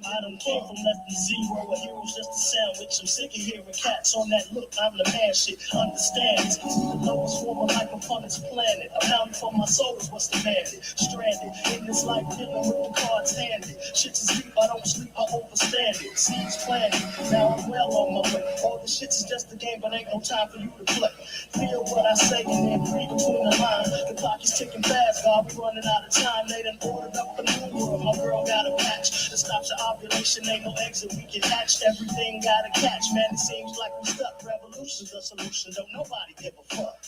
I done came from less than zero, a hero's just a sandwich. I'm sick of hearing cats on that look, I'm the man shit. Understand the lowest form of life upon this planet. A pound for my soul is what's demanded. Stranded in this life, dealing with the cards handed. Shit's asleep, I don't sleep, I overstand it. Seeds planted, now I'm well on my way. All the shit's is just a game, but ain't no time for you to play. Feel what I say and then read between the lines. The clock is ticking fast, God, we running out of time. They done ordered up the new world. My girl got a patch that stops your ovulation. Ain't no exit, we can hatch. Everything got a catch, man. It seems like we stuck. Revolution's the solution. Don't nobody give a fuck.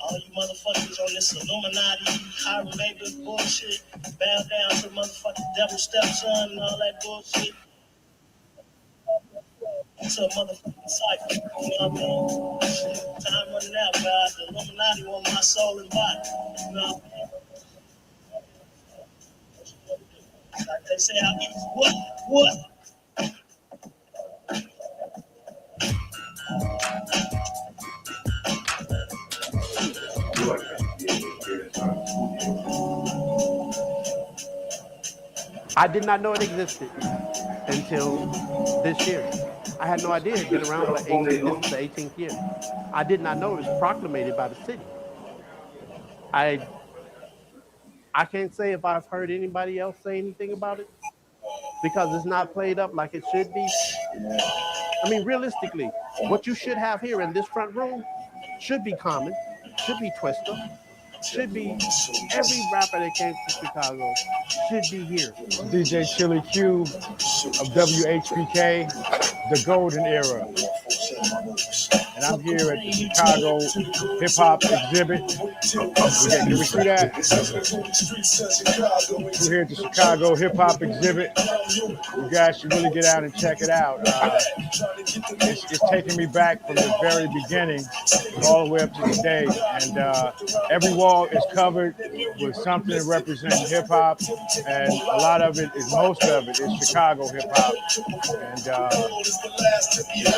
All you motherfuckers on this Illuminati, Hiram Baby bullshit, bow down to motherfucking devil stepson and all that bullshit. To a motherfucking cipher, you know what I mean? Shit, time running out, God. The Illuminati want my soul and body, you know what I mean? Like they say, I mean, what? I did not know it existed until this year. I had no idea it had been around for 18, this is the 18th year. I did not know it was proclamated by the city. I can't say if I've heard anybody else say anything about it because it's not played up like it should be. I mean, realistically, what you should have here in this front room should be Common, should be Twista, should be every rapper that came to Chicago should be here. DJ Chili Q of WHPK, the golden era. And I'm here at the Chicago Hip Hop Exhibit. Can we see that? We're here at the Chicago Hip Hop Exhibit. You guys should really get out and check it out. It's taking me back from the very beginning all the way up to today. And every wall is covered with something that represents hip hop. And a lot of it is, most of it is Chicago hip hop. And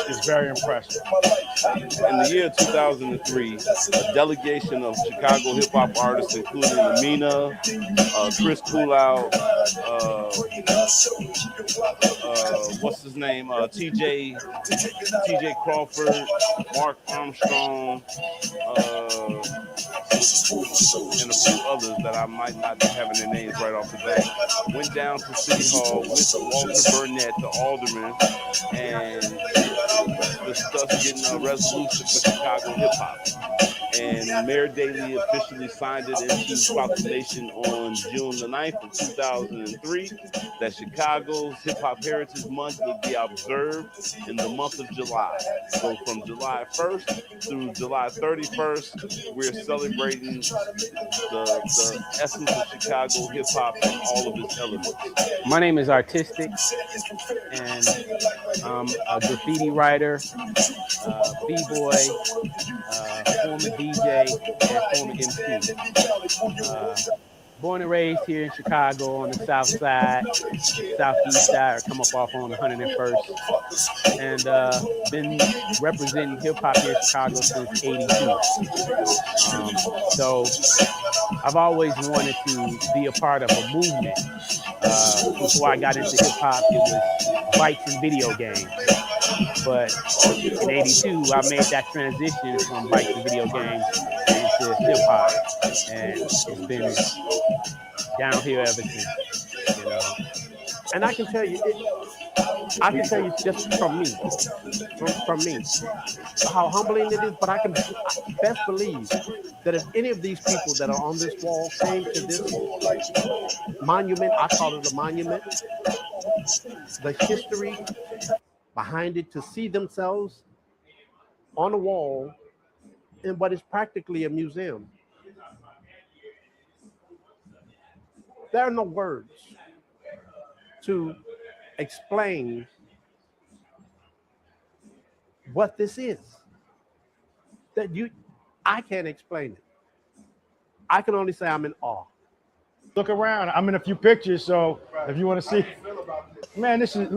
it's very impressive. In the year 2003, a delegation of Chicago hip hop artists, including Amina, Chris Coolout, what's his name, TJ Crawford, Mark Armstrong, and a few others that I might not be having their names right off the bat, went down to City Hall with Walter Burnett, the alderman, and discussed getting a resolution for Chicago hip hop. And Mayor Daley officially signed it into proclamation on June the 9th of 2003 that Chicago's Hip Hop Heritage Month would be observed in the month of July. So from July 1st through July 31st, we're celebrating the essence of Chicago hip hop and all of its elements. My name is Artistic, and I'm a graffiti writer, b-boy, former DJ, and former MC. Born and raised here in Chicago on the south side, southeast side, or come up off on 101st, and been representing hip hop here in Chicago since '82. So I've always wanted to be a part of a movement. Before I got into hip hop, it was bikes and video games. But in '82, I made that transition from bikes and video games into hip hop, and it's been downhill ever since. You know, And I can tell you, just from me, how humbling it is. But I can best believe that if any of these people that are on this wall came to this monument, I call it a monument, the history behind it, to see themselves on a wall in what is practically a museum. There are no words to explain what this is. I can't explain it. I can only say I'm in awe. Look around. I'm in a few pictures, so if you want to see, man, this is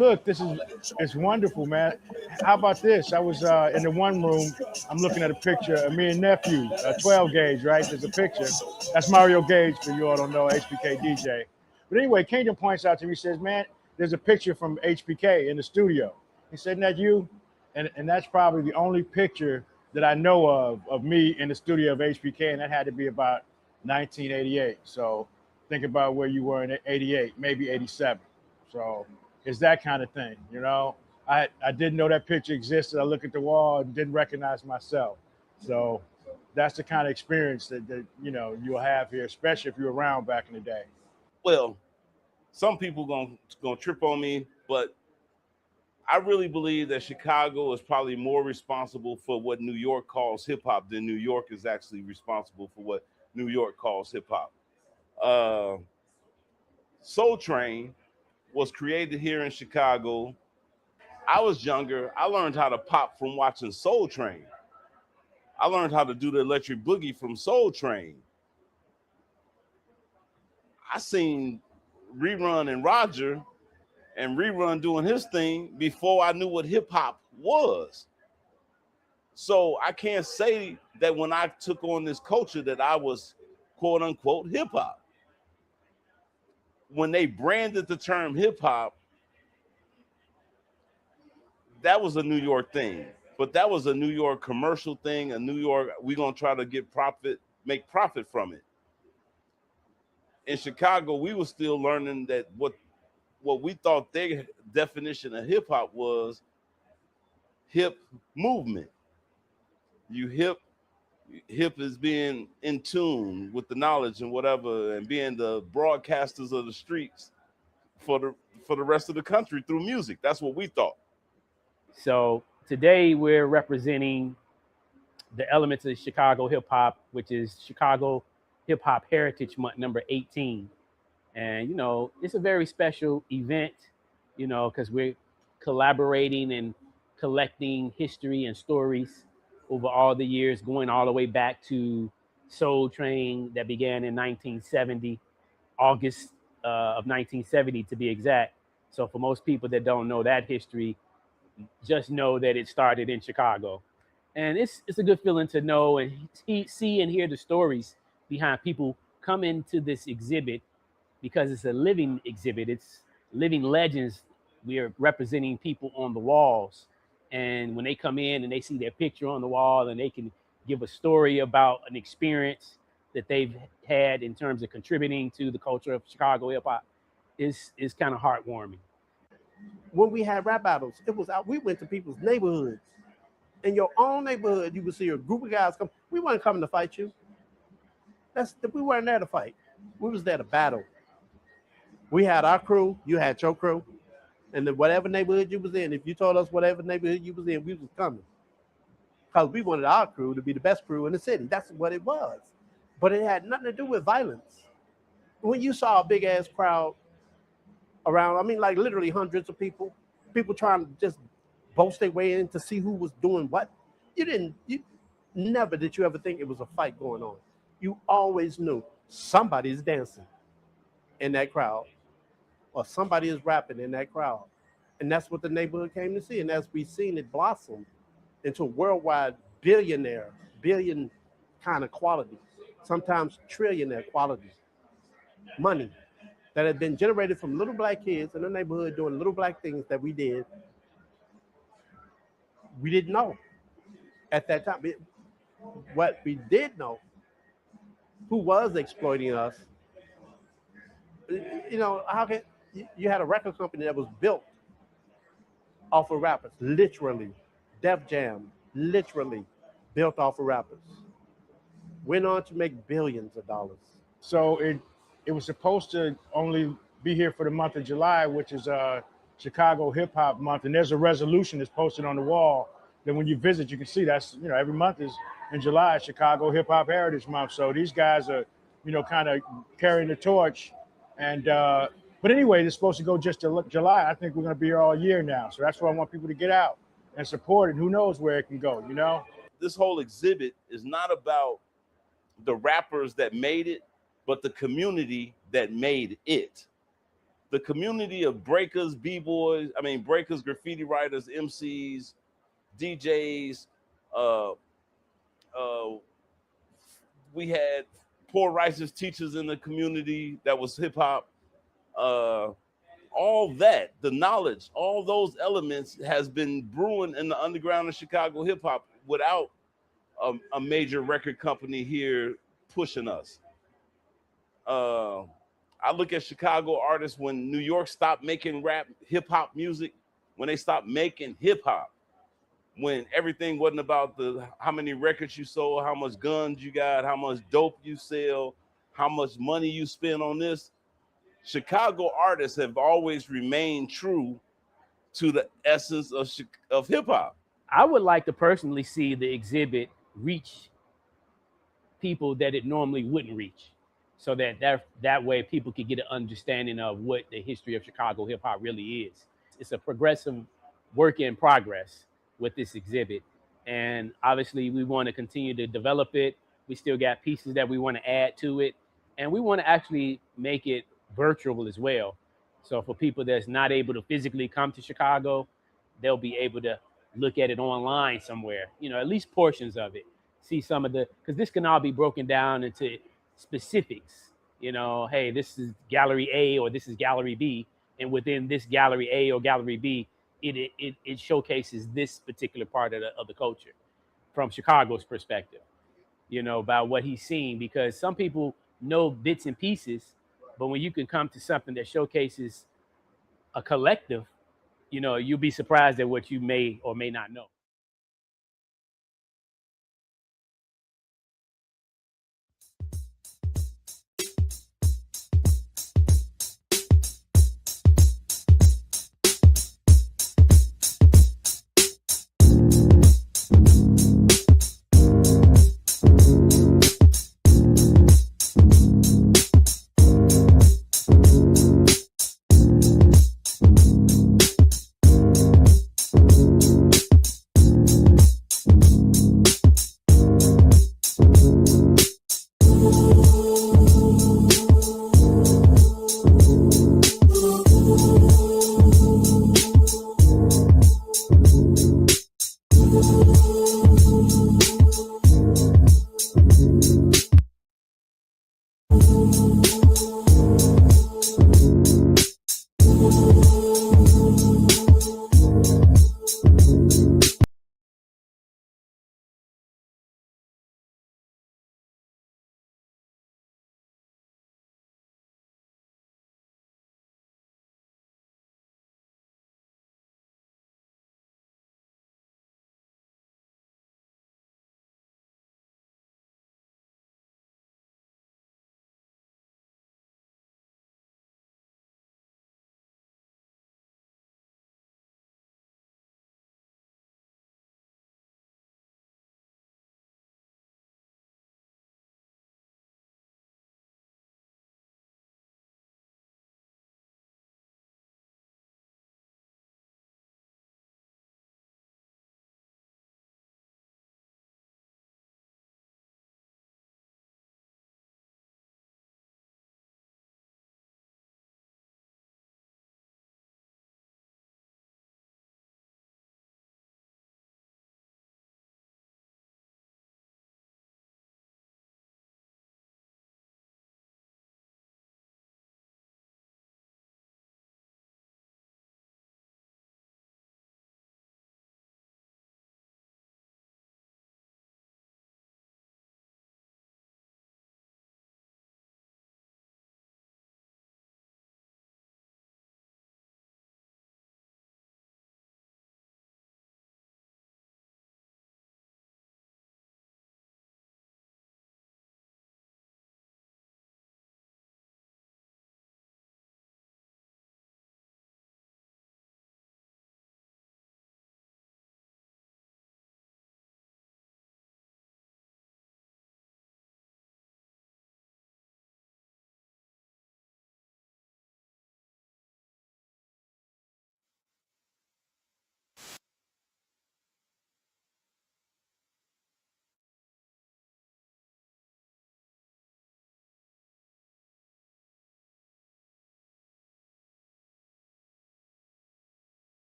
it's wonderful, man. How about this? I was in the one room. I'm looking at a picture of me and nephew, 12 gauge, right? There's a picture. That's Mario Gage, for you all don't know, HBK DJ. But anyway, Kingdom points out to me, he says, man, there's a picture from HBK in the studio. He said, isn't that you? And that's probably the only picture that I know of me in the studio of HBK, and that had to be about 1988. So think about where you were in 88, maybe 87. So it's that kind of thing, you know. I didn't know that picture existed. I looked at the wall and didn't recognize myself. So that's the kind of experience that you know you'll have here, especially if you're around back in the day. Well, some people gonna trip on me, but I really believe that Chicago is probably more responsible for what New York calls hip hop than New York is actually responsible for what New York calls hip hop. Soul Train was created here in Chicago. I was younger. I learned how to pop from watching Soul Train. I learned how to do the electric boogie from Soul Train. I seen Rerun and Roger and Rerun doing his thing before I knew what hip hop was. So I can't say that when I took on this culture that I was quote unquote hip hop. When they branded the term hip hop, that was a New York thing, but that was a New York commercial thing, a New York, we're gonna try to make profit from it. In Chicago, we were still learning that what we thought their definition of hip hop was hip movement. You hip is being in tune with the knowledge and whatever, and being the broadcasters of the streets for the rest of the country through music. That's what we thought. So today we're representing the elements of Chicago hip hop, which is Chicago Hip Hop Heritage Month number 18. And, you know, it's a very special event, you know, because we're collaborating and collecting history and stories over all the years, going all the way back to Soul Train that began in 1970, August of 1970 to be exact. So for most people that don't know that history, just know that it started in Chicago. And it's a good feeling to know and see and hear the stories behind people come into this exhibit, because it's a living exhibit. It's living legends. We are representing people on the walls. And when they come in and they see their picture on the wall and they can give a story about an experience that they've had in terms of contributing to the culture of Chicago hip hop, is kind of heartwarming. When we had rap battles, it was out. We went to people's neighborhoods. In your own neighborhood, you would see a group of guys come. We weren't coming to fight you. We weren't there to fight. We was there to battle. We had our crew. You had your crew. And then whatever neighborhood you was in, if you told us whatever neighborhood you was in, we was coming. Because we wanted our crew to be the best crew in the city. That's what it was. But it had nothing to do with violence. When you saw a big-ass crowd around, I mean, like literally hundreds of people trying to just boast their way in to see who was doing what, you never did you ever think it was a fight going on. You always knew somebody is dancing in that crowd, or somebody is rapping in that crowd. And that's what the neighborhood came to see. And as we've seen it blossom into worldwide billion kind of quality, sometimes trillionaire quality, money that had been generated from little black kids in the neighborhood doing little black things that we did. We didn't know at that time. What we did know, who was exploiting us, you know, how can you had a record company that was built off of rappers, literally. Def Jam, literally built off of rappers. Went on to make billions of dollars. So it was supposed to only be here for the month of July, which is Chicago Hip Hop Month, and there's a resolution that's posted on the wall that when you visit, you can see that's, you know, every month is in July, Chicago Hip Hop Heritage Month. So these guys are, you know, kind of carrying the torch. And but anyway, they're supposed to go just to July. I think we're going to be here all year now. So that's why I want people to get out and support it. Who knows where it can go, you know? This whole exhibit is not about the rappers that made it, but the community that made it. The community of breakers, b-boys, breakers, graffiti writers, MCs, DJs. Uh, uh, we had poor righteous teachers in the community that was hip hop. All that, the knowledge, all those elements has been brewing in the underground of Chicago hip hop without a major record company here pushing us. I look at Chicago artists when New York stopped making rap hip hop music, when they stopped making hip hop, when everything wasn't about how many records you sold, how much guns you got, how much dope you sell, how much money you spend on this. Chicago artists have always remained true to the essence of hip hop. I would like to personally see the exhibit reach people that it normally wouldn't reach, so that way people could get an understanding of what the history of Chicago hip hop really is. It's a progressive work in progress with this exhibit, and obviously we want to continue to develop it. We still got pieces that we want to add to it, and we want to actually make it virtual as well. So for people that's not able to physically come to Chicago, they'll be able to look at it online somewhere, at least portions of it, see some of because this can all be broken down into specifics. Hey, this is gallery A or this is gallery B, and within this gallery A or gallery B, it showcases this particular part of the culture from Chicago's perspective, about what he's seen, because some people know bits and pieces, but when you can come to something that showcases a collective, you'll be surprised at what you may or may not know.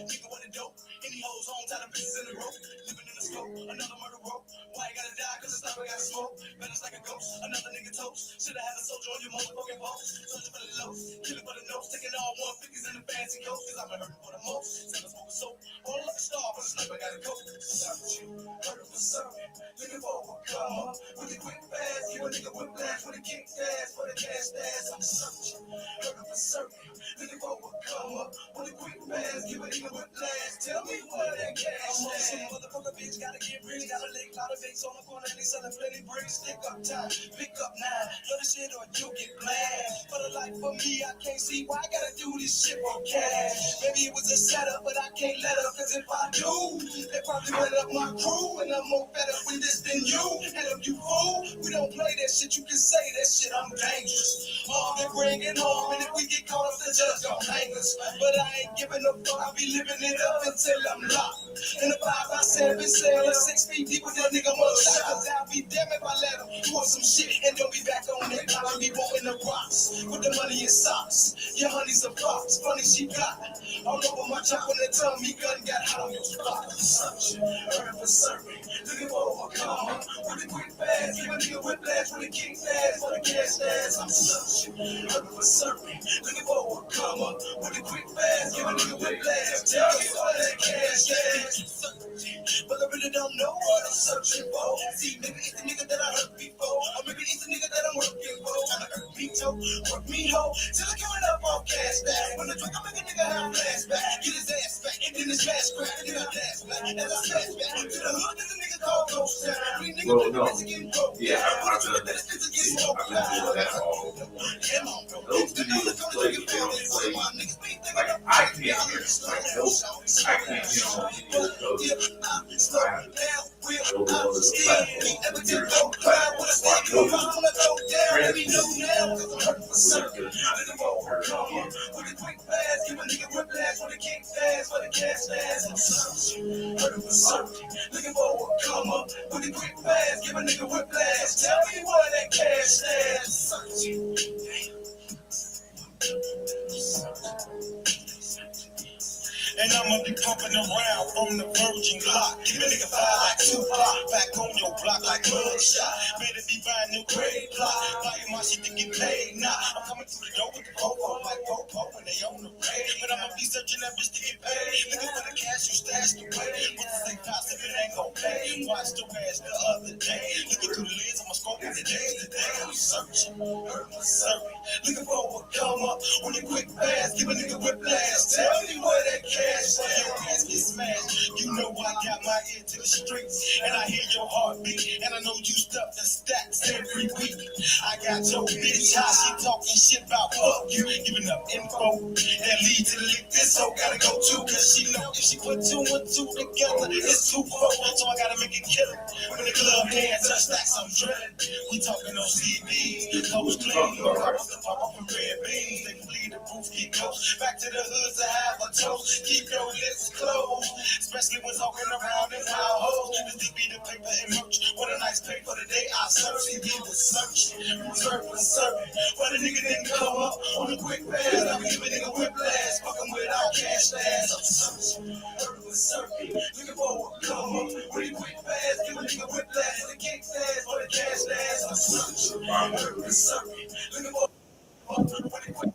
Nigga want it dope. Any hoes home, tie the bitches in the rope. Living in the scope, another murder rope. Why you gotta die? Cause the sniper got smoke. Balance like a ghost, another nigga toast. Should've had a soldier on your motherfucking post. Soldier for the lows, killing for the notes. Taking all 150s in the fancy coat. Cause I've been hurting for the most. Tell us smoking soap. All like a star, but the sniper gotta go. Search you, hurting for serving. Looking for a come up. With the quick fast, give a nigga whiplash. With a kick fast, for the cash fast. I'm searching, hurting for serving. Looking for a come up. With a quick fast, give a nigga whiplash. Tell me where that cash is. Some motherfucker bitch gotta get rich. Got a leg, lot of bakes on the corner, and they selling plenty bricks. Stick up time, pick up nine. Love the shit or you get blasted. For the life of me, I can't see why I gotta do this shit for cash. Maybe it was a setup, but I can't let up. Cause if I do, they probably wet up my crew. And I'm more better with this than you. And if you fool, we don't play that shit. You can say that shit, I'm dangerous. All they bringing home, and if we get caught up, the judge gon' hang us. But I ain't giving a fuck, I'll be living it up until I'm locked. In a 5x7 cell, 6 feet deep with that nigga mug shot. Cause I'll be damn if I let him do some shit and don't be back on that block. I'll be walking the rocks with the money in socks. Your honey's a box, funny she got. All over my chop when they tell me gun got hot on your spot. Searching, hurting for serving, looking for a come. With the quick fast, give a nigga whiplash with a kick fast, for the cash fast. I'm searching, hurting for serving, looking for a come. With the quick fast, give a nigga whiplash. Tell me what that cash fast. But I really don't know what I'm searching for. See, maybe it's the nigga that I hurt before, or maybe it's the nigga that I'm working for. Tryna hurt me toe, work me hoe, till I coming up on cash back. When the drink, I make a nigga have flashback. Get his ass back, and then his flash crack, and then I dash back. As I smash back to the hood, there's a nigga called Ghost Town. These niggas think it's getting broke. Yeah, I'm to the business, it's getting broke. Come on, bro. Those niggas play, they don't play. Like, I can't hear, like, nope, I can't hear on any of those. Slow down, we'll still be able to go cry with a stick. I'm gonna go down, let me know now, cause I'm hurting for something. Let them all come up with a quick fast, give a nigga whiplash with a kick fast, for the cash fast. I'm searching, hurting for something. Looking for a come up with a quick fast, give a nigga whiplash. Tell me where that cash stands. Searching. And I'ma be pumping around from the Virgin Glock. Give a nigga fire like Tupac. Back on your block like mugshot. Better be buying new grade plot. Buying my shit to get paid. Nah, I'm coming through the door with the popo like Popo when they on the raid. But I'ma be searching that bitch to get paid. Looking for the cash you stashed away. What the say cops if it ain't gon' pay? Watched the ass the other day. Looking through the lens, I'ma smoke every day. Today I'm searching, hurting, serving. Looking for what come up when you quick fast. Give a nigga whiplash. Tell me where that cash. When your ass get smashed, you know I got my ear to the streets, and I hear your heartbeat, and I know you stuff the stacks every week. I got your bitch how she talking shit about fuck you, giving up info that lead to lick. This hoe gotta go too, cause she know if she put 2 and 2 together, it's 2 4. So I gotta make it kill it. When the glove hand touch stacks, I'm drilling. We talking on CDs, coach clean, pop up and red beans. They bleed the roof, get close. Back to the hood to have a toast. Keep your lips closed, especially when talking around in wild hoes. This be the paper and merch. What a nice pay for the day I search. He was searching, reserve for serving. But the nigga didn't come up on a quick fast. I give a nigga whiplash, fucking without cash fast. I'm searching, hurting for serving. Looking for what come up with a quick fast. Give a nigga whiplash, the kick fast for the cash fast. I'm searching, hurting for serving. Looking for what with a quick fast.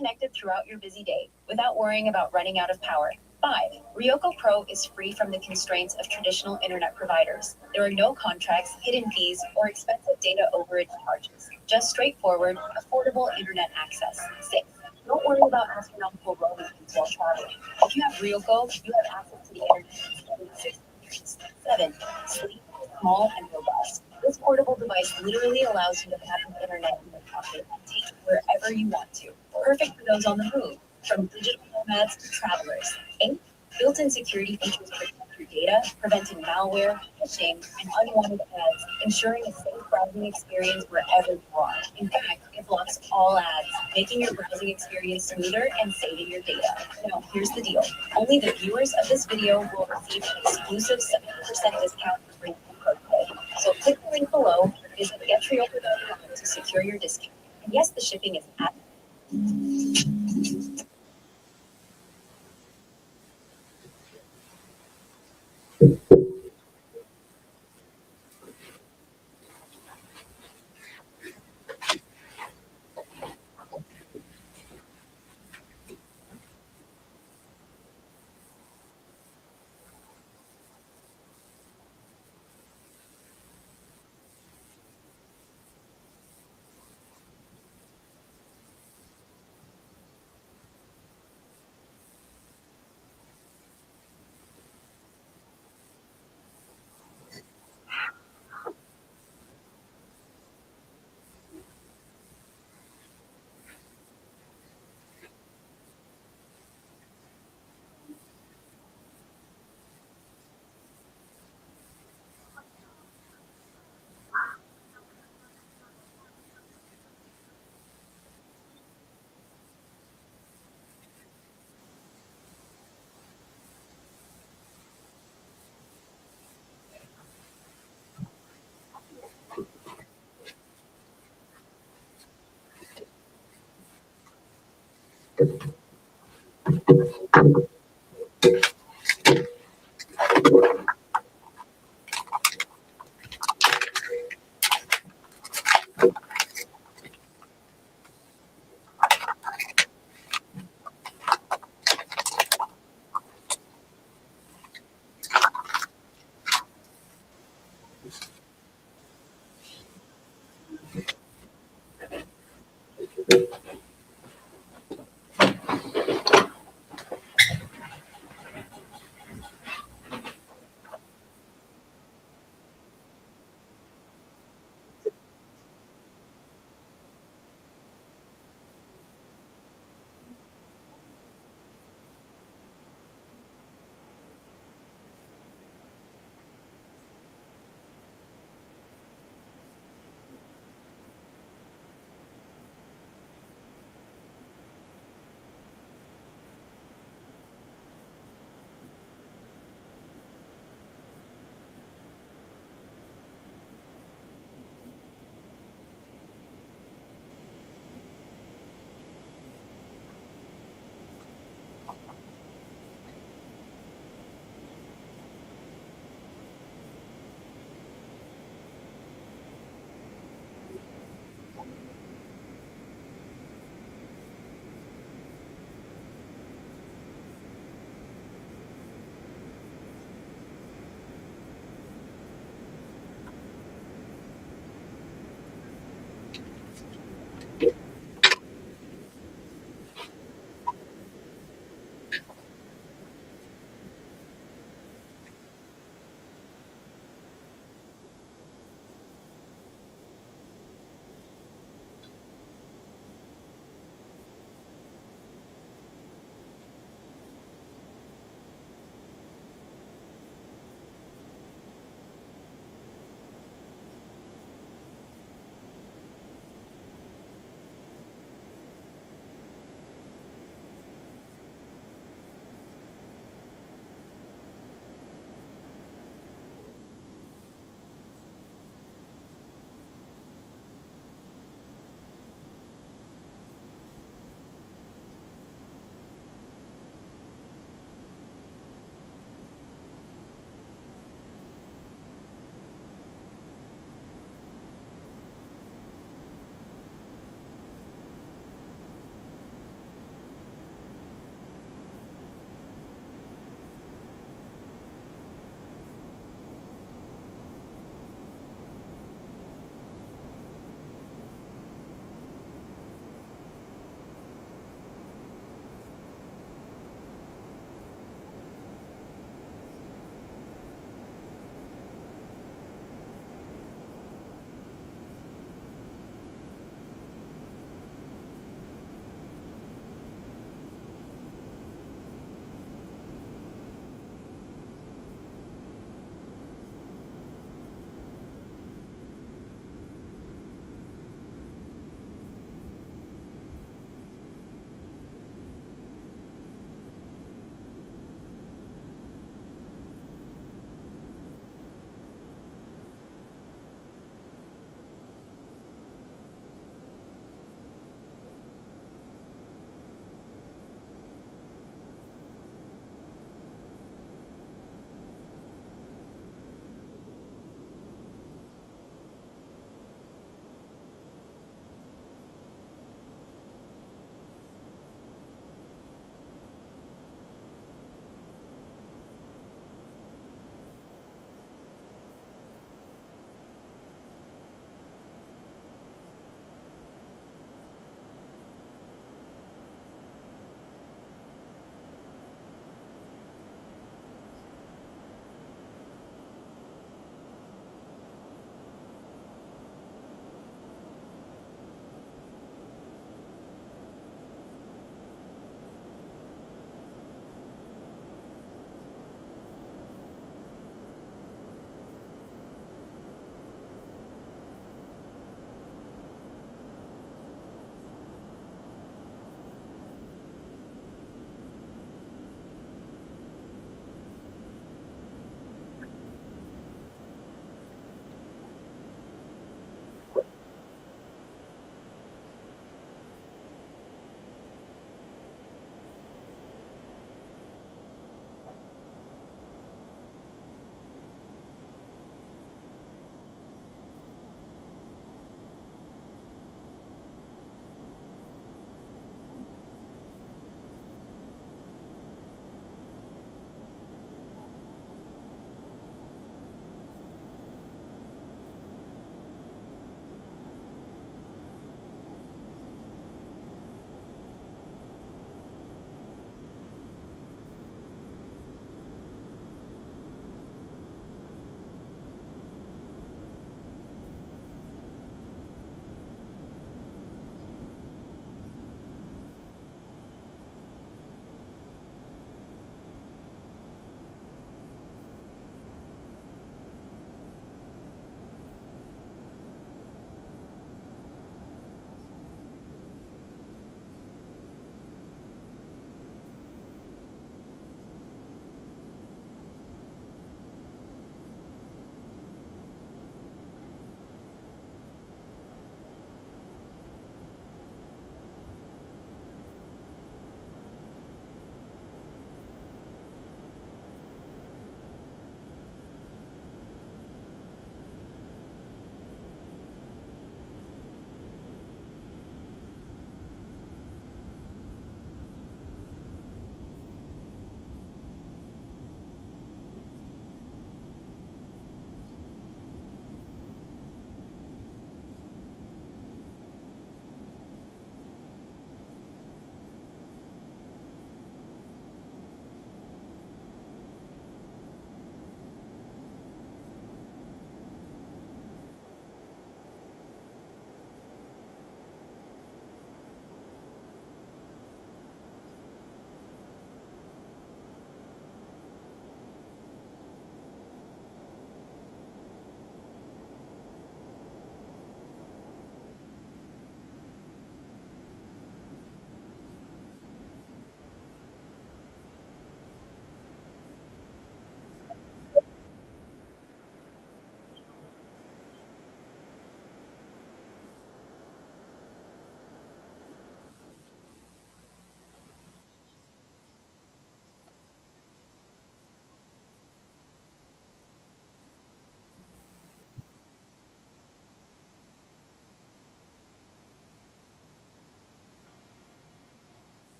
connected throughout your busy day without worrying about running out of power. 5. Ryoko Pro is free from the constraints of traditional internet providers. There are no contracts, hidden fees, or expensive data overage charges. Just straightforward, affordable internet access. 6. Don't worry about astronomical roaming fees while traveling. If you have Ryoko, you have access to the internet in 6 years. 7. Sleek, small, and robust. This portable device literally allows you to have the internet in your pocket and take it wherever you want to. Perfect for those on the move, from digital nomads to travelers. 8. Built-in security features protect your data, preventing malware, phishing, and unwanted ads, ensuring a safe browsing experience wherever you are. In fact, it blocks all ads, making your browsing experience smoother and saving your data. Now, here's the deal. Only the viewers of this video will receive an exclusive 70% discount for bringing code today. So click the link below or visit GetReoper.com to secure your discount. And yes, the shipping is at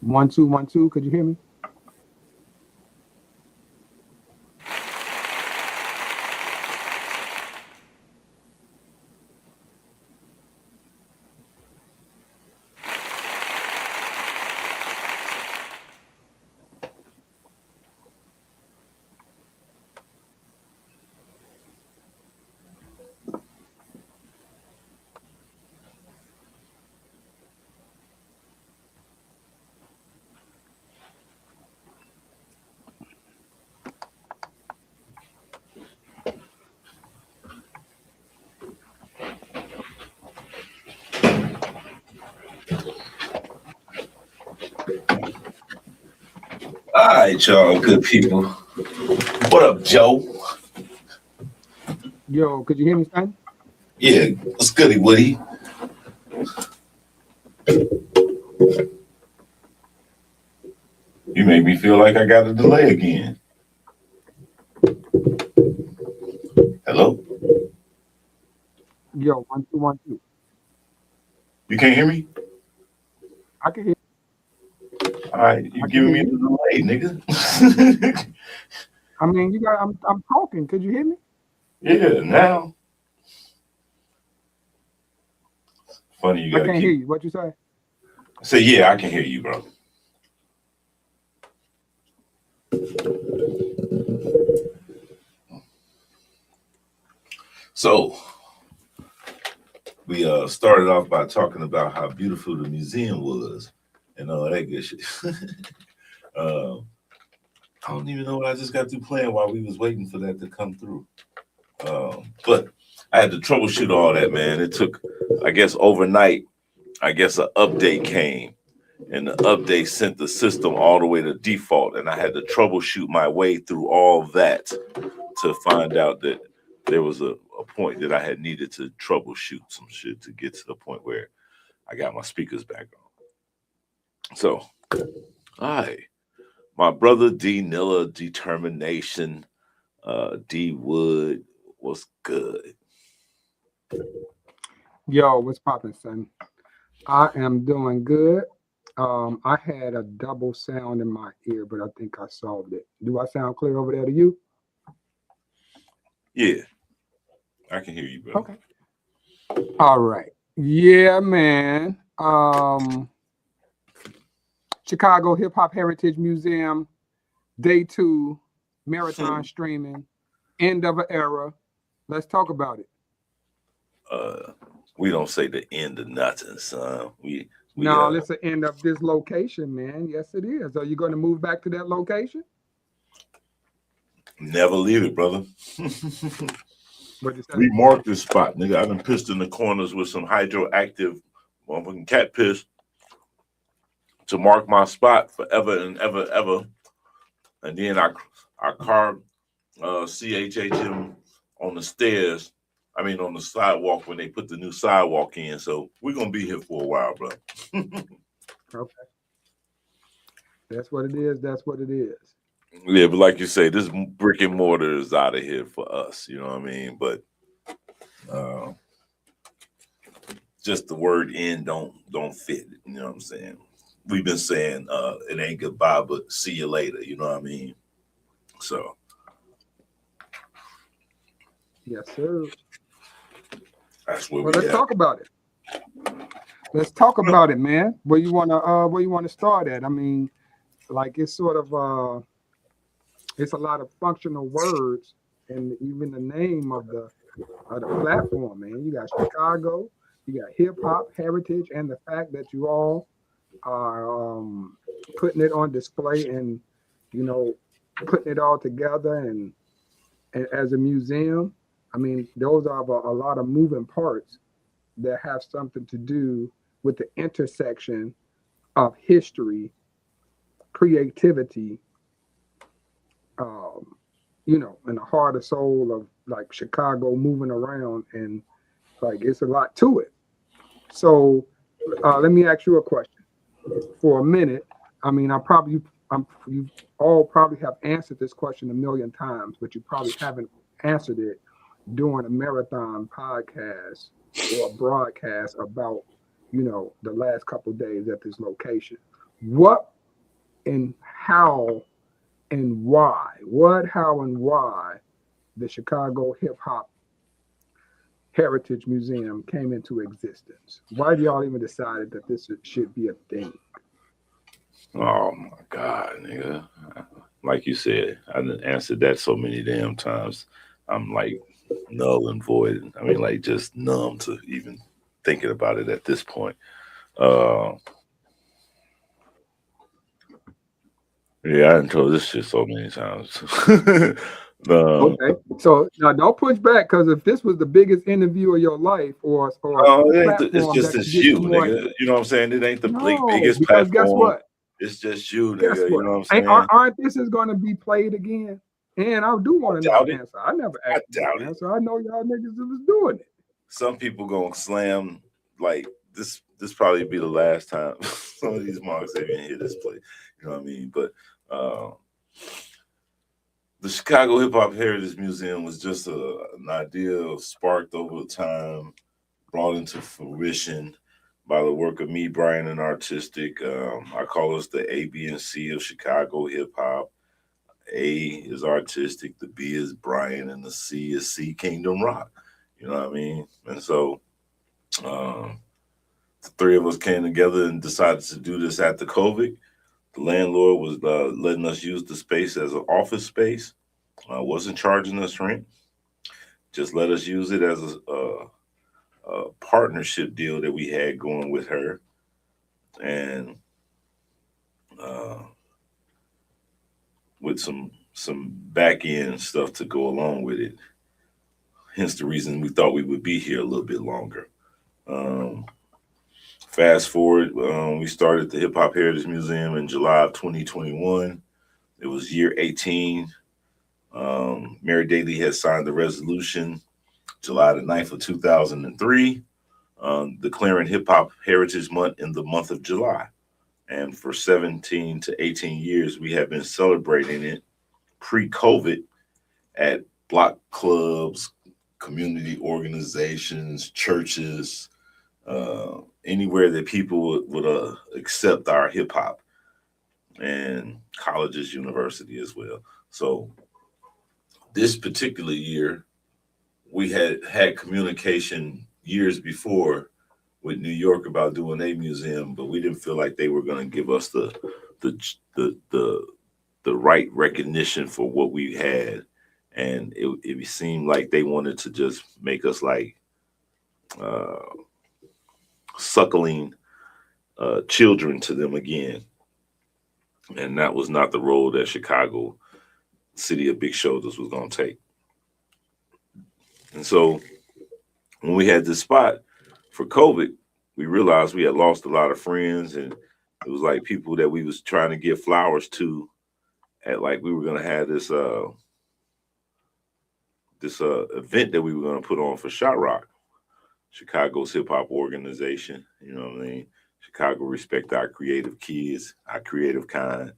1 2 1 2. Could you hear me? All right, y'all, good people. What up, Joe? Yo, could you hear me, Stan? Yeah, what's goody, Woody? You made me feel like I got a delay again. Hello? Yo, 1 2 1 2. You can't hear me? I can hear. All right, you I can giving me hear a you. delay, nigga. I mean, you got. I'm talking. Could you hear me? Yeah, now. Funny, you I gotta can't hear keep. you. What you say? Say, yeah, I can hear you, bro. So, we started off by talking about how beautiful the museum was and all that good shit. I don't even know what I just got through playing while we was waiting for that to come through. But I had to troubleshoot all that, man. It took, I guess, overnight, I guess an update came. And the update sent the system all the way to default. And I had to troubleshoot my way through all that to find out that there was a point that I had needed to troubleshoot some shit to get to the point where I got my speakers back on. So, hi. My brother D Nilla Determination, D Wood was good. Yo, what's poppin', son? I am doing good. I had a double sound in my ear, but I think I solved it. Do I sound clear over there to you? Yeah, I can hear you, bro. Okay. All right. Yeah, man. Chicago Hip Hop Heritage Museum, Day 2, marathon streaming, end of an era. Let's talk about it. We don't say the end of nothing, son. No, it's the end of this location, man. Yes, it is. Are you going to move back to that location? Never leave it, brother. What'd you say? We marked this spot, nigga. I done pissed in the corners with some hydroactive motherfucking cat piss to mark my spot forever and ever, ever. And then our car CHHM on the stairs. I mean, on the sidewalk when they put the new sidewalk in. So we're going to be here for a while, bro. Okay. That's what it is. That's what it is. Yeah, but like you say, this brick and mortar is out of here for us. You know what I mean? But just the word "end" don't fit. You know what I'm saying? We've been saying it ain't goodbye, but see you later. You know what I mean? So Yes, sir. that's where Well, we let's at. talk about it. Let's talk about it, man. Where you wanna start at? I mean, like it's sort of it's a lot of functional words, and even the name of the platform, man. You got Chicago, you got hip hop heritage, and the fact that you all are putting it on display and putting it all together and as a museum. I mean, those are a lot of moving parts that have something to do with the intersection of history, creativity, and the heart and soul of like Chicago moving around, and like it's a lot to it. So let me ask you a question for a minute. I mean, you all probably have answered this question a million times, but you probably haven't answered it during a marathon podcast or a broadcast about, the last couple of days at this location. What and how and why, what, how, and why the Chicago Hip Hop Heritage Museum came into existence. Why do y'all even decided that this should be a thing? Oh my God, nigga. Like you said, I done answered that so many damn times. I'm like null and void. I mean, like just numb to even thinking about it at this point. Yeah, I done told this shit so many times. Okay, so now don't push back, because if this was the biggest interview of your life, or it's just that it's gives you, more, nigga. You know what I'm saying? It ain't the no, biggest because guess platform. what? It's just you, Guess nigga. You what? know what I'm saying? Aren't this is going to be played again? And I do want to know doubt the it. answer. I never I asked you doubt the it. answer. I know y'all niggas was doing it. Some people gonna slam like this. This probably be the last time some of these marks even hit this place. You know what I mean? But the Chicago Hip Hop Heritage Museum was just an idea sparked over time, brought into fruition by the work of me, Brian, and Artistic. I call us the A, B, and C of Chicago hip hop. A is Artistic, the B is Brian, and the C is C Kingdom Rock. You know what I mean? And so the three of us came together and decided to do this after COVID. The landlord was letting us use the space as an office space. Wasn't charging us rent. Just let us use it as a partnership deal that we had going with her, and with some back end stuff to go along with it. Hence the reason we thought we would be here a little bit longer. Fast forward, we started the Hip Hop Heritage Museum in July of 2021. It was year 18. Mary Daly had signed the resolution July the 9th of 2003, declaring Hip Hop Heritage Month in the month of July. And for 17 to 18 years, we have been celebrating it pre-COVID at block clubs, community organizations, churches, anywhere that people would accept our hip hop, and colleges, university as well. So this particular year, we had communication years before with New York about doing a museum, but we didn't feel like they were going to give us the right recognition for what we had, and it seemed like they wanted to just make us like suckling children to them again, and that was not the role that Chicago City of Big Shoulders was going to take. And so when we had this spot for COVID, we realized we had lost a lot of friends, and it was like people that we was trying to give flowers to at, like, we were going to have this event that we were going to put on for Shot Rock, Chicago's hip hop organization. You know what I mean? Chicago respect our creative kids, our creative kind.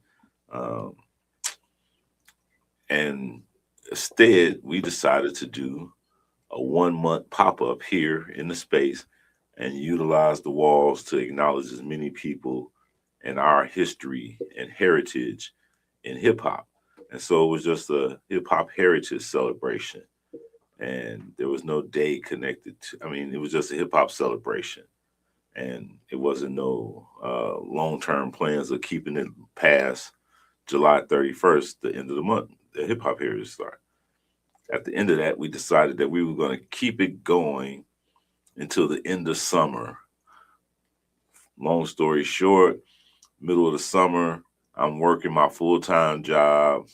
And instead, we decided to do a 1 month pop up here in the space and utilize the walls to acknowledge as many people and our history and heritage in hip hop. And so it was just a hip hop heritage celebration. And there was no day connected to, I mean, it was just a hip hop celebration. And it wasn't no long-term plans of keeping it past July 31st, the end of the month, the hip hop heritage start. At the end of that, we decided that we were going to keep it going until the end of summer. Long story short, middle of the summer, I'm working my full-time job,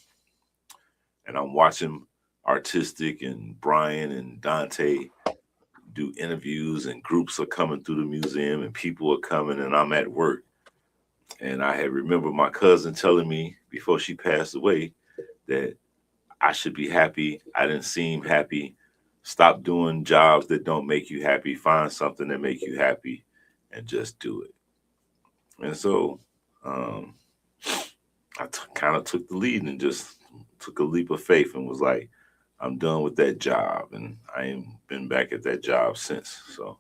and I'm watching Artistic and Brian and Dante do interviews, and groups are coming through the museum, and people are coming, and I'm at work. And I had remembered my cousin telling me before she passed away that I should be happy. I didn't seem happy. Stop doing jobs that don't make you happy. Find something that make you happy and just do it. And so I kind of took the lead and just took a leap of faith and was like, I'm done with that job. And I ain't been back at that job since. So,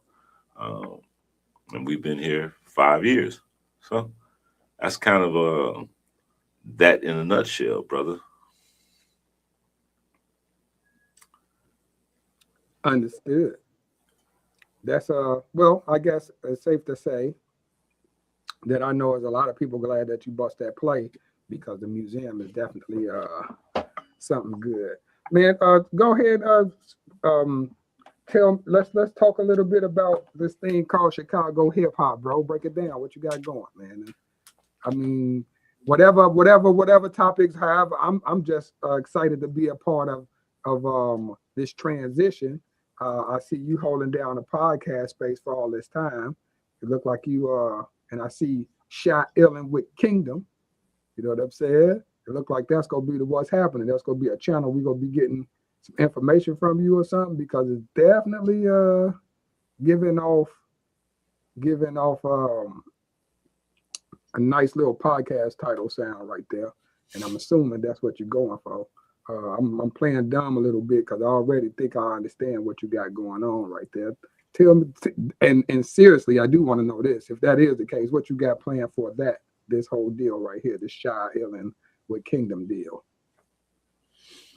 and we've been here 5 years. So that's kind of that in a nutshell, brother. Understood. That's well, I guess it's safe to say that I know there's a lot of people glad that you bust that play because the museum is definitely something good. Man, go ahead, let's talk a little bit about this thing called Chicago hip hop, bro. Break it down. What you got going, man? I mean, whatever topics have, I'm just excited to be a part of this transition. I see you holding down a podcast space for all this time. It looked like you and I see Shot Illin with Kingdom. You know what I'm saying? It looked like that's gonna be the what's happening. That's gonna be a channel we're gonna be getting some information from you or something, because it's definitely giving off a nice little podcast title sound right there. And I'm assuming that's what you're going for. I'm playing dumb a little bit because I already think I understand what you got going on right there. Tell me, and seriously, I do want to know this. If that is the case, what you got planned for this whole deal right here, this Shy Illin with Kingdom deal?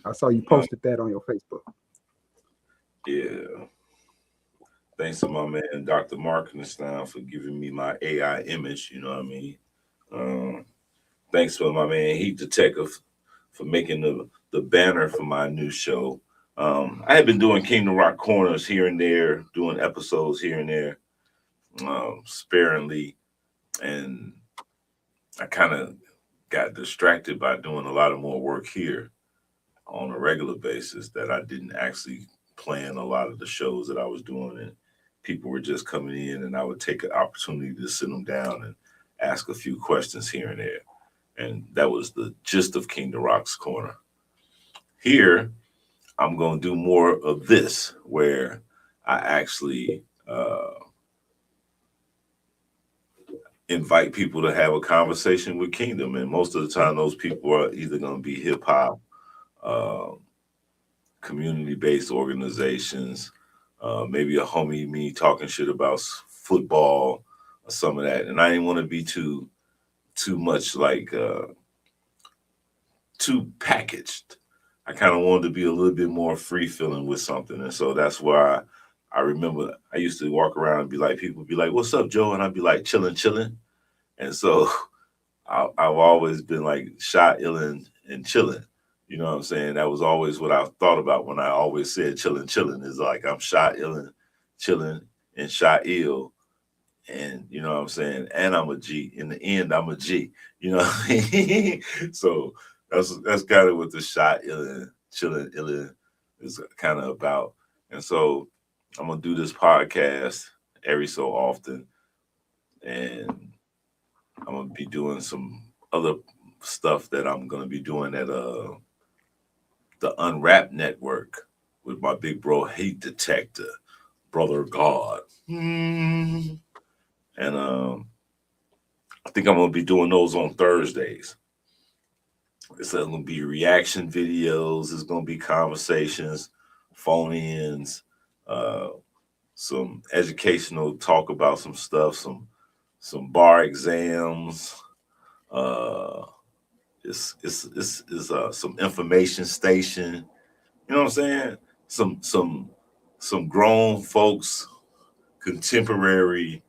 I saw you posted that on your Facebook. Yeah. Thanks to my man, Dr. Markenstein, for giving me my AI image. You know what I mean? Thanks to my man, Heat Detective, for making the banner for my new show. I had been doing Kingdom Rock Corners here and there, doing episodes here and there, sparingly. And I kind of got distracted by doing a lot of more work here on a regular basis that I didn't actually plan a lot of the shows that I was doing. And people were just coming in, and I would take an opportunity to sit them down and ask a few questions here and there. And that was the gist of Kingdom Rock's Corner. Here, I'm going to do more of this, where I actually invite people to have a conversation with Kingdom. And most of the time, those people are either going to be hip hop, community-based organizations, maybe a homie me talking shit about football or some of that. And I didn't want to be too much like too packaged. I kind of wanted to be a little bit more free feeling with something. And so that's why I remember I used to walk around and be like, people would be like, "What's up, Joe?" And I'd be like, chilling. And so I've always been like Shot Illin and chilling. You know what I'm saying? That was always what I thought about when I always said chilling. Is like I'm Shot Illin, chilling, and Shot Ill. And you know what I'm saying? And I'm a G. In the end, I'm a G. You know what I mean? So that's kind of what the Shot Illin, chilling Illin is kind of about. And so I'm gonna do this podcast every so often, and I'm gonna be doing some other stuff that I'm gonna be doing at the Unwrapped Network with my big bro Heat Detector, Brother God. And I think I'm gonna be doing those on Thursdays. It's gonna be reaction videos. It's gonna be conversations, phone-ins, some educational talk about some stuff, some bar exams. It's some information station. You know what I'm saying? Some grown folks, contemporary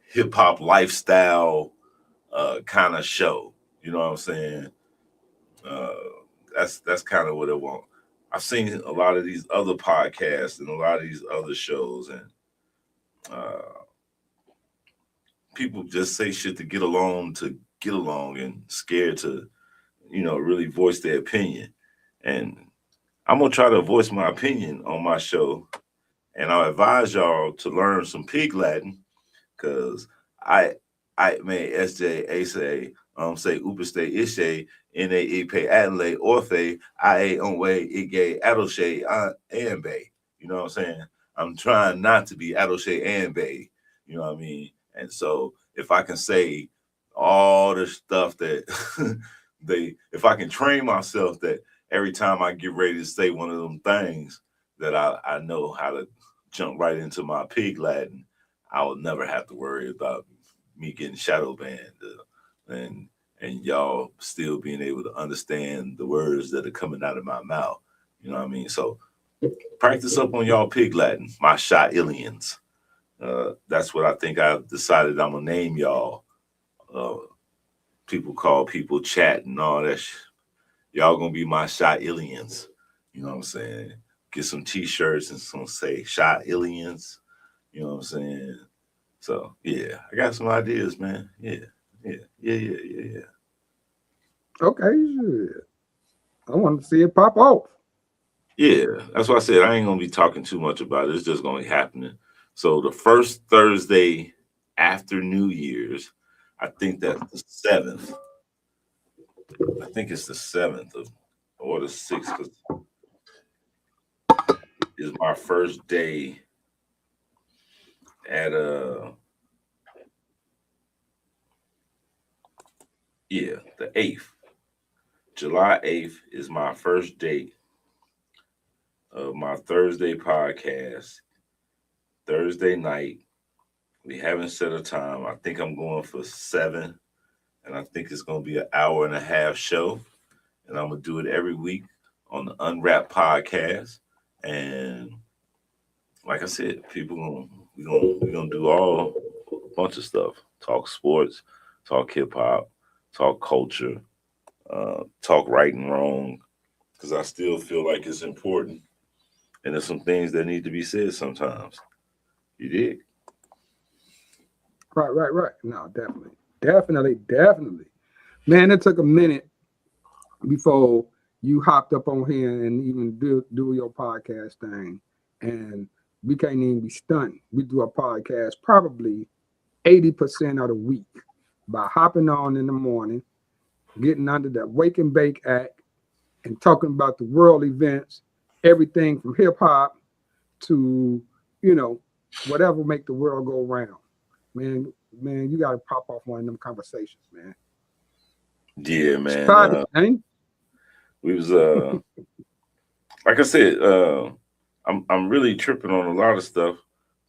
hip hop lifestyle kind of show. You know what I'm saying? That's kind of what I want. I've seen a lot of these other podcasts and a lot of these other shows, and people just say shit to get along, and scared to, really voice their opinion. And I'm gonna try to voice my opinion on my show, and I'll advise y'all to learn some Pig Latin, because I may SJ Ase say Upaste Ishe N-A Ipe Adelaide Orthe I Onwe Ige Adoshe and Bay. You know what I'm saying? I'm trying not to be Adoshe and Bay. You know what I mean? And so if I can say all the stuff that if I can train myself that every time I get ready to say one of them things that I know how to jump right into my Pig Latin, I will never have to worry about me getting shadow banned and and y'all still being able to understand the words that are coming out of my mouth. You know what I mean? So practice up on y'all pig Latin, my shot aliens. That's what I think I've decided I'm gonna name y'all. Uh, People call people chat and all that. Y'all gonna be my shot aliens. You know what I'm saying? Get some t-shirts and some say shot aliens. You know what I'm saying? So yeah, I got some ideas, man. Yeah. Okay, shit. I want to see it pop off. Yeah, that's why I said I ain't gonna be talking too much about it. It's just gonna be happening. So the first Thursday after New Year's, I think that's the 7th. I think it's the 7th or the 6th, 'cause is my first day at the 8th. July 8th is my first date of my Thursday podcast. Thursday night. We haven't set a time. I think I'm going for 7, and I think it's going to be an hour and a half show. And I'm going to do it every week on the Unwrapped podcast. And like I said, we're gonna do all a bunch of stuff. Talk sports, talk hip hop, talk culture, talk right and wrong. Because I still feel like it's important. And there's some things that need to be said sometimes. You dig? Right. No, definitely. Man, it took a minute before you hopped up on here and even do your podcast thing. And we can't even be stunned. We do a podcast probably 80% of the week by hopping on in the morning, getting under the Wake and Bake Act, and talking about the world events, everything from hip hop to, whatever make the world go round. Man, you got to pop off one of them conversations, man. Yeah, man. Started, man. We was like I said, I'm really tripping on a lot of stuff,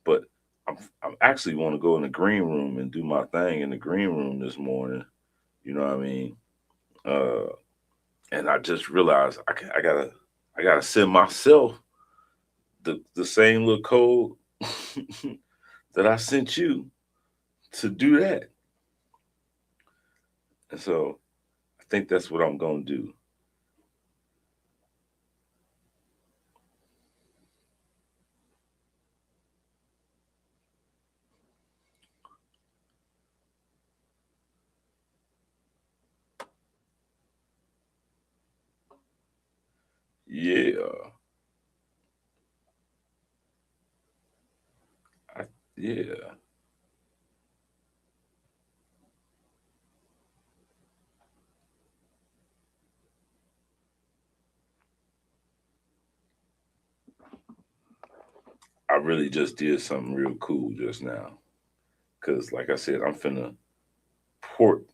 but I'm actually want to go in the green room and do my thing in the green room this morning. You know what I mean? And I just realized I gotta send myself the same little code that I sent you to do that. And so I think that's what I'm gonna do. Yeah. Yeah. I really just did something real cool just now. Cause like I said, I'm finna port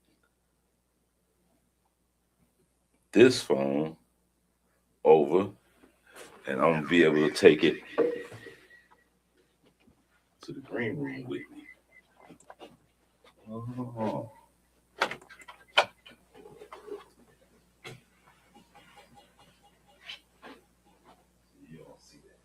this phone over and I'm gonna be able to take it to the green room with me. Oh. You don't see that.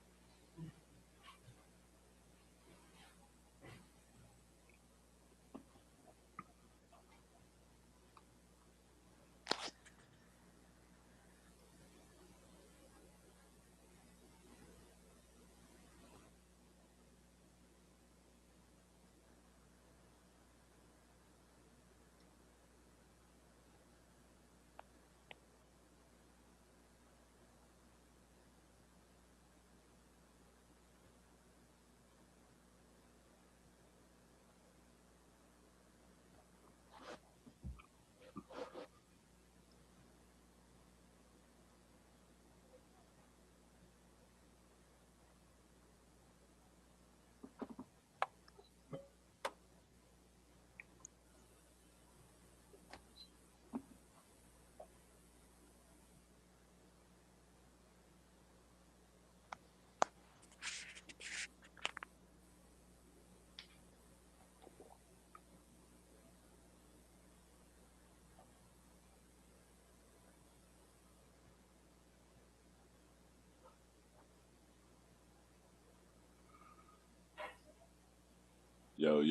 Yo.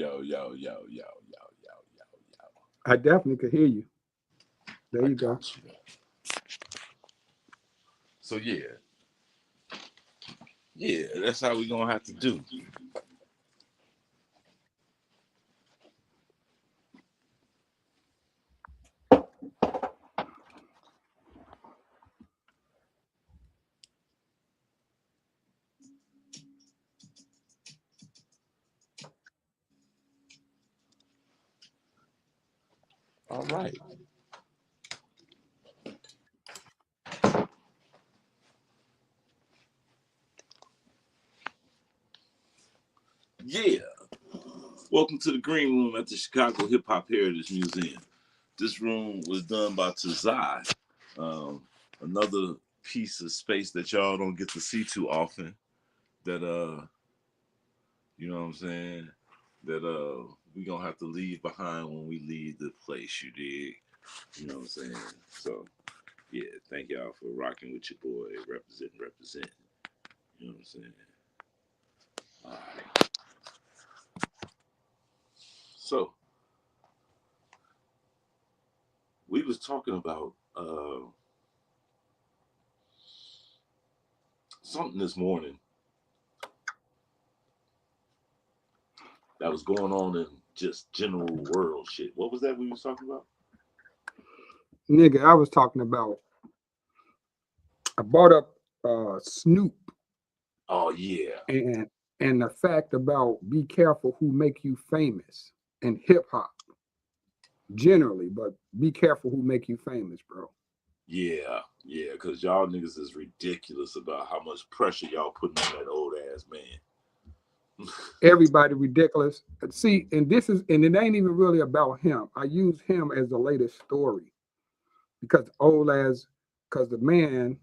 I definitely could hear you. There you go. Got you. So yeah, that's how we gonna have to do. All right. Yeah. Welcome to the Green Room at the Chicago Hip Hop Heritage Museum. This room was done by Tazai. Another piece of space that y'all don't get to see too often. That you know what I'm saying? That we gonna have to leave behind when we leave the place, you dig? You know what I'm saying? So yeah, thank y'all for rocking with your boy, representing. You know what I'm saying? All right. So we was talking about something this morning that was going on in just general world shit. What was that we was talking about? Nigga, I was talking about, I brought up Snoop Oh yeah. and the fact about be careful who make you famous in hip hop generally, but be careful who make you famous, bro. Yeah, because y'all niggas is ridiculous about how much pressure y'all putting on that old ass man. Everybody ridiculous. See, and it ain't even really about him. I use him as the latest story because the man,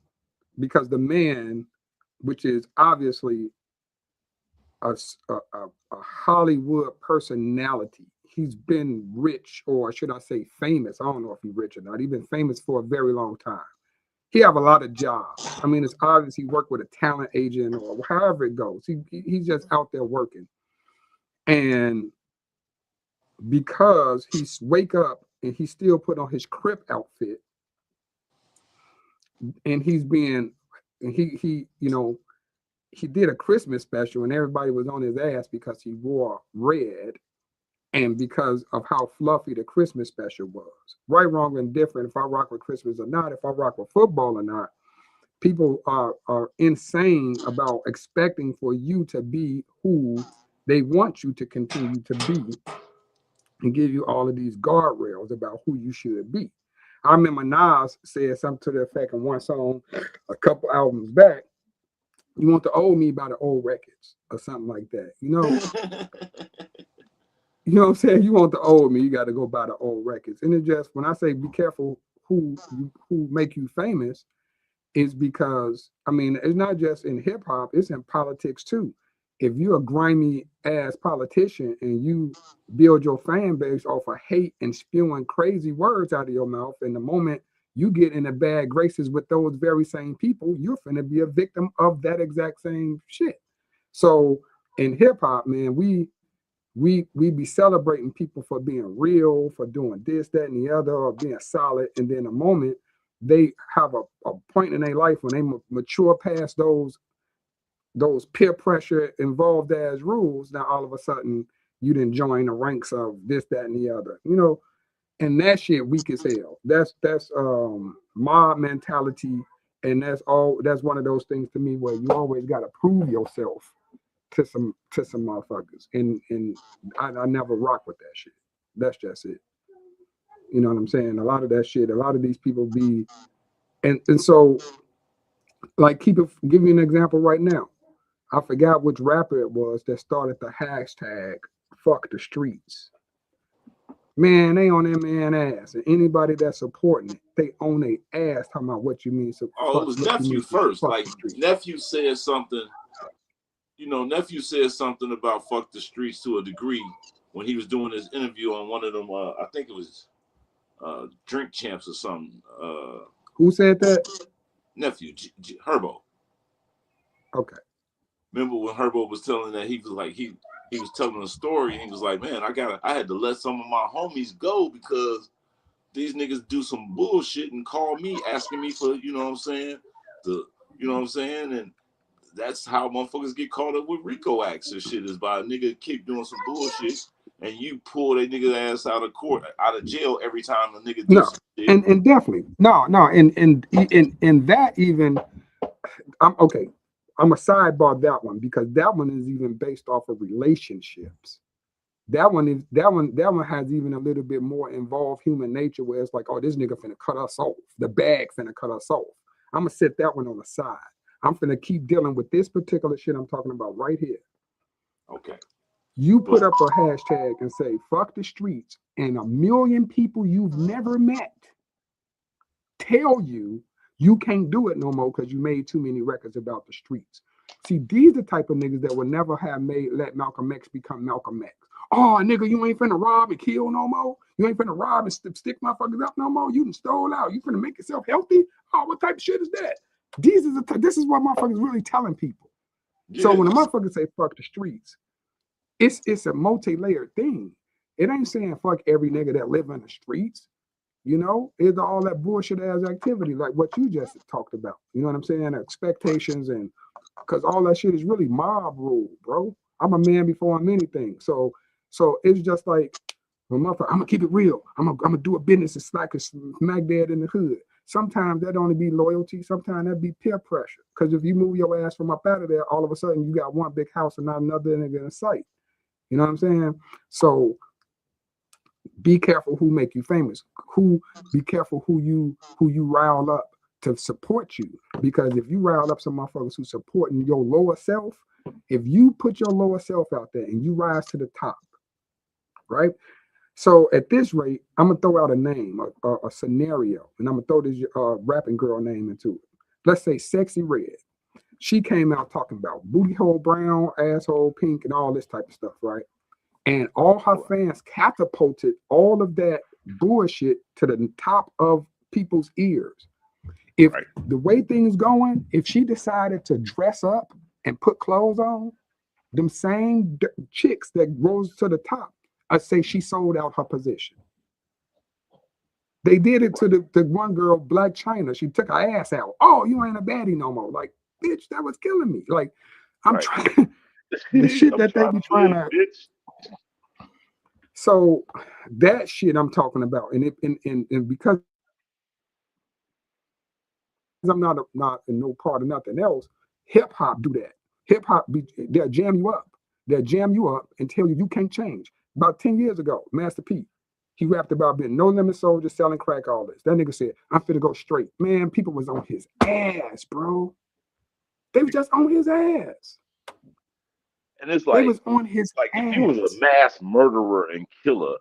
which is obviously a Hollywood personality. He's been rich, or should I say famous? I don't know if he's rich or not. He's been famous for a very long time. He have a lot of jobs. I mean, it's obvious he worked with a talent agent or however it goes. He's just out there working. And because he's wake up and he still put on his Crip outfit, and he did a Christmas special and everybody was on his ass because he wore red and because of how fluffy the Christmas special was. Right, wrong, and different. If I rock with Christmas or not, if I rock with football or not, people are insane about expecting for you to be who they want you to continue to be and give you all of these guardrails about who you should be. I remember Nas said something to the effect in one song a couple albums back, you want to owe me by the old records or something like that. You know what I'm saying? You want to owe me, you got to go by the old records. And it just, when I say be careful who make you famous, is because, I mean, it's not just in hip hop, it's in politics too. If you're a grimy ass politician and you build your fan base off of hate and spewing crazy words out of your mouth, and the moment you get in the bad graces with those very same people, you're finna be a victim of that exact same shit. So in hip hop, man, we be celebrating people for being real, for doing this, that, and the other, or being solid. And then the moment they have a point in their life when they mature past those peer pressure involved as rules, now all of a sudden you didn't join the ranks of this, that, and the other. And that shit weak as hell. That's mob mentality, and that's one of those things to me where you always gotta prove yourself to some motherfuckers. And I never rock with that shit. That's just it. You know what I'm saying? A lot of that shit, a lot of these people be and so like give you an example right now. I forgot which rapper it was that started the hashtag fuck the streets. Man, they on that man ass. And anybody that's supporting it, they on their ass talking about what you mean. So it was Nephew first. Like Nephew said something, Nephew said something about fuck the streets to a degree when he was doing his interview on one of them, I think it was Drink Champs or something. Who said that? Nephew, Herbo. Okay. Remember when Herbo was telling that he was like he he was telling a story, and he was like, man, I had to let some of my homies go because these niggas do some bullshit and call me asking me for, you know what I'm saying? And that's how motherfuckers get caught up with RICO acts and shit, is by a nigga keep doing some bullshit and you pull that nigga ass out of jail every time a nigga do some shit. And definitely no, and that even I'm okay. I'm a sidebar that one because that one is even based off of relationships. That one has even a little bit more involved human nature where it's like, oh, this nigga finna cut us off. The bag finna cut us off. I'm gonna set that one on the side. I'm finna keep dealing with this particular shit I'm talking about right here. Okay. You put up a hashtag and say, fuck the streets, and a million people you've never met tell you can't do it no more because you made too many records about the streets. See, these are the type of niggas that would never have let Malcolm X become Malcolm X. Oh, nigga, you ain't finna rob and kill no more. You ain't finna rob and stick motherfuckers up no more. You done stole out. You finna make yourself healthy. Oh, what type of shit is that? This is what motherfuckers really telling people. Yeah. So when a motherfucker say fuck the streets, it's a multi-layered thing. It ain't saying fuck every nigga that live in the streets. You know, it's all that bullshit ass activity like what you just talked about. You know what I'm saying? Expectations, and because all that shit is really mob rule, bro. I'm a man before I'm anything. So it's just like, well, motherfucker, I'm gonna keep it real. I'm gonna do a business and smack dad in the hood. Sometimes that only be loyalty. Sometimes that be peer pressure. Because if you move your ass from up out of there, all of a sudden you got one big house and not another nigga in sight. You know what I'm saying? So be careful who make you famous. Be careful who you rile up to support you. Because if you rile up some motherfuckers who supporting your lower self, if you put your lower self out there and you rise to the top, right? So at this rate, I'm gonna throw out a name, a scenario, and I'm gonna throw this rapping girl name into it. Let's say Sexy Red. She came out talking about booty hole brown, asshole pink, and all this type of stuff, right? And all her fans catapulted all of that bullshit to the top of people's ears. If the way things going, if she decided to dress up and put clothes on, them same chicks that rose to the top, I say she sold out her position. They did it to the one girl, Black China. She took her ass out. Oh, you ain't a baddie no more. Like, bitch, that was killing me. Like, I'm trying the shit that they be trying to. So that shit I'm talking about, and because I'm not in no part of nothing else, hip hop do that. Hip hop, they'll jam you up. They'll jam you up and tell you can't change. About 10 years ago, Master P, he rapped about being no limit soldier, selling crack, all this. That nigga said, I'm finna go straight. Man, people was on his ass, bro. They was just on his ass. And it's like, they was on his like ass. If you was a mass murderer and killer,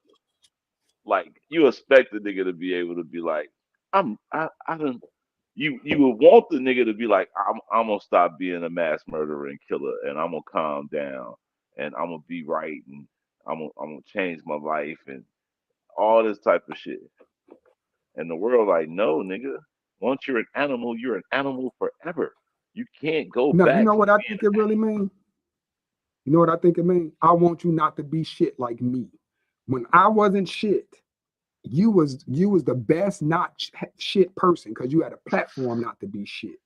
like you expect the nigga to be able to be like, you would want the nigga to be like, I'm gonna stop being a mass murderer and killer, and I'm gonna calm down, and I'm gonna be right, and I'm gonna change my life, and all this type of shit. And the world like, no, nigga. Once you're an animal forever. You can't go back. You know what I think it really means? You know what I think it means? I want you not to be shit like me. When I wasn't shit, you was the best not shit person because you had a platform not to be shit.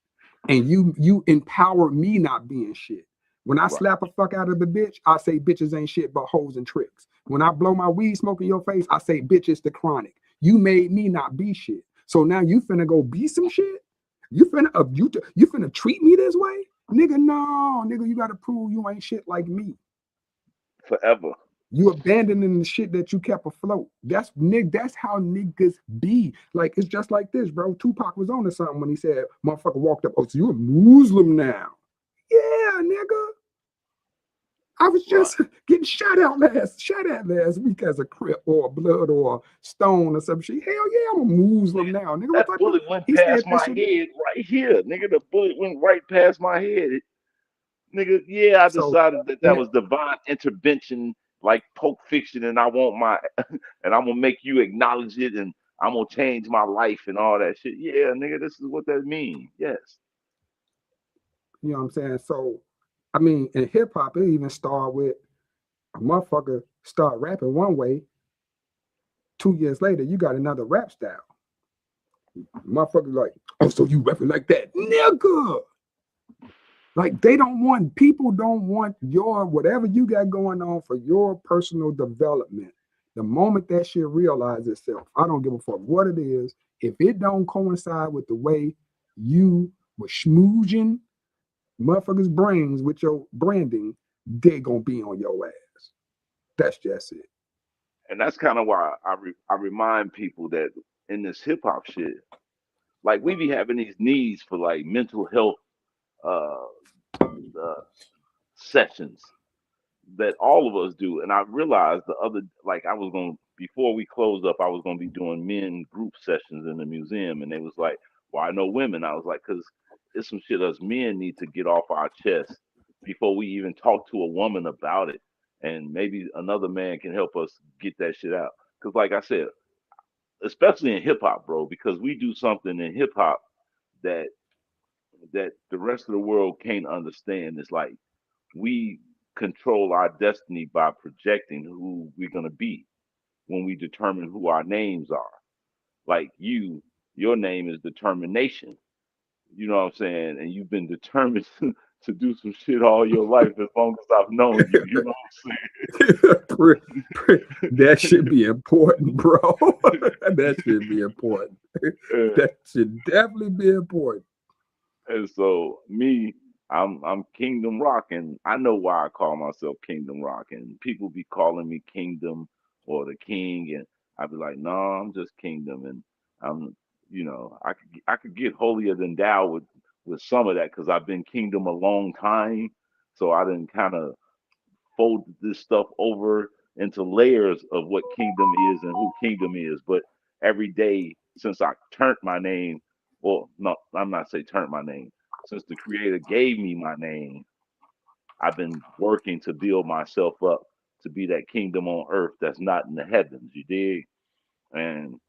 And you empowered me not being shit. When I slap a fuck out of a bitch, I say bitches ain't shit but hoes and tricks. When I blow my weed smoke in your face, I say bitch it's the chronic. You made me not be shit. So now you finna go be some shit? You finna treat me this way? Nigga, no, nigga, you gotta prove you ain't shit like me. Forever. You abandoning the shit that you kept afloat. That's how niggas be. Like, it's just like this, bro. Tupac was on to something when he said, motherfucker walked up, oh, so you're a Muslim now. Yeah, nigga. I was just getting shot at last week as a Crip or a Blood or a Stone or some shit. Hell yeah, I'm a Muslim now, nigga. That bullet went past my head right here, nigga. The bullet went right past my head. Nigga, yeah, I decided that was divine intervention, like Pulp Fiction, and I want and I'm gonna make you acknowledge it, and I'm gonna change my life and all that shit. Yeah, nigga, this is what that means. Yes. You know what I'm saying? So, I mean, in hip hop, it even started with A motherfucker start rapping one way, 2 years later, you got another rap style. Motherfuckers like, oh, so you rapping like that, nigga. Like people don't want your, whatever you got going on for your personal development. The moment that shit realizes itself, I don't give a fuck what it is. If it don't coincide with the way you were schmoozing motherfuckers' brains with your branding, they're gonna be on your ass. That's just it. And that's kind of why I remind people that in this hip hop shit, like we be having these needs for like mental health sessions that all of us do. And I realized before we closed up, I was gonna be doing men group sessions in the museum, and they was like, well, I know women. I was like, because it's some shit us men need to get off our chest before we even talk to a woman about it. And maybe another man can help us get that shit out. Because like I said, especially in hip hop, bro, because we do something in hip hop that the rest of the world can't understand. It's like we control our destiny by projecting who we're going to be when we determine who our names are. Like your name is determination. You know what I'm saying? And you've been determined to do some shit all your life as long as I've known you. You know what I'm saying? That should be important, bro. That should be important. That should definitely be important. And so I'm Kingdom Rock, and I know why I call myself Kingdom Rock. And people be calling me Kingdom or the King, and I'd be like, no, I'm just Kingdom. And I'm, I could get holier than thou with some of that because I've been Kingdom a long time. So I didn't kind of fold this stuff over into layers of what Kingdom is and who Kingdom is. But every day since I turned my name, well, no, I'm not say turned my name. Since the Creator gave me my name, I've been working to build myself up to be that kingdom on earth that's not in the heavens. You dig? And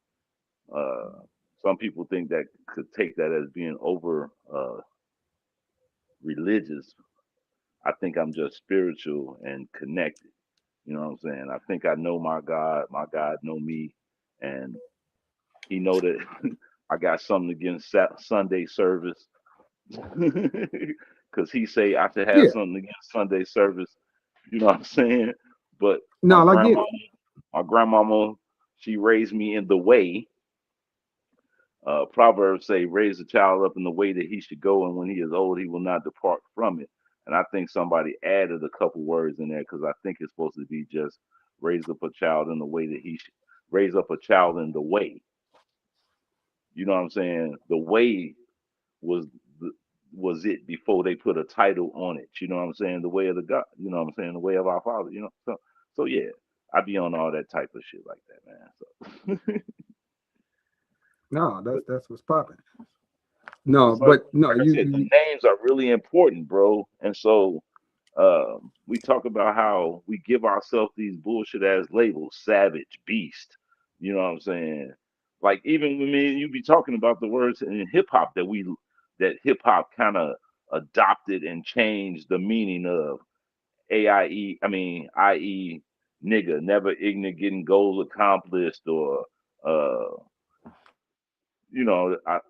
some people think that could take that as being over religious. I think I'm just spiritual and connected. You know what I'm saying? I think I know my God know me, and he know that I got something against Sunday service. Because he say I should have something against Sunday service. You know what I'm saying? But no, my grandmama, she raised me in the way. Proverbs say, raise a child up in the way that he should go, and when he is old, he will not depart from it. And I think somebody added a couple words in there because I think it's supposed to be just raise up a child in the way that he should raise up a child in the way. You know what I'm saying? The way was it before they put a title on it. You know what I'm saying? The way of the God, you know what I'm saying? The way of our Father, you know. So yeah, I be on all that type of shit like that, man. So no, that's what's popping. No, so, but no, like I said, the names are really important, bro. And so we talk about how we give ourselves these bullshit ass labels, savage, beast. You know what I'm saying? Like even when me and you be talking about the words in hip hop that hip hop kind of adopted and changed the meaning of i.e. nigga, never ignorant, getting goals accomplished, or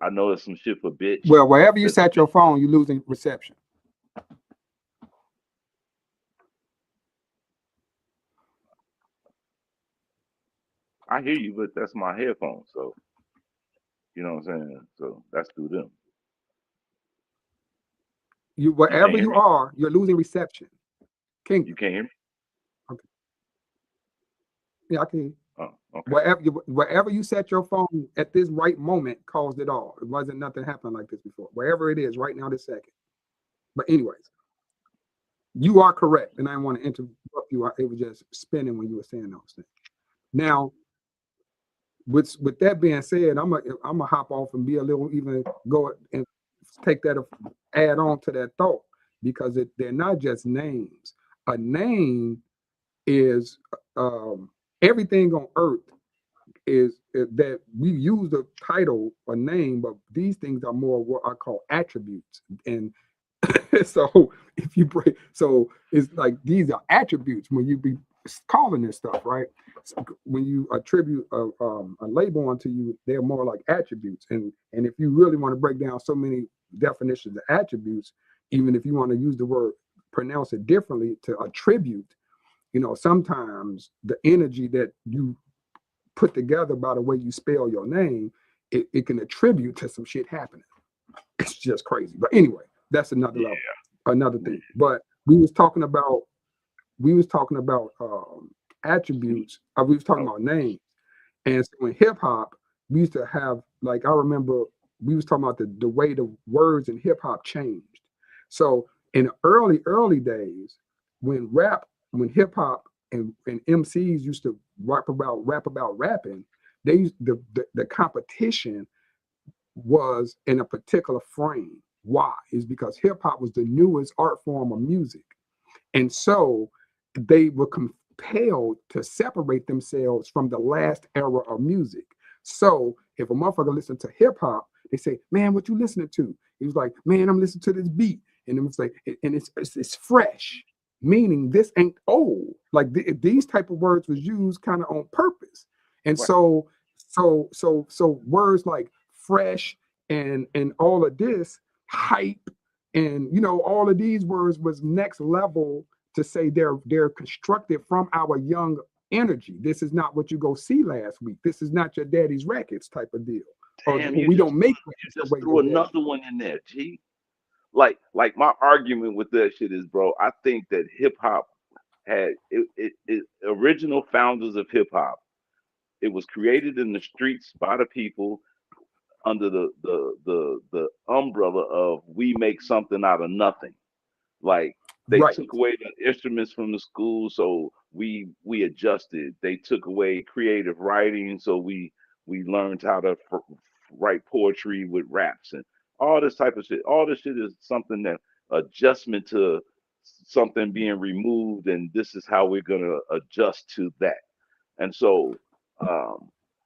I know there's some shit for bitch. Well, wherever you set your phone, you're losing reception. I hear you, but that's my headphones, so you know what I'm saying? So that's through them. Wherever you are, you're losing reception. King, you can't hear me? Okay. Yeah, I can hear you. Oh, okay. Wherever you set your phone at this right moment caused it all. It wasn't nothing happened like this before. Wherever it is right now, this second. But anyways, you are correct, and I didn't want to interrupt you. It was just spinning when you were saying those things. Now, with that being said, I'm gonna hop off and be a little, even go and take that, add on to that thought, because they're not just names. A name is everything on earth is that we use the title a name, but these things are more what I call attributes. And so if you break, so it's like these are attributes when you be calling this stuff, right? So when you attribute a label onto you, they're more like attributes. And if you really want to break down so many definitions of attributes, even if you want to use the word, pronounce it differently to attribute, you know, sometimes the energy that you put together by the way you spell your name, it can attribute to some shit happening. It's just crazy. But anyway, that's another level, another thing. But we was talking about attributes. We was talking about names. And so in hip hop, we used to have, like, I remember we was talking about the way the words in hip hop changed. So in the early days, when hip hop and MCs used to rap about rapping, they used the competition was in a particular frame. Why? Is because hip hop was the newest art form of music. And so they were compelled to separate themselves from the last era of music. So if a motherfucker listened to hip hop, they say, "Man, what you listening to?" He was like, "Man, I'm listening to this beat," and it was like, and it's fresh, meaning this ain't old. Like these type of words was used kind of on purpose, and so words like fresh and all of this hype, and you know, all of these words was next level to say they're constructed from our young energy. This is not what you go see last week. This is not your daddy's records type of deal. Damn, we don't make you just threw another one in there, G. Like my argument with that shit is, bro, I think that hip hop had it original founders of hip hop. It was created in the streets by the people under the umbrella of we make something out of nothing. Like they took away the instruments from the school, so we adjusted. They took away creative writing, so we learned how to write poetry with raps and all this type of shit. All this shit is something that adjustment to something being removed, and this is how we're gonna adjust to that. And so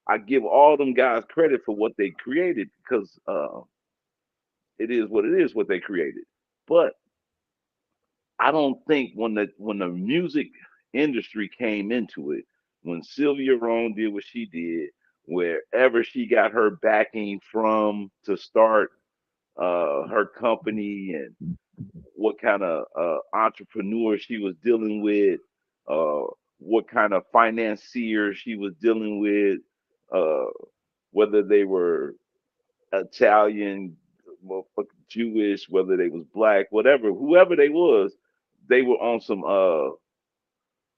I give all them guys credit for what they created because it is what it is, what they created. But I don't think when the music industry came into it, when Sylvia Rhone did what she did, wherever she got her backing from to start her company and what kind of entrepreneur she was dealing with, what kind of financier she was dealing with, whether they were Italian, Jewish, whether they was black, whatever, whoever they was, they were on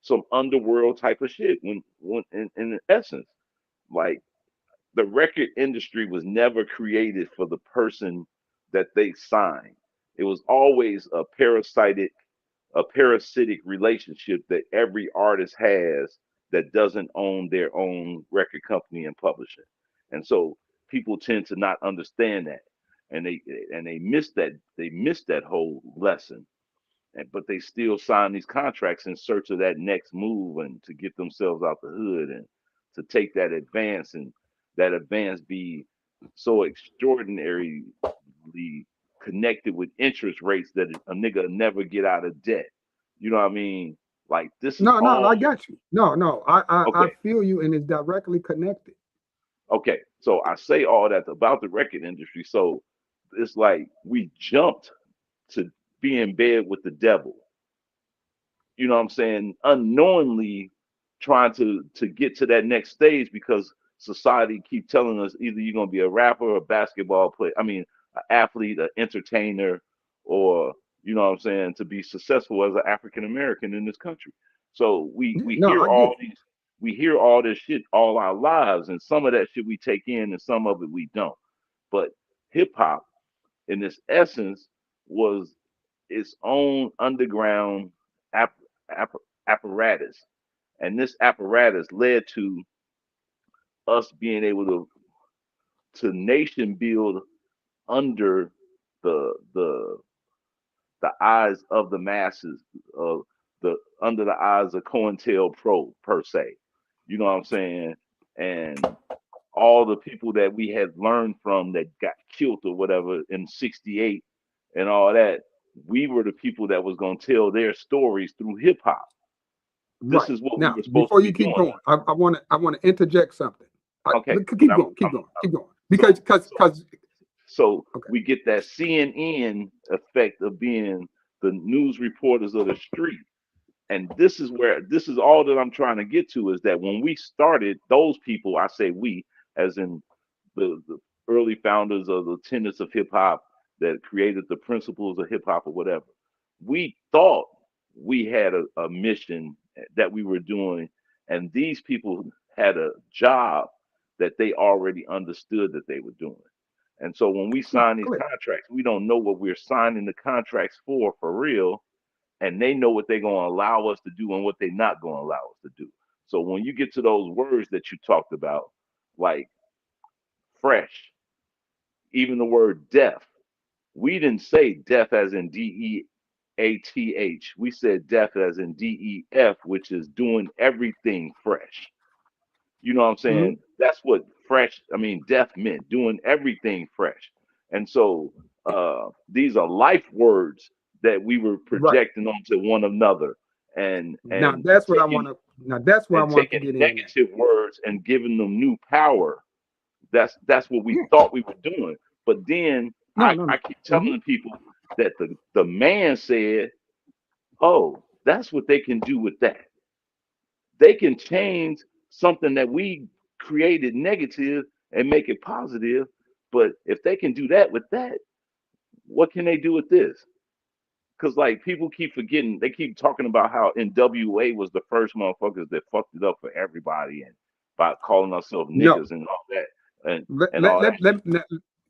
some underworld type of shit. When in essence, like the record industry was never created for the person that they signed. It was always a parasitic relationship that every artist has that doesn't own their own record company and publishing. And so people tend to not understand that. And they miss that whole lesson. But they still sign these contracts in search of that next move and to get themselves out the hood and to take that advance, and that advance be so extraordinarily connected with interest rates that a nigga never get out of debt. You know what I mean? Like this is no, I got you. No, I feel you, and it's directly connected. Okay, so I say all that about the record industry. So it's like we jumped to be in bed with the devil. You know what I'm saying? Unknowingly trying to get to that next stage because society keep telling us either you're gonna be a rapper, a basketball player, an athlete, an entertainer, or you know what I'm saying, to be successful as an African American in this country. So we hear all this shit all our lives, and some of that shit we take in and some of it we don't. But hip hop in its essence was its own underground apparatus, and this apparatus led to us being able to nation build under the eyes of the masses, of the under the eyes of COINTELPRO per se. You know what I'm saying? And all the people that we had learned from that got killed or whatever in '68 and all that, we were the people that was gonna tell their stories through hip hop. This Right. is what we Now, were supposed before to you be keep doing. going, I want to interject something. Okay. Keep I'm- going, keep I'm- going. Because So okay. we get that CNN effect of being the news reporters of the street. And this is all that I'm trying to get to, is that when we started, those people, I say we, as in the early founders of the tenets of hip hop that created the principles of hip hop or whatever, we thought we had a mission that we were doing, and these people had a job that they already understood that they were doing. And so when we sign these Clear. contracts, we don't know what we're signing the contracts for real, and they know what they're going to allow us to do and what they're not going to allow us to do. So when you get to those words that you talked about, like fresh, even the word deaf, we didn't say deaf as in DEATH. We said deaf as in DEF, which is doing everything fresh. You know what I'm saying? Mhm. That's what deaf meant, doing everything fresh. And so these are life words that we were Right. projecting onto one another, and Now that's what I taking want to. Now that's where I want to taking get in at. negative words and giving them new power. That's what we Yeah. thought we were doing. But then No, I no, no. keep telling people that the man said, oh, that's what they can do with that. They can change something that we created negative and make it positive. But if they can do that with that, what can they do with this? Because like people keep forgetting, they keep talking about how NWA was the first motherfuckers that fucked it up for everybody, and by calling ourselves No. niggas and all that, and Let all that.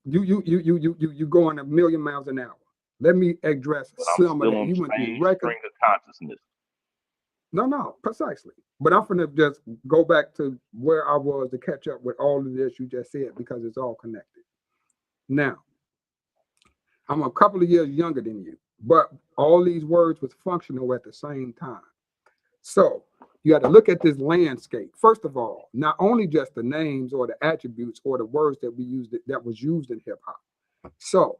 you going a million miles an hour. Let me address But I'm some of still that. on You the went through same record. string of consciousness. No, precisely. But I'm gonna just go back to where I was to catch up with all of this you just said, because it's all connected. Now, I'm a couple of years younger than you, but all these words was functional at the same time. So you got to look at this landscape. First of all, not only just the names or the attributes or the words that we used that was used in hip hop. So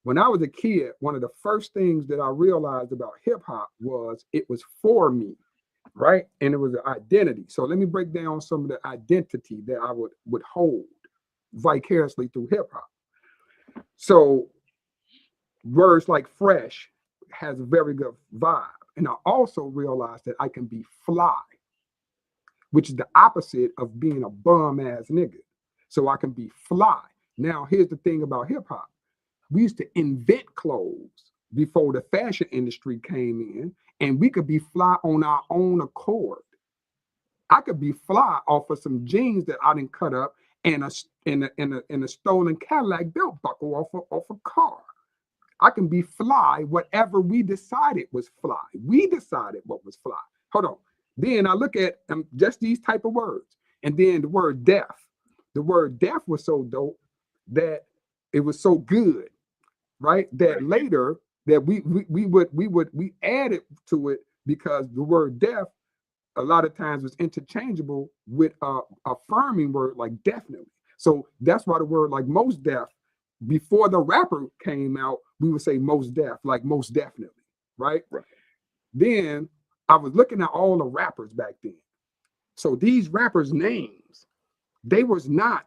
when I was a kid, one of the first things that I realized about hip hop was it was for me, right? And it was an identity. So let me break down some of the identity that I would hold vicariously through hip hop. So words like fresh has a very good vibe. And I also realized that I can be fly, which is the opposite of being a bum ass nigga. So I can be fly. Now, here's the thing about hip hop. We used to invent clothes before the fashion industry came in, and we could be fly on our own accord. I could be fly off of some jeans that I didn't cut up and a stolen Cadillac belt buckle off a car. I can be fly, whatever we decided was fly. We decided what was fly. Hold on. Then I look at just these type of words. And then the word deaf. The word deaf was so dope that it was so good, right? That later that we added to it, because the word deaf a lot of times was interchangeable with a affirming word like definitely. So that's why the word like most deaf, before the rapper came out, we would say most deaf, like most definitely, right? Then I was looking at all the rappers back then. So these rappers' names, they was not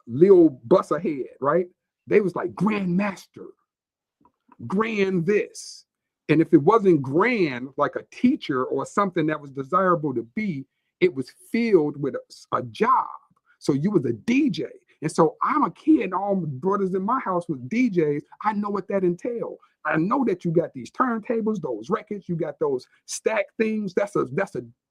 Lil Bust Ahead, right? They was like Grandmaster, Grand this. And if it wasn't grand, like a teacher or something that was desirable to be, it was filled with a job. So you was a DJ. And so I'm a kid, and all my brothers in my house was DJs. I know what that entailed. I know that you got these turntables, those records, you got those stack things. That's a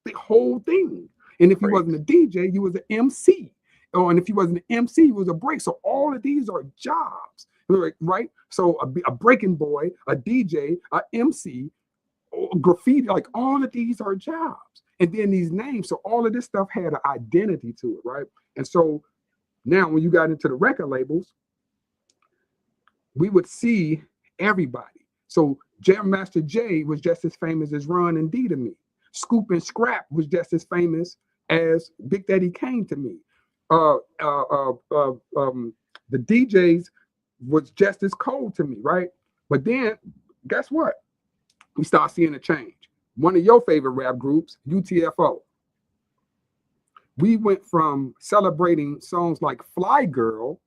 big whole thing. And if you wasn't a DJ, you was an MC. Oh, and if you wasn't an MC, you was a break. So all of these are jobs, right? So a breaking boy, a DJ, a MC, graffiti, like all of these are jobs. And then these names. So all of this stuff had an identity to it, right? And so now when you got into the record labels, we would see everybody. So Jam Master Jay was just as famous as Run and D to me. Scoop and Scrap was just as famous as Big Daddy Kane to me. The DJs was just as cold to me, right? But then, guess what? We start seeing a change. one of your favorite rap groups, UTFO. We went from celebrating songs like Fly Girl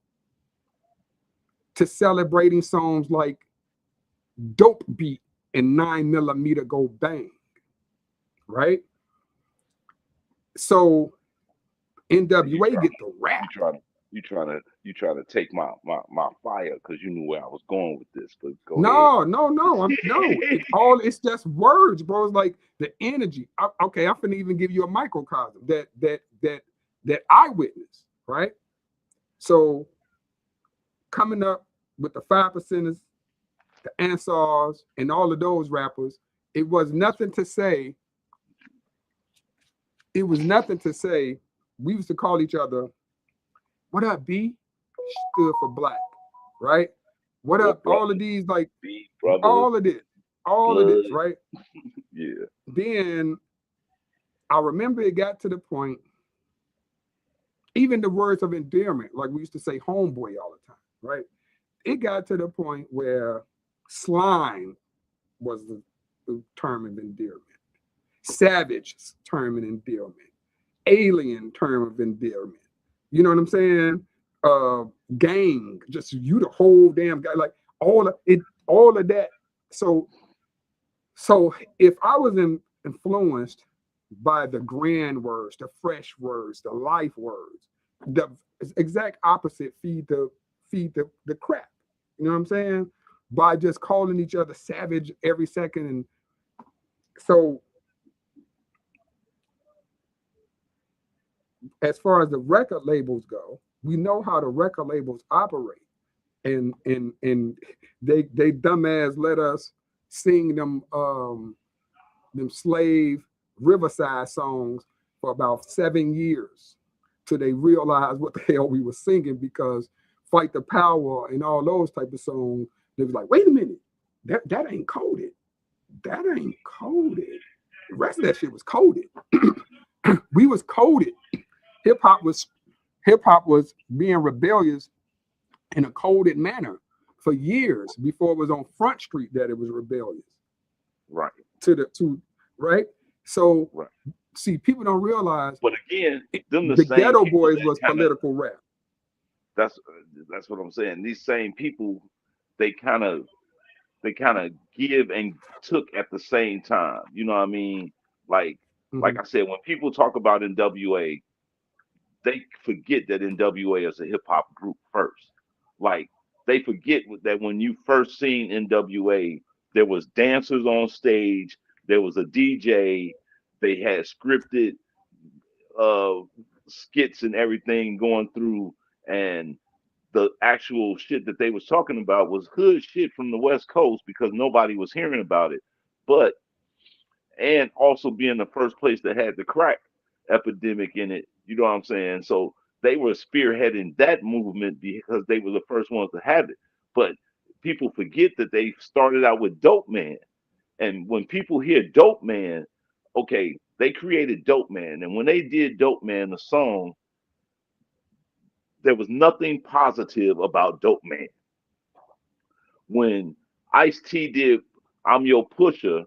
to celebrating songs like Dope Beat and 9mm Go Bang, right? So NWA get the rap. You trying to take my fire because you knew where I was going with this. But go No, ahead. no. It's just words, bro. It's like the energy. Okay, I'm finna even give you a microcosm that I witnessed, right? So coming up with the 5%ers, the Ansars, and all of those rappers, it was nothing to say. It was nothing to say. We used to call each other, "What up, B?" Stood for black, right? What up? Brother. All of these, like B, brother, all of this, right? Yeah. Then I remember it got to the point, even the words of endearment, like we used to say homeboy all the time, right? It got to the point where slime was the term of endearment, savage term of endearment, alien term of endearment. You know what I'm saying? Gang, just you the whole damn guy, like all of that. So if I was influenced by the grand words, the fresh words, the life words, the exact opposite feed the crap. You know what I'm saying? By just calling each other savage every second. And so as far as the record labels go, we know how the record labels operate. And they dumbass let us sing them slave Riverside songs for about 7 years till they realized what the hell we were singing, because Fight the Power and all those type of songs, they was like, wait a minute, that ain't coded. That ain't coded. The rest of that shit was coded. We was coded. Hip hop was being rebellious in a coded manner for years before it was on Front Street that it was rebellious. Right. Right. So right. See, people don't realize. But again, the Ghetto Boys was political rap. That's what I'm saying. These same people, they kind of give and took at the same time. You know what I mean? Like I said, when people talk about NWA, they forget that NWA is a hip hop group first. Like they forget that when you first seen NWA, there was dancers on stage, there was a DJ, they had scripted skits and everything going through, and the actual shit that they was talking about was hood shit from the West Coast because nobody was hearing about it. But and also being the first place that had the crack epidemic in it, you know what I'm saying? So they were spearheading that movement because they were the first ones to have it. But people forget that they started out with Dope Man. And when people hear Dope Man, okay, they created Dope Man. And when they did Dope Man, the song, there was nothing positive about Dope Man. When Ice-T did I'm Your Pusher,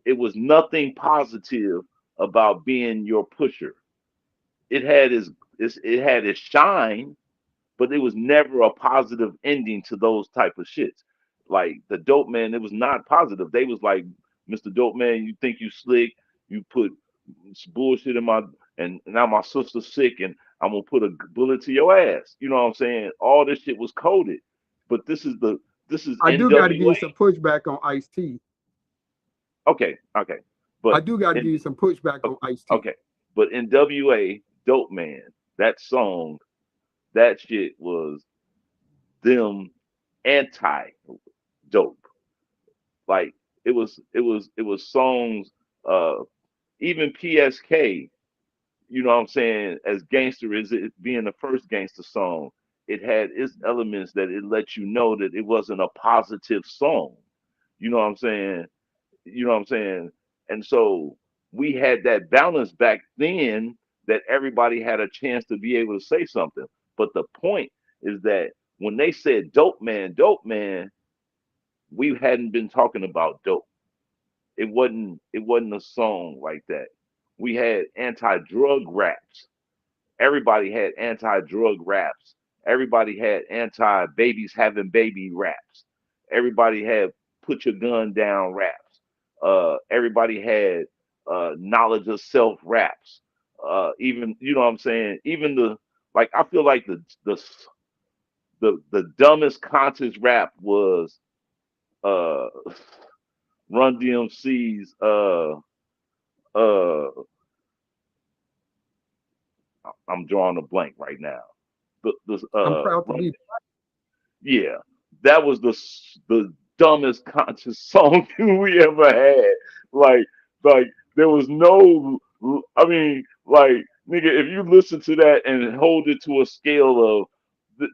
it was nothing positive about being your pusher. It had its shine, but it was never a positive ending to those type of shits. Like the Dope Man, it was not positive. They was like, Mr. Dope Man, you think you slick? You put bullshit in my, and now my sister's sick, and I'm gonna put a bullet to your ass. You know what I'm saying? All this shit was coded, but this is I NWA. do got to give you some pushback on Ice-T. Okay, but I do got to give you some pushback on Ice-T. Okay, but NWA, Dope Man, that song, that shit was them anti-dope. Like it was songs. Even PSK, you know what I'm saying? As gangster as it being the first gangster song, it had its elements that it let you know that it wasn't a positive song. You know what I'm saying? And so we had that balance back then that everybody had a chance to be able to say something. But the point is that when they said Dope Man, we hadn't been talking about dope. it wasn't a song like that. We had anti-drug raps. Everybody had anti-drug raps. Everybody had anti-babies having baby raps. Everybody had put your gun down raps. Everybody had knowledge of self raps. Even you know what I'm saying. Even the like, I feel like the dumbest conscious rap was uh Run DMC's uh I'm drawing a blank right now. The I'm proud to Run, be. yeah, that was the dumbest conscious song we ever had. Like like there was no, I mean, like, nigga, if you listen to that and hold it to a scale of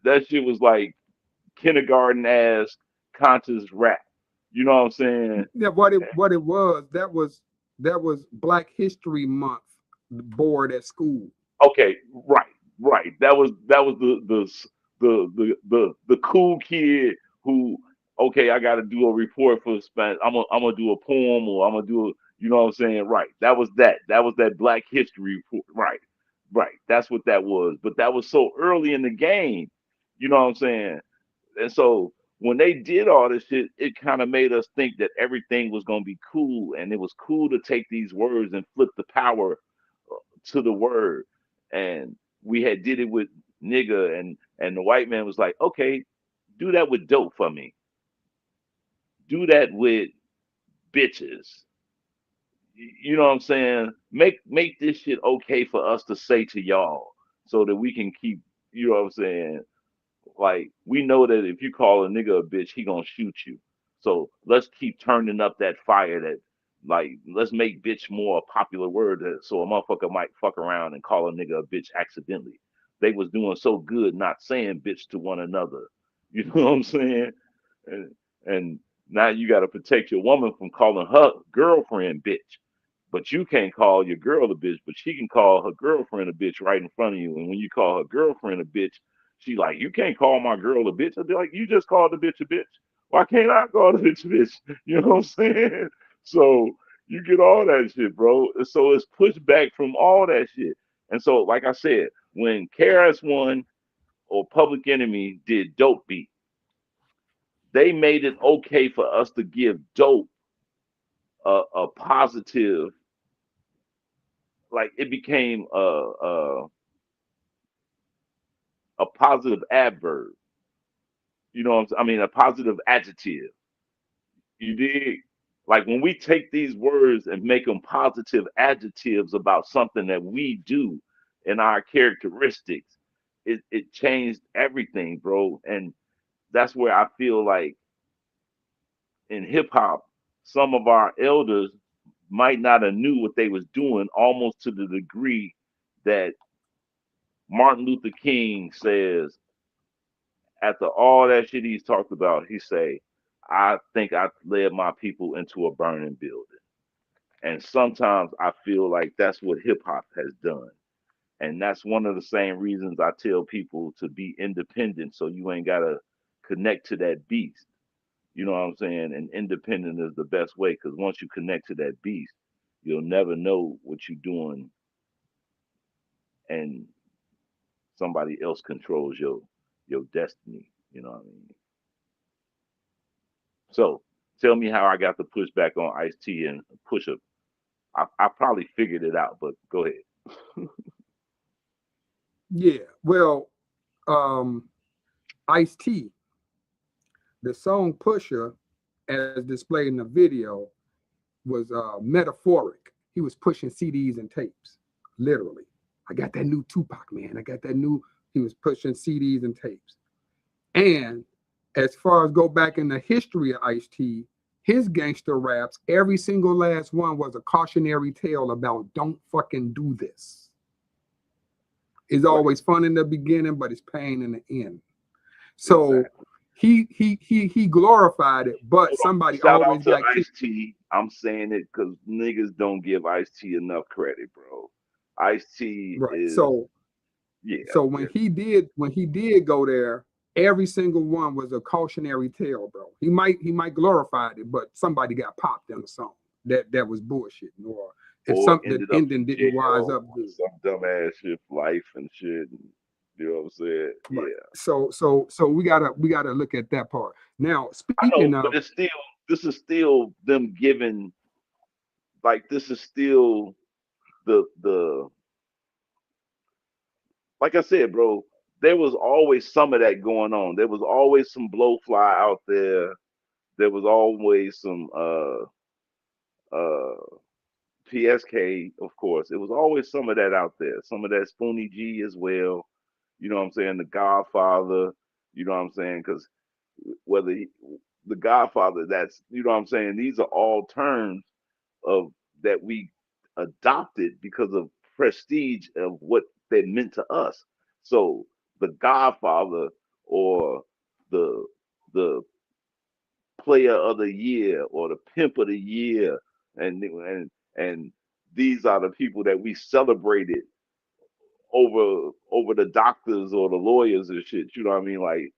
that shit was like kindergarten ass conscious rap. You know what I'm saying? Yeah, what it was, that was Black History Month board at school. Okay, right, right. That was the cool kid who, okay, I got to do a report for Spanish. I'm gonna do a poem, or I'm gonna do a, you know what I'm saying? Right. That was that Black History report. Right, right. That's what that was. But that was so early in the game. You know what I'm saying? And so when they did all this shit, it kind of made us think that everything was gonna be cool, and it was cool to take these words and flip the power to the word. And we had did it with nigga, and the white man was like, okay, do that with dope for me. Do that with bitches. You know what I'm saying? Make this shit okay for us to say to y'all, so that we can keep. You know what I'm saying? Like, we know that if you call a nigga a bitch, he gonna shoot you. So let's keep turning up that fire. That, like, let's make bitch more a popular word, so a motherfucker might fuck around and call a nigga a bitch accidentally. They was doing so good not saying bitch to one another. You know what I'm saying? And now you got to protect your woman from calling her girlfriend bitch. But you can't call your girl a bitch, but she can call her girlfriend a bitch right in front of you. And when you call her girlfriend a bitch, she like, you can't call my girl a bitch. I'd be like, you just called the bitch a bitch. Why can't I call the bitch a bitch? You know what I'm saying? So you get all that shit, bro. So it's pushed back from all that shit. And so, like I said, when KRS-One or Public Enemy did Dope Beat, they made it okay for us to give dope a positive, like it became a positive adverb. You know what I'm saying? I mean, a positive adjective. You dig? Like, when we take these words and make them positive adjectives about something that we do in our characteristics, it changed everything, bro. And that's where I feel like in hip hop, some of our elders might not have knew what they was doing, almost to the degree that Martin Luther King says, after all that shit he's talked about, he say, I think I led my people into a burning building. And sometimes I feel like that's what hip hop has done. And that's one of the same reasons I tell people to be independent, so you ain't gotta connect to that beast. You know what I'm saying? And independent is the best way, because once you connect to that beast, you'll never know what you're doing, and somebody else controls your destiny. You know what I mean? So tell me how I got to push back on Ice-T and push up. I probably figured it out, but go ahead. Yeah, well, Ice-T, the song Pusher, as displayed in the video, was metaphoric. He was pushing CDs and tapes, literally. I got that new Tupac, man. I got that new, he was pushing CDs and tapes. And as far as go back in the history of Ice-T, his gangster raps, every single last one was a cautionary tale about don't fucking do this. It's always fun in the beginning, but it's pain in the end. So he glorified it, but somebody Shout always out to got Ice-T. I'm saying it because niggas don't give Ice-T enough credit, bro. Ice-T right. is, So yeah. So when he did go there, every single one was a cautionary tale, bro. He might glorify it, but somebody got popped in the song. that was bullshitting, or if or something ended the up ending in didn't wise jail up or good. some dumbass shit for life and shit. You know what I'm saying? Right. Yeah. So we gotta look at that part. Now, I know, speaking but of, it's still, this is still them giving, like, this is still the like I said, bro, there was always some of that going on. There was always some blowfly out there. There was always some PSK, of course. It was always some of that out there. Some of that Spoonie G as well. You know what I'm saying? The Godfather. You know what I'm saying? Because whether the Godfather, that's, you know what I'm saying. These are all terms of that we adopted because of prestige of what they meant to us. So the Godfather, or the player of the year, or the pimp of the year, and these are the people that we celebrated over the doctors or the lawyers and shit. You know what I mean? Like,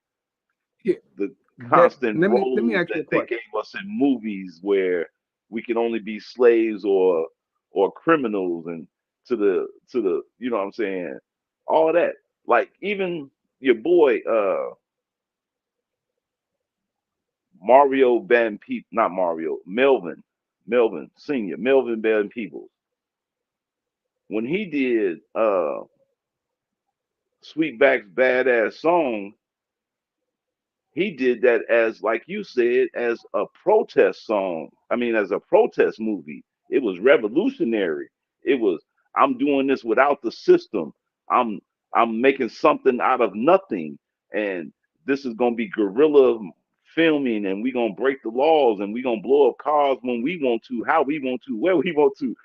yeah, the that constant let me roles ask you a that they question. gave us in movies where we can only be slaves or criminals, and to the you know what I'm saying, all that. Like, even your boy Mario Van Peep, not Mario, Melvin Senior, Melvin Van Peebles, when he did Sweetback's Badass Song, he did that as, like you said, as a protest song. I mean, as a protest movie. It was revolutionary. It was, I'm doing this without the system. I'm I'm making something out of nothing, and this is gonna be guerrilla filming, and we're gonna break the laws, and we're gonna blow up cars when we want to, how we want to, where we want to.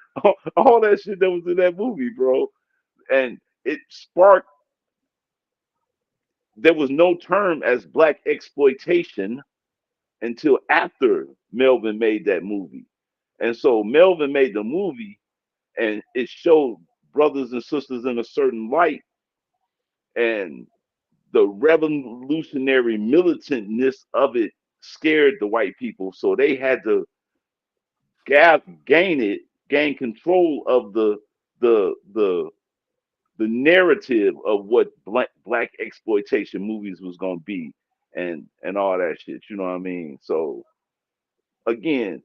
All that shit that was in that movie, bro. And it sparked, there was no term as black exploitation until after Melvin made that movie. And so Melvin made the movie, and it showed brothers and sisters in a certain light, and the revolutionary militantness of it scared the white people. So they had to gain control of the the the narrative of what black exploitation movies was gonna be, and all that shit. You know what I mean? So again,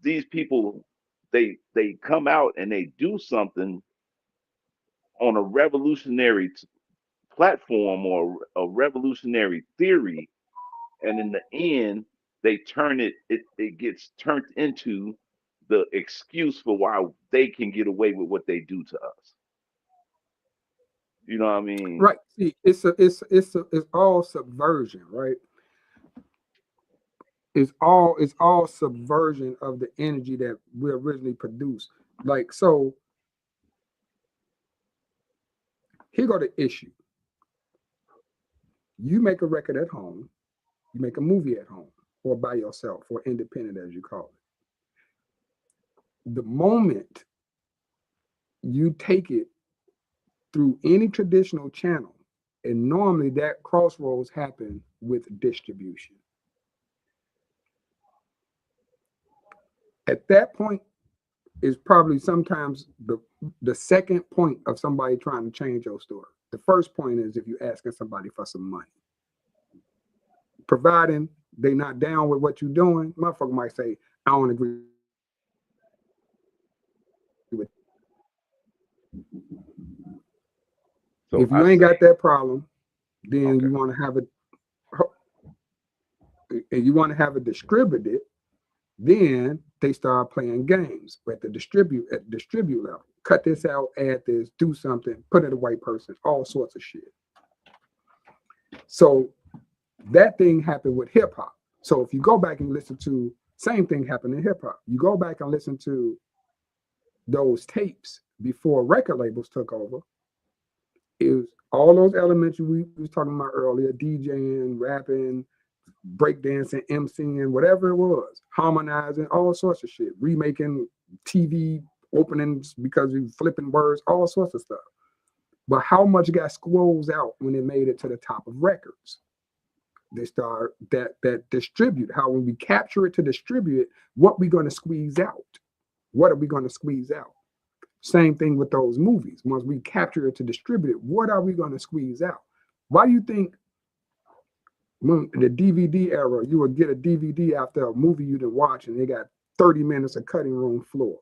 these people, they come out and they do something on a revolutionary platform, or a revolutionary theory, and in the end they turn it gets turned into the excuse for why they can get away with what they do to us. You know what I mean? Right. See, it's all subversion, right? It's all subversion of the energy that we originally produced. Like, so here go the issue. You make a record at home, you make a movie at home, or by yourself, or independent as you call it. The moment you take it through any traditional channel, and normally that crossroads happen with distribution. At that point is probably sometimes the second point of somebody trying to change your story. The first point is if you're asking somebody for some money. Providing they not down with what you're doing, motherfucker might say, I don't agree with you. So if you I ain't say, got that problem, then okay, you want to have it, and you want to have it distributed, then they start playing games at the distribute level. Cut this out, add this, do something, put it a white person, all sorts of shit. So that thing happened with hip hop. So if you go back and listen to, same thing happened in hip hop. You go back and listen to those tapes before record labels took over. It was all those elements we was talking about earlier: DJing, rapping, breakdancing, MCing, whatever it was, harmonizing, all sorts of shit, remaking TV openings because you flipping words, all sorts of stuff. But how much got squoze out when it made it to the top of records? They start that distribute. How when we capture it to distribute it, what we going to squeeze out? What are we going to squeeze out? Same thing with those movies. Once we capture it to distribute it, what are we going to squeeze out? Why do you think when the DVD era, you would get a DVD after a movie you didn't watch and they got 30 minutes of cutting room floor?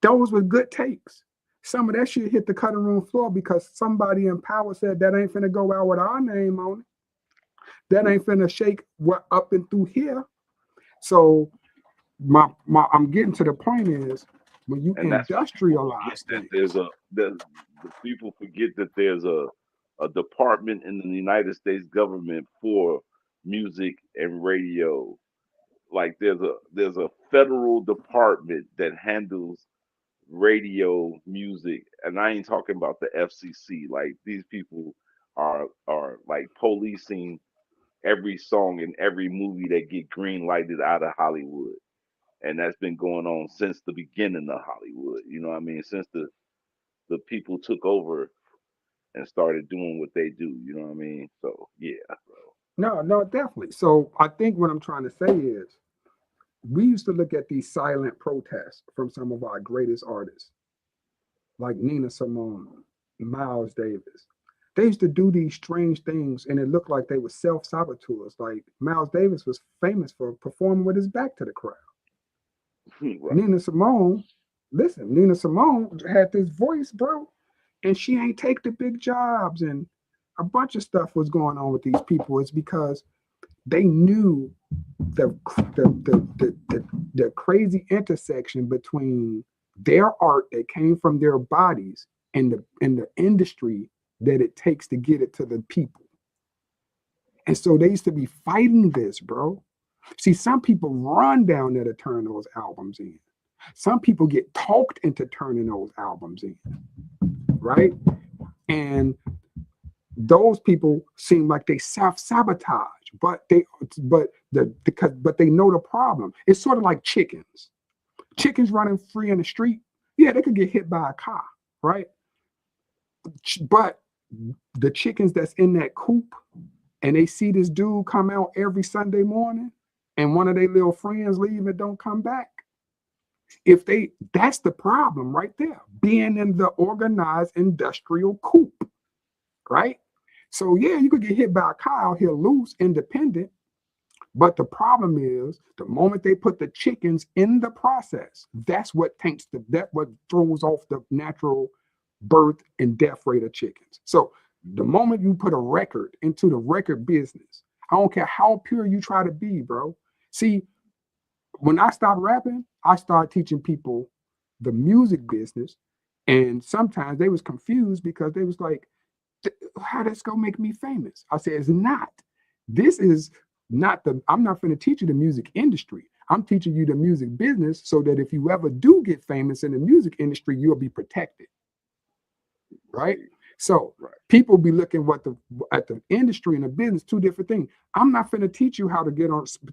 Those were good takes. Some of that shit hit the cutting room floor because somebody in power said that ain't finna go out with our name on it. That ain't finna shake what up and through here. So I'm getting to the point is when you And that's industrialize that things, the people forget that there's a department in the United States government for music and radio. Like there's a federal department that handles radio music, and I ain't talking about the FCC. Like these people are like policing every song and every movie that get green lighted out of Hollywood. And that's been going on since the beginning of Hollywood. You know what I mean? Since the people took over and started doing what they do. You know what I mean? So yeah, bro. no, definitely. So I think what I'm trying to say is we used to look at these silent protests from some of our greatest artists, like Nina Simone, Miles Davis. They used to do these strange things, and it looked like they were self-saboteurs. Like Miles Davis was famous for performing with his back to the crowd. Right. Nina Simone had this voice, bro, and she ain't take the big jobs, and a bunch of stuff was going on with these people. It's because they knew the crazy intersection between their art that came from their bodies and the industry that it takes to get it to the people. And so they used to be fighting this, bro. See, some people run down there to turn those albums in. Some people get talked into turning those albums in, right? And those people seem like they self-sabotage, but they know the problem. It's sort of like chickens. Chickens running free in the street, yeah, they could get hit by a car, right? But the chickens that's in that coop and they see this dude come out every Sunday morning and one of their little friends leave and don't come back. That's the problem right there, being in the organized industrial coop, right? So yeah, you could get hit by a car out here loose, independent, but the problem is the moment they put the chickens in the process, that's what throws off the natural birth and death rate of chickens. So the moment you put a record into the record business, I don't care how pure you try to be, bro. See, when I stopped rapping, I started teaching people the music business, and sometimes they was confused because they was like, how that's gonna make me famous? I said, it's not. This is not I'm not going to teach you the music industry. I'm teaching you the music business so that if you ever do get famous in the music industry, you'll be protected. Right? So people be looking at the industry and the business, two different things. I'm not finna teach you how to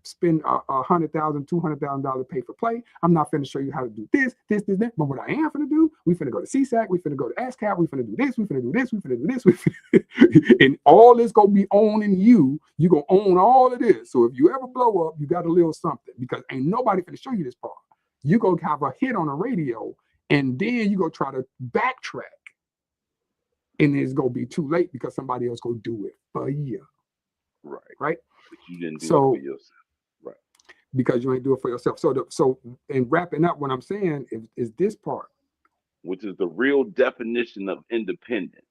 spend $100,000, $200,000 pay for play. I'm not finna show you how to do this. But what I am finna do, we finna go to CSAC, we finna go to ASCAP, we finna do this, we finna do this, we finna do this, and all this gonna be owning you. You gonna own all of this. So if you ever blow up, you got a little something because ain't nobody finna show you this part. You gonna have a hit on the radio, and then you go try to backtrack. And it's gonna be too late because somebody else gonna do it for you. Right. But you didn't do it for yourself. Right. Because you ain't do it for yourself. So in wrapping up, what I'm saying is this part. Which is the real definition of independent.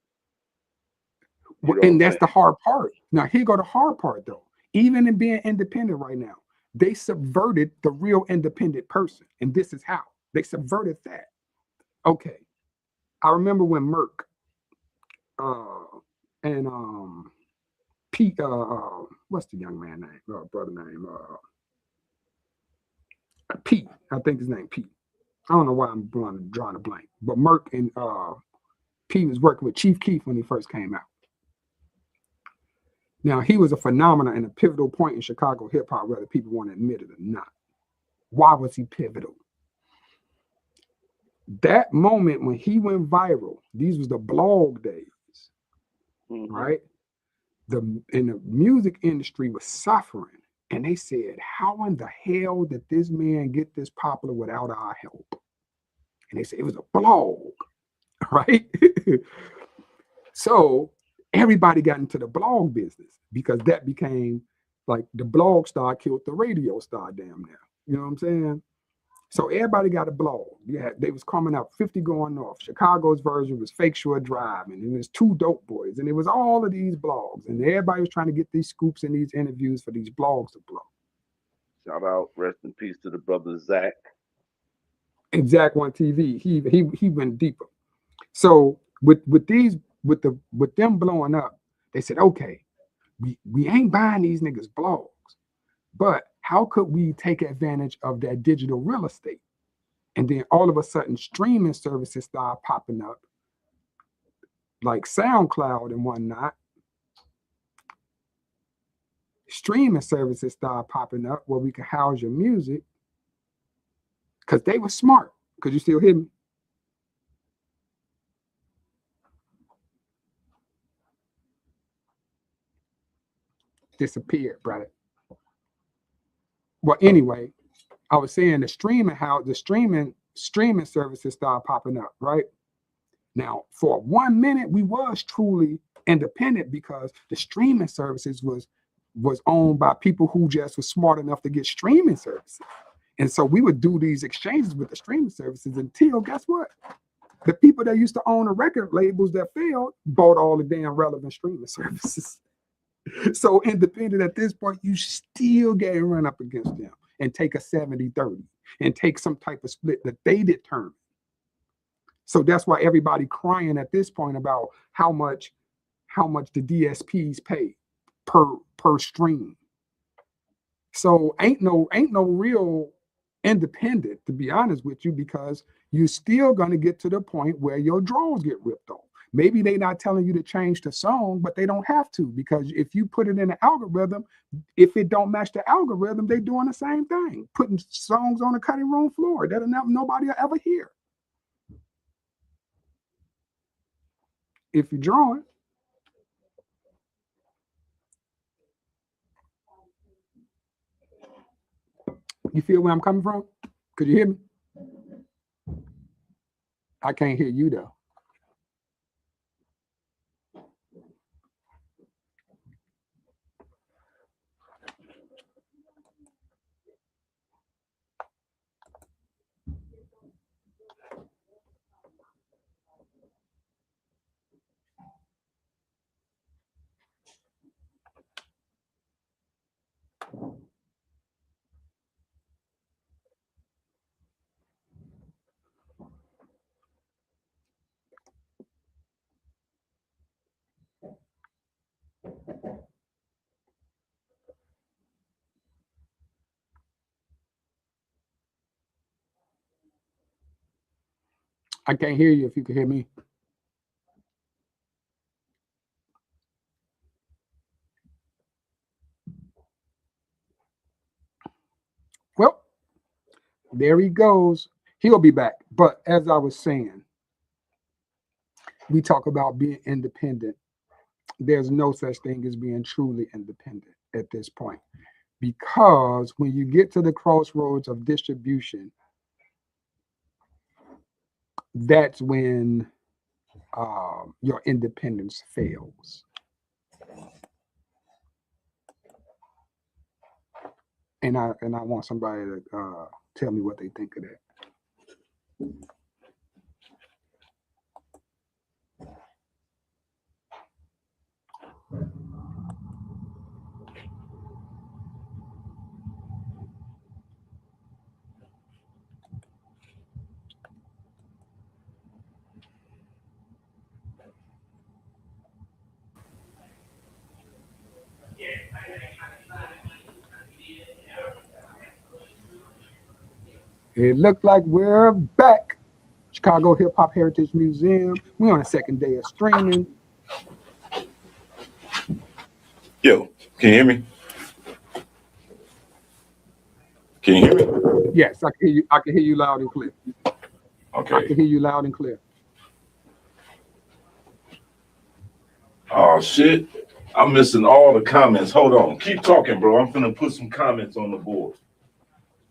And that's the hard part. Now here go the hard part though. Even in being independent right now, they subverted the real independent person. And this is how. They subverted that. Okay. I remember when Merck and Pete, what's the young man name? Brother name? Pete. I think his name Pete. I don't know why I'm drawing a blank. But Merck and Pete was working with Chief Keef when he first came out. Now he was a phenomenon and a pivotal point in Chicago hip hop, whether people want to admit it or not. Why was he pivotal? That moment when he went viral, these was the blog days. Right? And the music industry was suffering. And they said, how in the hell did this man get this popular without our help? And they said it was a blog, right? So everybody got into the blog business because that became like the blog star killed the radio star damn near. You know what I'm saying? So everybody got a blog. Yeah, they was coming out 50 going north. Chicago's version was Fake Shore Drive, and it was Two Dope Boys, and it was all of these blogs, and everybody was trying to get these scoops and these interviews for these blogs to blow. Shout out, rest in peace to the brother Zach. And Zach on TV, he went deeper. So with them blowing up, they said, okay, we ain't buying these niggas blogs, but how could we take advantage of that digital real estate? And then all of a sudden, streaming services start popping up, like SoundCloud and whatnot. Streaming services start popping up where we can house your music, because they were smart. Could you still hear me? Disappeared, brother. Well, anyway, I was saying the streaming services started popping up, right? Now, for 1 minute, we was truly independent because the streaming services was owned by people who just was smart enough to get streaming services. And so we would do these exchanges with the streaming services until, guess what? The people that used to own the record labels that failed bought all the damn relevant streaming services. So independent at this point, you still get run up against them and take a 70-30 and take some type of split that they determine. So that's why everybody crying at this point about how much the DSPs pay per stream. So ain't no real independent, to be honest with you, because you're still going to get to the point where your draws get ripped off. Maybe they're not telling you to change the song, but they don't have to, because if you put it in the algorithm, if it don't match the algorithm, they're doing the same thing, putting songs on the cutting room floor that nobody will ever hear. If you're drawing. You feel where I'm coming from? Could you hear me? I can't hear you though. I can't hear you if you can hear me. Well, there he goes. He'll be back. But as I was saying, we talk about being independent. There's no such thing as being truly independent at this point, because when you get to the crossroads of distribution, that's when your independence fails. And I want somebody to tell me what they think of that. It looked like we're back. Chicago Hip Hop Heritage Museum. We're on the second day of streaming. Yo, can you hear me? Can you hear me? Yes, I can hear you. I can hear you loud and clear. Okay. I can hear you loud and clear. Oh shit. I'm missing all the comments. Hold on. Keep talking, bro. I'm finna put some comments on the board.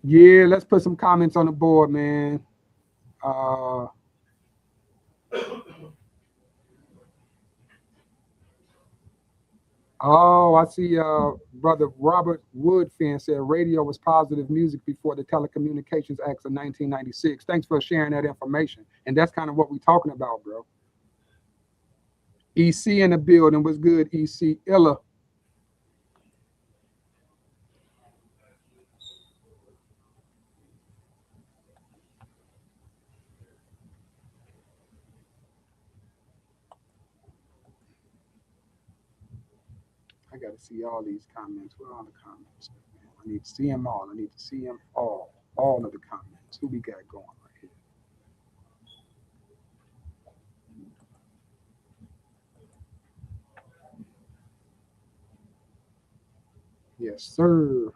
Yeah, let's put some comments on the board, man. Oh, I see. Brother Robert Woodfin said radio was positive music before the Telecommunications Acts of 1996. Thanks for sharing that information. And that's kind of what we're talking about, bro. EC in the building was good. EC Illa. I got to see all these comments. Where are all the comments? Man? I need to see them all. I need to see them all. All of the comments. Who we got going right here? Yes, sir.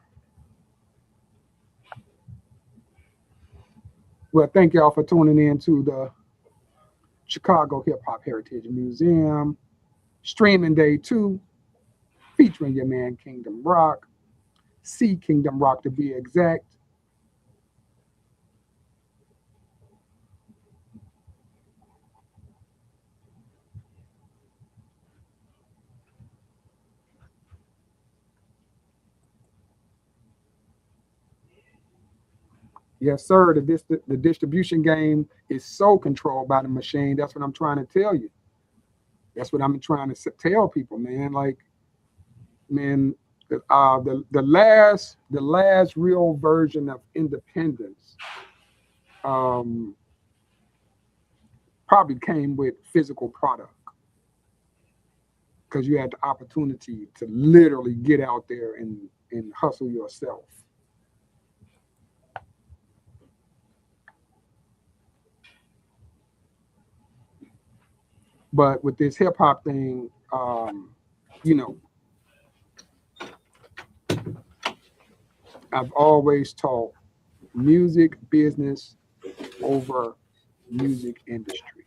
Well, thank y'all for tuning in to the Chicago Hip Hop Heritage Museum streaming day 2, featuring your man Kingdom Rock, C Kingdom Rock to be exact. Yes, sir. The distribution game is so controlled by the machine. That's what I'm trying to tell you. That's what I'm trying to tell people, man. Like, man, the last real version of independence probably came with physical product, because you had the opportunity to literally get out there and hustle yourself. But with this hip hop thing, you know, I've always taught music business over music industry.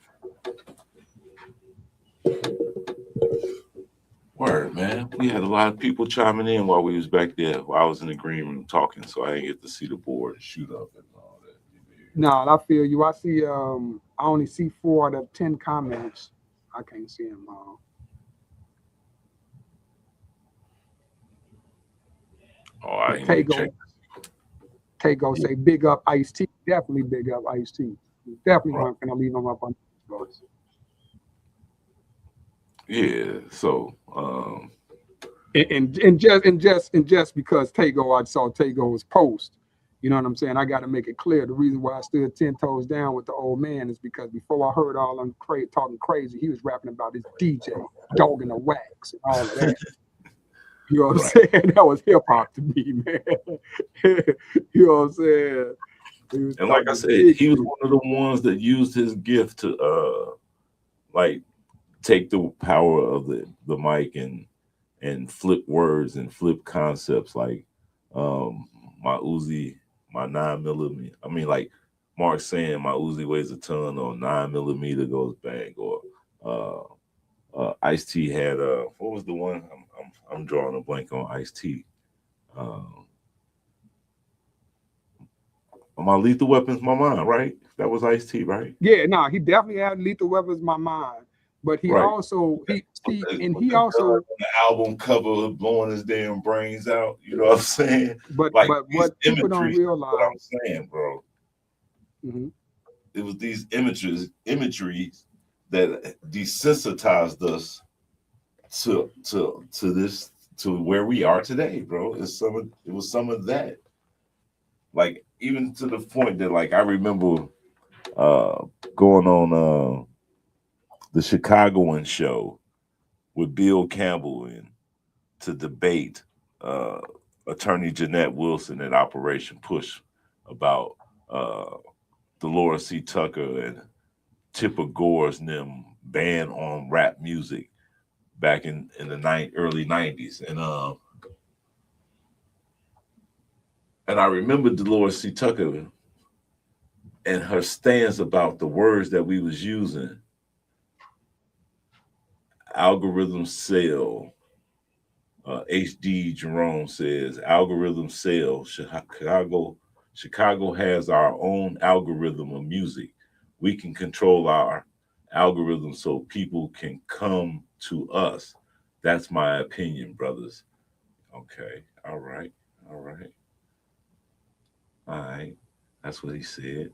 Word, man. We had a lot of people chiming in while we was back there. While I was in the green room talking, so I didn't get to see the board and shoot up and all that. No, I feel you. I see. I only see 4 out of 10 comments. I can't see them all. Oh, I ain't even check. Tago say big up Ice-T. Definitely big up Ice-T. Definitely not gonna leave him up on those. Yeah. So. And just because Tago, I saw Tago's post. You know what I'm saying? I got to make it clear. The reason why I stood 10 toes down with the old man is because before I heard all them talking crazy, he was rapping about his DJ, dogging the wax, and all of that. You know what I'm saying? That was hip hop to me, man. You know what I'm saying? And like I said, he was one of the ones that used his gift to like take the power of the mic and flip words and flip concepts, like my Uzi, my 9mm. I mean, like Mark saying my Uzi weighs a ton, or 9mm goes bang, or Ice-T had what was the one? I'm drawing a blank on Ice-T. My Lethal Weapons, My Mind, right? That was Ice-T, right? Yeah, no, he definitely had Lethal Weapons, My Mind. But he also on the album cover blowing his damn brains out. You know what I'm saying? But like, but what people don't realize, what I'm saying, bro. Mm-hmm. It was these imagery that desensitized us to this, to where we are today, bro. It was some of that. Like, even to the point that, like, I remember going on the Chicagoan show with Bill Campbell and to debate Attorney Jeanette Wilson at Operation Push about Dolores C. Tucker and Tipper Gore's ban on rap music back in the early 90s. And I remember Dolores C. Tucker and her stance about the words that we was using. Algorithms sell. HD Jerome says, algorithms sell. Chicago has our own algorithm of music. we can control our algorithm so people can come to us. That's my opinion, brothers. Okay. All right. All right. All right. That's what he said.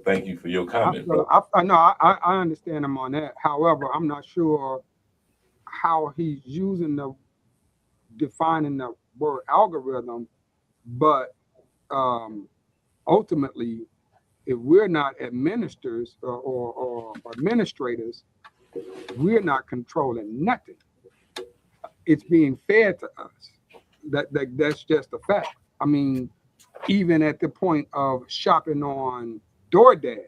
Thank you for your comment, bro. I know I understand him on that. However, I'm not sure how he's using defining the word algorithm, but ultimately, if we're not administrators or administrators, we're not controlling nothing. It's being fed to us. That's just a fact. I mean, even at the point of shopping on DoorDash,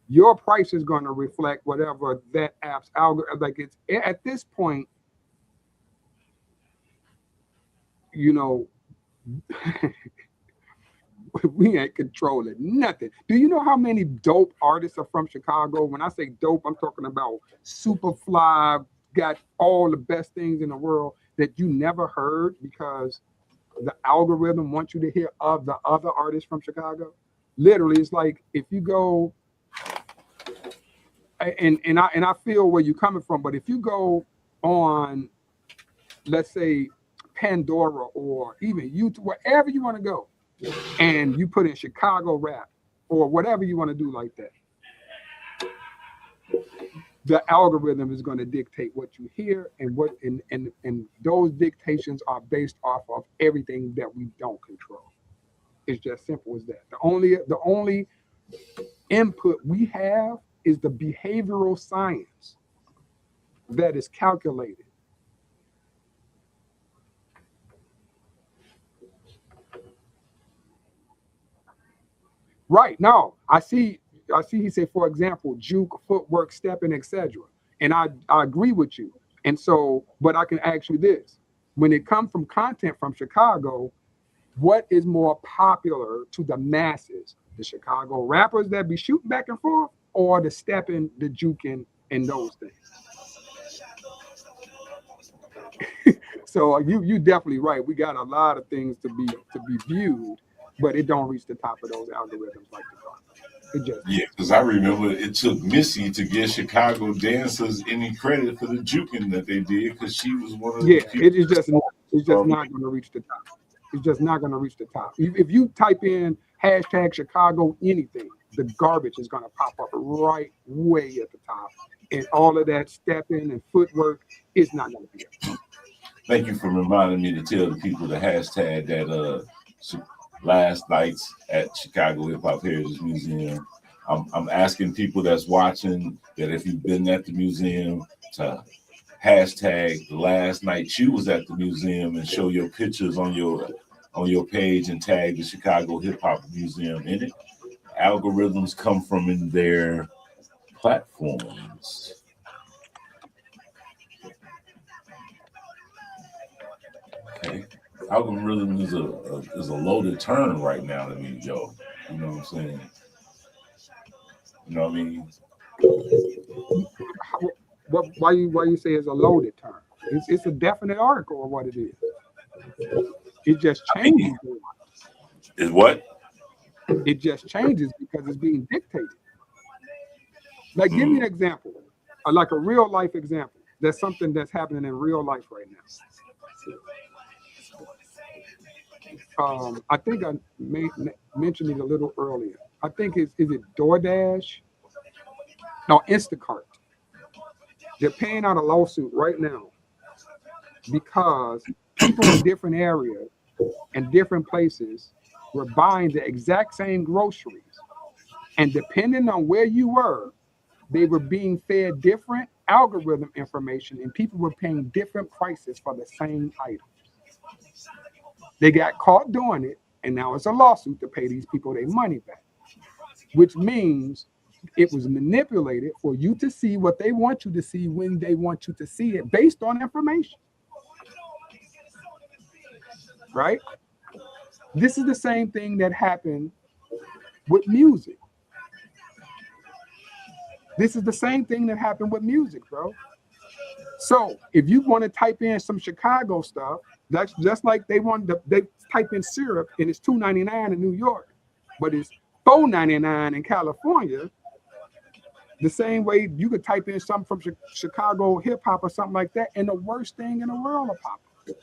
your price is going to reflect whatever that app's algorithm. Like, it's at this point, you know, we ain't controlling nothing. Do you know how many dope artists are from Chicago? When I say dope, I'm talking about Superfly, got all the best things in the world that you never heard because the algorithm wants you to hear of the other artists from Chicago. Literally, it's like if you go, and I feel where you're coming from, but if you go on, let's say, Pandora or even YouTube, wherever you want to go, and you put in Chicago rap or whatever you want to do like that, the algorithm is going to dictate what you hear, and what and those dictations are based off of everything that we don't control. It's just simple as that. The only input we have is the behavioral science that is calculated. Right. Now, I see he said, for example, juke, footwork, stepping, etc. And I agree with you. And so, but I can ask you this. When it comes from content from Chicago, what is more popular to the masses? The Chicago rappers that be shooting back and forth, or the stepping, the juking, and those things? So you definitely right. We got a lot of things to be viewed, but it don't reach the top of those algorithms like the dark. It just because I remember it took Missy to give Chicago dancers any credit for the juking that they did, because she was one of the people. It's just not going to reach the top. It's just not going to reach the top. If you type in hashtag Chicago anything, the garbage is going to pop up right way at the top, and all of that stepping and footwork is not going to be there. Thank you for reminding me to tell the people the hashtag that last nights at Chicago Hip Hop Heritage Museum. I'm asking people that's watching that if you've been at the museum to hashtag the last night you was at the museum and show your pictures on your page and tag the Chicago Hip Hop Museum in it. Algorithms come from in their platforms. Okay. Algorithm is a loaded term right now to me, Joe. You know what I'm saying? You know what I mean? Why you say it's a loaded term? It's a definite article or what it is. It just changes. Is what? It just changes because it's being dictated. Like, give me an example, like a real life example. That's something that's happening in real life right now. I think I mentioned it a little earlier. I think is it DoorDash? No, Instacart. They're paying out a lawsuit right now because people in different areas and different places were buying the exact same groceries, and depending on where you were, they were being fed different algorithm information, and people were paying different prices for the same items. They got caught doing it, and now it's a lawsuit to pay these people their money back, which means it was manipulated for you to see what they want you to see when they want you to see it based on information. Right? This is the same thing that happened with music. This is the same thing that happened with music, bro. So if you want to type in some Chicago stuff, that's just like they type in syrup and it's $2.99 in New York, but it's $4.99 in California, the same way you could type in something from Chicago hip hop or something like that, and the worst thing in the world will pop up,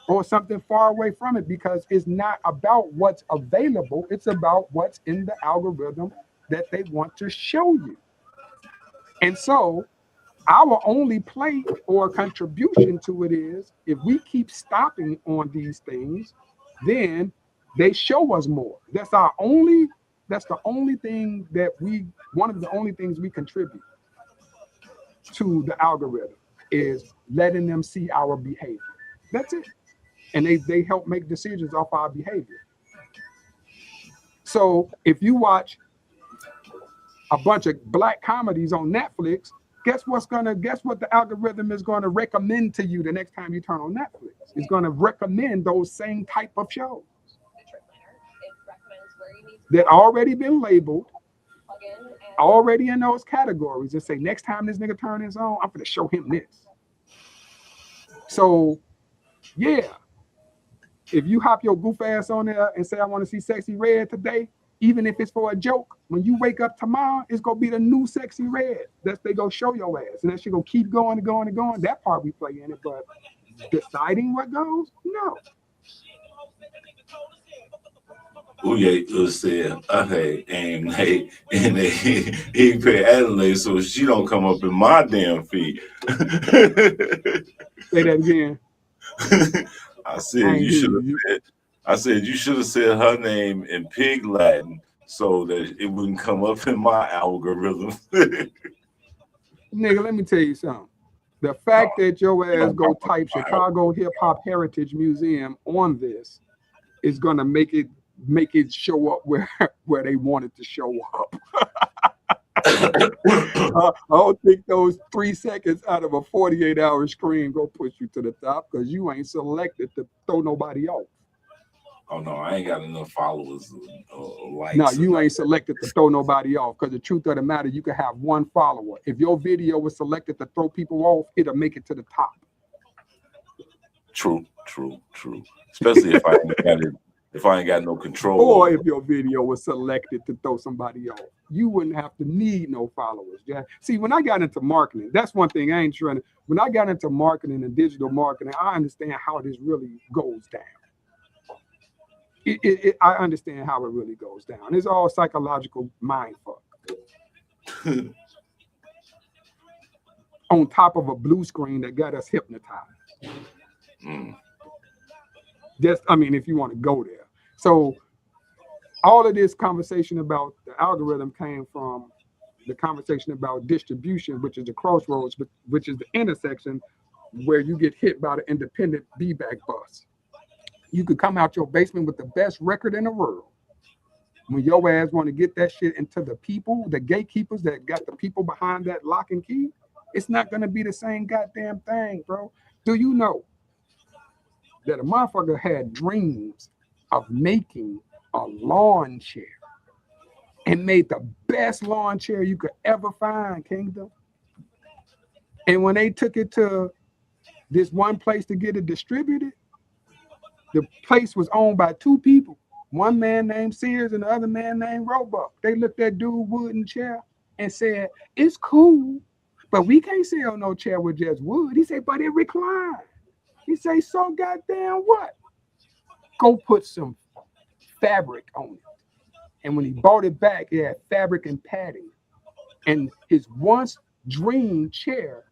or something far away from it, because it's not about what's available, it's about what's in the algorithm that they want to show you. And so our only play or contribution to it is, if we keep stopping on these things, then they show us more. That's the only thing that one of the only things we contribute to the algorithm is letting them see our behavior. That's it. And they help make decisions off our behavior. So if you watch a bunch of black comedies on Netflix, guess what the algorithm is going to recommend to you the next time you turn on Netflix? It's going to recommend those same type of shows that already been labeled, already in those categories, and say, next time this nigga turn this on, I'm going to show him this. So, yeah, if you hop your goof ass on there and say, I want to see Sexy Red today, even if it's for a joke, when you wake up tomorrow, it's going to be the new Sexy Red. They going to show your ass. And that shit going to keep going and going and going. That part we play in it, but deciding what goes, no. Uye said, okay, and he pay Adelaide so she don't come up in my damn feed. Say that again. I said you should have said her name in Pig Latin so that it wouldn't come up in my algorithm. Nigga, let me tell you something. The fact that your ass go type Chicago Hip Hop Heritage Museum on this is gonna make it show up where they want it to show up. I don't think those 3 seconds out of a 48-hour screen go push you to the top, because you ain't selected to throw nobody off. Oh no, I ain't got enough followers likes. No, you ain't selected to throw nobody off, because the truth of the matter, you can have one follower. If your video was selected to throw people off, it'll make it to the top. True. Especially if I ain't got no control. Or if your video was selected to throw somebody off, you wouldn't have to need no followers. Yeah. See, when I got into marketing, that's one thing I ain't trying to. When I got into marketing and digital marketing, I understand how this really goes down. I understand how it really goes down. It's all psychological mind fuck. On top of a blue screen that got us hypnotized. If you want to go there. So all of this conversation about the algorithm came from the conversation about distribution, which is the crossroads, which is the intersection where you get hit by the independent B-back bus. You could come out your basement with the best record in the world. When your ass want to get that shit into the people, the gatekeepers that got the people behind that lock and key, it's not going to be the same goddamn thing, bro. Do you know that a motherfucker had dreams of making a lawn chair and made the best lawn chair you could ever find, Kingdom? And when they took it to this one place to get it distributed, the place was owned by two people. One man named Sears and the other man named Roebuck. They looked at dude wooden chair and said, it's cool, but we can't sell no chair with just wood. He said, but it reclines. He say, so goddamn what? Go put some fabric on it. And when he bought it back, it had fabric and padding. And his once dream chair,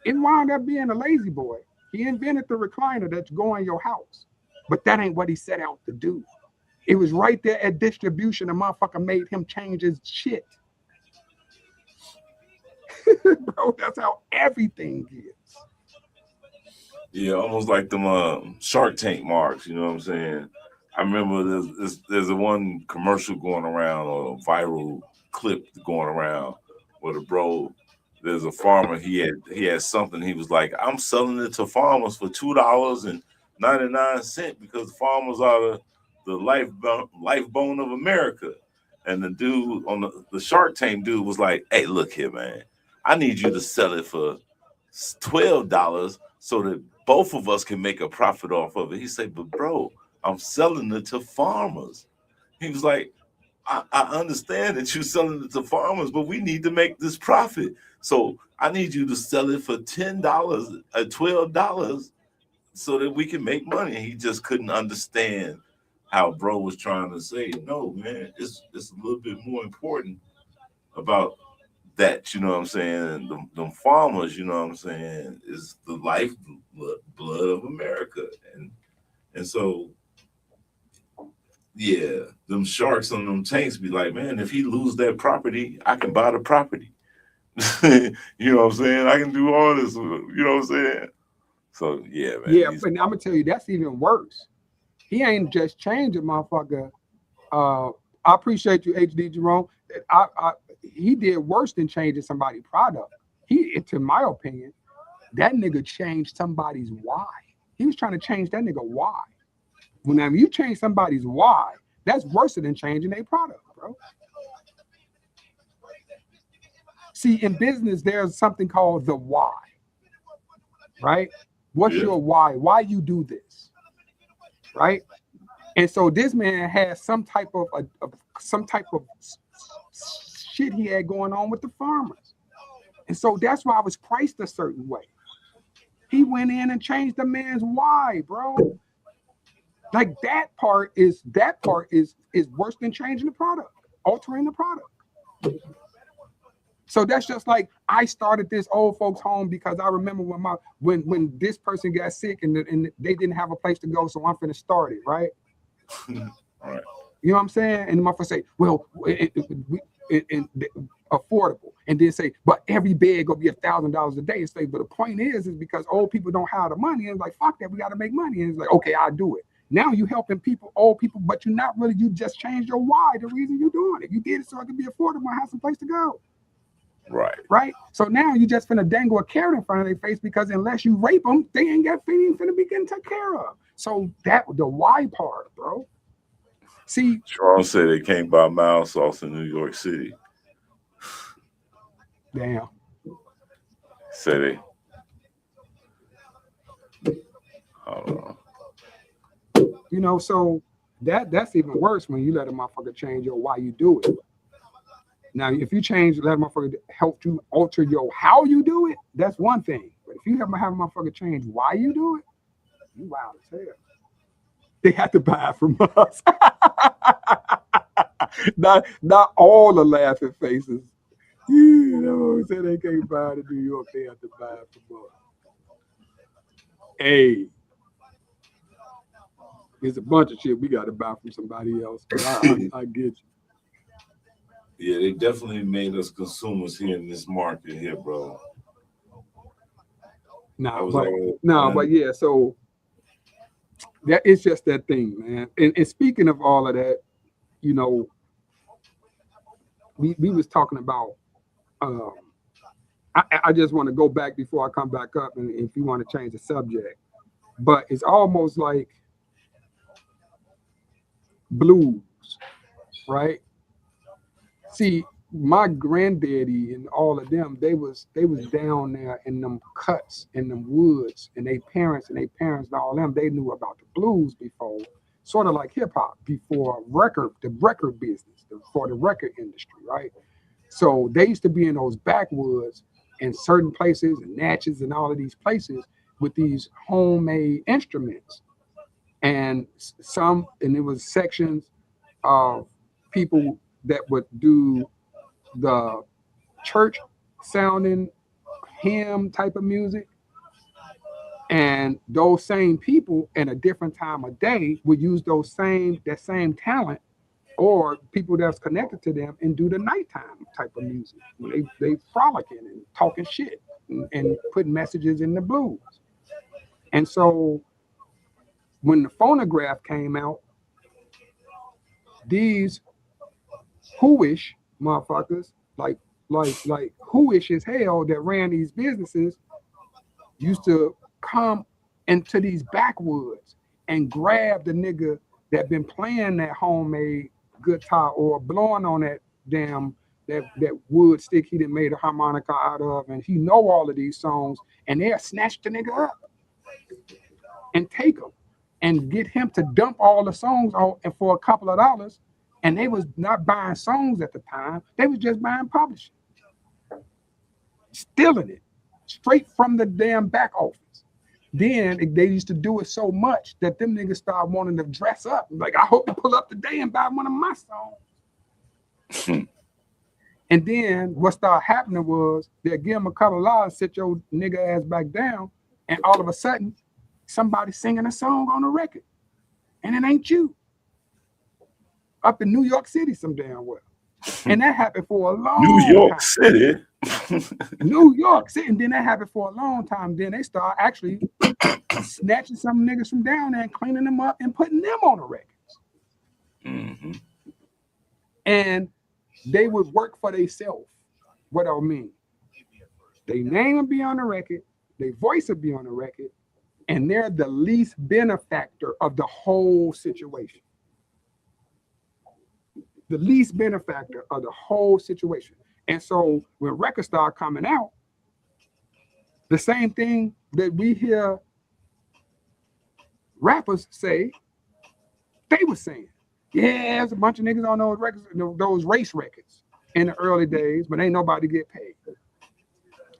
it wound up being a lazy boy. He invented the recliner that's going in your house. But that ain't what he set out to do. It was right there at distribution. The motherfucker made him change his shit. Bro, that's how everything is. Yeah, almost like them Shark Tank marks, you know what I'm saying? I remember there's a one commercial going around, or a viral clip going around where there's a farmer, he had something, he was like, I'm selling it to farmers for $2.99 because farmers are the lifebone of America. And the dude on the Shark Tank dude was like, hey, look here, man, I need you to sell it for $12 so that both of us can make a profit off of it. He said, but bro, I'm selling it to farmers. He was like, I understand that you're selling it to farmers, but we need to make this profit. So I need you to sell it for $10, $12, so that we can make money. And he just couldn't understand how bro was trying to say, no, man, it's a little bit more important about that, you know what I'm saying? Them farmers, you know what I'm saying, is the life blood of America. And so, yeah, them sharks on them tanks be like, man, if he lose that property, I can buy the property. You know what I'm saying? I can do all this, you know what I'm saying? So, yeah, man. Yeah, but I'm gonna tell you, that's even worse. He ain't just changed it, motherfucker. I appreciate you, HD Jerome. He did worse than changing somebody's product. To my opinion, that nigga changed somebody's why. He was trying to change that nigga why. Whenever you change somebody's why, that's worse than changing their product, bro. See, in business, there's something called the why, right? What's your why? Why you do this, right? And so this man has some type of shit he had going on with the farmers, and so that's why I was priced a certain way. He went in and changed the man's why, bro. Like that part is worse than changing the product, altering the product. So that's just like I started this old folks home because I remember when this person got sick and they didn't have a place to go, so I'm finna start it, right? All right. You know what I'm saying? And the motherfucker say, well, affordable, and then say, but every bed gonna be $1,000 a day. And say, but the point is because old people don't have the money, and it's like, fuck that, we gotta make money. And it's like, okay, I'll do it. Now you helping people, old people, but you're not really. You just changed your why, the reason you're doing it. You did it so it could be affordable and have some place to go. Right. So now you just finna dangle a carrot in front of their face because unless you rape them, they ain't finna be getting taken care of. So that the why part, bro. See, Sharon said they can't buy mild sauce in New York City. Damn. Said they. Hold on. You know, so that's even worse when you let a motherfucker change your why you do it. Now, if you let a motherfucker help you alter your how you do it, that's one thing. But if you have a motherfucker change why you do it, you wild as hell. They have to buy it from us. not all the laughing faces. You know, say they can't buy it in New York, they have to buy it from us. Hey. There's a bunch of shit we got to buy from somebody else. I get you. Yeah, they definitely made us consumers here in this market here, bro. But yeah, so that it's just that thing, man. And speaking of all of that, you know, we was talking about I just want to go back before I come back up, and if you want to change the subject, but it's almost like blues, right? See, my granddaddy and all of them, they was down there in them cuts in them woods, and their parents and all them, they knew about the blues before, sort of like hip hop before the record business, for the record industry, right? So they used to be in those backwoods in certain places and Natchez and all of these places with these homemade instruments. And it was sections of people that would do the church sounding hymn type of music. And those same people in a different time of day would use that same talent or people that's connected to them and do the nighttime type of music. They frolicking and talking shit and putting messages in the blues. And so when the phonograph came out, these whoish motherfuckers, like whoish as hell that ran these businesses, used to come into these backwoods and grab the nigga that been playing that homemade guitar or blowing on that damn that wood stick he done made a harmonica out of, and he know all of these songs, and they'll snatch the nigga up and take him and get him to dump all the songs on, and for a couple of dollars, And they was not buying songs at the time. They was just buying publishing. Stealing it straight from the damn back office. Then they used to do it so much that them niggas started wanting to dress up. Like, I hope you pull up today and buy one of my songs. And then what started happening was they'll give them a couple of dollars, sit your nigga ass back down, and all of a sudden, somebody singing a song on the record. And it ain't you. Up in New York City some damn well. And that happened for a long New York time. City. New York City. And then that happened for a long time. Then they start actually snatching some niggas from down there and cleaning them up and putting them on the records. Mm-hmm. And they would work for themselves. What I mean, their name would be on the record, their voice would be on the record, and they're the least benefactor of the whole situation. The least benefactor of the whole situation. And so when records start coming out, the same thing that we hear rappers say, they were saying. Yeah, there's a bunch of niggas on those records, those race records in the early days, but ain't nobody get paid.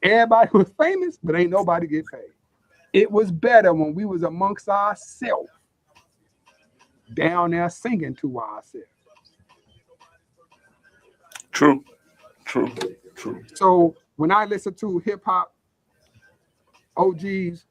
Everybody was famous, but ain't nobody get paid. It was better when we was amongst ourselves, down there singing to ourselves. True. So when I listen to hip hop OGs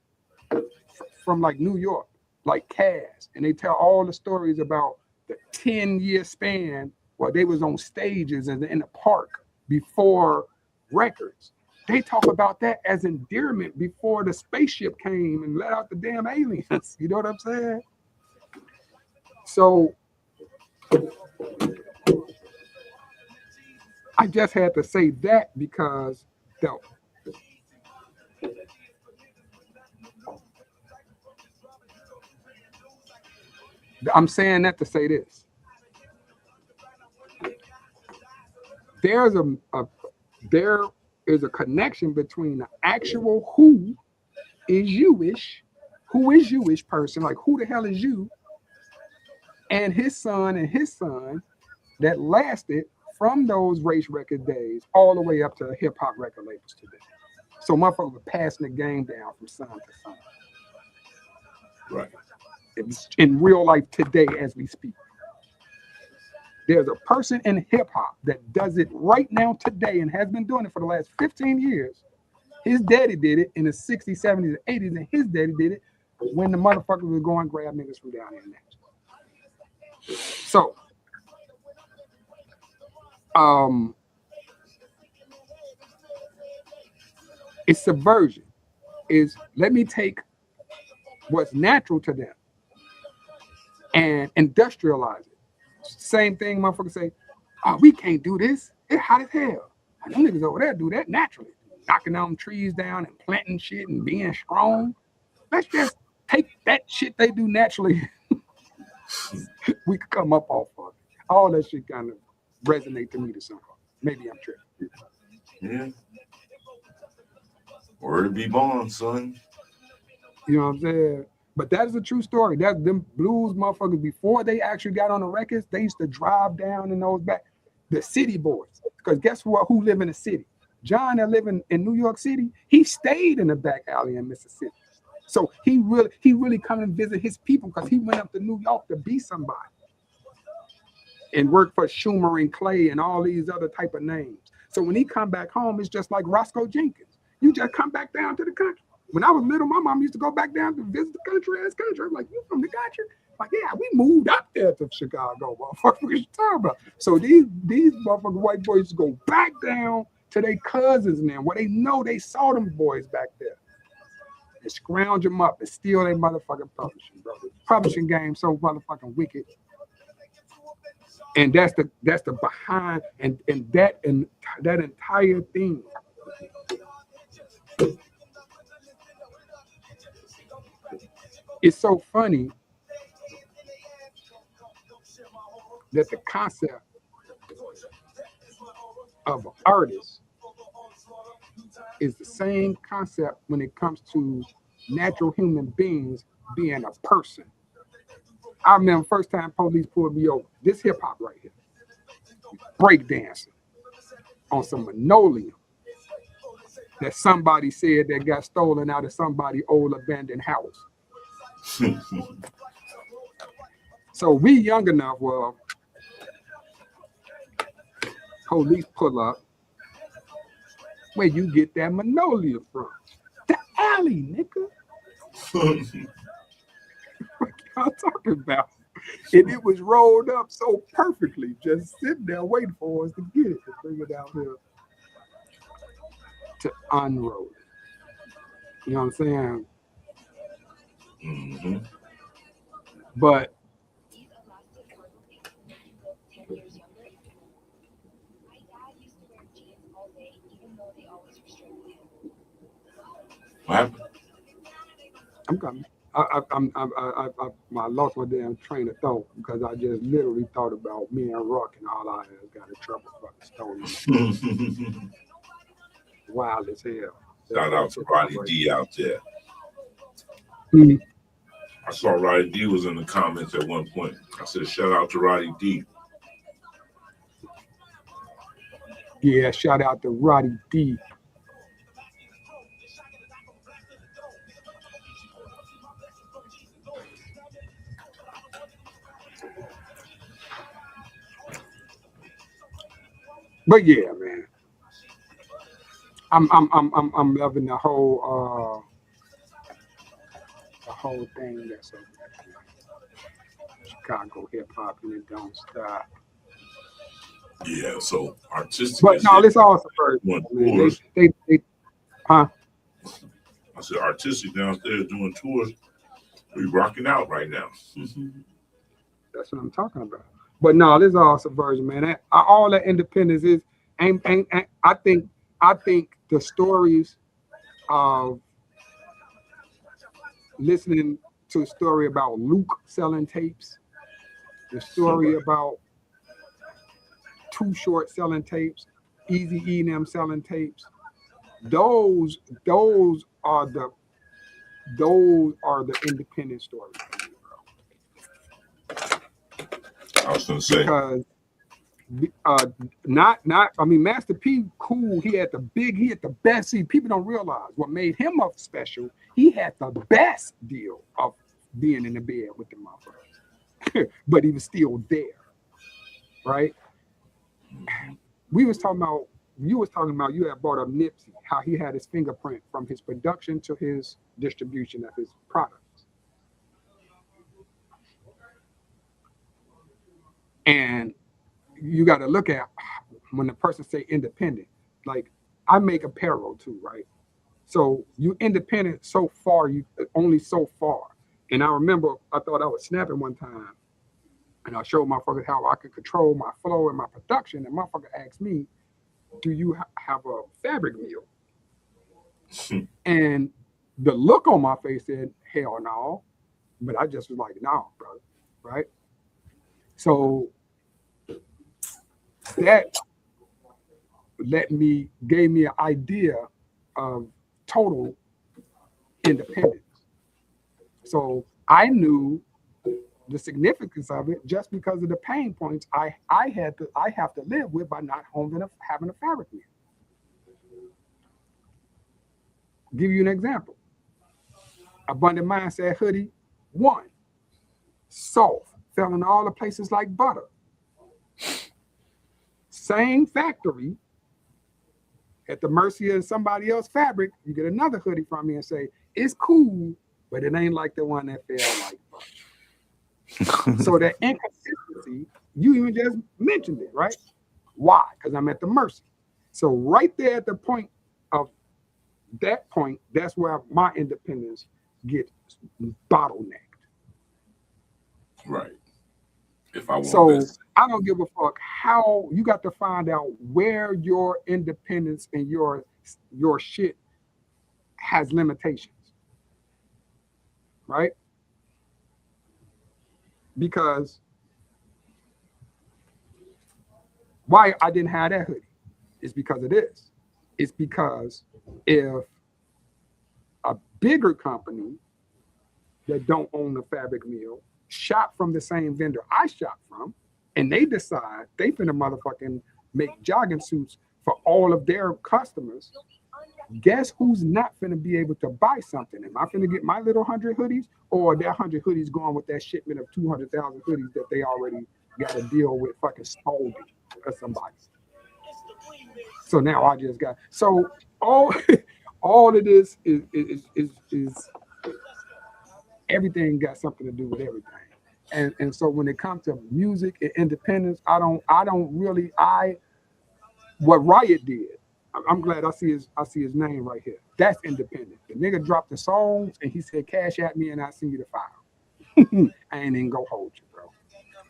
from like New York, like Cass, and they tell all the stories about the 10-year span where they was on stages and in the park before records. They talk about that as endearment before the spaceship came and let out the damn aliens. You know what I'm saying? So I just had to say that because I'm saying that to say this. There is a connection between the actual who is Jewish person, like who the hell is you, and his son that lasted from those race record days all the way up to hip hop record labels today. So motherfuckers were passing the game down from son to son. Right. It's in real life today as we speak. There's a person in hip hop that does it right now today and has been doing it for the last 15 years. His daddy did it in the 60s, 70s, and 80s, and his daddy did it when the motherfuckers was going to grab niggas from down there in Nashville. So, it's subversion. Is let me take what's natural to them and industrialize it. Same thing, motherfuckers say, oh, we can't do this. It's hot as hell. Them niggas over there do that naturally. Knocking them trees down and planting shit and being strong. Let's just take that shit they do naturally. We could come up off of it. All that shit kind of resonate to me to some point. Maybe I'm tripping. Yeah. Word to be born, son. You know what I'm saying? But that is a true story. That's them blues motherfuckers, before they actually got on the records, they used to drive down in those back, the city boys. Because guess what? Who live in the city? John that live in New York City, he stayed in the back alley in Mississippi. So he really come and visit his people because he went up to New York to be somebody. And work for Schumer and Clay and all these other type of names. So when he come back home, it's just like Roscoe Jenkins. You just come back down to the country. When I was little, my mom used to go back down to visit the country. I'm like, you from the country? Like, yeah, we moved up there to Chicago, motherfucker. What you talking about? So these motherfucking white boys used to go back down to their cousins and them, where they know they saw them boys back there. And scrounge them up and steal their motherfucking publishing, bro. The publishing game so motherfucking wicked. And that's the behind and that entire thing. It's so funny that the concept of an artist is the same concept when it comes to natural human beings being a person. I remember first time police pulled me over. This hip hop right here, break dancing on some linoleum that somebody said that got stolen out of somebody's old abandoned house. So we young enough, well, police pull up. Where you get that linoleum from? The alley, nigga. What y'all talking about? And it was rolled up so perfectly, just sitting there waiting for us to get it, to bring it out here to unroll it. You know what I'm saying? Mm-hmm. But What happened? I'm coming. I lost my damn train of thought because I just literally thought about me and Rock and all I had got in trouble fucking stolen. Wild as hell. Shout out to Roddy D out there. Mhm. I saw Roddy D was in the comments at one point. I said, shout out to Roddy D. Yeah, shout out to Roddy D. But yeah, man, I'm loving the whole thing that's up there. Chicago hip hop and it don't stop. Yeah, so artistic. But no, it's all subversive. Doing Man. tours. They I said artistic downstairs doing tours. We rocking out right now. That's what I'm talking about. But no, this is all subversion, man. All that independence is ain't I think the stories of listening to a story about Luke selling tapes, the story about Too Short selling tapes, Eazy-E and them selling tapes, those are the independent stories. I was gonna say Because I mean, Master P, cool. He had the best. See, people don't realize what made him up special. He had the best deal of being in the bed with the motherfuckers, but he was still there, right? You was talking about you had brought up Nipsey, how he had his fingerprint from his production to his distribution of his products. And you got to look at when the person say independent, like I make apparel too, right? So you independent so far, you only so far. And I remember I thought I was snapping one time and I showed motherfuckers how I could control my flow and my production. And motherfucker asked me, do you have a fabric mill? And the look on my face said, hell no. But I just was like, no, brother, right? So that gave me an idea of total independence. So I knew the significance of it just because of the pain points I have to live with by not having a fabric mill. Give you an example. Abundant Mindset hoodie, 1. Soft, fell in all the places like butter. Same factory, at the mercy of somebody else's fabric, you get another hoodie from me and say, it's cool, but it ain't like the one that fell like butter. So that inconsistency, you even just mentioned it, right? Why? Because I'm at the mercy. So right there at the point of that point, that's where my independence gets bottlenecked. right. If I want So this. I don't give a fuck how you got to find out where your independence and your shit has limitations, right? Because why I didn't have that hoodie is because of this. It's because if a bigger company that don't own a fabric mill shop from the same vendor I shop from, and they decide they finna motherfucking make jogging suits for all of their customers, guess who's not finna be able to buy something? Am I finna get my little 100 hoodies, or that 100 hoodies going with that shipment of 200,000 hoodies that they already got to deal with fucking Spalding or somebody? So now I just got, so all of this is everything got something to do with everything. And so when it comes to music and independence, I don't really, what Riot did, I'm glad I see his name right here. That's independent. The nigga dropped the songs and he said, cash at me and I send you the file. I ain't even go hold you, bro.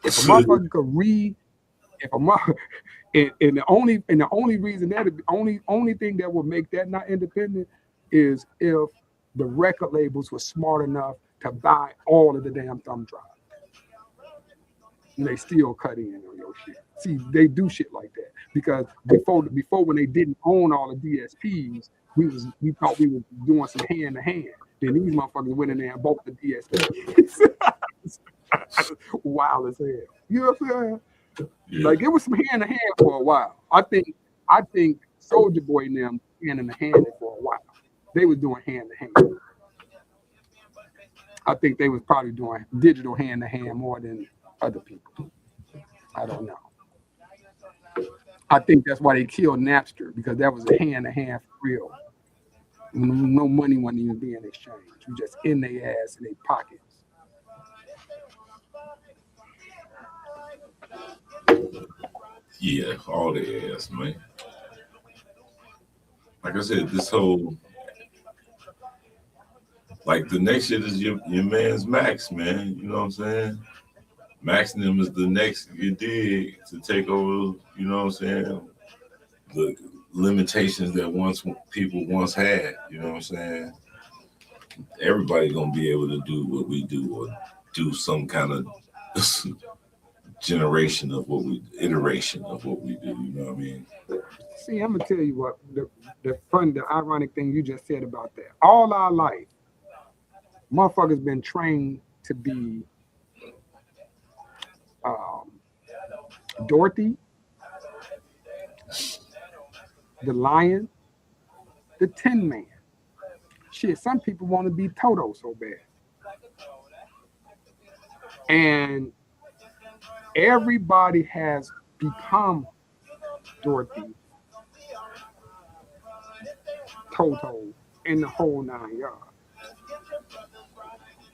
If a motherfucker could read, if a mother, and the only reason that only thing that would make that not independent is if the record labels were smart enough to buy all of the damn thumb drives. And they still cut in on your shit. See, they do shit like that because before when they didn't own all the DSPs, we thought we were doing some hand to hand. Then these motherfuckers went in there and bought the DSPs. Wild as hell. You know what I'm saying? Yeah. Like it was some hand to hand for a while. I think Soulja Boy and them hand in hand for a while. They was doing hand to hand. I think they was probably doing digital hand to hand more than other people. I don't know. I think that's why they killed Napster, because that was a hand to hand for real. No money wasn't even being exchanged. You just in their ass in their pockets. Yeah, all their ass, man. Like I said, this whole, like the next shit is your man's Max, man. You know what I'm saying? Max and them is the next you dig to take over, you know what I'm saying? The limitations that people once had, you know what I'm saying? Everybody gonna be able to do what we do, or do some kind of iteration of what we do, you know what I mean? See, I'm gonna tell you what, the ironic thing you just said about that. All our life, motherfuckers been trained to be Dorothy, the Lion, the Tin Man. Shit, some people want to be Toto so bad. And everybody has become Dorothy, Toto, and the whole 9 yards.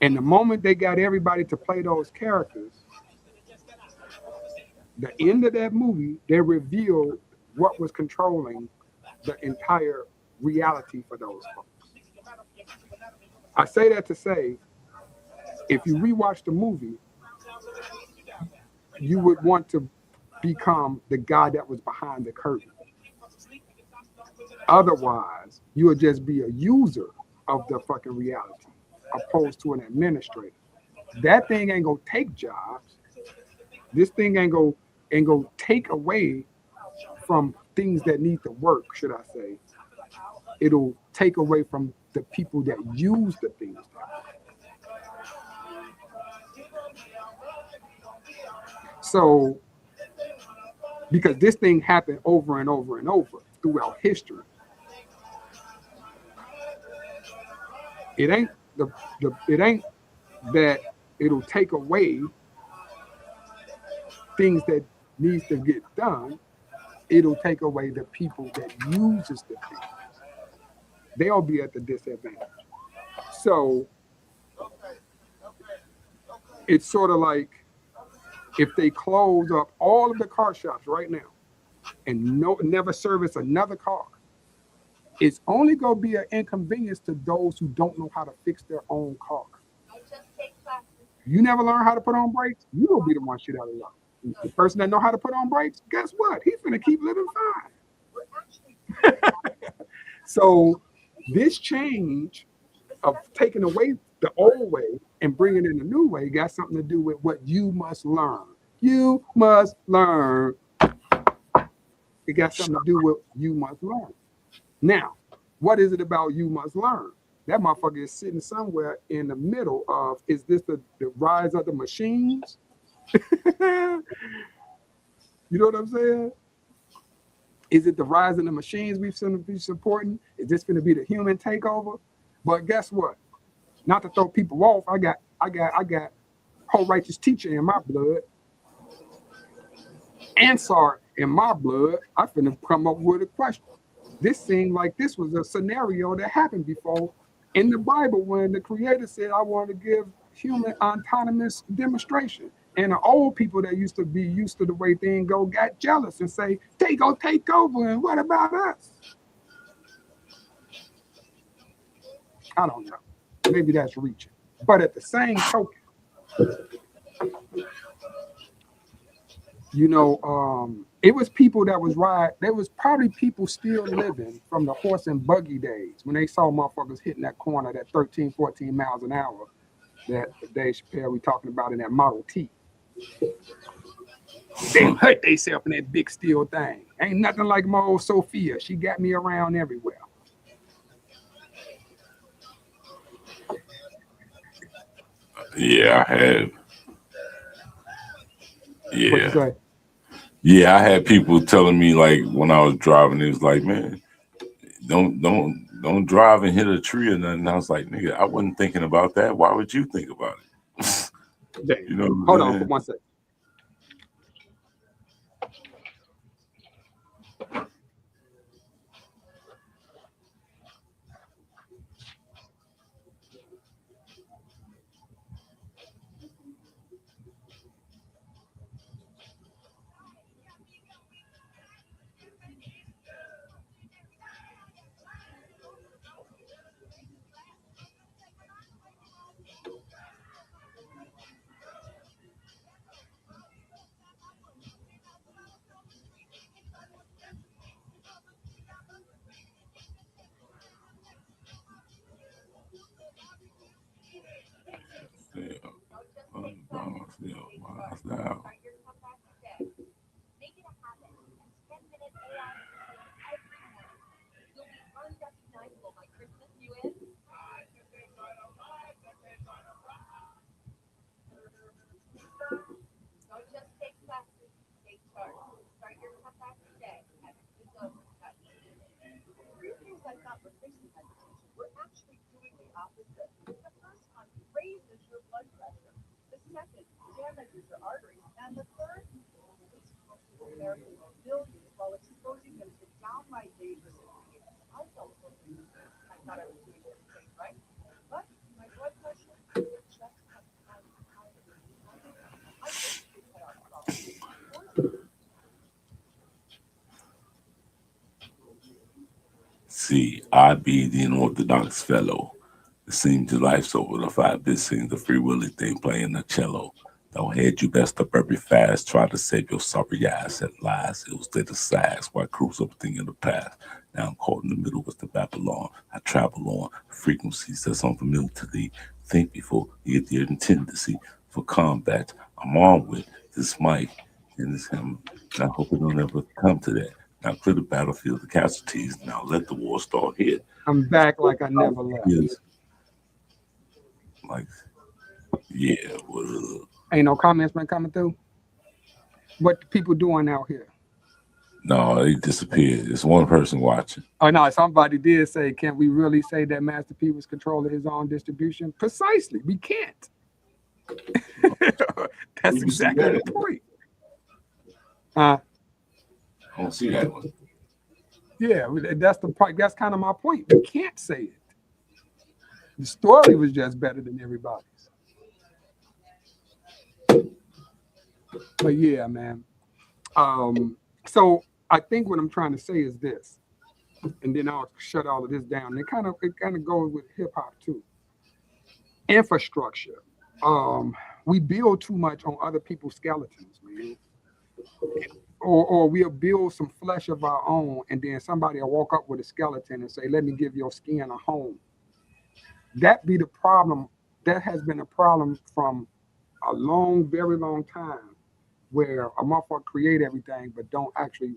And the moment they got everybody to play those characters, the end of that movie, they revealed what was controlling the entire reality for those folks. I say that to say, if you rewatch the movie, you would want to become the guy that was behind the curtain. Otherwise, you would just be a user of the fucking reality, opposed to an administrator. That thing ain't gonna take jobs. This thing ain't gonna take away from things that need to work, should I say. It'll take away from the people that use the things. So, because this thing happened over and over and over throughout history. It ain't that it'll take away things that needs to get done. It'll take away the people that uses the things. They'll be at the disadvantage. So it's sort of like if they close up all of the car shops right now and never service another car, it's only going to be an inconvenience to those who don't know how to fix their own car. You never learn how to put on brakes, you will be the one shit out of luck. The person that know how to put on brakes, guess what? He's going to keep living fine. So this change of taking away the old way and bringing in a new way got something to do with what you must learn. You must learn. It got something to do with you must learn. Now, what is it about you must learn? That motherfucker is sitting somewhere in the middle of, is this the rise of the machines? You know what I'm saying? Is it the rise of the machines we've going to be supporting? Is this going to be the human takeover? But guess what? Not to throw people off, I got whole righteous teacher in my blood, Ansar in my blood. I finna come up with a question. This seemed like this was a scenario that happened before in the Bible when the Creator said, "I want to give human autonomous demonstration." And the old people that used to be used to the way things go got jealous and say, "They go take over, and what about us?" I don't know. Maybe that's reaching. But at the same token, you know, it was people that was riding. There was probably people still living from the horse and buggy days when they saw motherfuckers hitting that corner, that 13, 14 miles an hour that Dave Chappelle we talking about in that Model T. They hurt themselves in that big steel thing. Ain't nothing like my old Sophia. She got me around everywhere. Yeah, I have. What you Yeah. say? Yeah, I had people telling me like when I was driving, it was like, man, don't drive and hit a tree or nothing. I was like, nigga, I wasn't thinking about that. Why would you think about it? You know what Hold I'm on for saying? 1 second. See, I be the unorthodox fellow. It seems to life's over the five. This seems the free willy thing playing the cello. Don't head you best up every fast. Try to save your sorry ass at lies. It was there to sags while cruise up thing in the past. Now I'm caught in the middle with the Babylon. I travel on frequencies that's unfamiliar to thee. Think before you get the tendency for combat. I'm armed with this mic and this hammer. And I hope it don't ever come to that. Now clear the battlefield, the casualties. Now let the war start here. I'm back like I never left. Yes. Like, yeah. Well, Ain't no comments been coming through. What the people doing out here? no, they disappeared. It's one person watching. Oh no, somebody did say, can we really say that Master P was controlling his own distribution? Precisely, we can't. That's exactly the point. I don't see that one. Yeah, that's the point. That's kind of my point. We can't say it. The story was just better than everybody's. But yeah, man. So I think what I'm trying to say is this, and then I'll shut all of this down. It kind of goes with hip hop too. Infrastructure. We build too much on other people's skeletons, man. Or we'll build some flesh of our own, and then somebody will walk up with a skeleton and say, "Let me give your skin a home." That be the problem. That has been a problem from a long, very long time, where a motherfucker create everything but don't actually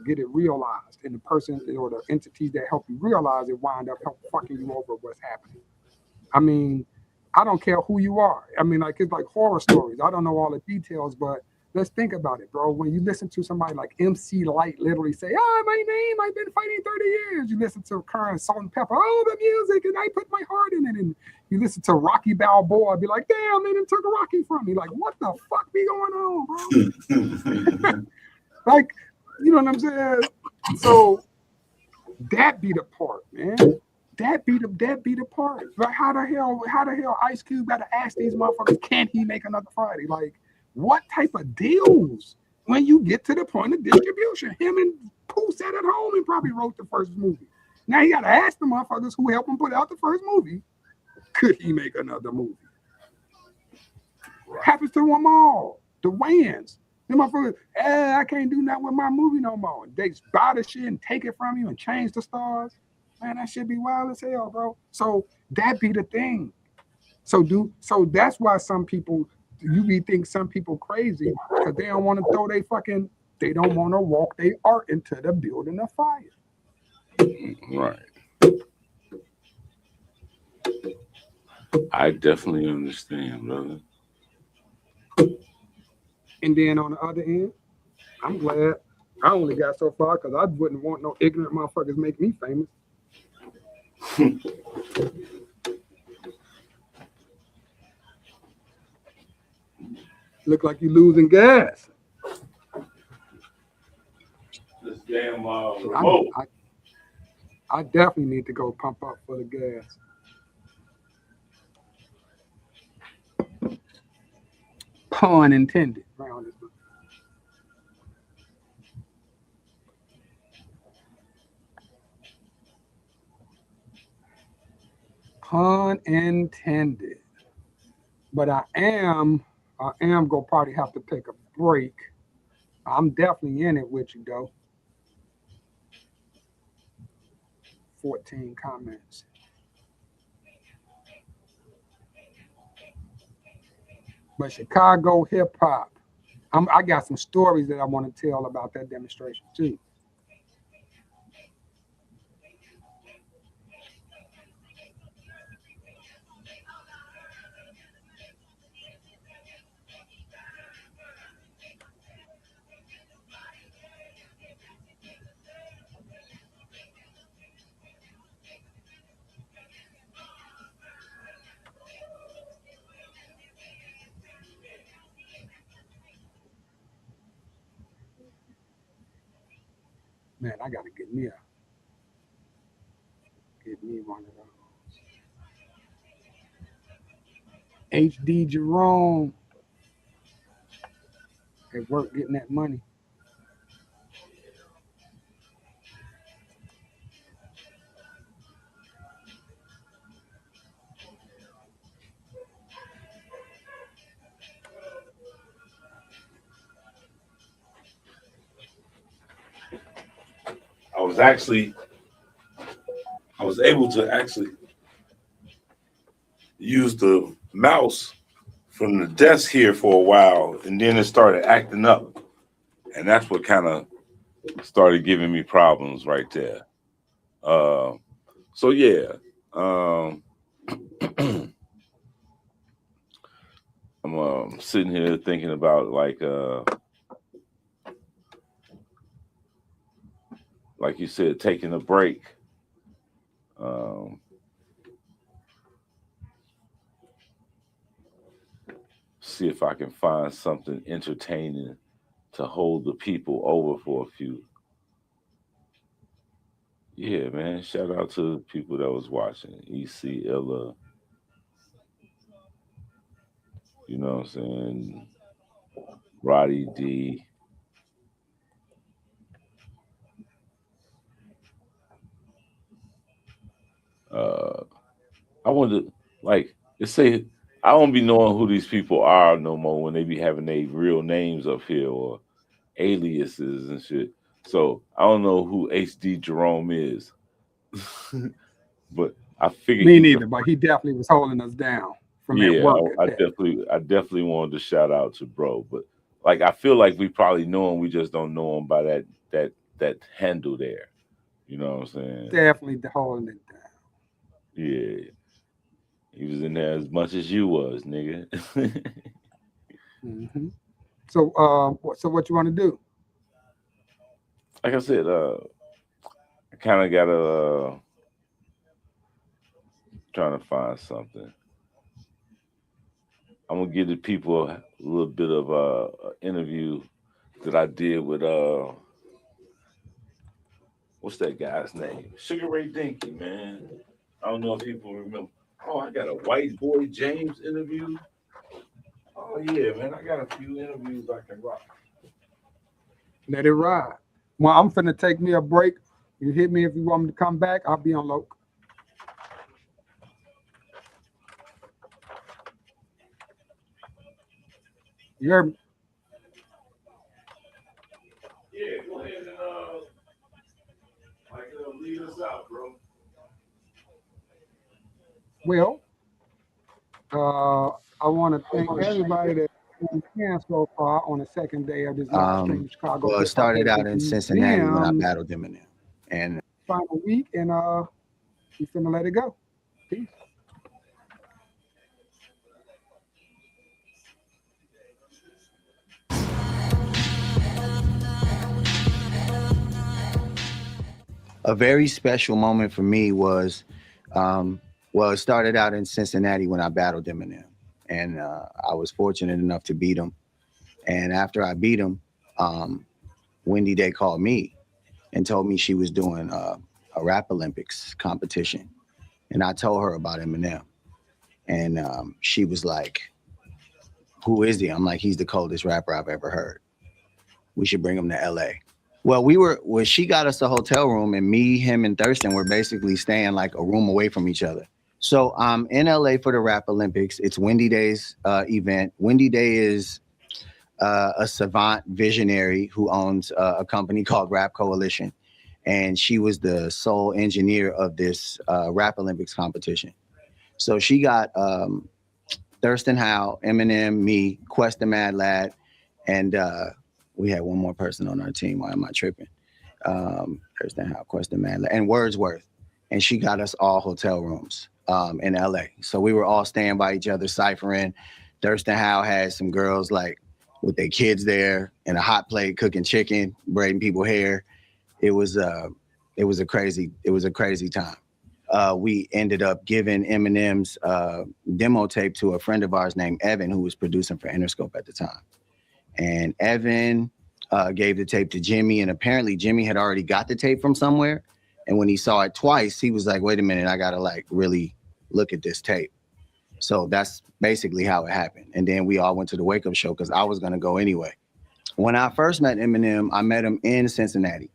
get it realized, and the person or the entities that help you realize it wind up fucking you over what's happening. I mean, I don't care who you are. I mean, like, it's like horror stories. I don't know all the details, but let's think about it, bro. When you listen to somebody like MC Light literally say, my name, I've been fighting 30 years. You listen to Current Salt and Pepper, the music, and I put my heart in it. And you listen to Rocky Balboa, be like, damn, they done took Rocky from me. Like, what the fuck be going on, bro? Like, you know what I'm saying? So that be the part, man. That be the part. Like, how the hell Ice Cube got to ask these motherfuckers, can he make another Friday? Like, what type of deals when you get to the point of distribution? Him and Pooh sat at home and probably wrote the first movie. Now he got to ask the motherfuckers who helped him put out the first movie, could he make another movie? Right. Happens to them all. The Wayans. The motherfuckers, I can't do nothing with my movie no more. They buy the shit and take it from you and change the stars. Man, that shit be wild as hell, bro. So that be the thing. So that's why some people, think some people crazy because they don't want to they don't want to walk their art into the building of fire. Right. I definitely understand, brother. And then on the other end, I'm glad I only got so far because I wouldn't want no ignorant motherfuckers make me famous. Look like you're losing gas. This damn remote. I definitely need to go pump up for the gas. Pun intended. Around this. Pun intended. But I am gonna probably have to take a break. I'm definitely in it with you though. 14 comments. But Chicago hip hop, I got some stories that I want to tell about that demonstration too. Man, I gotta get me one of those. HD Jerome at work getting that money. I was able to actually use the mouse from the desk here for a while, and then it started acting up, and that's what kind of started giving me problems right there. So yeah, I'm sitting here thinking about like you said, taking a break. See if I can find something entertaining to hold the people over for a few. Yeah, man. Shout out to the people that was watching. EC, Ella. You know what I'm saying? Roddy D. I wonder, like, let's say I don't be knowing who these people are no more when they be having their real names up here or aliases and shit. So I don't know who HD Jerome is. But I figured me neither, but he definitely was holding us down from that work. I definitely wanted to shout out to bro. But like I feel like we probably know him, we just don't know him by that that handle there. You know what I'm saying? Definitely holding it down. Yeah. He was in there as much as you was, nigga. Mm-hmm. So, what you want to do? Like I said, I kind of gotta trying to find something. I'm gonna give the people a little bit of an interview that I did with what's that guy's name? Sugar Ray Dinky, man. I don't know if people remember. Oh, I got a White Boy James interview. Oh yeah, man, I got a few interviews I can rock. Let it ride. Well, I'm finna take me a break. You hit me if you want me to come back. I'll be on local. You heard me? Yeah, go ahead and lead us out, bro. Well, I want to thank everybody that can so far on the second day of this live stream in Chicago. Well, it started out in Cincinnati when I battled Eminem, and final week, and we finna let it go. Peace. a very special moment for me was, it started out in Cincinnati when I battled Eminem, and I was fortunate enough to beat him. And after I beat him, Wendy Day called me and told me she was doing a Rap Olympics competition. And I told her about Eminem. And she was like, who is he? I'm like, he's the coldest rapper I've ever heard. We should bring him to LA. Well, she got us a hotel room, and me, him, and Thurston were basically staying like a room away from each other. So I'm in LA for the Rap Olympics. It's Wendy Day's event. Wendy Day is a savant visionary who owns a company called Rap Coalition. And she was the sole engineer of this Rap Olympics competition. So she got Thurston Howell, Eminem, me, Questa Mad Lad, and we had one more person on our team. Why am I tripping? Thurston Howell, Questa Mad Lad, and Wordsworth. And she got us all hotel rooms in LA. So we were all staying by each other, ciphering. Thurston Howell had some girls like with their kids there in a hot plate cooking chicken, braiding people's hair. It was a crazy time. We ended up giving Eminem's demo tape to a friend of ours named Evan, who was producing for Interscope at the time. And Evan gave the tape to Jimmy, and apparently Jimmy had already got the tape from somewhere. And when he saw it twice, he was like, wait a minute, I gotta like really look at this tape. So that's basically how it happened. And then we all went to the Wake Up Show because I was gonna go anyway. When I first met Eminem, I met him in Cincinnati.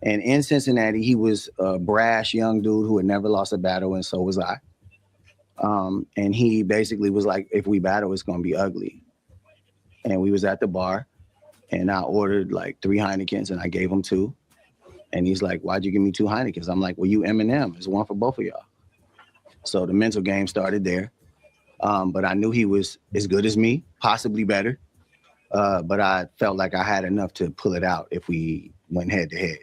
And in Cincinnati, he was a brash young dude who had never lost a battle, and so was I. And he basically was like, if we battle, it's gonna be ugly. And we was at the bar, and I ordered like 3 Heinekens, and I gave him 2. And he's like, why'd you give me 2 Heinekens? I'm like, well, you Eminem, it's one for both of y'all. So the mental game started there. But I knew he was as good as me, possibly better. But I felt like I had enough to pull it out if we went head to head.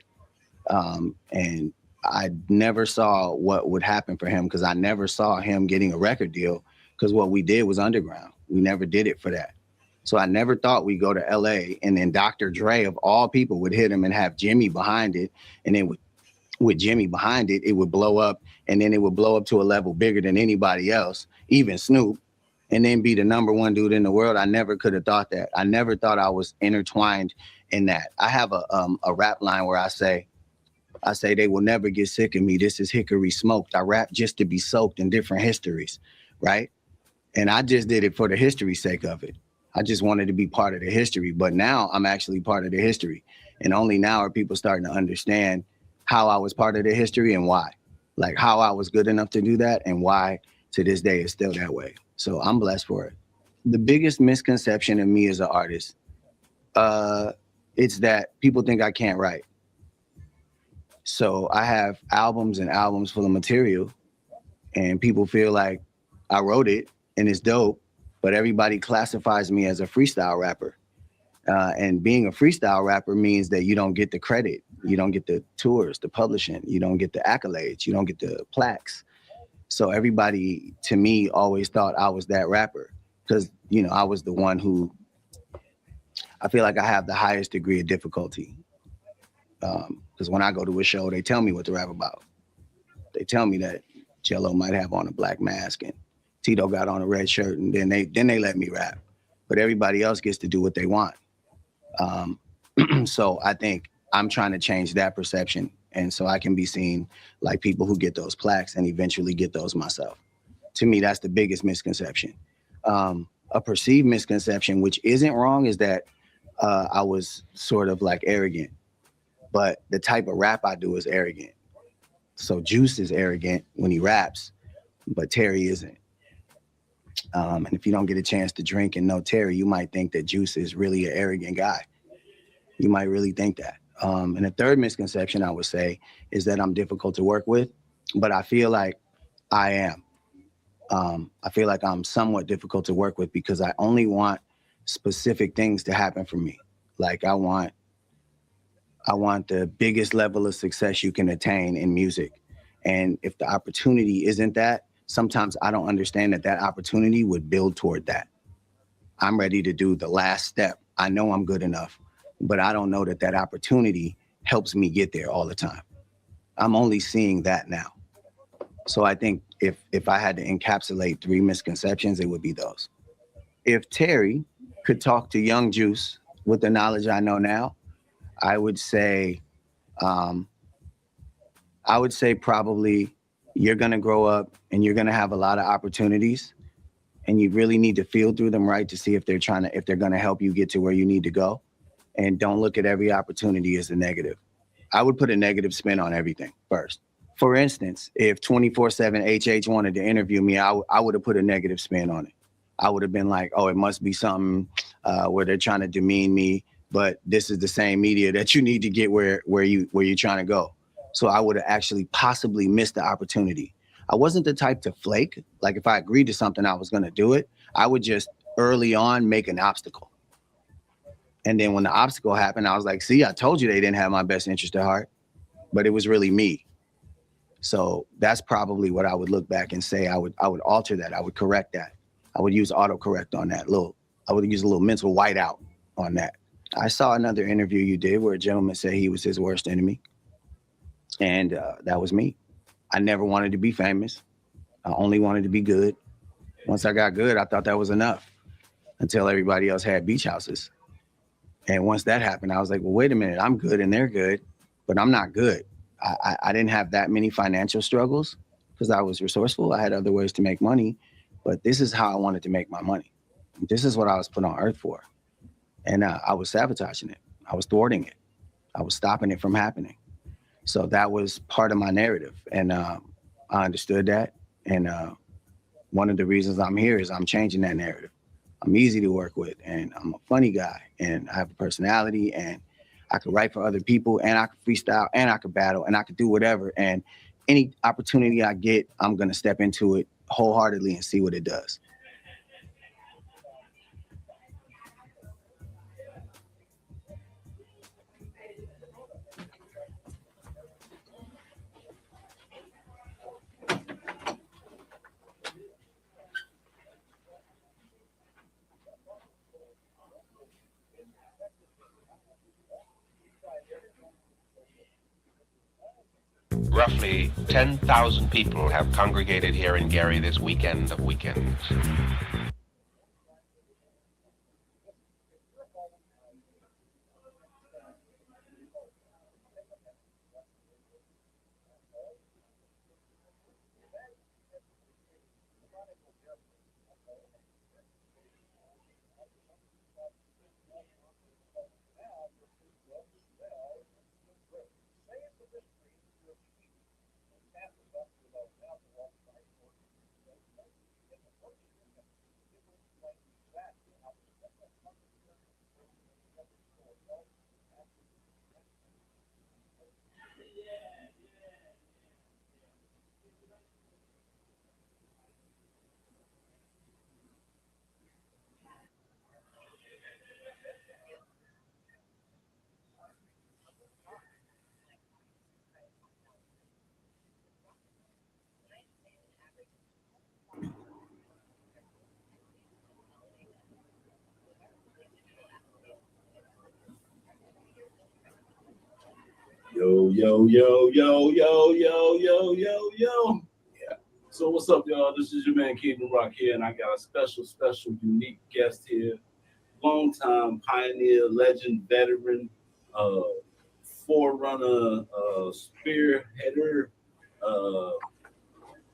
And I never saw what would happen for him because I never saw him getting a record deal because what we did was underground. We never did it for that. So I never thought we'd go to LA and then Dr. Dre of all people would hit him and have Jimmy behind it. And then with Jimmy behind it, it would blow up, and then it would blow up to a level bigger than anybody else, even Snoop, and then be the #1 dude in the world. I never could have thought that. I never thought I was intertwined in that. I have a rap line where I say, they will never get sick of me. This is hickory smoked. I rap just to be soaked in different histories, right? And I just did it for the history's sake of it. I just wanted to be part of the history, but now I'm actually part of the history. And only now are people starting to understand how I was part of the history and why. Like how I was good enough to do that and why to this day it's still that way. So I'm blessed for it. The biggest misconception of me as an artist, it's that people think I can't write. So I have albums and albums full of material, and people feel like I wrote it and it's dope, but everybody classifies me as a freestyle rapper. And being a freestyle rapper means that you don't get the credit. You don't get the tours, the publishing. You don't get the accolades. You don't get the plaques. So everybody, to me, always thought I was that rapper because, you know, I was the one who, I feel like I have the highest degree of difficulty. Because when I go to a show, they tell me what to rap about. They tell me that Jello might have on a black mask and Tito got on a red shirt, and then they let me rap. But everybody else gets to do what they want. So I think I'm trying to change that perception, and so I can be seen like people who get those plaques and eventually get those myself. To me, that's the biggest misconception. A perceived misconception, which isn't wrong, is that I was sort of like arrogant, but the type of rap I do is arrogant. So Juice is arrogant when he raps, but Terry isn't. And if you don't get a chance to drink and know Terry, you might think that Juice is really an arrogant guy. You might really think that. And the third misconception I would say is that I'm difficult to work with, but I feel like I am. I feel like I'm somewhat difficult to work with because I only want specific things to happen for me. Like I want the biggest level of success you can attain in music. And if the opportunity isn't that, sometimes I don't understand that opportunity would build toward that. I'm ready to do the last step. I know I'm good enough, but I don't know that opportunity helps me get there all the time. I'm only seeing that now. So I think if I had to encapsulate 3 misconceptions, it would be those. If Terry could talk to young Juice with the knowledge I know now, I would say probably you're gonna grow up and you're gonna have a lot of opportunities, and you really need to feel through them, right, to see if they're gonna help you get to where you need to go. And don't look at every opportunity as a negative. I would put a negative spin on everything first. For instance, if 24/7 HH wanted to interview me, I would have put a negative spin on it. I would have been like, oh, it must be something where they're trying to demean me, but this is the same media that you need to get where you're trying to go. So I would have actually possibly missed the opportunity. I wasn't the type to flake. Like if I agreed to something, I was gonna do it. I would just early on make an obstacle. And then when the obstacle happened, I was like, see, I told you they didn't have my best interest at heart, but it was really me. So that's probably what I would look back and say. I would alter that. I would correct that. I would use autocorrect on that. I would use a little mental whiteout on that. I saw another interview you did where a gentleman said he was his worst enemy. And that was me. I never wanted to be famous. I only wanted to be good. Once I got good, I thought that was enough until everybody else had beach houses. And once that happened, I was like, well, wait a minute, I'm good and they're good, but I'm not good. I didn't have that many financial struggles because I was resourceful. I had other ways to make money, but this is how I wanted to make my money. This is what I was put on earth for. And I was sabotaging it. I was thwarting it. I was stopping it from happening. So that was part of my narrative. And I understood that. And one of the reasons I'm here is I'm changing that narrative. I'm easy to work with and I'm a funny guy and I have a personality and I could write for other people and I could freestyle and I could battle and I could do whatever. And any opportunity I get, I'm going to step into it wholeheartedly and see what it does. Roughly 10,000 people have congregated here in Gary this weekend of weekends. Yo, yo, yo, yo, yo, yo, yo, yo, yo. Yeah. So what's up, y'all? This is your man Kingdom Rock here, and I got a special, unique guest here. Long-time pioneer, legend, veteran, forerunner, spearheader,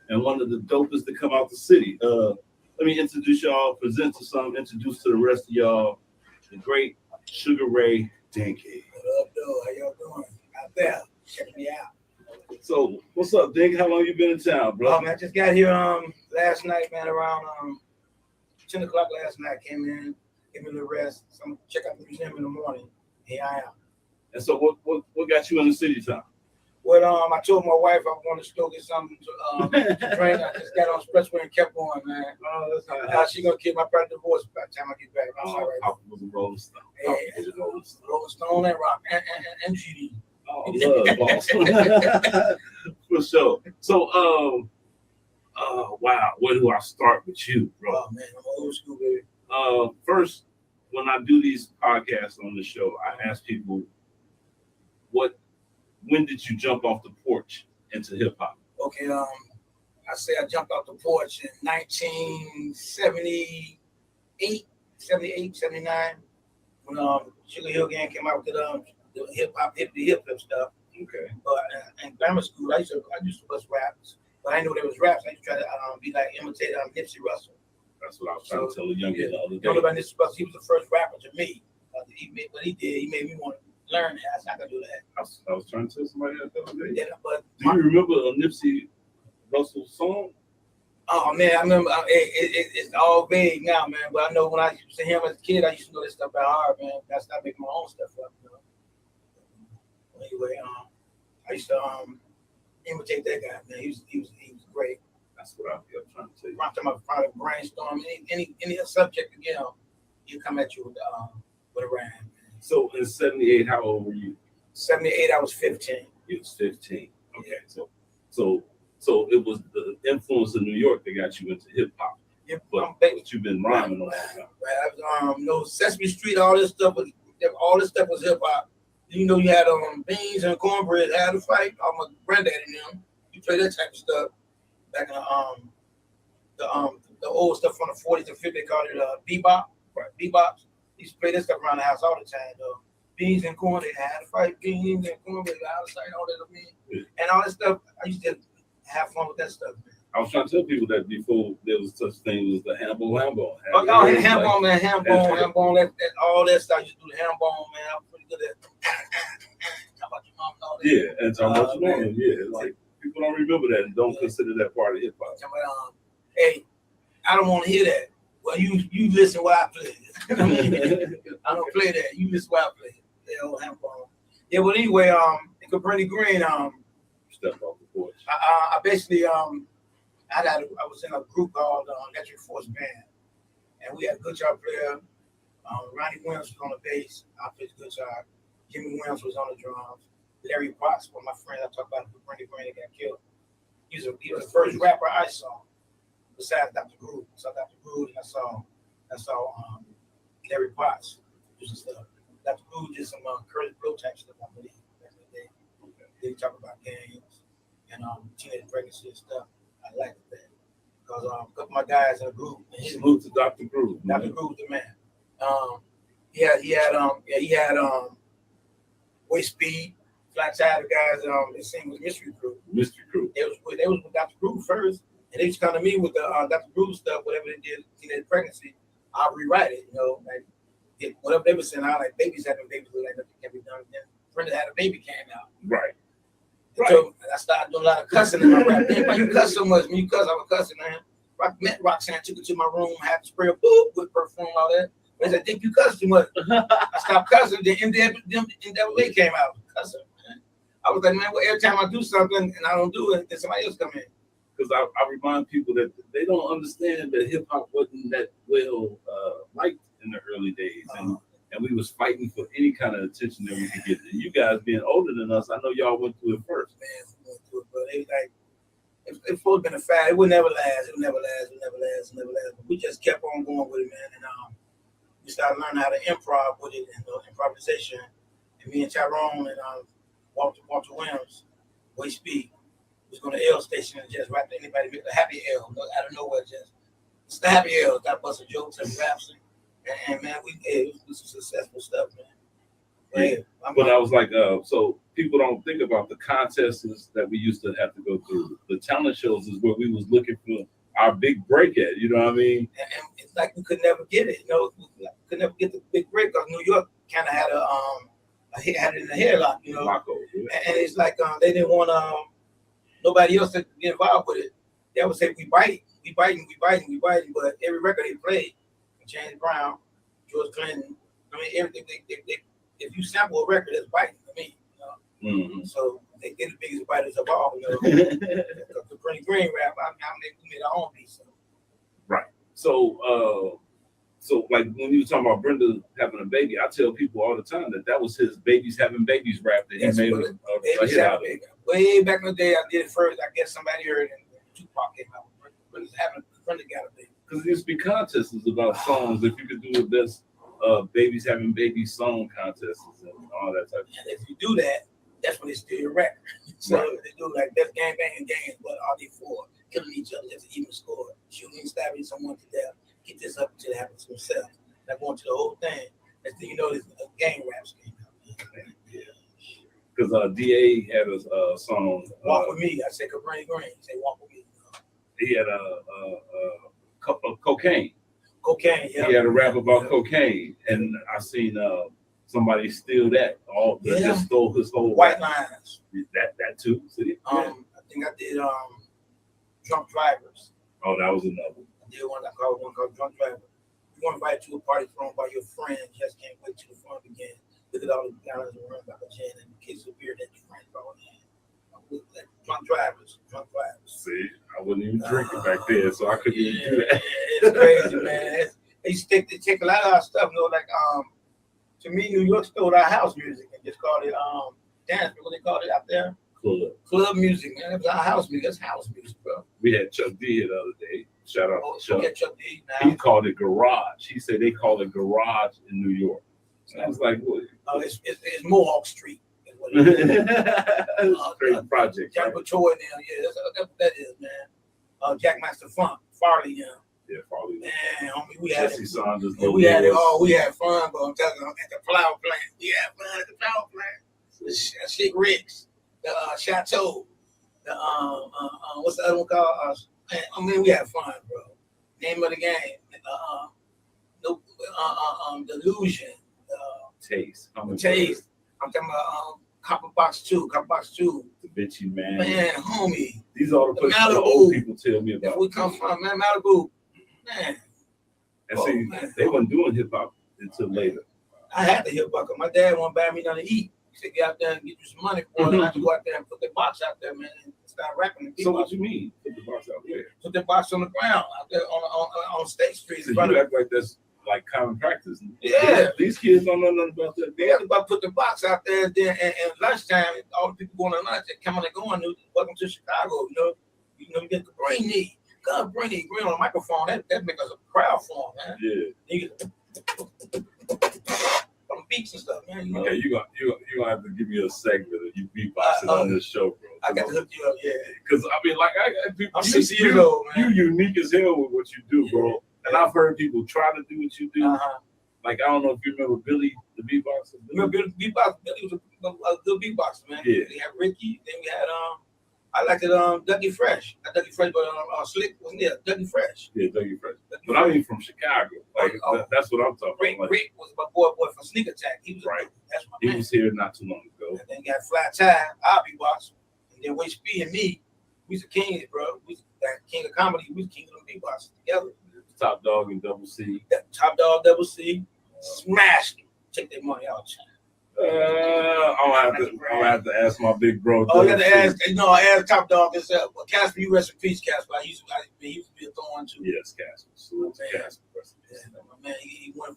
and one of the dopest to come out the city. Let me introduce y'all, present to some, introduce to the rest of y'all, the great Sugar Ray Dinky. What up, though? How y'all doing out there? Check me out. So, what's up, Dink? How long you been in town, bro? Man, I just got here last night, man, around 10 o'clock last night. Came in, gave me a little rest. Some check out the museum in the morning. Here I am. And so, what got you in the city town? Well, I told my wife I wanted to go get something to drink. I just got on expressway and kept going, man. Oh, that's She gonna keep my brother divorced by the time I get back. I'm Oh, sorry. I was a Rolling Stone. Yeah, Rolling Stone and Rock and GD. Oh, love, boss. For sure. So, wow, where do I start with you, bro? Oh man, I'm old school, baby. First, when I do these podcasts on the show, I ask people, when did you jump off the porch into hip hop? Okay, I say I jumped off the porch in 1978, 79, when Sugar Hill Gang came out with the hip hop stuff. Okay. In grammar school, I used to bust raps, but I didn't know there was raps. I used to try to be like imitate Nipsey Russell. That's what I was trying to tell the young kid the other You know day. about Nipsey Russell? He was the first rapper to me. He made me want to learn that. I said, I can do that. I was trying to tell somebody that the other day. Yeah, but Do you remember a Nipsey Russell song? oh man, I remember it's all vague now, man. But I know when I used to hear him as a kid, I used to know this stuff by heart, man. I started making my own stuff up. You know? Anyway, I used to imitate that guy, man. He was great. That's what I'm trying to tell you. I'm talking about probably brainstorm any subject again. He'll come at you with a rhyme. So in '78, how old were you? 78, I was 15. You was 15. Okay, so it was the influence of New York that got you into hip hop. Yeah, But you've been rhyming all that time. Right, I was Sesame Street, all this stuff was hip hop. You know, you had beans and cornbread, had a fight. My granddad and them, you play that type of stuff back in the old stuff from the 40s and 50s. They called it bebop, right? Bebop. Used to play this stuff around the house all the time, though. Beans and corn, they had to fight. Beans and cornbread, out of sight, all that. And all that stuff. I used to have fun with that stuff, man. I was trying to tell people that before there was such thing as the Hambo. Ham bone, man, ham bone, all that stuff. I used to do the ham bone, man. I was pretty good at how about your mom and all that? Yeah, and talking about your mom. Yeah, like people don't remember that and don't consider that part of hip hop. Hey, I don't want to hear that. Well, you listen while I play it. I don't play that. You listen while I play it. Yeah, old ham bone. Yeah, but anyway, in Cabrini Green, Step off the porch. I basically I was in a group called Electric Force Band, and we had a guitar player. Ronnie Williams was on the bass. I played the guitar. Jimmy Williams was on the drums. Larry Potts, one of my friends I talked about, Cabrini Green, that got killed. He was the first rapper I saw, besides Dr. Groove. I saw Dr. Groove, and I saw Larry Potts do some stuff. Dr. Groove did some Curtis Blow type stuff, I believe, back in the day. They talk about gangs and teenage pregnancy and stuff. I liked that because a couple of my guys in the group. Salute to Dr. Groove. Dr. Groove, the man. He had Waist Speed, Flat Tire, the guys they sing with Mystery Crew. Mystery Crew. They was with Dr. Groove first, and they used to come to me with the Dr. Groove stuff, whatever they did, teenage pregnancy. I'll rewrite it, you know, like whatever they were saying. I like babies having babies, like nothing can be done. Then Brenda had a baby came out. Right. So I started doing a lot of cussing in my rap. Man, why you cuss so much? When you cuss, I was cussing, man. Met Roxanne, took it to my room, had to spray a boop with perfume, all that. They said, I think you cuss too much. I stopped cussing. Then NWA came out. Cussing, man. I was like, man, well, every time I do something and I don't do it, then somebody else come in. Because I remind people that they don't understand that hip hop wasn't that well liked in the early days, and we was fighting for any kind of attention that we could get. And you guys being older than us, I know y'all went through it first. Man, we went through it, but they like it would have been a fad. It would never last. It would never last. But we just kept on going with it, man. And we started learning how to improv with it and improvisation. And me and Tyrone and Walter Williams, Way Speed, was going to L station and just rap to anybody with a happy L, out of nowhere, just it's the happy L, that busted jokes and raps, and man, it was some successful stuff, man. But I was like, so people don't think about the contests that we used to have to go through. The talent shows is where we was looking for our big break at. You know what I mean? And it's like we could never get it. You know, we could never get the big break because New York kind of had had it in the headlock. You know, and it's like they didn't want nobody else to get involved with it. They would say we biting. But every record they played, James Brown, George Clinton, I mean everything they if you sample a record, it's biting to me, you know. Mm-hmm. So they're the biggest biters of all, you know. The Bernie Green rap, we made our own piece. So. Right. So like when you were talking about Brenda having a baby, I tell people all the time that was his Babies Having Babies rap that he made a hit out of. Way back in the day, I did it first. I guess somebody heard it, and Tupac came out. Brenda got a baby. Because there used to be contests about songs. If you could do the best Babies Having Babies song contests and all that type of stuff. And if you do that, that's when they steal your record. So they do like best gang banging games, but are they for killing each other just to even score, shooting and stabbing someone to death, get this up until it happens to themselves. Not going to the whole thing. Next thing you know, there's a gang raps came out. Yeah. Because DA had a song. Walk with me. I said Cabrini Green. Say walk with me. He had a cocaine. Cocaine, yeah. He had a rap about cocaine, and I seen somebody steal that. Just stole his whole White Lines. That too. See? I think I did Drunk Drivers. Oh, that was another. I did one called Drunk Driver. You want to invite to a party thrown by your friend, just can't wait till the fun begins. Look at all the gallons of rum by the gin and the kids of beer that your friends brought in. Drunk drivers. See, I wasn't even drinking back then, so I couldn't even do that. It's crazy, man. They take a lot of our stuff, you know, like to me, New York stole our house music and just called it dance, what they called it out there? Club music, man. It was our house music. That's house music, bro. We had Chuck D here the other day. Shout out to Chuck. Yeah, Chuck D now. He called it garage. He said they call it garage in New York. And I was like, what? Oh, it's Mohawk Street. Great project. Jack Patrol in there, yeah, that's what that is, man. Jack Master Funk, Farley, you know. Yeah, Farley. Man, homie, we had Jesse Saunders. we had it all. We had fun, but I'm telling you, at the flower plant, we had fun at the flower plant. Chick Rick's, the Chateau, the what's the other one called? I mean, we had fun, bro. Name of the game, Delusion, Taste. Taste. I'm talking about Copper Box 2, Da Vinci Man. Man, homie. These are the places Malibu. the old people tell me about. Where we come from, man, Malibu. Man. And see, they weren't doing hip hop until later. I had to hip hop. My dad won't buy me nothing to eat. He said, get out there and get you some money for it. I had to go out there and put the box out there, man, and start rapping. So what you mean? Put the box out there? Put the box on the ground out there on State Street. So you act like that's like common practice. Yeah. These kids don't know nothing about that. They have to put the box out there, and then and lunchtime, all the people going to lunch, they coming and going. Welcome to Chicago, you get the brain need. God, brain need green on the microphone. That make us a crowd form, man. Yeah. On beats and stuff, man. You know? Okay, you gonna have to give me a segment of you beatboxing on this show, bro. I got to hook you up, yeah. Because I mean, like, people, I'm 60 years old, man. You unique as hell with what you do, bro. And I've heard people try to do what you do. Like, I don't know if you remember Billy, the beatboxer. Remember Billy was a good beatboxer, man. Yeah. We had Ricky, then we had I liked it Dougie Fresh. Not Dougie Fresh, but Slick wasn't there. Dougie Fresh. Yeah, Dougie Fresh. But I mean from Chicago. Like that's what I'm talking about. Rick was my boy from Sneak Attack. He was right. That's my he man. was here not too long ago. And then you got Flat Tie, I'll be boxing. And then Way Speed and me, we was the kings, bro. We was the king of comedy. We was the king of the beatboxers together. Top Dog and Double C. Top Dog, Double C. Smash them. Take their money out. I'll have to ask my big bro. Oh, you got to ask. I asked Top Dog himself. Well, Casper, you rest in peace, Casper. He used to be a thorn too. Yes, Casper. Salute to Casper. Yeah, man, he went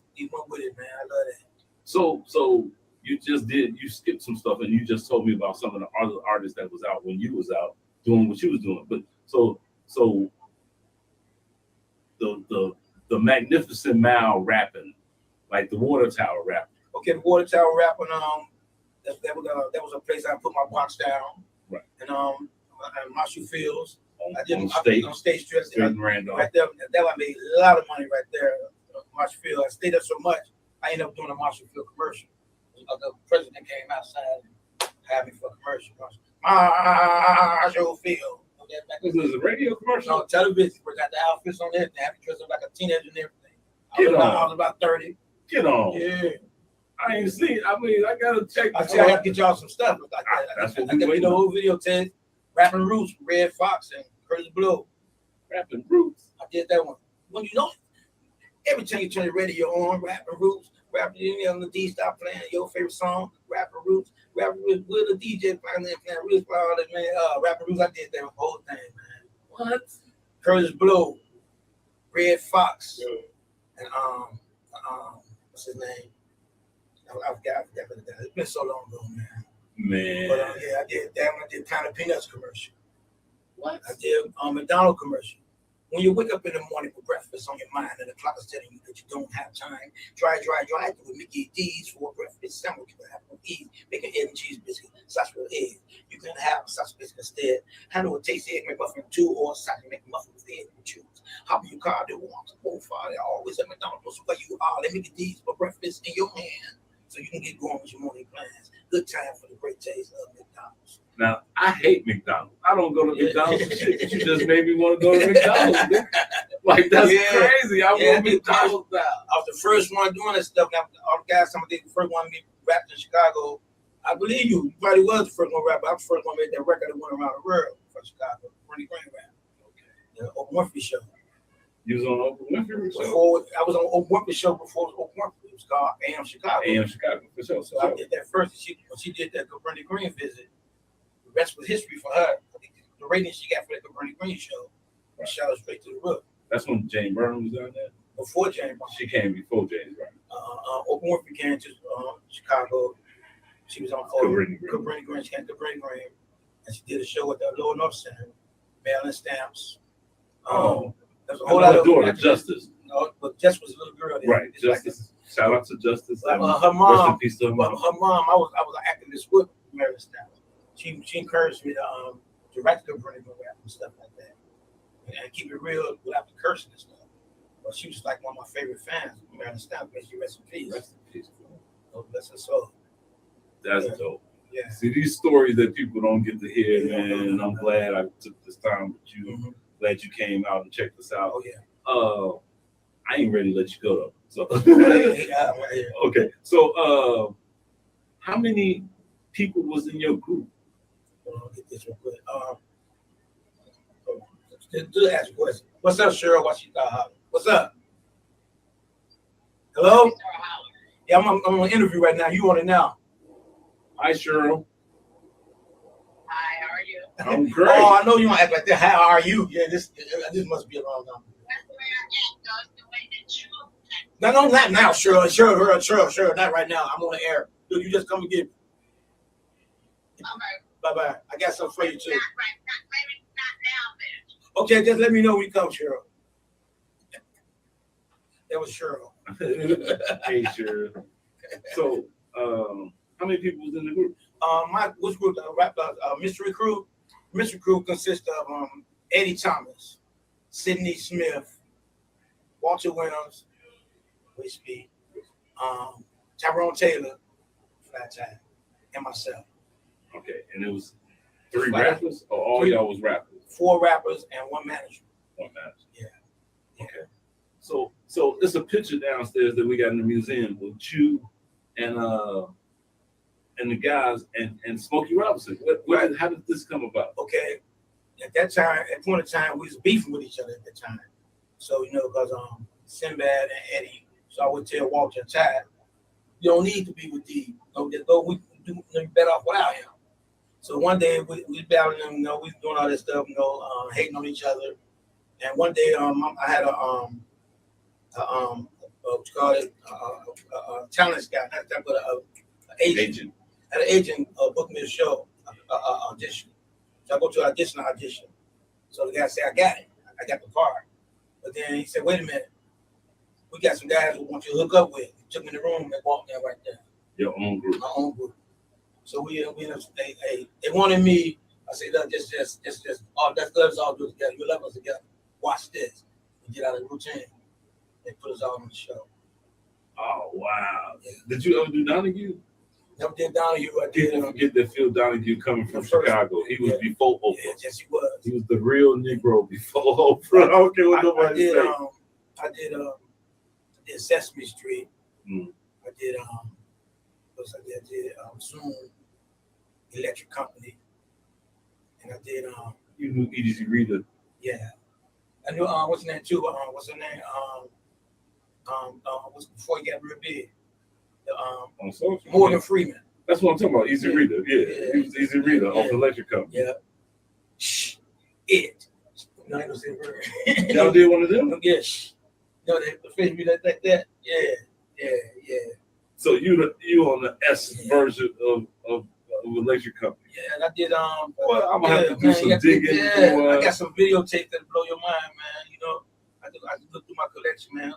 with it, man. I love that. So you skipped some stuff, and you just told me about some of the other artists that was out when you was out doing what you was doing. But so the Magnificent Mal rapping, like the Water Tower rapping. Okay, the Water Tower rapping. That was a place I put my box down. Right. And Marshall Fields. I did on State Street and Randolph. right there. That I made a lot of money right there. Marshall Field. I stayed there so much. I ended up doing a Marshall Field commercial. The president came outside and had me for a commercial. Marshall Field. This is a radio commercial. No, television. We got the outfits on there. They had me dressed up like a teenager and everything. I was about 30. Get on. Yeah. I ain't seen. I mean, I gotta check. I tell you, I have to get y'all some stuff like that. That's what I we got waiting the on. whole video, Ted. Rapping Roots, Red Fox, and Curtis Blow. Rapping Roots. I did that one. When you know, every time you turn the radio on, Rapping Roots, Rapping, you know, the D stop playing your favorite song, Rapping Roots, Rapping Roots, with the DJ playing Roots, all that, man. Rapping Roots, I did that whole thing, man. What? Curtis Blow, Red Fox, and what's his name? I forgot. It's been so long ago, man. Man. But yeah, I did that one. I did Pound of Peanuts commercial. What? I did McDonald's commercial. When you wake up in the morning with breakfast on your mind and the clock is telling you that you don't have time, drive with Mickey D's for a breakfast sandwich. You can have no ease. Make an egg and cheese biscuit, sausage with egg. You can have a sausage biscuit instead. Handle a tasty egg McMuffin too, or sausage make muffin with egg and choose. Hop in your car, they want to go far. They're always at McDonald's where you are. Let Mickey D's for breakfast in your hand, so you can get going with your morning plans. Good time for the great taste of McDonald's. Now, I hate McDonald's. I don't go to McDonald's for shit. You just made me want to go to McDonald's. Like, that's crazy. I want McDonald's now. I was the first one doing that stuff. Now, all the guys, some of the first one me rapped in Chicago. I believe you. You probably was the first one rap. I was the first one made that record that went around the world from Chicago. Bernie Green rap. Okay. The Oprah Winfrey show. You was on Oprah Winfrey show? Before, I was on Oprah Winfrey show before Oprah Winfrey. It was called AM Chicago. AM Chicago, for sure. So I did that first. When she did that Bernie Green visit, the rest was history for her. I think the ratings she got for the Bernie Green show, shot her straight to the roof. That's when Jane Byrne was down there? Before Jane Byrne. She came before Jane Byrne. Oprah Winfrey came to Chicago. She was on Cabrini Green. She came to Cabrini Green. And she did a show at the Lower North Center, mailing stamps. There's a whole lot of daughter, Justice. No, but Justice was a little girl. There. Right, Justice. Shout out to Justice. Her mom. Rest in peace to her mom. Her mom. I was an activist with Mary Stamps. She encouraged me to write the Cabrini Green rap and stuff like that, and keep it real without the cursing and stuff. But she was like one of my favorite fans. Mary Stamps, may she rest in peace. Rest in peace. Oh, bless her soul. That's dope. Yeah. See, these stories that people don't get to hear, man, and I'm glad I took this time with you. Mm-hmm. Glad you came out and checked us out. Oh, yeah. I ain't ready to let you go, though. So, okay. So, how many people was in your group? I'll get this real quick. Do ask a question. What's up, Cheryl? What's up? Hello? Yeah, I'm on an interview right now. You on it now? Hi, Cheryl. Hi, how are you? I'm great. Oh, I know you don't act like that. How are you? Yeah, this must be a wrong number. No, not now, Cheryl, not right now. I'm on the air. Dude, you just come and get me. Okay. Bye-bye. I got something for you, too. Maybe not now, then. Okay, just let me know when you come, Cheryl. That was Cheryl. Hey, Cheryl. So, how many people was in the group? Which group? Mystery Crew. Mystery Crew consists of Eddie Thomas, Sidney Smith, Walter Williams, Whiskey, Tyrone Taylor, Flat Tire, and myself. Okay, and it was 3 rappers, or all y'all was rappers? 4 rappers and 1 manager. 1 manager. Yeah. Okay. So it's a picture downstairs that we got in the museum with you and the guys and Smokey Robinson. How did this come about? Okay. At that time, at point of time, we was beefing with each other at that time. So, because Sinbad and Eddie, so I would tell Walter and Ty, you don't need to be with D. We do better off without him. So one day we battling him, we doing all that stuff, hating on each other. And one day I had a talent scout, not that, but an agent. Had an agent book me a show, audition. So I go to audition. So the guy said, I got it. I got the part. But then he said, wait a minute. We got some guys who want you to hook up with. He took me in the room and walked in right there. Your own group. My own group. So we ended up, they wanted me. I said, no, just, let's all do it together. You love us together. Watch this. We get out of the routine. They put us all on the show. Oh wow! Yeah. Did you ever do Donahue? Never did Donahue. I did. People forget that Phil Donahue coming from The first- Chicago. He was before Oprah. Yeah, yes, he was. He was the real Negro before Oprah. I don't care what I nobody did. say. I did Sesame Street. Mm. I did. What else I did Zoom, Electric Company, and I did. You knew Easy Reader. Yeah, I knew. What's her name too? What's her name? Was before he got real big. On social. Morgan Freeman. That's what I'm talking about. Easy Reader. Yeah. He was Easy Reader off Yeah. the Electric Company. Yeah. It. No, I ain't gonna say the word. Y'all did one of them? Yeah. No, the face be like that. Yeah. So you on the S version of Electric Company. Yeah, and I did. Well, I'm gonna have to do man, some you got digging. Yeah, I got some videotapes that blow your mind, man. You know, I just look through my collection, man.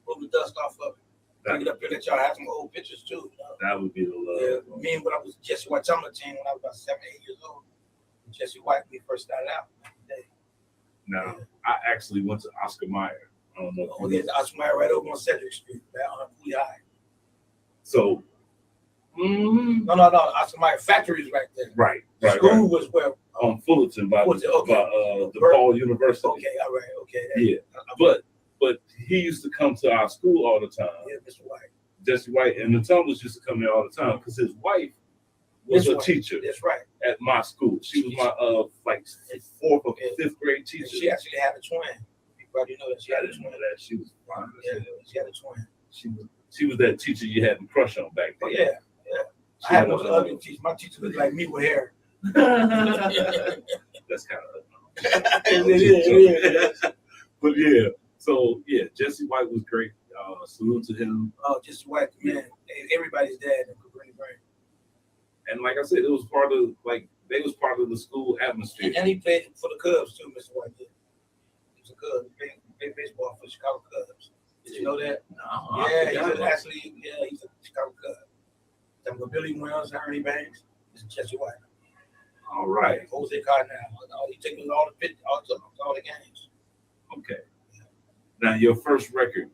Blow the dust off of it. Bring it up here, let y'all have some old pictures too. You know? That would be the love. Yeah, me and when I was Jesse White Tumblr team when I was about 7, 8 years old. Jesse White, we first started out. Now, I actually went to Oscar Mayer. I don't know. Oh, there's Oscar Mayer right over on Cedric Street, right on Cooley High. So, No, Oscar Mayer factory is right there. right. School was where. On Fullerton by Was it? Okay. DePaul University. Okay, all right, okay. Yeah, but he used to come to our school all the time. Yeah, Mr. White. Jesse White and the Tumblers used to come there all the time because his wife was a teacher That's right. at my school. She was my like 4th or 5th grade teacher. She actually had a twin. You probably know that she I had a didn't twin. know that. She was fine. Yeah, she had a twin. She was that teacher you had a crush on back Oh then. yeah. I had one other teacher. My teacher looked like me with hair. That's kind of It is. But yeah, so yeah, Jesse White was great. Salute to him. Oh, just White, man. Everybody's dad in Cabrini Green. And like I said, it was part of they was part of the school atmosphere. And he played for the Cubs too, Mr. White did. He was a Cubs. He played baseball for the Chicago Cubs. Did you know that? No. Yeah, he's a Chicago Cub. Then with Billy Wells and Ernie Banks, it's Jesse White. All right. Jose Cardinal. He took me all the games. Okay. Now your first record,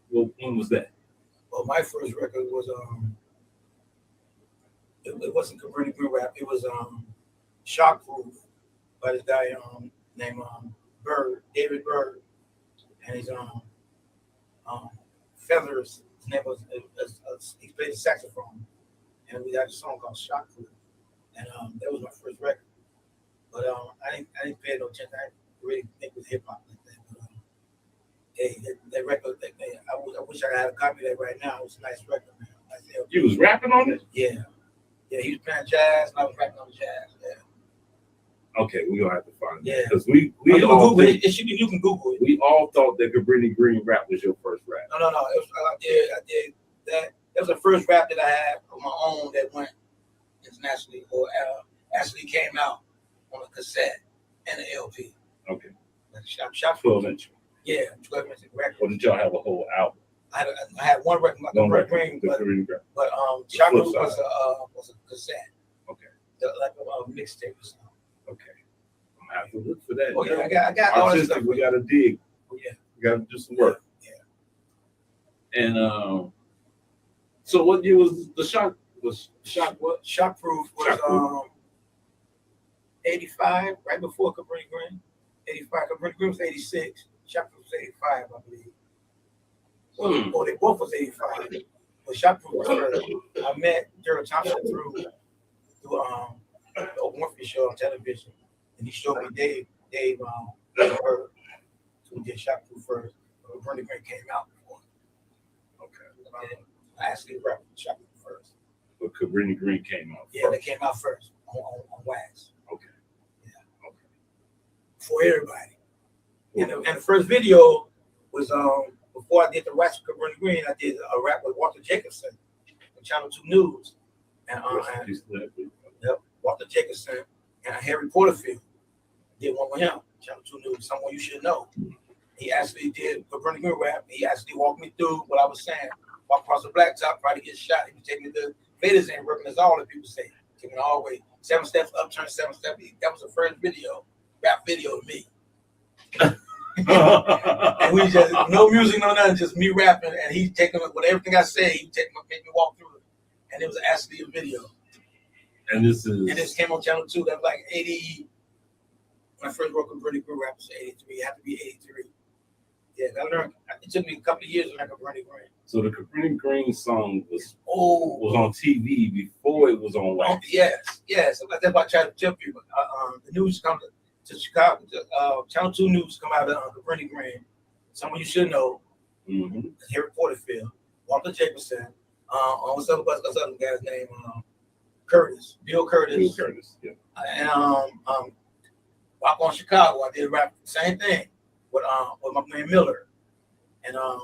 when was that? Well, my first record was it wasn't Cabrini Green rap. It was Shockproof by this guy named Bird, David Bird, and his Feathers. His name was he played the saxophone, and we had a song called Shockproof, and that was my first record. But I didn't pay no attention. I really think it was hip hop like that. But, hey, that record, I wish I had a copy of that right now. It was a nice record, man. You was rapping on it? Yeah, he was playing jazz, and I was rapping on the jazz. Yeah. Okay, we gonna have to find it. Yeah. Because we you all can Google think, it. You can Google it. we all thought that Cabrini Green rap was your first rap. No. It was, I did that. That was the first rap that I had on my own that went internationally, or actually came out on a cassette and an LP. Okay. Like Shop 12 inch. Yeah, 12 inch record. Or did y'all have a whole album? I had one record, like One a record, Green, the but Cabrini rap. Shop flip was a cassette. Okay. Like a mixtape or something. Okay. I'm gonna have to look for that. Oh yeah, I got all that Artistic, stuff. we gotta dig. Oh yeah. We gotta do some work. Yeah. And so what year was the Shock? Was Shock what? Shockproof was Shockproof. 85, right before Cabrini Green. 85. Cabrini Green was 86. Shockproof was 85, I believe. Or they both was 85. But Shockproof was early. I met Gerald Thompson through the Oprah Winfrey show on television, and he showed me Dave Bird. So we did Shockproof first. Cabrini Green came out before. Okay. I actually rapped Shockproof first. But Cabrini Green came out Yeah, first. they came out first on wax. Okay. Yeah. Okay. For everybody. And the first video was before I did the wax with Cabrini Green, I did a rap with Walter Jacobson on Channel 2 News. And Walter Jacobson and Harry Porterfield did one with him. Channel 2 News, someone you should know. He actually did Cabrini Green rap. He actually walked me through what I was saying. Walk across the blacktop, try to get shot. He would take me to Faders ain't working. That's all that people say. Taking all the way 7 steps up, turn 7 steps. That was the first video, rap video to me. And we just no music, no nothing, just me rapping, and he taking with everything I say, he take make me walk through it, and it was actually a video. And this came on Channel 2. That was like 80. When I first worked with Bernie Green, rap was 83. It had to be 83. Yeah, I learned. It took me a couple of years to learn Bernie Green. So the Cabrini Green song was on TV before it was on wax. Yes. That's what I try to tell people. The news comes to Chicago. Channel 2 news come out of Cabrini Green. Someone you should know. Mm-hmm. Harry Porterfield, Walter Jacobson. What's the other guy's name? Curtis, Bill Curtis. Bill Curtis, yeah. And Walk on Chicago, I did rap same thing with my man Miller, and I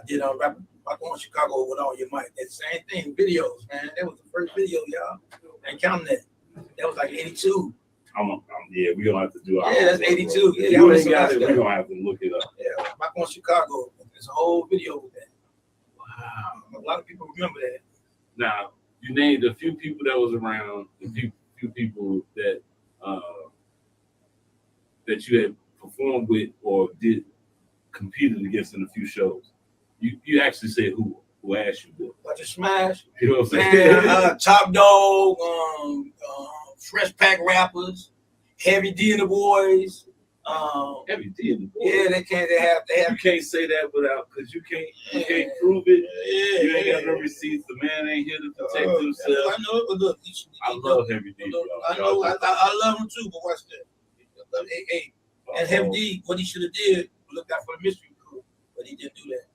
did rap Walk on Chicago with All Your Might. That same thing, videos, man. That was the first video, y'all. I ain't counting that. That was like 82. Yeah, we gonna have to do. Yeah, that's 82. Yeah, you ain't got it. We gonna have to look it up. Yeah, Walk on Chicago. There's a whole video with that. Wow, a lot of people remember that. Now, you named a few people that was around, a few people that that you had performed with or did competed against in a few shows. You actually said who asked you to? Bunch of Smash. You know what I'm saying? Top Dog, Fresh Pack Rappers, Heavy D and the Boys. Heavy D and the Boys. Yeah, they have. You can't say that without, because you can't prove it. Yeah, you ain't got no receipts. The man ain't here to protect himself. I know, but look, I love Heavy D. I know, I love him too, but watch that. Hey, and Heavy D, what he should have did, looked out for the mystery crew, but he didn't do that.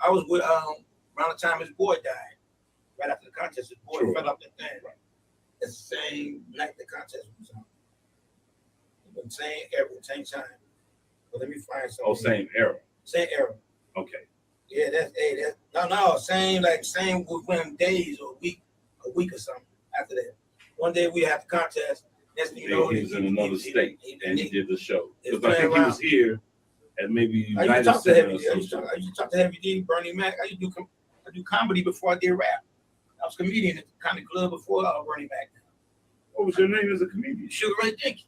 I was with around the time his boy died, right after the contest. His boy fell off that thing. Right. The same night the contest was on. The same era, same time. But let me find something. Oh, same era. Same era. Okay. Yeah, that's same within days or a week or something after that. One day we had the contest. Next thing you know, he was in another state and he did the show. Because I playing think he was here at maybe I United used to talk to Center Heavy or D. I something. used to talk to Heavy D, Bernie Mac. I do comedy before I did rap. I was a comedian at the comedy club before Bernie Mac. What was your name as a comedian? Sugar Ray Jenkins.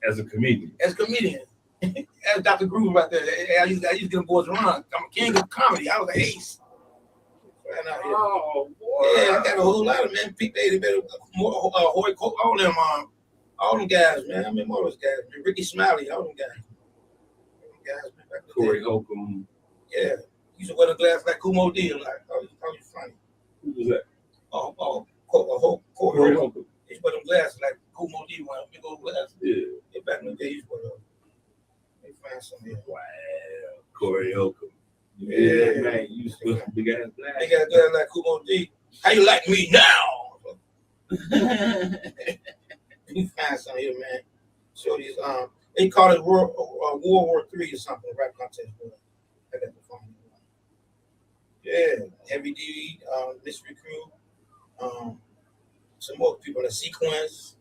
As a comedian. As a comedian. As Dr. Groove right there. I used to get them boys around. I'm a king of comedy. I was an ace. Oh, boy. Yeah, I got a whole lot of men. Pete David, Hoy Coke, all them guys, man. I mean, all those guys. Man. Ricky Smiley, all them guys. Man, Corey Holcomb. Yeah. He used to wear the glasses like Kumo D. Like, oh, he's funny. Who was that? Corey Holcomb. He used to wear them glasses like Kumo D. One big old glasses. Yeah. Back in the day, he used to wear those. They find some here. Wow. Corey Holcomb. Yeah, man. You used to wear some big ass glasses. They got glasses like Kumo D. How you like me now? You find some here, man. So these they call it World War III or something. Rap contest. I got the phone. Yeah, Heavy D, Mystery Crew, some more people in the Sequence.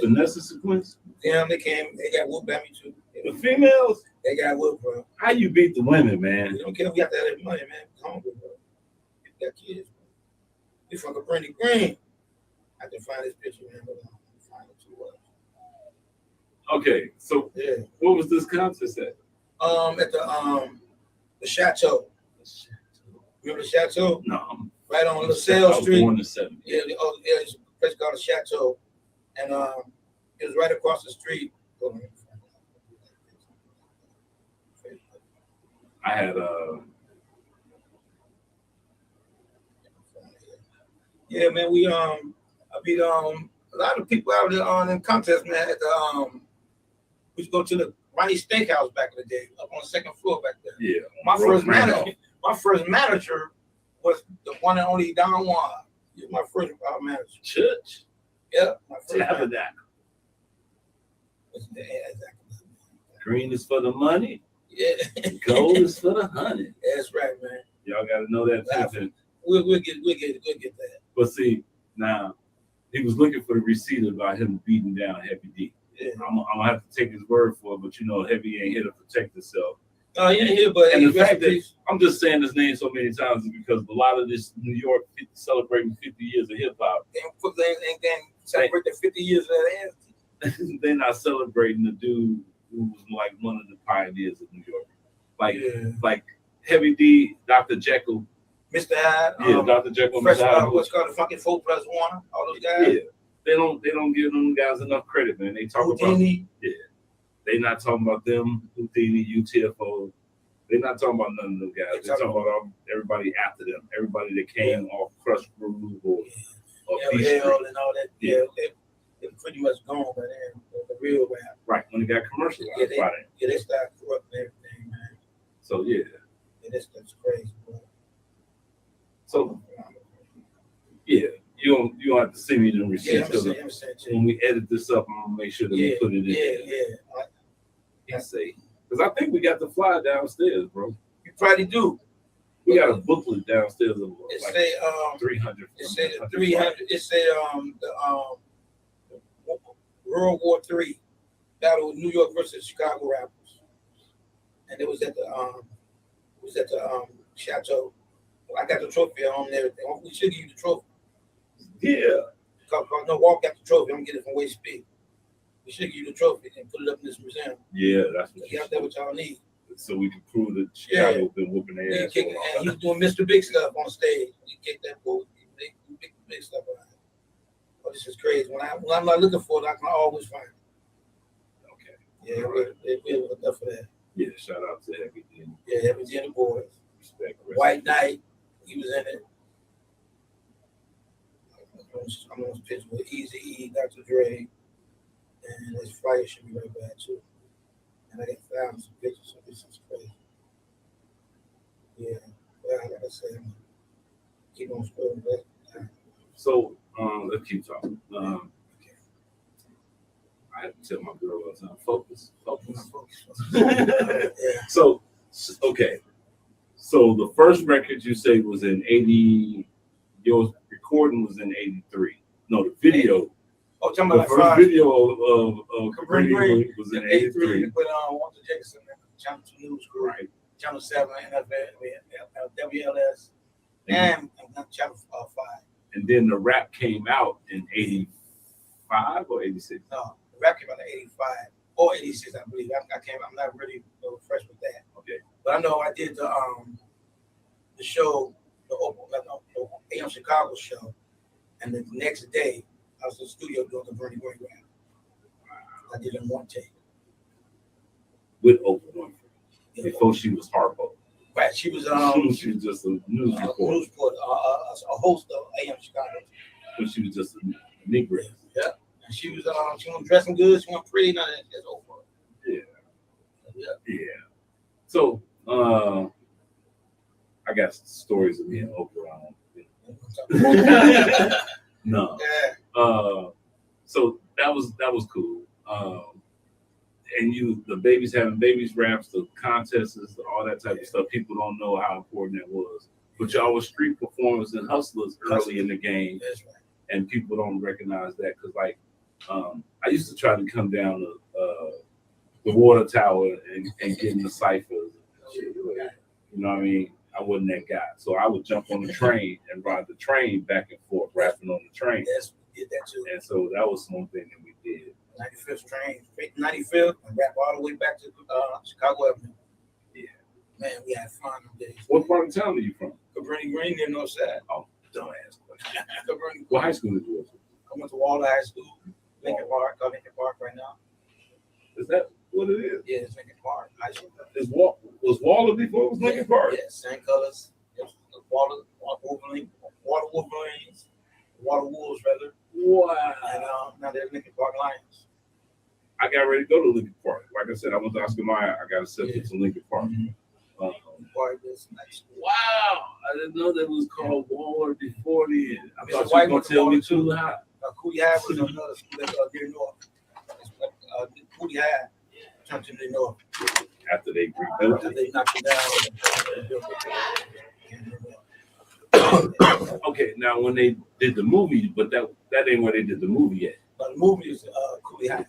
Vanessa Sequence? Yeah, they got whooped at me too. The females? They got whooped, bro. How you beat the women, man? We don't care if we got that money, man. We're hungry, bro. We got kids, bro. We from Cabrini Green. I can find this picture, man. Hold on. Find it too well. Okay, so what was this contest at? At the Chateau. Remember the Chateau? No. Right on LaSalle Street. Born in the 70s. Yeah, it's a place called the Chateau. And it was right across the street. I had yeah, man, I beat a lot of people out there on in contest, man. At the we used to go to the Ronnie Steakhouse back in the day, up on the second floor back there. Yeah. My first manager was the one and only Don Juan. He was my first manager. Church. Yeah, my first Tabernacle. Green is for the money. Yeah. Gold is for the honey. That's right, man. Y'all got to know that too. We'll get that. But see, now he was looking for the receipt about him beating down Heavy D. Yeah. I'm gonna have to take his word for it, but you know, Heavy ain't here to protect himself. Oh, yeah, yeah, but And hey, the fact rest in that peace. I'm just saying his name so many times is because a lot of this New York celebrating 50 years of hip hop, And then celebrate the 50 years of that ass. they're not celebrating the dude who was like one of the pioneers of New York. Like Heavy D, Dr. Jekyll. Mr. Hyde. Yeah, Dr. Jekyll, Fresh, Mr. Hyde. what's called the fucking 4+1, all those guys. Yeah. They don't give them guys enough credit, man. They talk Houdini. about They not talking about them, Houdini, UTFO. They're not talking about none of them guys. They're talking about everybody after them, everybody that came off Crush Groove or Peace Street. LL and all that. Yeah, they pretty much gone by then. The real rap. Right, when it got commercialized Yeah, by then. they started corrupting everything, man. So yeah. That's crazy, bro. So yeah, you don't have to send me the receipts because when we edit this up, I'm gonna make sure that we put it in. Yeah. Say, because I think we got the flyer downstairs, bro. You probably do. We got a booklet downstairs of It like say 300. It say 300. It say World War III battle with New York versus Chicago rappers, and it was at the Chateau. I got the trophy on and everything. We should give you the trophy. Yeah. No, Walk got the trophy. I'm getting it from Waste Speed. We should give you the trophy and put it up in this museum. Yeah, that's what you got that what y'all need. So we can prove that Chicago been whooping their ass. And he was doing Mr. Big stuff on stage. We kicked that bull. Big stuff behind. Oh, this is crazy. When I'm not looking for it, I can always find it. Okay. Yeah, we look up for that. Yeah, shout out to Heavy D. Yeah, Heavy D and the boys. Respect. White Knight, he was in it. I'm on this picture with Easy E, Dr. Dre, and this flyer should be right back too. And I found some pictures, so this is crazy. Yeah, like I said, I'm gonna keep on scrolling back. So let's keep talking. I have to tell my girl all the time, focus. So okay. So the first record you say was in 80, your recording was in 83. No, the video. Oh, talking the about first video of Cabrini Green was in 83. They put Walter Jackson, Channel 2 News Crew, right. Channel 7, NFL, WLS, and Channel 5. And then the rap came out in 85 or 86? No, the rap came out in 85 or 86, I believe. I'm not really fresh with that. Okay. But I know I did the show, the AM Chicago show, and the next day I was in the studio doing the Bernie Green rap. I did it in one take. With Oprah Winfrey. Before she was Harpo. Right, she was she was just a news reporter. A host of AM Chicago. But she was just a Negro. Yeah. And she was dressing good, she wasn't pretty, none of that. That's Oprah. Yeah. Yeah. So I got stories of me and Oprah. No. So that was cool. And the babies having babies raps, the contests, all that type of stuff. People don't know how important that was. But y'all were street performers and hustlers early in the game. That's right. And people don't recognize that because, like, I used to try to come down to the water tower and get in the ciphers. You know what I mean? I wasn't that guy. So I would jump on the train and ride the train back and forth, rapping on the train. Yes, we did that too. And so that was one thing that we did. 95th train, straight to 95th, and rap all the way back to Chicago Avenue. Yeah. Man, we had fun them days. What part of town are you from? Cabrini Green, near Northside. Oh, don't ask questions. Cabrini. What high school did you go to? I went to Walter High School, Lincoln Park, called Lincoln Park right now. Is that what it is? Yeah, it's Lincoln Park High School. Was Waller before it was Lincoln Park? Yeah, same colors. Water Wolverines, Water Wolves rather. Wow. And now they're Lincoln Park Lions. I got ready to go to Lincoln Park. Like I said, I went to Oscar Mayer. I got accepted to Lincoln Park. Wow, I didn't know that was called Waller before then. I thought White you were going to tell me too high. Cooley High was another school that's near North. Cooley High turned to the North. After they rebuilt After it. they knocked it down. Okay, now when they did the movie, but that ain't where they did the movie yet. But the movie is Cooley High.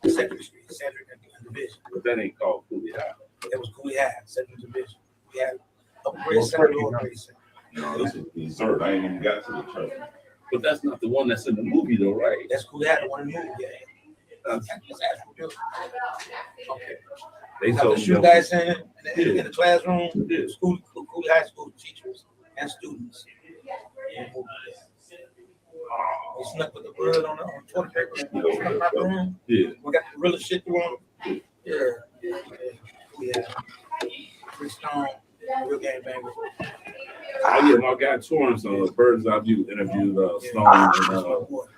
Second Street, Cedric and Division. But that ain't called Cooley High. It was Cooley High, 7th division. We had upper grade, second, lower grade. No, this is dessert. I ain't even got to the church. But that's not the one that's in the movie, though, right? That's Cooley High, the one in the movie. Yeah. That's- Okay. They The told shoe me guys in the classroom, Yeah. school, Cooley High School teachers and students. Yeah. We snuck with the bird on the toilet paper. Yeah. We got the real shit on. Yeah. Yeah. Chris Stone, real game banger. Oh yeah, my guy Torrance, Bird's Eye View interviewed Stone. And,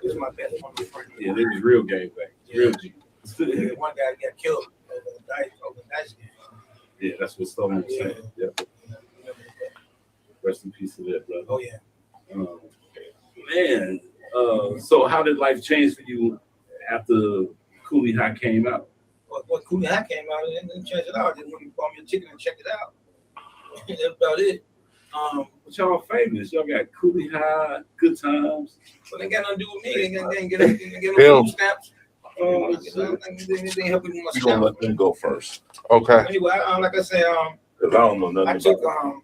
This is my best one. yeah, they was real game back. Real G. Yeah, one guy got killed over the dice game. Yeah, that's what Stone was saying. Yeah. Rest in peace to that, brother. Oh yeah. Man, so how did life change for you after Cooley High came out? Well, Cooley High came out and didn't change it out. Just when you bought me a ticket and checked it out. That's about it. But y'all famous. Y'all got Cooley High, Good Times. But they got nothing to do with me. They didn't get no Bill. food stamps. They didn't help me with my We gonna stamp. let them go first. Okay. Anyway, like I said, Cause I don't know nothing I took about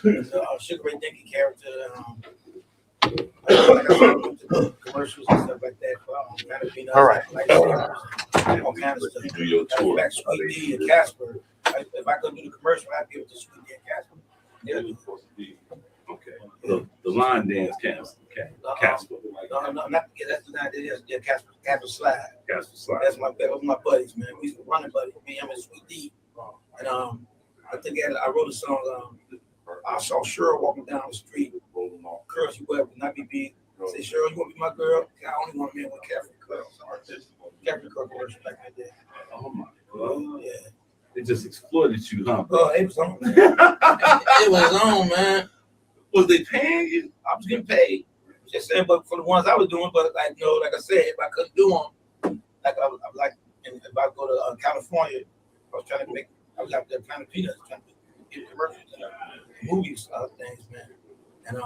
the Sugar Ray Dinky character. Like I said, I went to commercials and stuff like that. Kind of peanuts, All right. like all kinds of stuff. You do your Matter of tour. fact, Sweet D and Casper. If I could do the commercial, I'd give it to Sweet D and Casper. Yeah. Okay. The line dance Casper. No, not that's the night. Yeah, Casper Slide. Casper Slide. That's my buddies, man. We used to run the buddies. Me, him, and Sweet D. And I think I wrote a song. I saw Cheryl walking down the street. Girl, she would not be beat. I said, Cheryl, you want to be my girl? I only want a man with Catholic Club. Catholic Club commercial back in the day. Oh my God. Yeah. They just exploited you, huh? Oh, it was on, man. It was on, man. Was they paying you? I was getting paid. Just saying, but for the ones I was doing, but like, you know, like I said, if I couldn't do them, like I like, and if I go to California, I was out there trying to peanuts, trying to get commercials and movies, things, man. And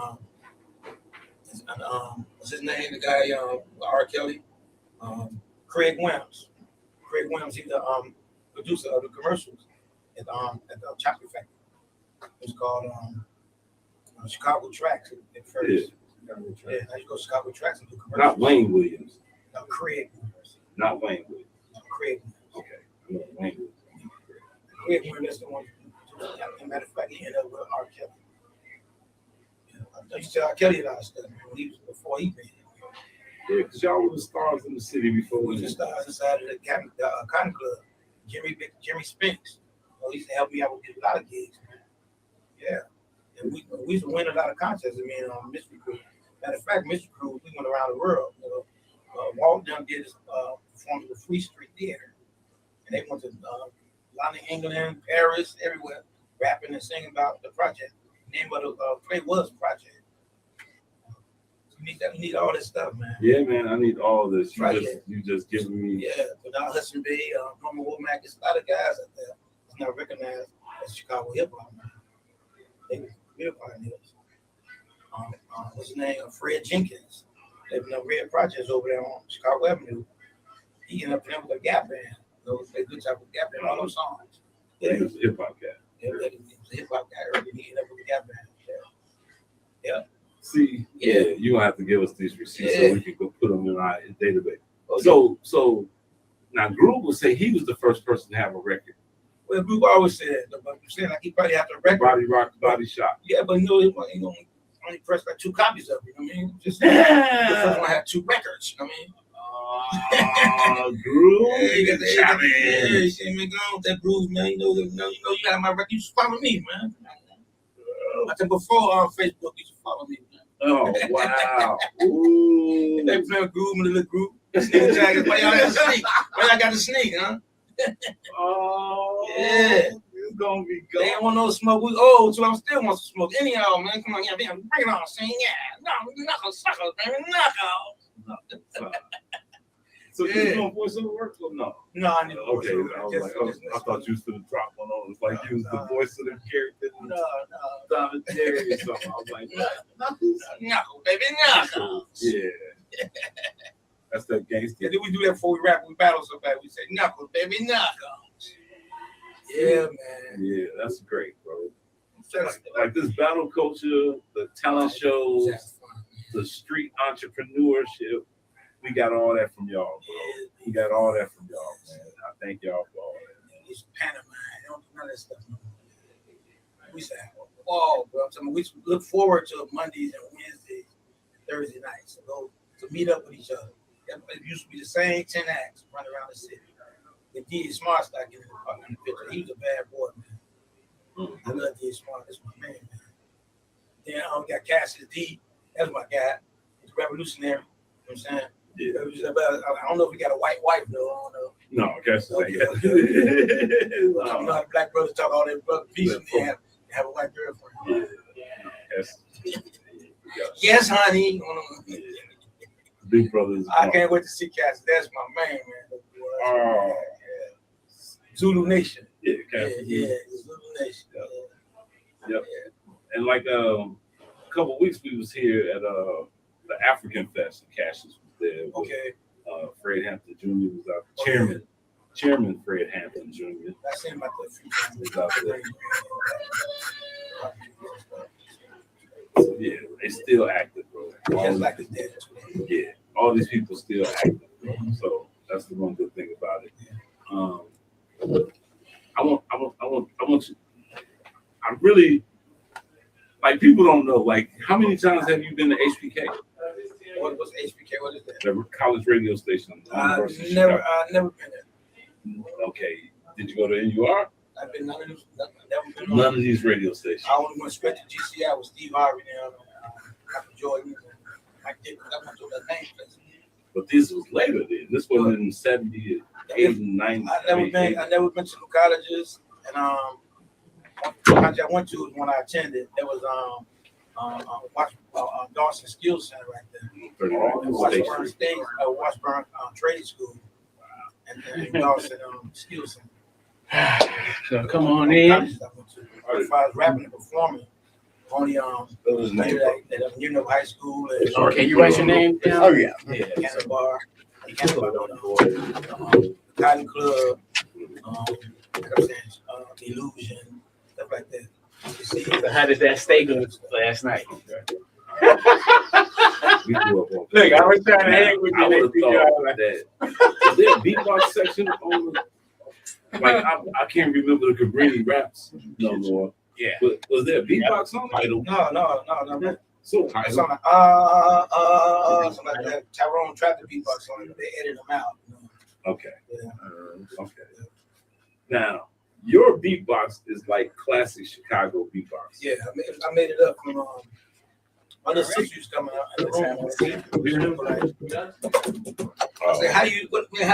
what's his name? The guy, R. Kelly, Craig Williams. Craig Williams, he's the producer of the commercials at the Chocolate Factory. It's called Chicago Tracks at first. Yeah, now you go to Chicago Tracks and do commercials. Not Wayne Williams. No, Craig Williams. Not Wayne Williams. No, Craig Williams. Okay. No, Wayne Williams. Craig Williams is the one. As a matter of fact, he ended up with R. Kelly. I used to tell R. Kelly a lot of stuff, man, when he was before he made it. Yeah, because y'all were the stars in the city before We was the stars inside of the Cotton Club. Jimmy Spinks. He used to help me out with a lot of gigs, man. Yeah. And we used to win a lot of contests. I mean, Mystery Crew. Matter of fact, Mystery Crew, we went around the world. You know, Walt down did his performance at the Free Street Theater. And they went to London, England, Paris, everywhere, rapping and singing about the project. The name of the play was Project. You need all this stuff, man. Yeah, man, I need all this. Project. You just giving me. Yeah, but now Hudson Bay, Norman Womack, there's a lot of guys out there that's not recognized as Chicago hip hop, man. They were real pioneers. What's his name? Fred Jenkins. They've been Red Projects over there on Chicago Avenue. He ended up playing with a Gap band. Those they good type of Gap band, all those songs. Yeah, he was a hip hop guy. Yeah, he was a hip hop guy early. He ended up with a Gap band. Yeah. See, yeah, you gonna have to give us these receipts so we can go put them in our database. Okay. So now Groove will say he was the first person to have a record. Well, Groove always said that, but I'm saying like he probably had the record. Body Rock, Body Shop. Yeah, but he only pressed like 2 copies of it. You know what I mean? Just the first one had 2 records. You know what I mean? Groove. Yeah, you got the you see me going with that Groove, man. You know, you got my record. You should follow me, man. I said before Facebook, you should follow me, man. Oh wow! Ooh. They playing Groove in the little group. Sneak jackets. Why y'all got to sneak? Why y'all got to sneak, huh? Oh yeah. It's gonna be good. They ain't want no smoke. We old, so I still want to smoke. Anyhow, man, come on, yeah, bring it on, sing, yeah. No, knuckles, suckles, baby, knuckles. So you doing voiceover work or no? No, I didn't. Okay, I thought you was gonna drop one on us, like you was the voice of the character. No. Tom and Jerry or something. I was like, knuckles, baby, knuckles. Yeah. That's that gangster. Yeah, then we do that before we rap. We battle so bad. We say knuckles, baby, knuckles. Yeah, man. Yeah, that's great, bro. Like this battle culture, the talent shows, the street entrepreneurship. We got all that from y'all, bro. We got all that from y'all, man. I thank y'all for all that. It's Panama. I don't do none of that stuff. We used to have a ball, bro. I'm telling you, we look forward to Mondays and Wednesdays, Thursday nights, to meet up with each other. It used to be the same 10 acts running around the city. The D. Smart started getting in the picture. He was a bad boy, man. I love D. Smart. That's my man, man. Then we got Cassius D. That's my guy. He's revolutionary. You know what I'm saying? Yeah. I don't know if he got a white wife, though. I don't know. No, Cassius ain't got a lot of black brothers talk all their brother peace and they have a white girlfriend. Yeah. Yes, honey. Big brothers. I can't wait to see Cassius. That's my man, man. Oh. Zulu Nation. Yeah, yeah, Zulu Nation. Yep. Yeah. And like a couple of weeks we was here at the African Fest and Cassius was there. Okay. Fred Hampton Jr. was out. Chairman Fred Hampton Jr. I seen him out there. Was out there. Yeah, they still active, bro. Just like his dad. Yeah, all these people still active, bro. So that's the one good thing about it. I want you. I really like. People don't know. Like, how many times have you been to HPK? What's HPK? What is that? The college radio station. Never been there. Okay. Did you go to NUR? I've been none of these. Never been none of these radio stations. I only went straight to GCI with Steve Harvey and Michael Jordan. Mike Dick. I went to that name place. But this was later then. This was in 78 and 90. I never been to the colleges, and the college I went to was when I attended. There was Dawson Skills Center right there. Washburn State, Washburn Trade School, and then Dawson Skills Center. So come on in. As far as rapping and performing, only at High School. Okay, you write your name down? Oh yeah. Cannon Bar, Cotton Club, Illusion, stuff like that. So how did that stay good last night? We grew up on. Look, I was trying to hang with you. I would have thought that. Is there a beatbox section on the? Like I can't remember the Cabrini raps no more. Yeah. But was there a beatbox on it? No. So it's on something like that. Tyrone trapped the beatbox on it. They edited them out. Okay. Yeah. Okay. Now your beatbox is like classic Chicago beatbox. Yeah, I made it up from my little sister's coming out in the room. I said, how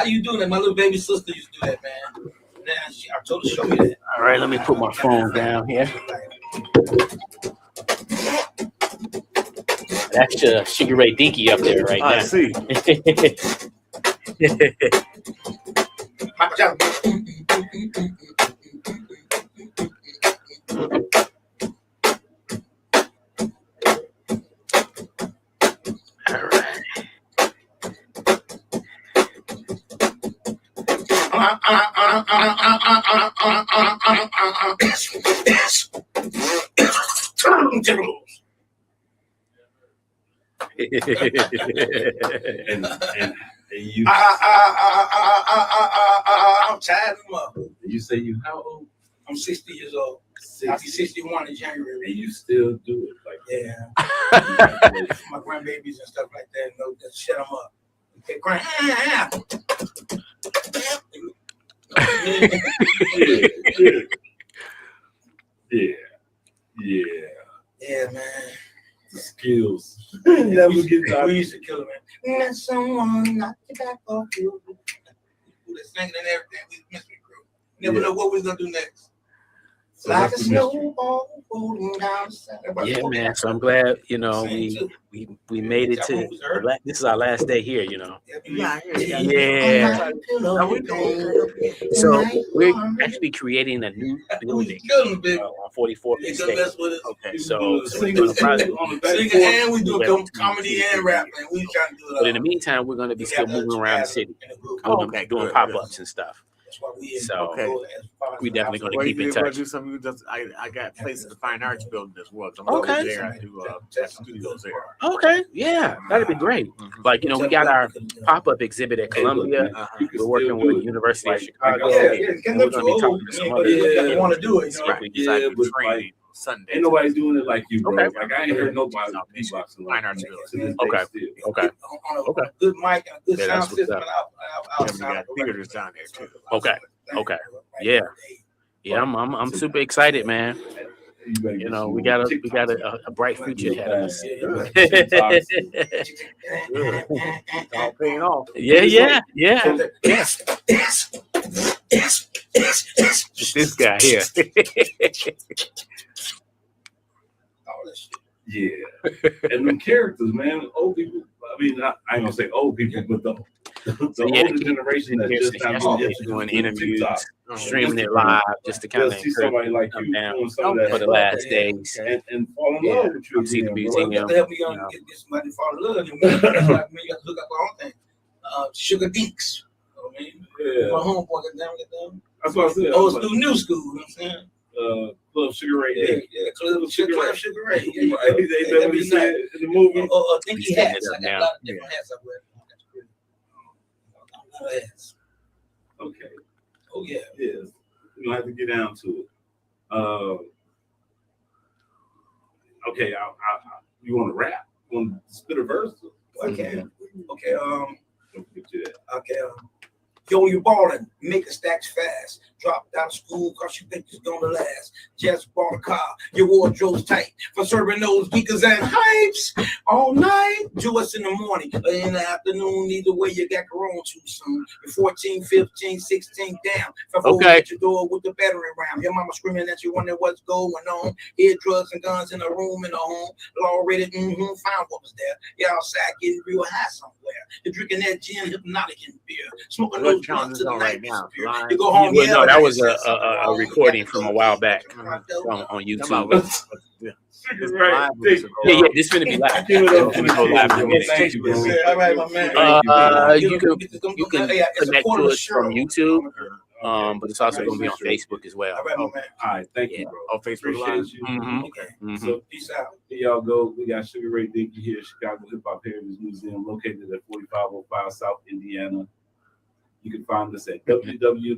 you doing that? My little baby sister used to do that, man. Now I told her to show me that. All right, let me put my phone down here. That's Sugar Ray Dinky up there right now. I see. All right. and you I'm tired of them up. You say you how old? I'm 60 years old. I'll be 61 in January. And you still do it like yeah. My grandbabies and stuff like that, just shut them up. Okay, Yeah, man. The skills. Never get tired. We used to kill them, man. Let someone knock you back off you. We were singing and everything. We was mystery crew. Never know what we was gonna do next. So like a snowball rolling down the side. Yeah, man. So I'm glad, we made it to this is our last day here, Yeah. So we're actually creating a new building on 44th and State. Okay, so singing and we do comedy and rap, man. We trying to do it. But in the meantime, we're going to be still moving around the city, doing pop-ups and stuff. That's why we So we definitely going to Well, keep in you want touch. to do something? I got places in the Fine Arts Building as well. I'm Okay. over there. I do studios there. Okay, yeah, that'd be great. Like, we got our pop-up exhibit at Columbia. We're working with University of Chicago. Yeah, and we're going to be talking to some other you want to do it. Yeah, but like Sunday. Ain't nobody doing it like you, bro. Okay. Like I ain't heard nobody beatboxing like Fine Arts you. Okay. Okay. On a good mic and a good Yeah, sound that's what's system. up. I'll And we got theaters down there too. Okay. Okay. Yeah. Yeah, I'm super excited, man. You know, we got a bright future ahead of us. It's all paying off. Yeah. This guy here. Yeah, and them characters, man. Old people. I mean, I ain't gonna say old people, but the older generation that just now doing interviews, streaming it live, just to kind of see somebody like come you down doing some of that for the stuff last days. and fall in love with you. Come see the again, bro. museum. To help me get somebody to fall in love. You know, that's like me. You got to look up my own thing. Sugar Dinks. You know what I mean? Yeah. My homeboy get down. That's what I said. Old school, new school. You know what I'm saying? Club Sugar Ray. Yeah, Club Sugar Ray. Yeah, Right. They never said in the movie. Dinky hats. I got a lot of different hats I wear. Hats. Okay. Oh yeah. Yes. We don't have to get down to it. Okay. You want to rap? You want to spit a verse? Okay. Don't forget that. Okay. Yo, you ballin', make the stacks fast. Dropped out of school cause you think it's gonna last. Just bought a car, your wardrobe's tight. For serving those geekers and hypes all night. Do us in the morning or in the afternoon. Either way, you got Corona too soon. You're 14, 15, 16 down. Okay. At your door with the battery round. Your mama screaming at you, wondering what's going on. Hear drugs and guns in a room in a home. Already found what was there. You're outside getting real high somewhere. You're drinking that gin, hypnotic and beer. Smoking those blunts to the night disappear. You go home, Well, no, that was a recording from a while back on YouTube. Yeah, this is gonna be live. Go live in a minute. Thank you, bro. All right, my man. You can connect to us from YouTube, but it's also gonna be on Facebook as well. All right, my man. All right, thank you, bro. On Facebook Live. Appreciate you. Okay. So peace out. Here y'all go. We got Sugar Ray Dinky here, Chicago Hip Hop Heritage Museum, located at 4505 South Indiana. You can find us at www.chhhm.com,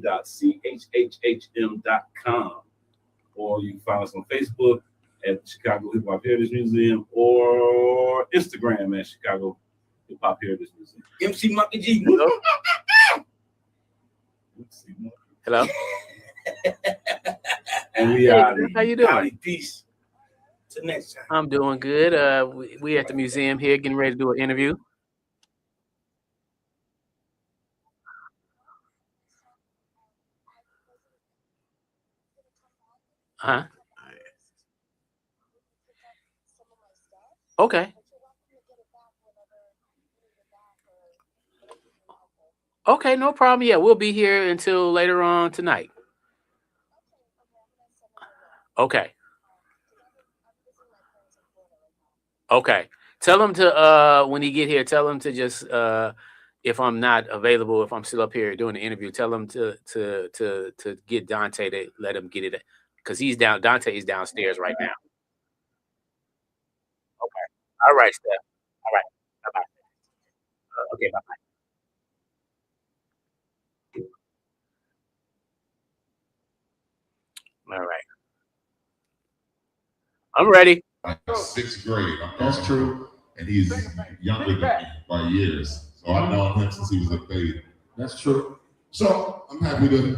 or you can find us on Facebook at Chicago Hip Hop Heritage Museum, or Instagram at Chicago Hip Hop Heritage Museum. MC Monkey G. Hello. And we are. How you doing? Peace. Till next time. I'm doing good. We at the museum here, getting ready to do an interview. Huh? Okay. Okay, no problem. Yeah, we'll be here until later on tonight. Okay. Okay. Tell him to when he get here, tell him to just if I'm not available, if I'm still up here doing the interview, tell him to get Dante to let him get it because he's down. Dante is downstairs right now. Okay. All right, Steph. All right. Bye-bye. Okay, bye-bye. All right. I'm ready. Sixth grade. That's true. And he's younger than me by years. So I've known him since he was a baby. That's true. So I'm happy to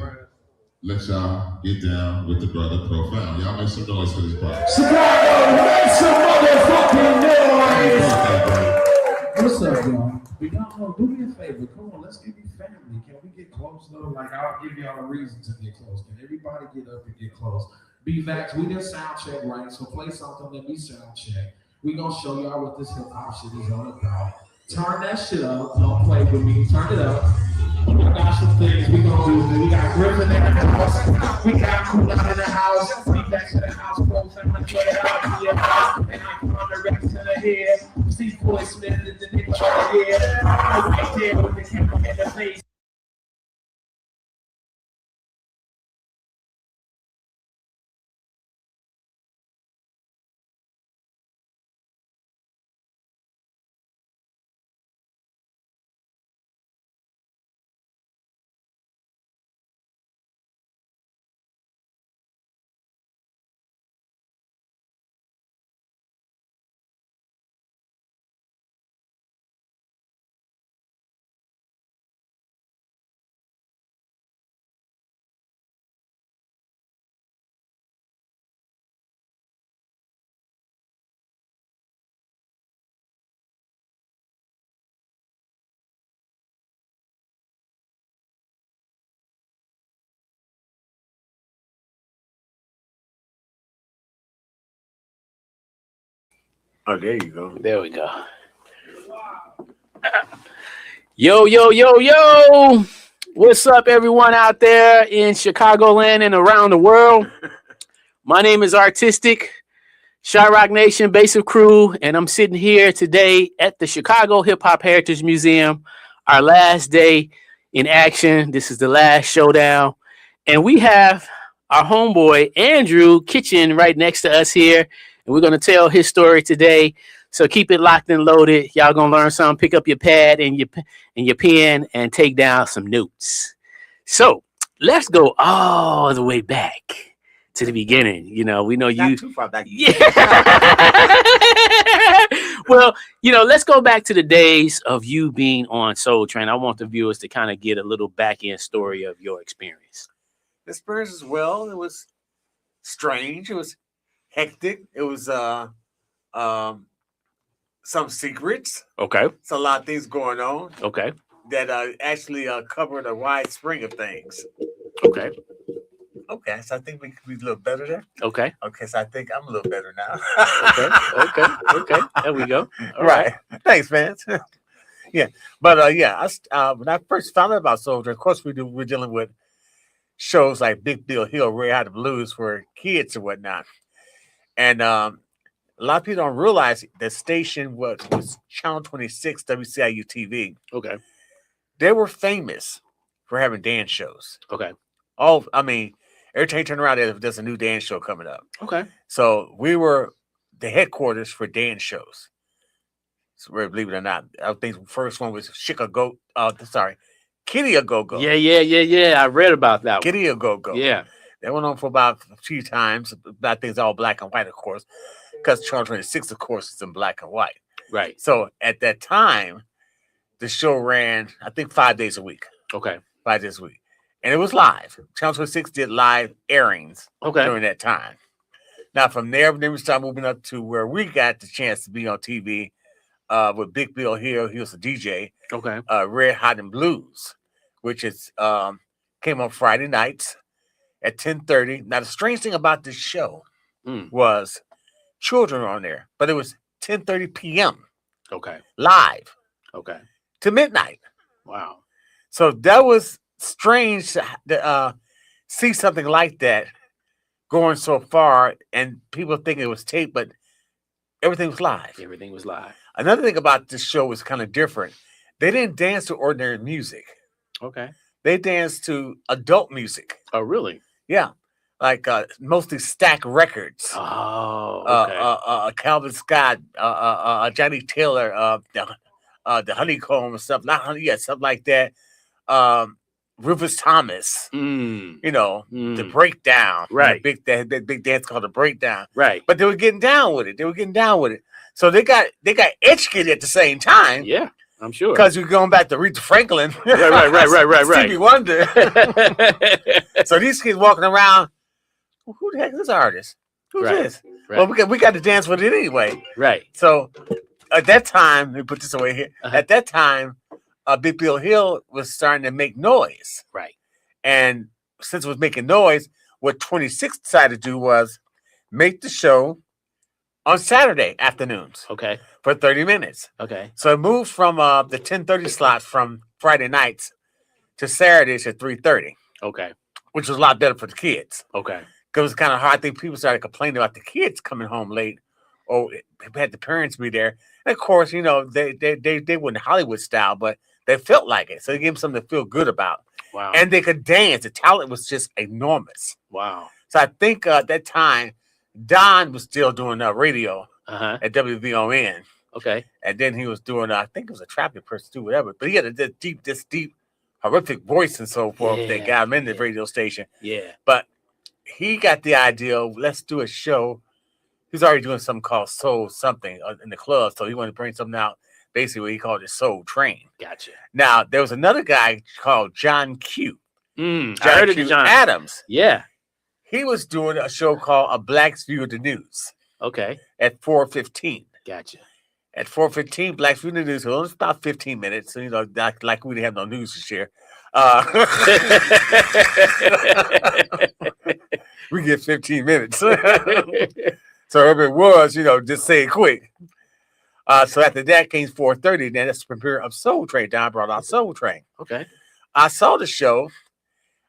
let y'all get down with the brother Profound. Y'all make some noise for this brother. Chicago, make some motherfucking noise! What's up, y'all? But y'all, do me a favor. Come on, let's give you family. Can we get close, though? Like, I'll give y'all a reason to get close. Can everybody get up and get close? B-Vax, we did sound check, right? So play something that we sound check. We gonna show y'all what this hip-hop shit is all about. Turn that shit up. Don't play with me. Turn it up. I got some things we gonna do. We got Griffin in the house. We got Cool out in the house. B-Vax in the house. Folks, I'm gonna play it out here. And I'm on the rest to the head. See Boy Smith in the nigga right here. I'm right there with the camera in the face. Oh, there you go. There we go. Yo. What's up, everyone out there in Chicagoland and around the world? My name is Artistic, Shot Rock Nation, Basic Crew, and I'm sitting here today at the Chicago Hip Hop Heritage Museum, our last day in action. This is the last showdown. And we have our homeboy, Andrew Kitchen, right next to us here. And we're going to tell his story today. So keep it locked and loaded. Y'all going to learn something. Pick up your pad and your pen and take down some notes. So let's go all the way back to the beginning. You know, we know Not you. too far back. Yeah. Well, you know, let's go back to the days of you being on Soul Train. I want the viewers to kind of get a little back end story of your experience. The experience as well. It was strange. It was hectic. It was some secrets. Okay. It's a lot of things going on. Okay. That actually covered a wide spring of things. Okay. Okay, so I think we could be a little better there. Okay. Okay, so I think I'm a little better now. Okay. There we go. All right. Thanks, man. Yeah, but when I first found out about Soul Train, of course we're dealing with shows like Big Bill Hill, Ray High the Blues for kids and whatnot, and a lot of people don't realize the station was Channel 26 WCIU TV. Okay. They were famous for having dance shows. Okay. Every time you turn around, there's a new dance show coming up. Okay. So we were the headquarters for dance shows. So believe it or not, I think the first one was Kitty A Go Go. Yeah. I read about that one. Kitty A Go Go. Yeah. They went on for about a few times. That thing's all black and white, of course, because Channel 26, of course, is in black and white. Right. So at that time, the show ran, I think, 5 days a week. Okay. 5 days a week. And it was live. Channel 26 did live airings during that time. Now, from there, then we started moving up to where we got the chance to be on TV with Big Bill Hill. He was a DJ. Okay. Red Hot and Blues, which is came on Friday nights at 10:30. Now, the strange thing about this show was children were on there, but it was 10:30 p.m. Okay. Live. Okay. To midnight. Wow. So that was strange to see something like that going so far, and people think it was taped, but everything was live. Everything was live. Another thing about this show was kind of different. They didn't dance to ordinary music. Okay. They danced to adult music. Oh, really? Yeah. Like mostly Stack Records. Oh, okay. Calvin Scott, Johnny Taylor, the Honeycomb and stuff. Not honey, yeah, something like that. Rufus Thomas, the Breakdown, right? That big dance called the Breakdown, right? But they were getting down with it. So they got educated at the same time. Yeah, I'm sure. Because you're going back to Aretha Franklin, right. Stevie Wonder. So these kids walking around, who the heck is this artist? Who's this? Right. Well, we got to dance with it anyway. Right. So at that time, let me put this away here. At that time, Big Bill Hill was starting to make noise. Right. And since it was making noise, what 26 decided to do was make the show on Saturday afternoons. Okay. For 30 minutes. Okay. So it moved from the 10:30 slot from Friday nights to Saturdays at 3:30. Okay. Which was a lot better for the kids. Okay. Because it was kind of hard. I think people started complaining about the kids coming home late, or had the parents be there. And of course, they weren't Hollywood style, but they felt like it. So they gave them something to feel good about. Wow. And they could dance. The talent was just enormous. Wow. So I think at that time, Don was still doing radio at WVON. Okay. And then he was doing, I think it was a traffic person too, whatever. But he had this deep, horrific voice and so forth that got him in the radio station. Yeah. But he got the idea of, let's do a show. He's already doing something called Soul something in the club. So he wanted to bring something out, basically what he called it Soul Train. Gotcha. Now, there was another guy called John Q. I heard of John Adams. Yeah. He was doing a show called A Black's View of the News. Okay. At 4:15. Gotcha. At 4:15, Black's View of the News. So it was about 15 minutes. So, not like we didn't have no news to share. We get 15 minutes. So if it was, just say it quick. So after that came 4:30. Then that's the premiere of Soul Train. Don brought out Soul Train. Okay. I saw the show.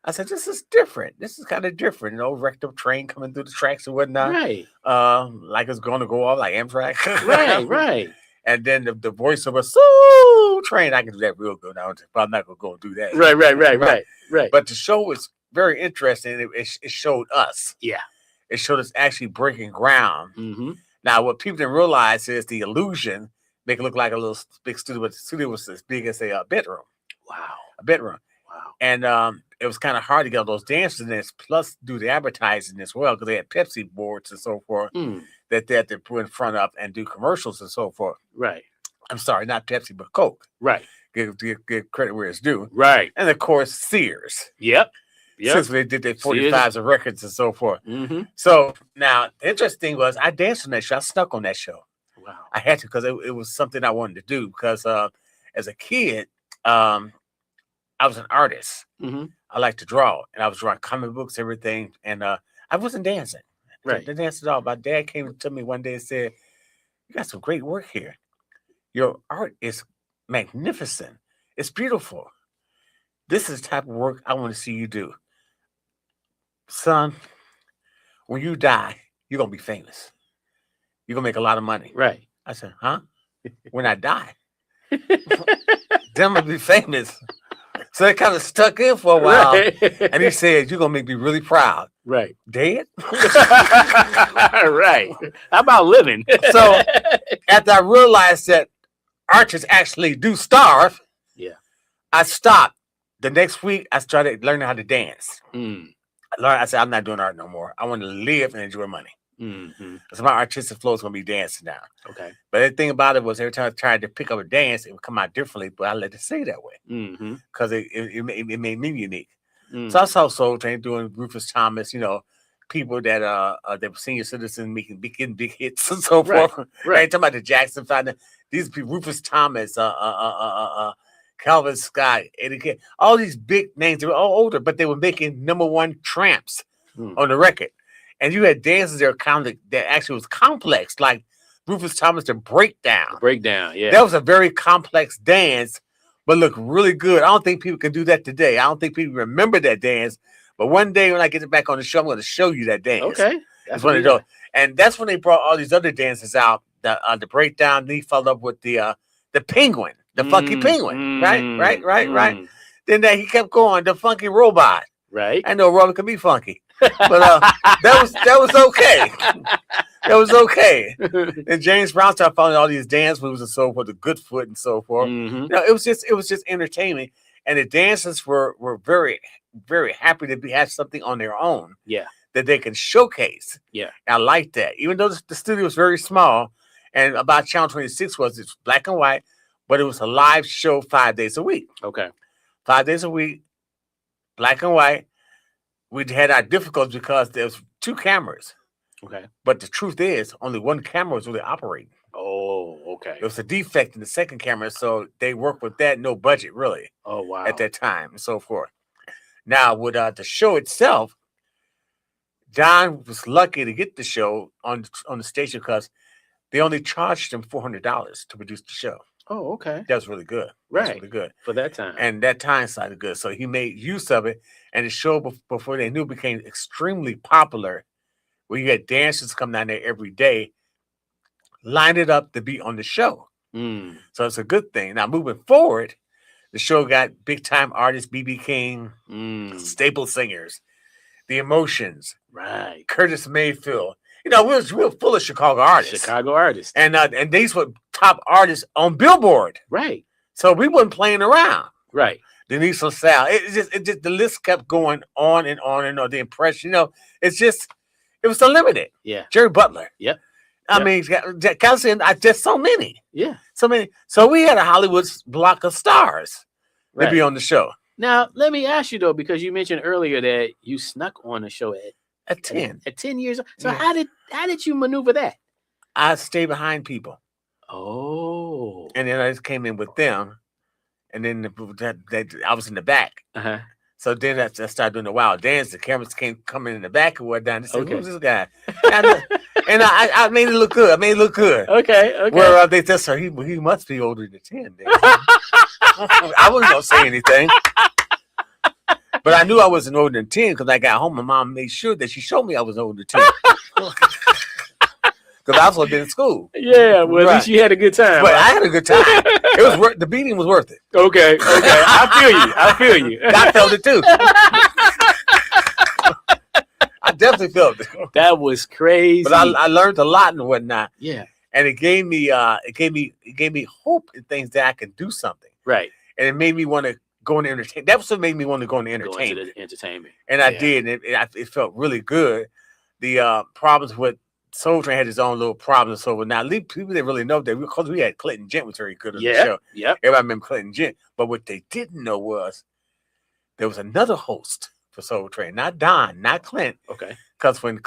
I said, this is different. This is kind of different. You know, wrecked up train coming through the tracks and whatnot. Right. Like it's going to go off like Amtrak. Right. And then the voiceover, Soul Train. I can do that real good now, but I'm not going to go and do that. Right. But the show was very interesting. It showed us. Yeah. It showed us actually breaking ground. Mm-hmm. Now, what people didn't realize is the illusion make it look like a little big studio, but the studio was as big as a bedroom. Wow. A bedroom. Wow. And it was kind of hard to get all those dancers in this, plus do the advertising as well, because they had Pepsi boards and so forth that they had to put in front of and do commercials and so forth. Right. I'm sorry, not Pepsi, but Coke. Right. Give credit where it's due. Right. And of course, Sears. Yep. Since they did their 45s of records and so forth. Mm-hmm. So now, the interesting thing was I danced on that show. I snuck on that show. Wow. I had to because it was something I wanted to do because as a kid, I was an artist. Mm-hmm. I like to draw, and I was drawing comic books, everything, and I wasn't dancing. Right. I didn't dance at all. My dad came to me one day and said, "You got some great work here. Your art is magnificent. It's beautiful. This is the type of work I want to see you do. Son, when you die, you're going to be famous. You're going to make a lot of money." Right. I said, huh? When I die? Then I'm going to be famous. So it kind of stuck in for a while. Right. And he said, you're going to make me really proud. Right. Dead? Right. How about living? So after I realized that artists actually do starve, yeah, I stopped. The next week, I started learning how to dance. I said, I'm not doing art no more. I want to live and enjoy money. Mm-hmm. So my artistic flow is going to be dancing now. Okay. But the thing about it was every time I tried to pick up a dance, it would come out differently, but I let it stay that way because it made me unique. So I saw Soul Train doing Rufus Thomas, you know, people that were senior citizens getting big hits and so forth. Right. Talking about the Jackson 5. These people, Rufus Thomas, Calvin Scott, Eddie King, all these big names, they were all older, but they were making #1 tramps on the record. And you had dances that actually was complex, like Rufus Thomas, the breakdown. Yeah. That was a very complex dance, but looked really good. I don't think people can do that today. I don't think people remember that dance. But one day when I get it back on the show, I'm going to show you that dance. Okay. That's when they and that's when they brought all these other dances out. The breakdown. Then he followed up with the penguin, the funky penguin. Right. Then he kept going, the funky robot. Right. I know robot can be funky. But that was okay. That was okay. And James Brown started following all these dance moves and so forth, the good foot and so forth. You know, it was just entertaining. And the dancers were very, very happy to have something on their own. Yeah. That they can showcase. Yeah. I like that. Even though the studio was very small, and about Channel 26 it's black and white, but it was a live show 5 days a week. Okay. 5 days a week, black and white. We had our difficulties because there was 2 cameras. Okay. But the truth is, only 1 camera was really operating. Oh, okay. There was a defect in the second camera, so they worked with that, no budget really. Oh, wow. At that time and so forth. Now, with the show itself, Don was lucky to get the show on the station because they only charged him $400 to produce the show. Oh, okay. That was really good. Right. That's really good. For that time. And that time sounded good. So he made use of it. And the show, before they knew, became extremely popular, where you had dancers come down there every day, lined it up to be on the show. So it's a good thing. Now, moving forward, the show got big-time artists, B.B. King, staple singers, The Emotions, right? Curtis Mayfield. You know, we were full of Chicago artists. And these were top artists on Billboard. Right. So we wasn't playing around. Right. Denise LaSalle. It just the list kept going on and on and on. The impression, it was unlimited. Yeah. Jerry Butler. Yep. I mean, just so many. Yeah. So many. So we had a Hollywood block of stars to be on the show. Now, let me ask you, though, because you mentioned earlier that you snuck on the show at 10. At 10 years old. So how did you maneuver that? I stayed behind people. Oh. And then I just came in with them. And then I was in the back. So then I started doing the wild dance. The cameras came coming in the back and whatnot. They said, Okay. "Who's this guy?" And I made it look good. I made it look good. Okay. Okay. Well, they just said he must be older than 10. Then. I wasn't gonna say anything, but I knew I wasn't older than 10 because I got home. My mom made sure that she showed me I was older than 10. Because I was supposed to be in school. Yeah, well, at least you had a good time. But I had a good time. It was worth. The beating was worth it. Okay, okay. I feel you. I felt it too. I definitely felt it. That was crazy. But I learned a lot and whatnot. Yeah. And it gave me hope in things that I could do something. Right. And it made me want to go into entertainment. That's what made me want to go into entertainment. Go into the entertainment. And I did, and it felt really good. The problems with Soul Train had its own little problems. So now people didn't really know that because we had Clinton Gent was very good on the show. Yep. Everybody remember Clinton Gent. But what they didn't know was there was another host for Soul Train, not Don, not Clint. Okay. Because when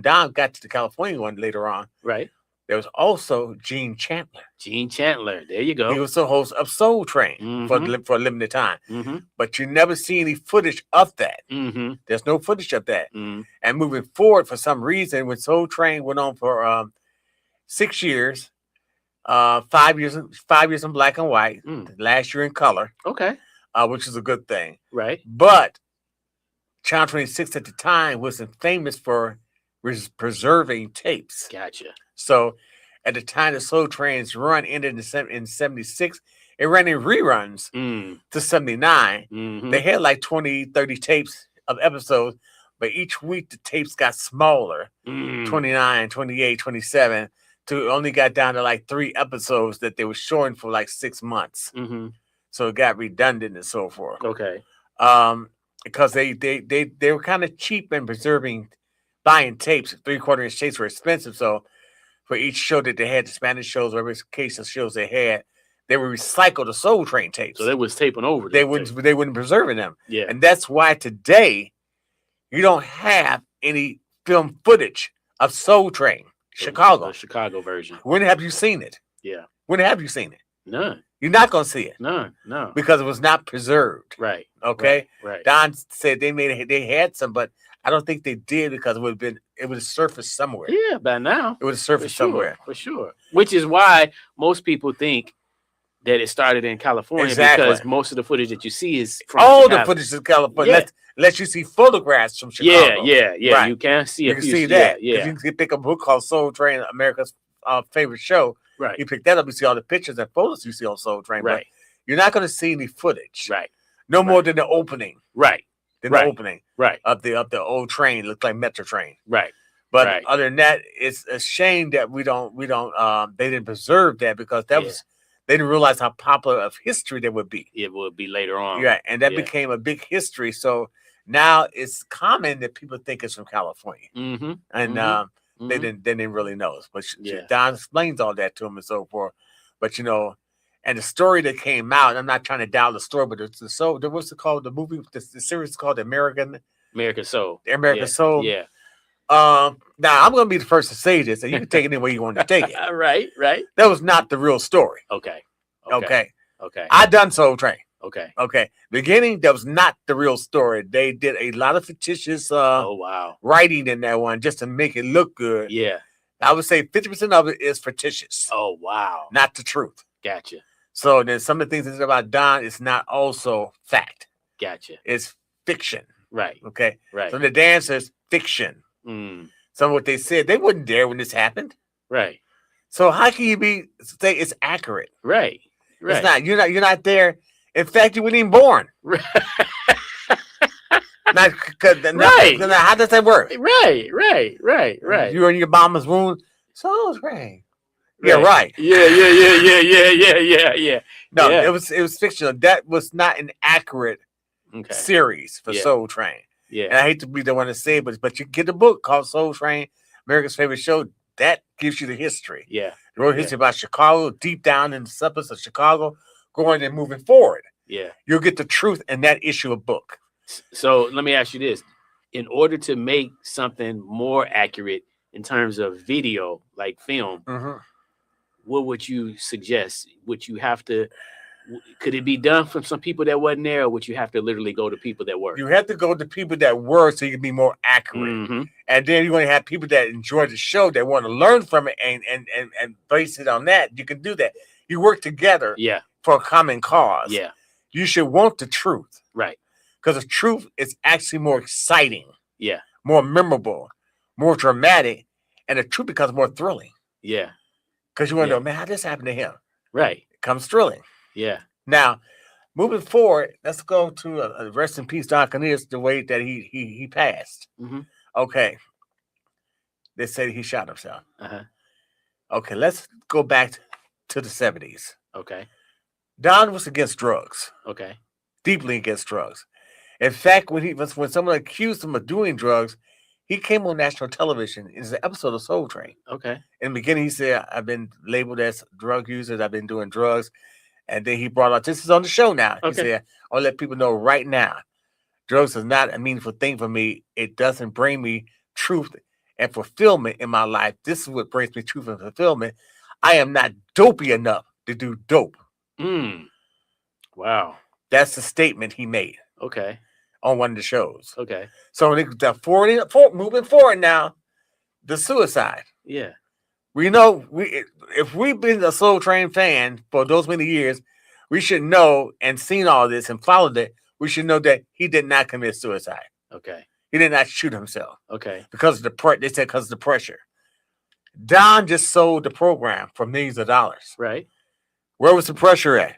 Don got to the California one later on, right, there was also Gene Chandler. Gene Chandler, there you go. He was the host of Soul Train for a limited time. But you never see any footage of that. There's no footage of that. And moving forward, for some reason, when Soul Train went on for 6 years, 5 years in black and white, last year in color. Okay. Which is a good thing. Right. But Channel 26 at the time wasn't famous for preserving tapes. Gotcha. So at the time the Soul Train's run ended in 76, it ran in reruns to 79. They had like 20, 30 tapes of episodes, but each week the tapes got smaller, 29, 28, 27, to only got down to like 3 episodes that they were showing for like 6 months. So it got redundant and so forth. Okay. Because they were kind of cheap in buying tapes. 3/4-inch tapes were expensive, so for each show that they had, the Spanish shows, whatever case of shows they had, they would recycle the Soul Train tapes. So they was taping over. They wouldn't preserving them. Yeah. And that's why today you don't have any film footage of Soul Train, Chicago. The Chicago version. When have you seen it? Yeah. When have you seen it? None. You're not gonna see it. No. Because it was not preserved. Right. Okay. Right. Don said they had some, but I don't think they did because it would have surfaced somewhere. Yeah, by now. It would have surfaced somewhere. For sure. Which is why most people think that it started in California, Exactly. because most of the footage that you see is from All Chicago. the footage is California. Yeah. Unless you see photographs from Chicago. Yeah. Right. You can see You a can few. see that. Yeah. You can pick up a book called Soul Train, America's favorite show. Right. You pick that up, you see all the pictures and photos you see on Soul Train. Right. But you're not going to see any footage. Right. No more than the opening. Right. The opening. Right. Of the old train. Looked like Metro Train. Right. But Right. other than that, it's a shame that they didn't preserve that because they didn't realize how popular of history they would be. It would be later on. Yeah, and that Yeah. became a big history. So now it's common that people think it's from California, and they didn't really know. But Don explains all that to them and so forth. But and the story that came out, I'm not trying to dial the story, but it's what's it called? The movie, the series is called American Soul. American Soul. Yeah. Now I'm gonna be the first to say this, and you can take it any way you want to take it. Right. That was not the real story. Okay. I done Soul Train. Okay. Beginning, that was not the real story. They did a lot of fictitious writing in that one just to make it look good. Yeah. I would say 50% of it is fictitious. Oh wow. Not the truth. Gotcha. So then some of the things that's about Don is not also fact. Gotcha. It's fiction. Right. Okay. Right. So the dancers fiction. Some of what they said, they wasn't there when this happened. Right. So how can you say it's accurate? Right. It's not. You're not there. In fact, you weren't even born. Right. How does that work? Right. You're in your mama's womb. Soul Train. Yeah, right. Yeah. No, Yeah. it was fictional. That was not an accurate series for Yeah. Soul Train. Yeah. And I hate to be the one to say it, but you get a book called Soul Train, America's Favorite Show. That gives you the history. Yeah. The real history about Chicago, deep down in the suburbs of Chicago, going and moving forward. Yeah. You'll get the truth in that issue of book. So let me ask you this. In order to make something more accurate in terms of video, like film, what would you suggest? Would you have to Could it be done from some people that wasn't there, or would you have to literally go to people that were? You have to go to people that were so you can be more accurate. Mm-hmm. And then you're going to have people that enjoy the show that want to learn from it and base it on that. You can do that. You work together for a common cause. Yeah. You should want the truth. Right. Because the truth is actually more exciting. Yeah. More memorable, more dramatic, and the truth becomes more thrilling. Yeah. Because you want to know, man, how this happened to him? Right. It comes thrilling. Yeah. Now, moving forward, let's go to rest in peace, Don Cornelius, the way that he passed. Mm-hmm. Okay. They said he shot himself. Uh-huh. Okay, let's go back to the 70s. Okay. Don was against drugs. Okay. Deeply against drugs. In fact, when someone accused him of doing drugs, he came on national television. It's an episode of Soul Train. Okay. In the beginning, he said, I've been labeled as drug user. I've been doing drugs. And then he brought out, this is on the show now. He said, I'll let people know right now, drugs is not a meaningful thing for me. It doesn't bring me truth and fulfillment in my life. This is what brings me truth and fulfillment. I am not dopey enough to do dope. Wow. That's the statement he made. Okay. On one of the shows. Okay. So moving forward now, the suicide. Yeah. We know if we've been a Soul Train fan for those many years, we should know and seen all this and followed it. We should know that he did not commit suicide. Okay. He did not shoot himself. Okay. Because of they said because of the pressure. Don just sold the program for millions of dollars. Right. Where was the pressure at?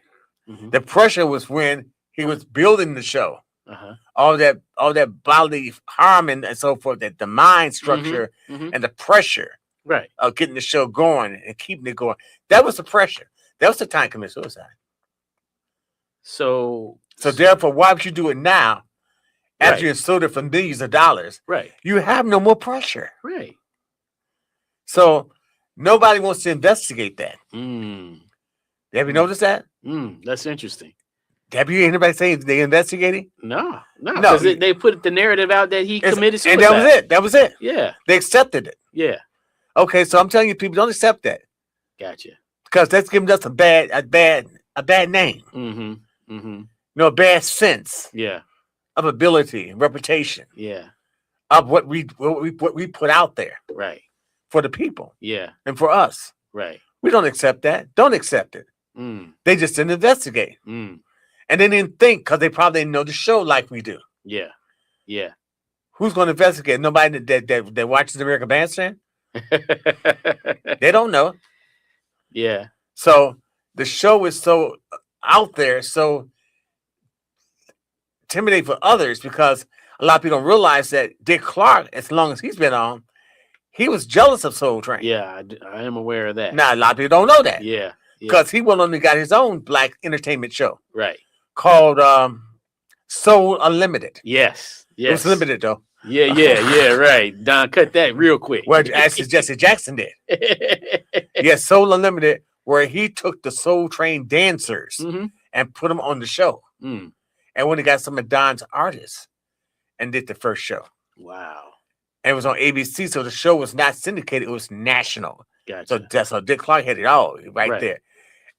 Mm-hmm. The pressure was when he was building the show. Uh-huh. All that bodily harm and so forth, that the mind structure and the pressure of getting the show going and keeping it going. That was the pressure. That was the time to commit suicide. So therefore, why would you do it now after you sold it for millions of dollars? Right. You have no more pressure. Right. So nobody wants to investigate that. Have you noticed that? That's interesting. Have you heard anybody say they investigating? No. Because they put the narrative out that he committed suicide. And that was it. Yeah. They accepted it. Yeah. Okay, so I'm telling you, people don't accept that. Gotcha. Because that's giving us a bad name. Mm-hmm. Mm-hmm. A bad sense. Yeah. Of ability and reputation. Yeah. Of what we put out there. Right. For the people. Yeah. And for us. Right. We don't accept that. Don't accept it. They just didn't investigate. And they didn't think because they probably didn't know the show like we do. Yeah. Yeah. Who's going to investigate? Nobody that watches American Bandstand? They don't know. Yeah. So the show is so out there, so intimidating for others because a lot of people don't realize that Dick Clark, as long as he's been on, he was jealous of Soul Train. Yeah, I am aware of that. Now, a lot of people don't know that. Yeah. Because he went on and got his own black entertainment show. Right. Called Soul Unlimited. Yes. It was limited, though. Yeah, right. Don, cut that real quick. Well, actually, Jesse Jackson did. Yes, Soul Unlimited, where he took the Soul Train dancers and put them on the show. And when he got some of Don's artists and did the first show. Wow. And it was on ABC, so the show was not syndicated, it was national. Gotcha. So Dick Clark had it all right there.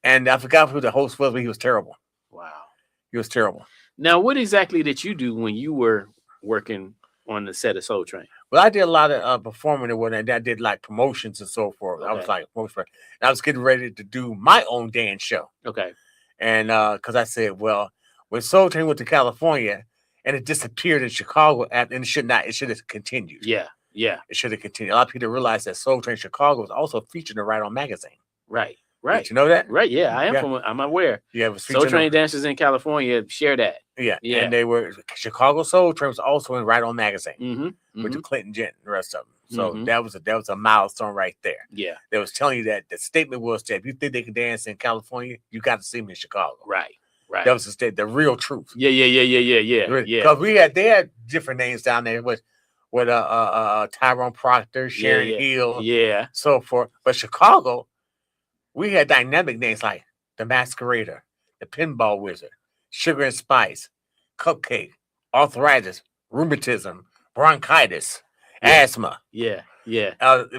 And I forgot who the host was, but he was terrible. Wow. He was terrible. Now, what exactly did you do when you were working on the set of Soul Train? Well, I did a lot of performing and whatnot. I did like promotions and so forth. Okay. I was like, and I was getting ready to do my own dance show. Okay. And because I said, well, when Soul Train went to California and it disappeared in Chicago, and it should have continued. Yeah. Yeah. It should have continued. A lot of people realize that Soul Train Chicago was also featured in Right On magazine. Right. Right. Did you know that? Right. Yeah, I am. I'm aware. Yeah, it was Soul Train dancers in California share that. Yeah. Yeah. And they were Chicago Soul Train was also in Right On magazine with the Mhm. Clinton Gent and the rest of them. So that was a milestone right there. Yeah. They was telling you that the statement was that if you think they can dance in California, you got to see them in Chicago. Right. Right. That was the real truth. Yeah. Because they had different names down there with Tyrone Proctor, Sharon Hill, so forth. But Chicago, we had dynamic names like the Masquerader, the Pinball Wizard, Sugar and Spice, Cupcake, Arthritis, Rheumatism, Bronchitis, Asthma. Yeah.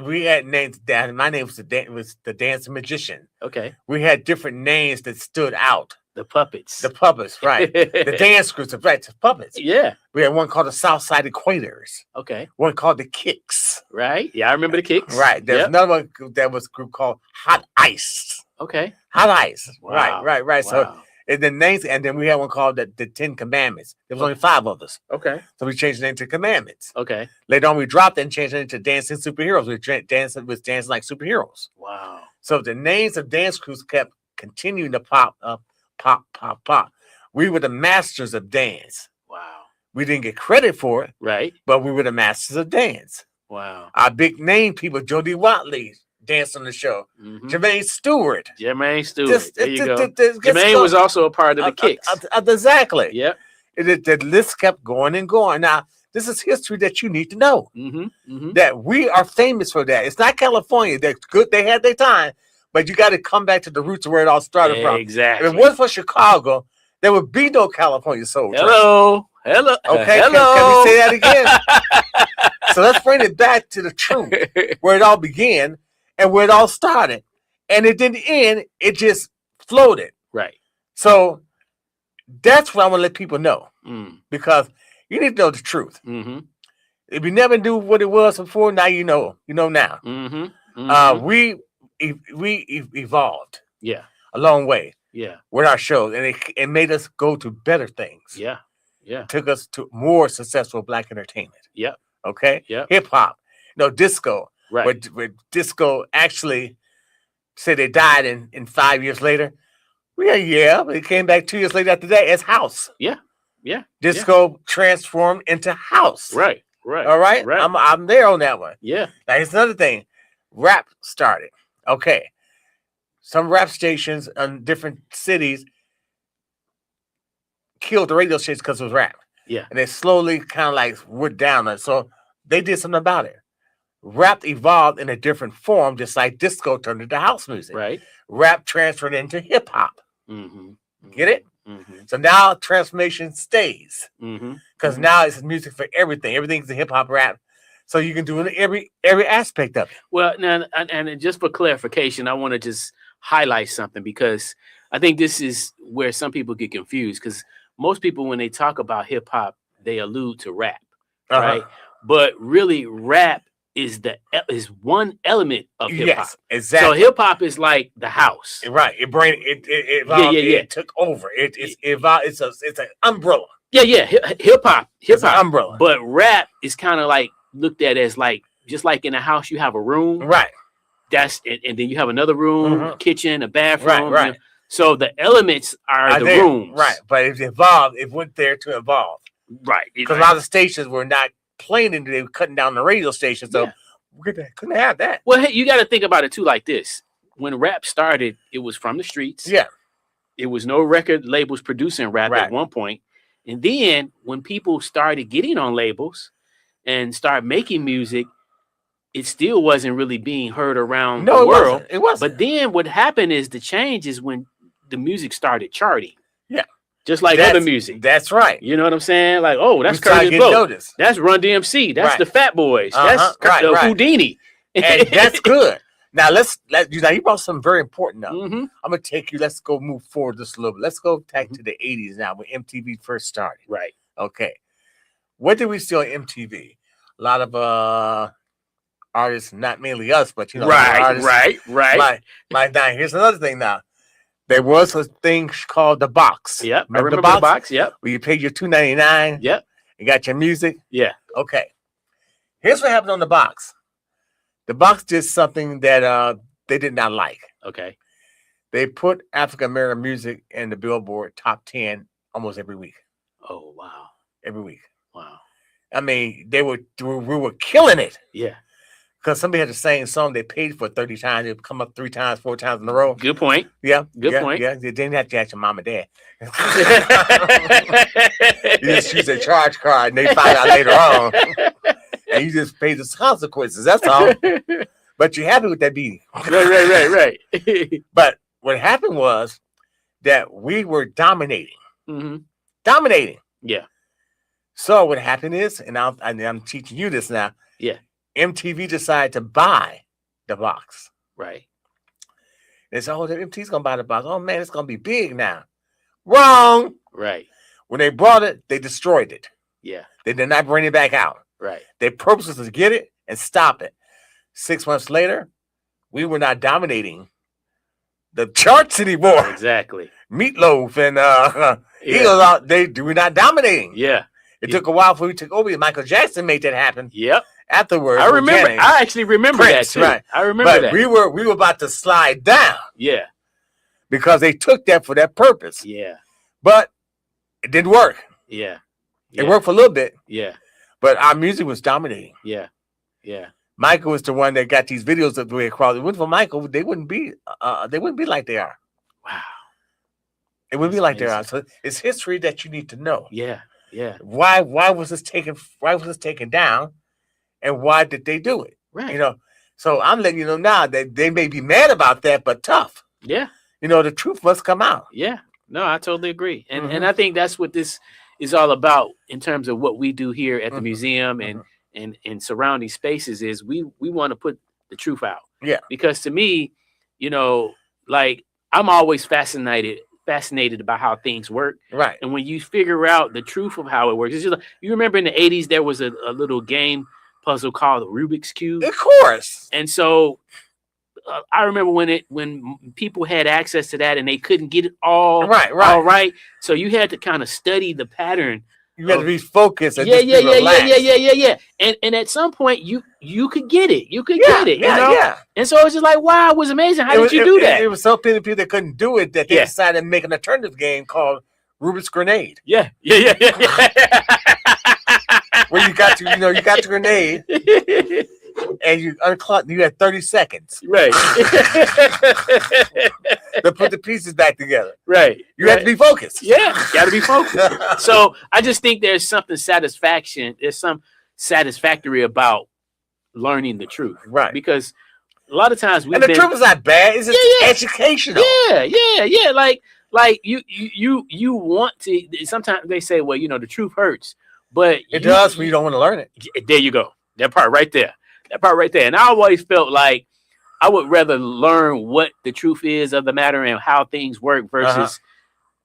We had names that my name was the Dancing Magician. Okay. We had different names that stood out. The puppets. The puppets, right? The dance groups, right? The puppets. Yeah. We had one called the Southside Equators. Okay. One called the Kicks. Right. Yeah, I remember the Kicks. Right. There's Yep. another one that was a group called Hot Ice. Okay. Hot Ice. Wow. Right. So Wow. and the names, and then we had one called the Ten Commandments. There was only 5 of us. Okay. So we changed the name to Commandments. Okay. Later on, we dropped it and changed it into Dancing Superheroes. We dancing like superheroes. Wow. So the names of dance crews kept continuing to pop up, pop. We were the masters of dance. Wow. We didn't get credit for it, Right. but we were the masters of dance. Wow. Our big name people, Jody Watley, danced on the show. Mhm. Jermaine Stewart. Jermaine Stewart. Just- There you go. just Jermaine go- was also a part of the Kicks. Exactly. Yep. The list kept going and going. Now, this is history that you need to know. That we are famous for that. It's not California. That's good. They had their time, but you got to come back to the roots of where it all started from. Exactly. If it wasn't for Chicago, there would be no California Soul Train. Hello. Okay. Hello. Can we say that again? So let's bring it back to the truth, where it all began and where it all started. And it didn't end. It just floated. Right. So that's what I want to let people know, Mm. because you need to know the truth. Mm-hmm. If you never knew what it was before, now you know. You know now. Mm-hmm. We evolved Yeah. a long way Yeah. with our shows, and it made us go to better things. Yeah. Yeah. Took us to more successful Black entertainment. Yep. Okay. Yep. Hip hop, disco. Right. Where disco actually say they died in 5 years later. Yeah, but it came back 2 years later after that as house. Yeah. Yeah. Disco transformed into house. Right. Right. All right. Right. I'm there on that one. Yeah. Now here's another thing. Rap started. Okay. Some rap stations in different cities killed the radio stations because it was rap. Yeah. And they slowly kind of like went down. And so they did something about it. Rap evolved in a different form, just like disco turned into house music. Right. Rap transferred into hip hop. Mm-hmm. Get it? Mm-hmm. So now transformation stays. Mm-hmm. Because now it's music for everything. Everything's a hip hop rap. So you can do it in every aspect of it. Well, now, and just for clarification, I want to just highlight something, because I think this is where some people get confused, because most people, when they talk about hip hop, they allude to rap, right? But really, rap is one element of hip hop. Yes, exactly. So hip hop is like the house, right? It evolved, it took over. It's evolved. It's an umbrella. Yeah. Hip hop, It's an umbrella. But rap is kind of like looked at as like, just like in a house, you have a room, right? That's it, and then you have another room, kitchen, a bathroom, Right. You know? So the elements are the there, rooms, right? But it evolved. It went there to evolve, right? Because a lot of stations were not playing it; they were cutting down the radio stations, so we couldn't have that. Well, hey, you got to think about it too, like this: when rap started, it was from the streets. Yeah, it was no record labels producing rap at one point, and then when people started getting on labels and start making music, it still wasn't really being heard around the world. It wasn't. But then what happened is the change is when the music started charting. Yeah. Just like other music. That's right. You know what I'm saying? Like, oh, that's We started Curtis getting Blow. noticed. That's Run DMC. That's Right. the Fat Boys. Uh-huh. That's Right. Houdini. And that's good. Now you brought something very important up. Mm-hmm. I'm gonna take you. Let's go move forward just a little bit. Let's go back to the 80s now when MTV first started. Right. Okay. What did we see on MTV? A lot of artists, not mainly us, but artists. Right. Like now, here's another thing. Now, there was a thing called the box. Yep. I remember the box. Yep. Where you paid your $2.99. Yep. You got your music. Yeah. Okay. Here's what happened on the box. The box did something that they did not like. Okay. They put African American music in the Billboard top 10 almost every week. Oh wow. Every week. Wow. I mean, we were killing it. Yeah. Because somebody had the same song they paid for 30 times. It would come up 3 times, 4 times in a row. Good point. Yeah. Good point. Yeah. They didn't have to ask your mom and dad. You just use a charge card and they find out later on. And you just pay the consequences. That's all. But you're happy with that beating. Right. But what happened was that we were dominating. Mm-hmm. Dominating. Yeah. So what happened is, and I'm teaching you this now. Yeah. MTV decided to buy the box. Right. They said, oh, the MTV's gonna buy the box. Oh man, it's gonna be big now. Wrong. Right. When they brought it, they destroyed it. Yeah. They did not bring it back out. Right. Their purpose was to get it and stop it. 6 months later, we were not dominating the charts anymore. Exactly. Meatloaf and Eagles out. We're not dominating. Yeah. It took a while before we took over. Michael Jackson made that happen. Yep. Afterwards, I remember. Janet, I actually remember Prince, that too. right? I remember but that. we were about to slide down. Yeah. Because they took that for that purpose. Yeah. But it didn't work. Yeah. It worked for a little bit. Yeah. But our music was dominating. Yeah. Yeah. Michael was the one that got these videos that we across. If it wasn't for Michael, they wouldn't be like they are. Wow. It wouldn't be like they are. So it's history that you need to know. Yeah. Yeah. Why was this taken down? And why did they do it? Right. You know, so I'm letting you know now that they may be mad about that, but tough. Yeah. You know, the truth must come out. Yeah. No, I totally agree. And I think that's what this is all about in terms of what we do here at the museum and surrounding spaces is we want to put the truth out. Yeah. Because to me, you know, like I'm always fascinated about how things work. Right. And when you figure out the truth of how it works, it's just like, you remember in the 80s, there was a little game puzzle called the Rubik's Cube. Of course. And so I remember when people had access to that and they couldn't get it all right. So you had to kind of study the pattern. You had to be focused. And Yeah. And at some point you could get it. You could get it. You know? Yeah. And so it's just like, wow, it was amazing. How did you do that? It was so many people that couldn't do it that they decided to make an alternative game called Rubik's Grenade. Yeah. Where you got the grenade and you unclog. You had 30 seconds, right, to put the pieces back together. Right, you have to be focused. Yeah, got to be focused. So I just think there's some satisfactory about learning the truth, right? Because a lot of times the truth is not bad. It's just educational. Yeah. Like you want to. Sometimes they say, well, you know, the truth hurts. But it does when you don't want to learn it. There you go. That part right there. And I always felt like I would rather learn what the truth is of the matter and how things work versus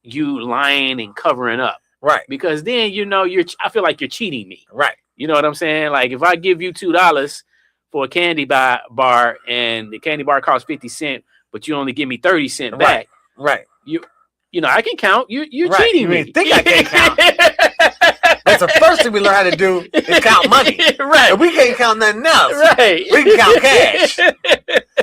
you lying and covering up. Right. Because then, you know, I feel like you're cheating me. Right. You know what I'm saying? Like if I give you $2 for a candy bar and the candy bar costs 50 cents, but you only give me 30 cents back. Right. You know, I can count. You're cheating me. You think I can count? That's the first thing we learn how to do is count money. Right. And we can't count nothing else. Right. We can count cash.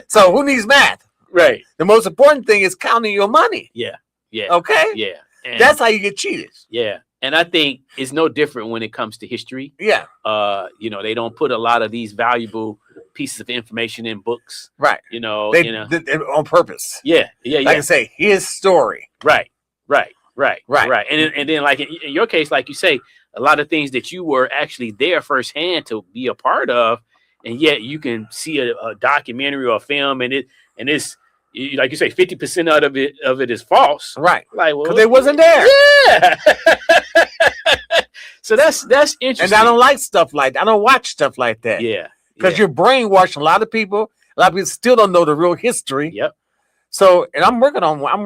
So who needs math? Right. The most important thing is counting your money. Yeah. Okay? Yeah. And that's how you get cheated. Yeah. And I think it's no different when it comes to history. Yeah. You know, they don't put a lot of these valuable pieces of information in books. Right. You know, they on purpose. Yeah. Like I say, his story. Right. And then like in your case, like you say, a lot of things that you were actually there firsthand to be a part of, and yet you can see a documentary or a film, and it's like you say, 50% of it is false. Right. Like, well, because they wasn't there. Yeah. So that's interesting. And I don't like stuff like that. I don't watch stuff like that. Yeah. Because you're brainwashing a lot of people. A lot of people still don't know the real history. Yep. So, and I'm working on one. I'm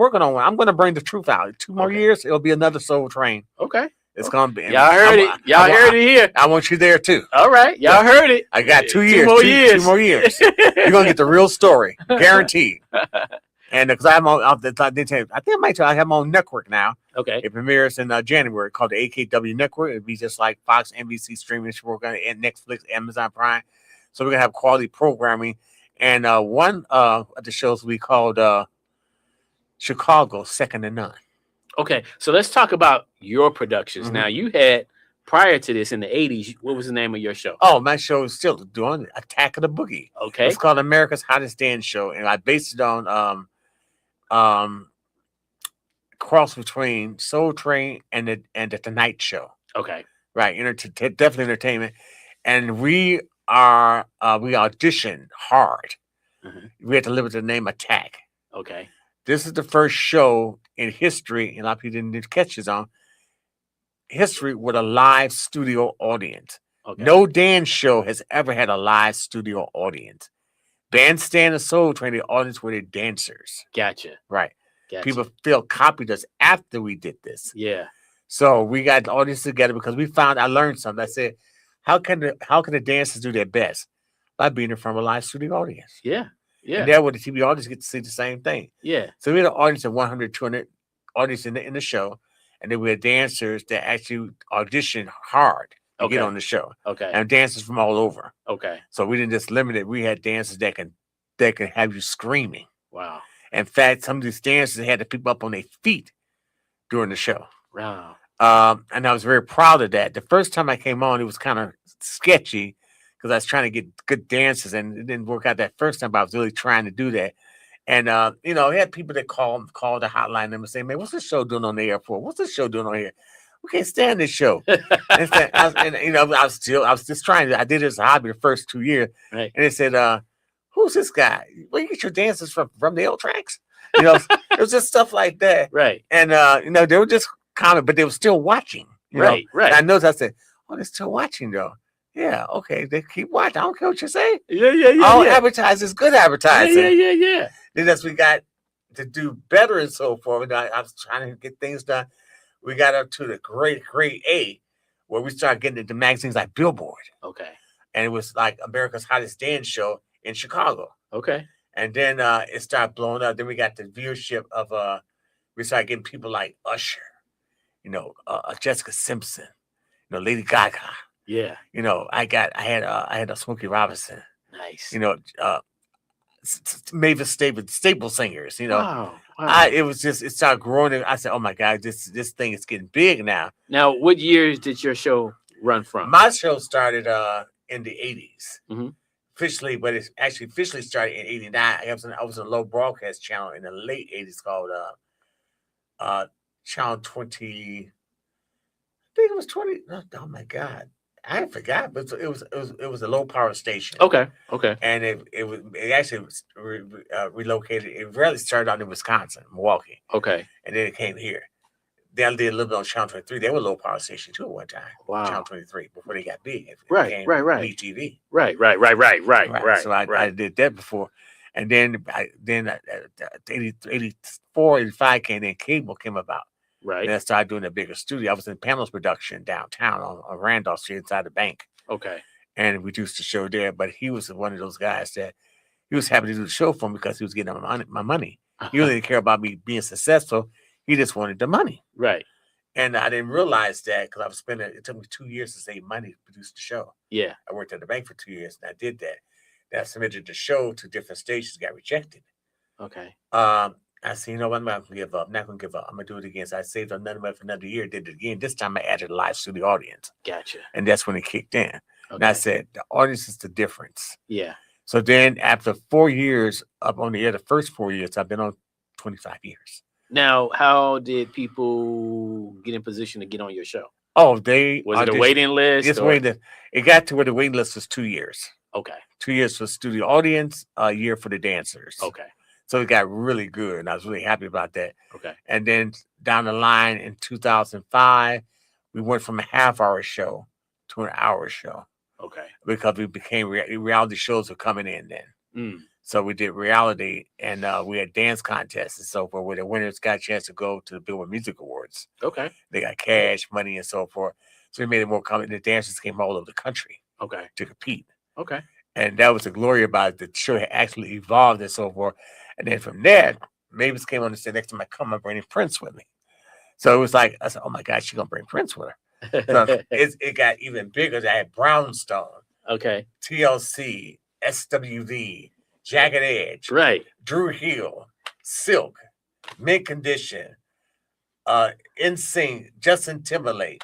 going to bring the truth out. 2 more years, it'll be another Soul Train. Okay. It's going to be. Y'all heard it. Y'all heard it here. I want you there too. All right. Y'all heard it. I got 2 years. 2 more years. 2 more years. You're going to get the real story. Guaranteed. And because I'm on, I think I have my own network now. Okay. It premieres in January called the AKW Network. It'll be just like Fox, NBC streaming. We're going to Netflix, Amazon Prime. So we're going to have quality programming. And one of the shows we called Chicago, Second to None. Okay, so let's talk about your productions. Now, you had, prior to this in the 80s, what was the name of your show? Oh, my show is still doing Attack of the Boogie. Okay. It's called America's Hottest Dance Show, and I based it on cross between Soul Train and the Tonight Show. Okay. Right, definitely entertainment. And we auditioned hard. We had to live with the name Attack. Okay. This is the first show in history, and a lot of people didn't catch this on history with a live studio audience. Okay. No dance show has ever had a live studio audience. Bandstand and Soul Train, the audience were the dancers. Gotcha. Right. Gotcha. People still copied us after we did this. Yeah. So we got the audience together because I learned something. I said, how can the dancers do their best? By being in front of a live studio audience. Yeah. Yeah. And that way the TV audience get to see the same thing. Yeah. So we had an audience of 100, 200 audience in the show. And then we had dancers that actually auditioned hard to get on the show. Okay. And dancers from all over. Okay. So we didn't just limit it. We had dancers that can have you screaming. Wow. In fact, some of these dancers had the people up on their feet during the show. Wow. And I was very proud of that. The first time I came on, it was kind of sketchy because I was trying to get good dancers, and it didn't work out that first time. But I was really trying to do that. And we had people that call the hotline and say, "Man, what's this show doing on the airport? What's this show doing on here? We can't stand this show." I was just trying to. I did it as a hobby the first 2 years, right. And they said, "Who's this guy? Where you get your dancers from the L tracks?" It was just stuff like that, right? And they were just comment, but they were still watching, right? And I noticed. I said, "Oh, they're still watching, though." Yeah, okay, they keep watching. I don't care what you say. Yeah. All advertising is good advertising. Yeah. Then as we got to do better and so forth, I was trying to get things done. We got up to the grade A, where we started getting into magazines like Billboard. Okay. And it was like America's Hottest Dance Show in Chicago. Okay. And then it started blowing up. Then we got the viewership of we started getting people like Usher, Jessica Simpson, Lady Gaga. Yeah. I had a Smokey Robinson. Nice. Mavis Staple singers. Wow. It started growing. I said, "Oh my God, this thing is getting big now." Now, what years did your show run from? My show started in the 80s. Mm-hmm. Officially, but it's actually officially started in 89. I was on a low broadcast channel in the late 80s called Channel 20. I think it was 20. Oh my God. I forgot, but it was a low power station. Okay. And it actually was relocated. It really started out in Wisconsin, Milwaukee. Okay. And then it came here. They did a little bit on Channel 23. They were a low power station too at one time. Wow. Channel 23 before they got big. It Right. became BTV. Right. So I did that before. And then 84, 85 came in, cable came about. Right. Then I started doing a bigger studio. I was in Panels Production downtown on Randolph Street inside the bank. Okay. And we produced the show there. But he was one of those guys that he was happy to do the show for me because he was getting my money. He really didn't care about me being successful. He just wanted the money. Right. And I didn't realize that because I was spending, it took me 2 years to save money to produce the show. Yeah. I worked at the bank for 2 years and I did that. Then I submitted the show to different stations, got rejected. Okay. I said, you know what, I'm not going to give up. I'm not going to give up. I'm going to do it again. So I saved another money for another year, did it again. This time I added a live studio audience. Gotcha. And that's when it kicked in. Okay. And I said, the audience is the difference. Yeah. So then after 4 years up on the air, the first 4 years, I've been on 25 years. Now, how did people get in position to get on your show? Oh, was it a waiting list? It's waiting. It got to where the waiting list was 2 years. Okay. 2 years for studio audience, a year for the dancers. Okay. So it got really good, and I was really happy about that. Okay. And then down the line in 2005, we went from a half-hour show to an hour show. Okay. Because we became reality shows were coming in then. Mm. So we did reality, and we had dance contests and so forth, where the winners got a chance to go to the Billboard Music Awards. Okay. They got cash, money, and so forth. So we made it more common. The dancers came all over the country. Okay. To compete. Okay. And that was the glory about it. The show had actually evolved and so forth. And then from there, Mavis came on and said, next time I come, I'm bringing Prince with me. So it was like, I said, oh my God, she's going to bring Prince with her. So it got even bigger. I had Brownstone. Okay. TLC, SWV, Jagged Edge. Right. Drew Hill, Silk, Mint Condition, NSYNC, Justin Timberlake.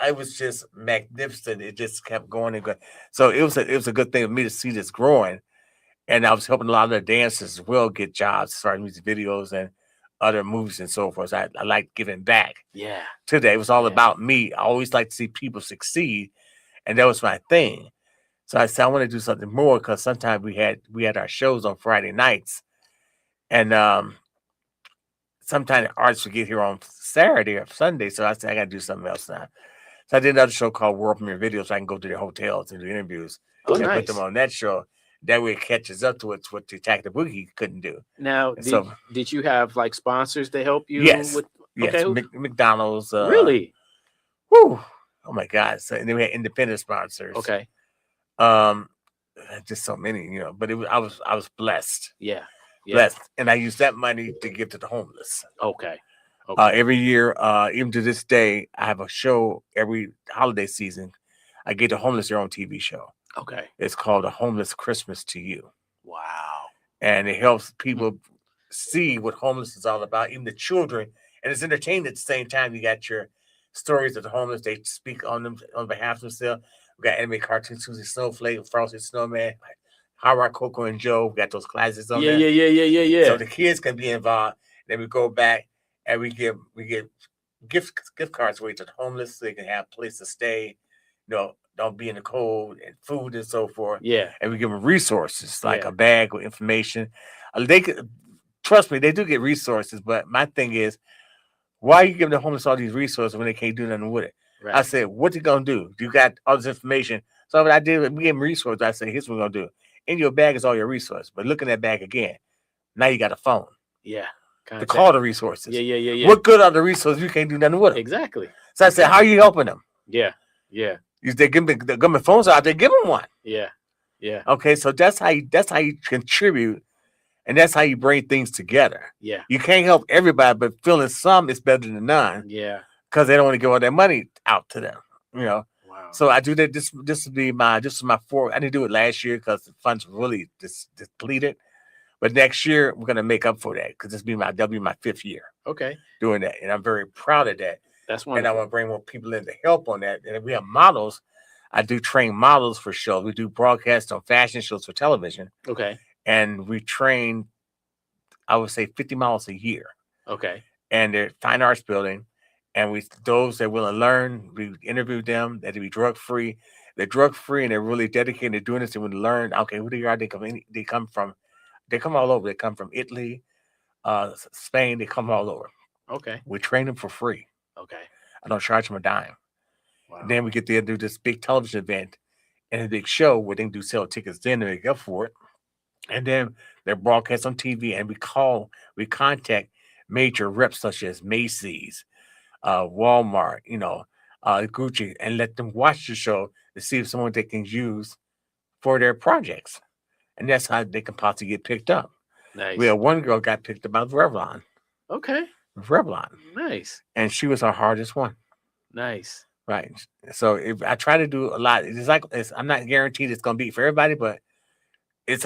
I was just magnificent. It just kept going and going. So it was a good thing for me to see this growing. And I was helping a lot of the dancers as well get jobs, starting music videos and other movies and so forth. So I like giving back. Yeah. Today it was all about me. I always like to see people succeed. And that was my thing. So I said, I want to do something more because sometimes we had our shows on Friday nights. And sometimes the artists would get here on Saturday or Sunday. So I said, I got to do something else now. So I did another show called World Premiere Video so I can go to their hotels and do interviews. Oh, and nice. put them on that show. That way it catches up to what the Attack the Boogie couldn't do. Now, And did you have like sponsors to help you? Yes, With, yes, okay. McDonald's. Really? Whew, oh my God! So and then we had independent sponsors. Okay. Just so many, But I was blessed. Yeah. Blessed, and I used that money to give to the homeless. Okay. Every year, even to this day, I have a show every holiday season. I give the homeless their own TV show. Okay. It's called A Homeless Christmas to You. Wow. And it helps people see what homeless is all about, even the children. And it's entertaining at the same time. You got your stories of the homeless. They speak on them on behalf of themselves. We got anime cartoons, Susie Snowflake, Frosty Snowman, Howard, Coco, and Joe. We got those classes on there. Yeah. So the kids can be involved. Then we go back and we give gift cards away to the homeless so they can have a place to stay. Don't be in the cold and food and so forth. Yeah. And we give them resources like a bag with information. They could trust me, they do get resources, but my thing is, why are you giving the homeless all these resources when they can't do nothing with it? Right. I said, what you gonna do? You got all this information. So what I did, we gave them resources. I said, here's what we're gonna do. In your bag is all your resources, but look in that bag again. Now you got a phone. Yeah. To call the resources. Yeah. What good are the resources? You can't do nothing with them. Exactly. So I said, how are you helping them? Yeah. They give them the government phones out there, give them one. Yeah. Okay, so that's how you contribute, and that's how you bring things together. Yeah. You can't help everybody, but feeling some is better than none. Yeah. Because they don't want to give all their money out to them. Wow. So I do that. This is my fourth. I didn't do it last year because the funds were really depleted. But next year we're gonna make up for that because that'll be my fifth year. Okay. Doing that, and I'm very proud of that. That's And I wonderful. want to bring more people in to help on that. And if we have models, I do train models for shows. We do broadcasts on fashion shows for television. Okay. And we train, I would say, 50 miles a year. Okay. And they're fine arts building. And those that will learn, we interview them, that they be drug free. They're drug free and they're really dedicated to doing this. They want to learn, okay, who they are. They come all over. They come from Italy, Spain. They come all over. Okay. We train them for free. Okay. I don't charge them a dime. Wow. Then we get there to do this big television event and a big show where they can sell tickets then to make up for it. And then they're broadcast on TV and we contact major reps such as Macy's, Walmart, Gucci, and let them watch the show to see if someone they can use for their projects. And that's how they can possibly get picked up. Nice. We had one girl got picked up by Revlon. Okay. Revlon. Nice. And she was our hardest one. Nice. Right. So if I try to do a lot, I'm not guaranteed it's going to be for everybody, but it's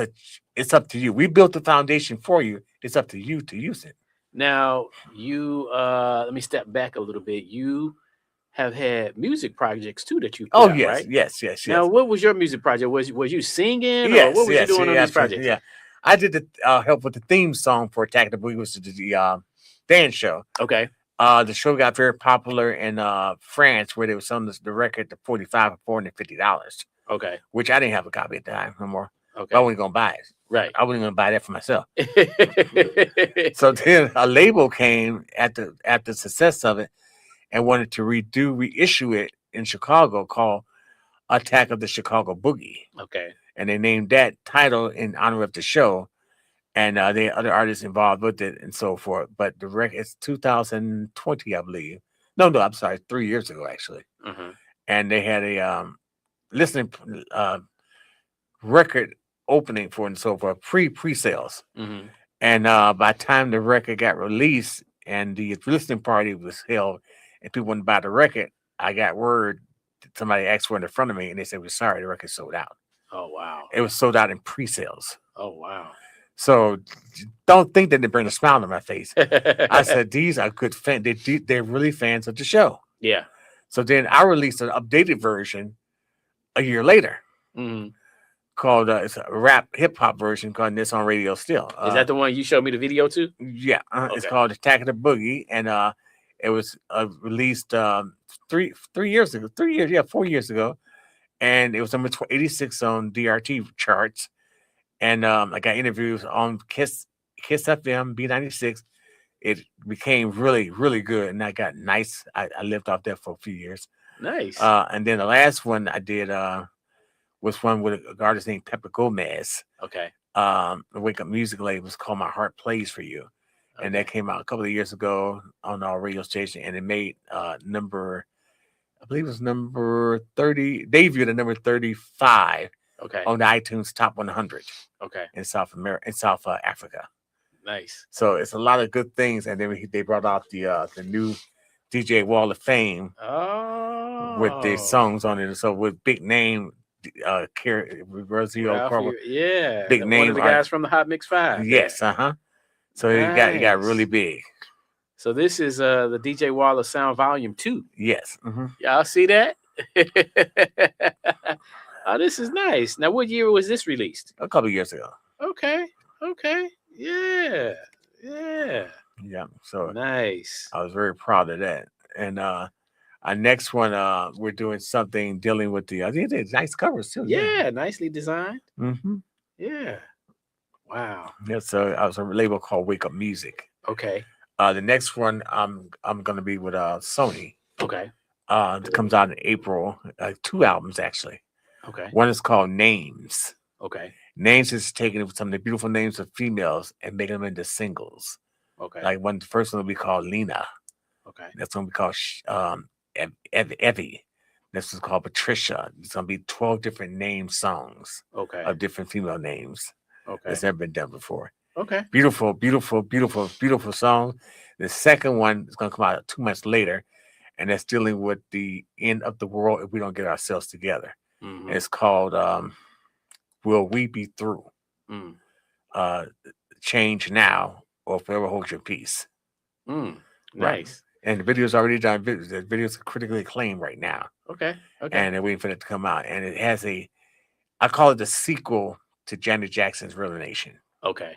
up to you. We built the foundation for you. It's up to you to use it. Now you let me step back a little bit. You have had music projects too that you put out, Yes, right? yes. Now, what was your music project? Was you singing? Yes, or what was you doing on these absolutely, projects? Yeah, I did the help with the theme song for Attack the Boogie, which is the dance show. Okay. The show got very popular in France, where they were selling the record to $45 or $450. Okay. Which I didn't have a copy at the time no more. Okay. I wasn't gonna buy it. Right. I wasn't gonna buy that for myself. So then a label came at the success of it and wanted to reissue it in Chicago called Attack of the Chicago Boogie. Okay. And they named that title in honor of the show. And there are other artists involved with it and so forth. But the record, it's 2020, I believe. No, I'm sorry, 3 years ago, actually. Mm-hmm. And they had a listening record opening for it and so forth, pre-sales. Mm-hmm. And by the time the record got released and the listening party was held and people wanted to buy the record, I got word that somebody asked for it in front of me and they said, we're sorry, the record sold out. Oh, wow. It was sold out in pre-sales. Oh, wow. So don't think that they bring a smile on my face. I said, these are good fans. They're really fans of the show. Yeah. So then I released an updated version a year later. Mm-hmm. Called it's a rap hip hop version called This on Radio Still. Is that the one you showed me the video to? Yeah, Okay. It's called Attack of the Boogie, and it was released 4 years ago, and it was number 86 on DRT charts, and I got interviews on Kiss FM B96. It became really, really good, and I got nice. I lived off there for a few years. Nice. And then the last one I did was one with a artist named Pepper Gomez. Okay. The Wake Up Music label was called My Heart Plays for You. And that came out a couple of years ago on our radio station, and it made number 30, debuted at number 35 on the iTunes Top 100 in South America, in South Africa. Nice. So it's a lot of good things. And then they brought out the new DJ Wall of Fame with the songs on it. So with big name, Rosio Carver, big name, one of the guys from the Hot Mix 5. Yes, So it got really big. So this is the DJ Wall of Sound Volume 2. Yes. Y'all see that? Oh, this is nice. Now, what year was this released? A couple of years ago. Okay. Yeah. Yeah. So nice. I was very proud of that. And our next one, we're doing something dealing with I think they're nice covers too. Yeah, nicely designed. Mm-hmm. Yeah. Wow. Yeah. So I was a label called Wake Up Music. Okay. The next one, I'm gonna be with Sony. Okay. It comes out in April. 2 albums actually. Okay. One is called Names. Okay. Names is taking some of the beautiful names of females and making them into singles. Okay. Like the first one will be called Lena. Okay. That's going to be called Evie. This is called Patricia. It's going to be 12 different name songs. Okay. Of different female names. Okay. That's never been done before. Okay. Beautiful, beautiful, beautiful, beautiful song. The second one is going to come out 2 months later, and that's dealing with the end of the world if we don't get ourselves together. Mm-hmm. And it's called Will We Be Through? Mm. Change Now or Forever Hold Your Peace. Nice. Right. And the video's already done. The video's critically acclaimed right now. Okay. And they're waiting for it to come out. And it has I call it the sequel to Janet Jackson's Real Nation. Okay.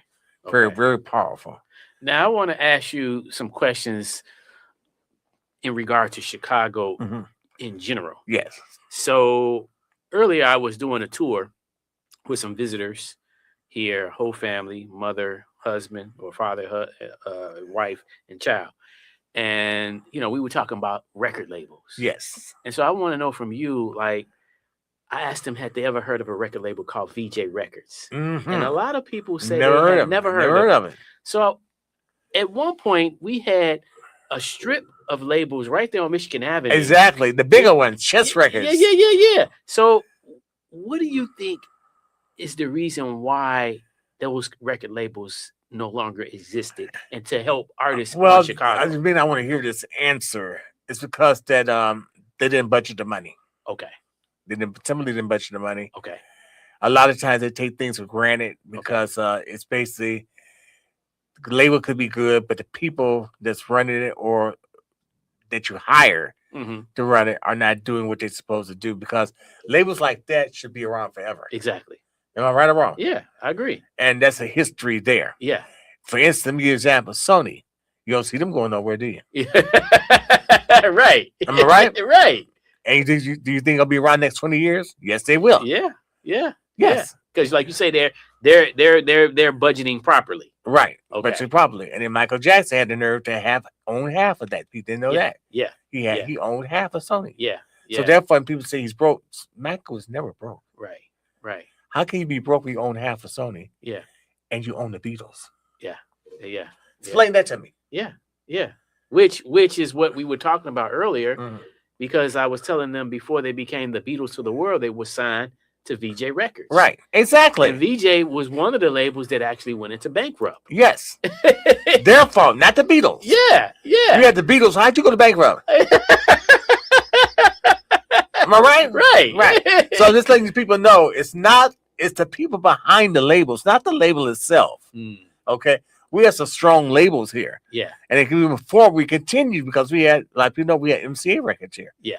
Very, very powerful. Now I want to ask you some questions in regard to Chicago in general. Yes. So earlier I was doing a tour with some visitors here, whole family, mother, husband, or father, wife, and child. And, we were talking about record labels. Yes. And so I want to know from you, like, I asked them, had they ever heard of a record label called VJ Records? Mm-hmm. And a lot of people say never heard of it. So at one point, we had a strip of labels right there on Michigan Avenue. Exactly. The bigger ones, Chess Records. Yeah. So what do you think is the reason why those record labels no longer existed and to help artists in Chicago? I want to hear this answer. It's because that they didn't budget the money. Okay. Somebody didn't budget the money. Okay. A lot of times they take things for granted because it's basically the label could be good, but the people that's running it or that you hire to run it are not doing what they're supposed to do, because labels like that should be around forever. Exactly. Am I right or wrong? Yeah, I agree. And that's a history there. Yeah. For instance, let me give you an example. Sony. You don't see them going nowhere, do you? Right. Am I right? Right. And do you think it'll be around next 20 years? Yes, they will. Yeah. Yes. Because like you say, they're budgeting properly. Right. Okay. Budgeting properly. And then Michael Jackson had the nerve to own half of that. People didn't know that. Yeah. He owned half of Sony. Yeah. So therefore, when people say he's broke, Michael was never broke. Right. How can you be broke when you own half of Sony? Yeah. And you own the Beatles? Yeah. Explain that to me. Yeah. Which is what we were talking about earlier, because I was telling them before they became the Beatles to the world, they were signed to VJ Records. Right. Exactly. And VJ was one of the labels that actually went into bankrupt. Yes. Their fault, not the Beatles. Yeah. You had the Beatles. How'd you go to bankrupt? Am I right? Right. So just letting these people know, it's the people behind the labels, not the label itself. Okay. We have some strong labels here. Yeah. And it can be before we continued, because we had, like, we had MCA Records here. Yeah.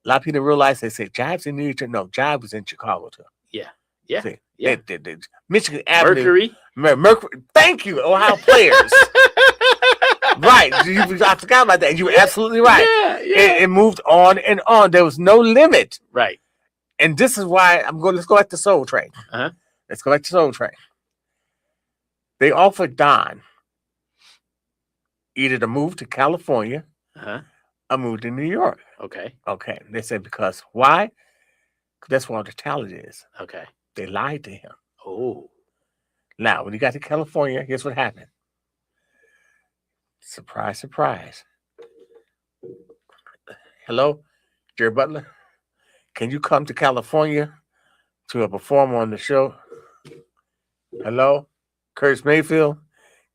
A lot of people realize, they say Jive's in New York. No, Jive was in Chicago too. Yeah. See, Michigan Avenue. Mercury. Mercury. Thank you, Ohio Players. Right. I forgot about that. And you were absolutely right. It moved on and on. There was no limit. Right. And this is why let's go back to Soul Train. Let's go back to Soul Train. They offered Don either to move to California or move to New York. Okay. They said, because why? That's what the talent is. Okay. They lied to him. Oh. Now, when he got to California, guess what happened? Surprise, surprise. Hello, Jerry Butler. Can you come to California to perform on the show? Hello, Curtis Mayfield.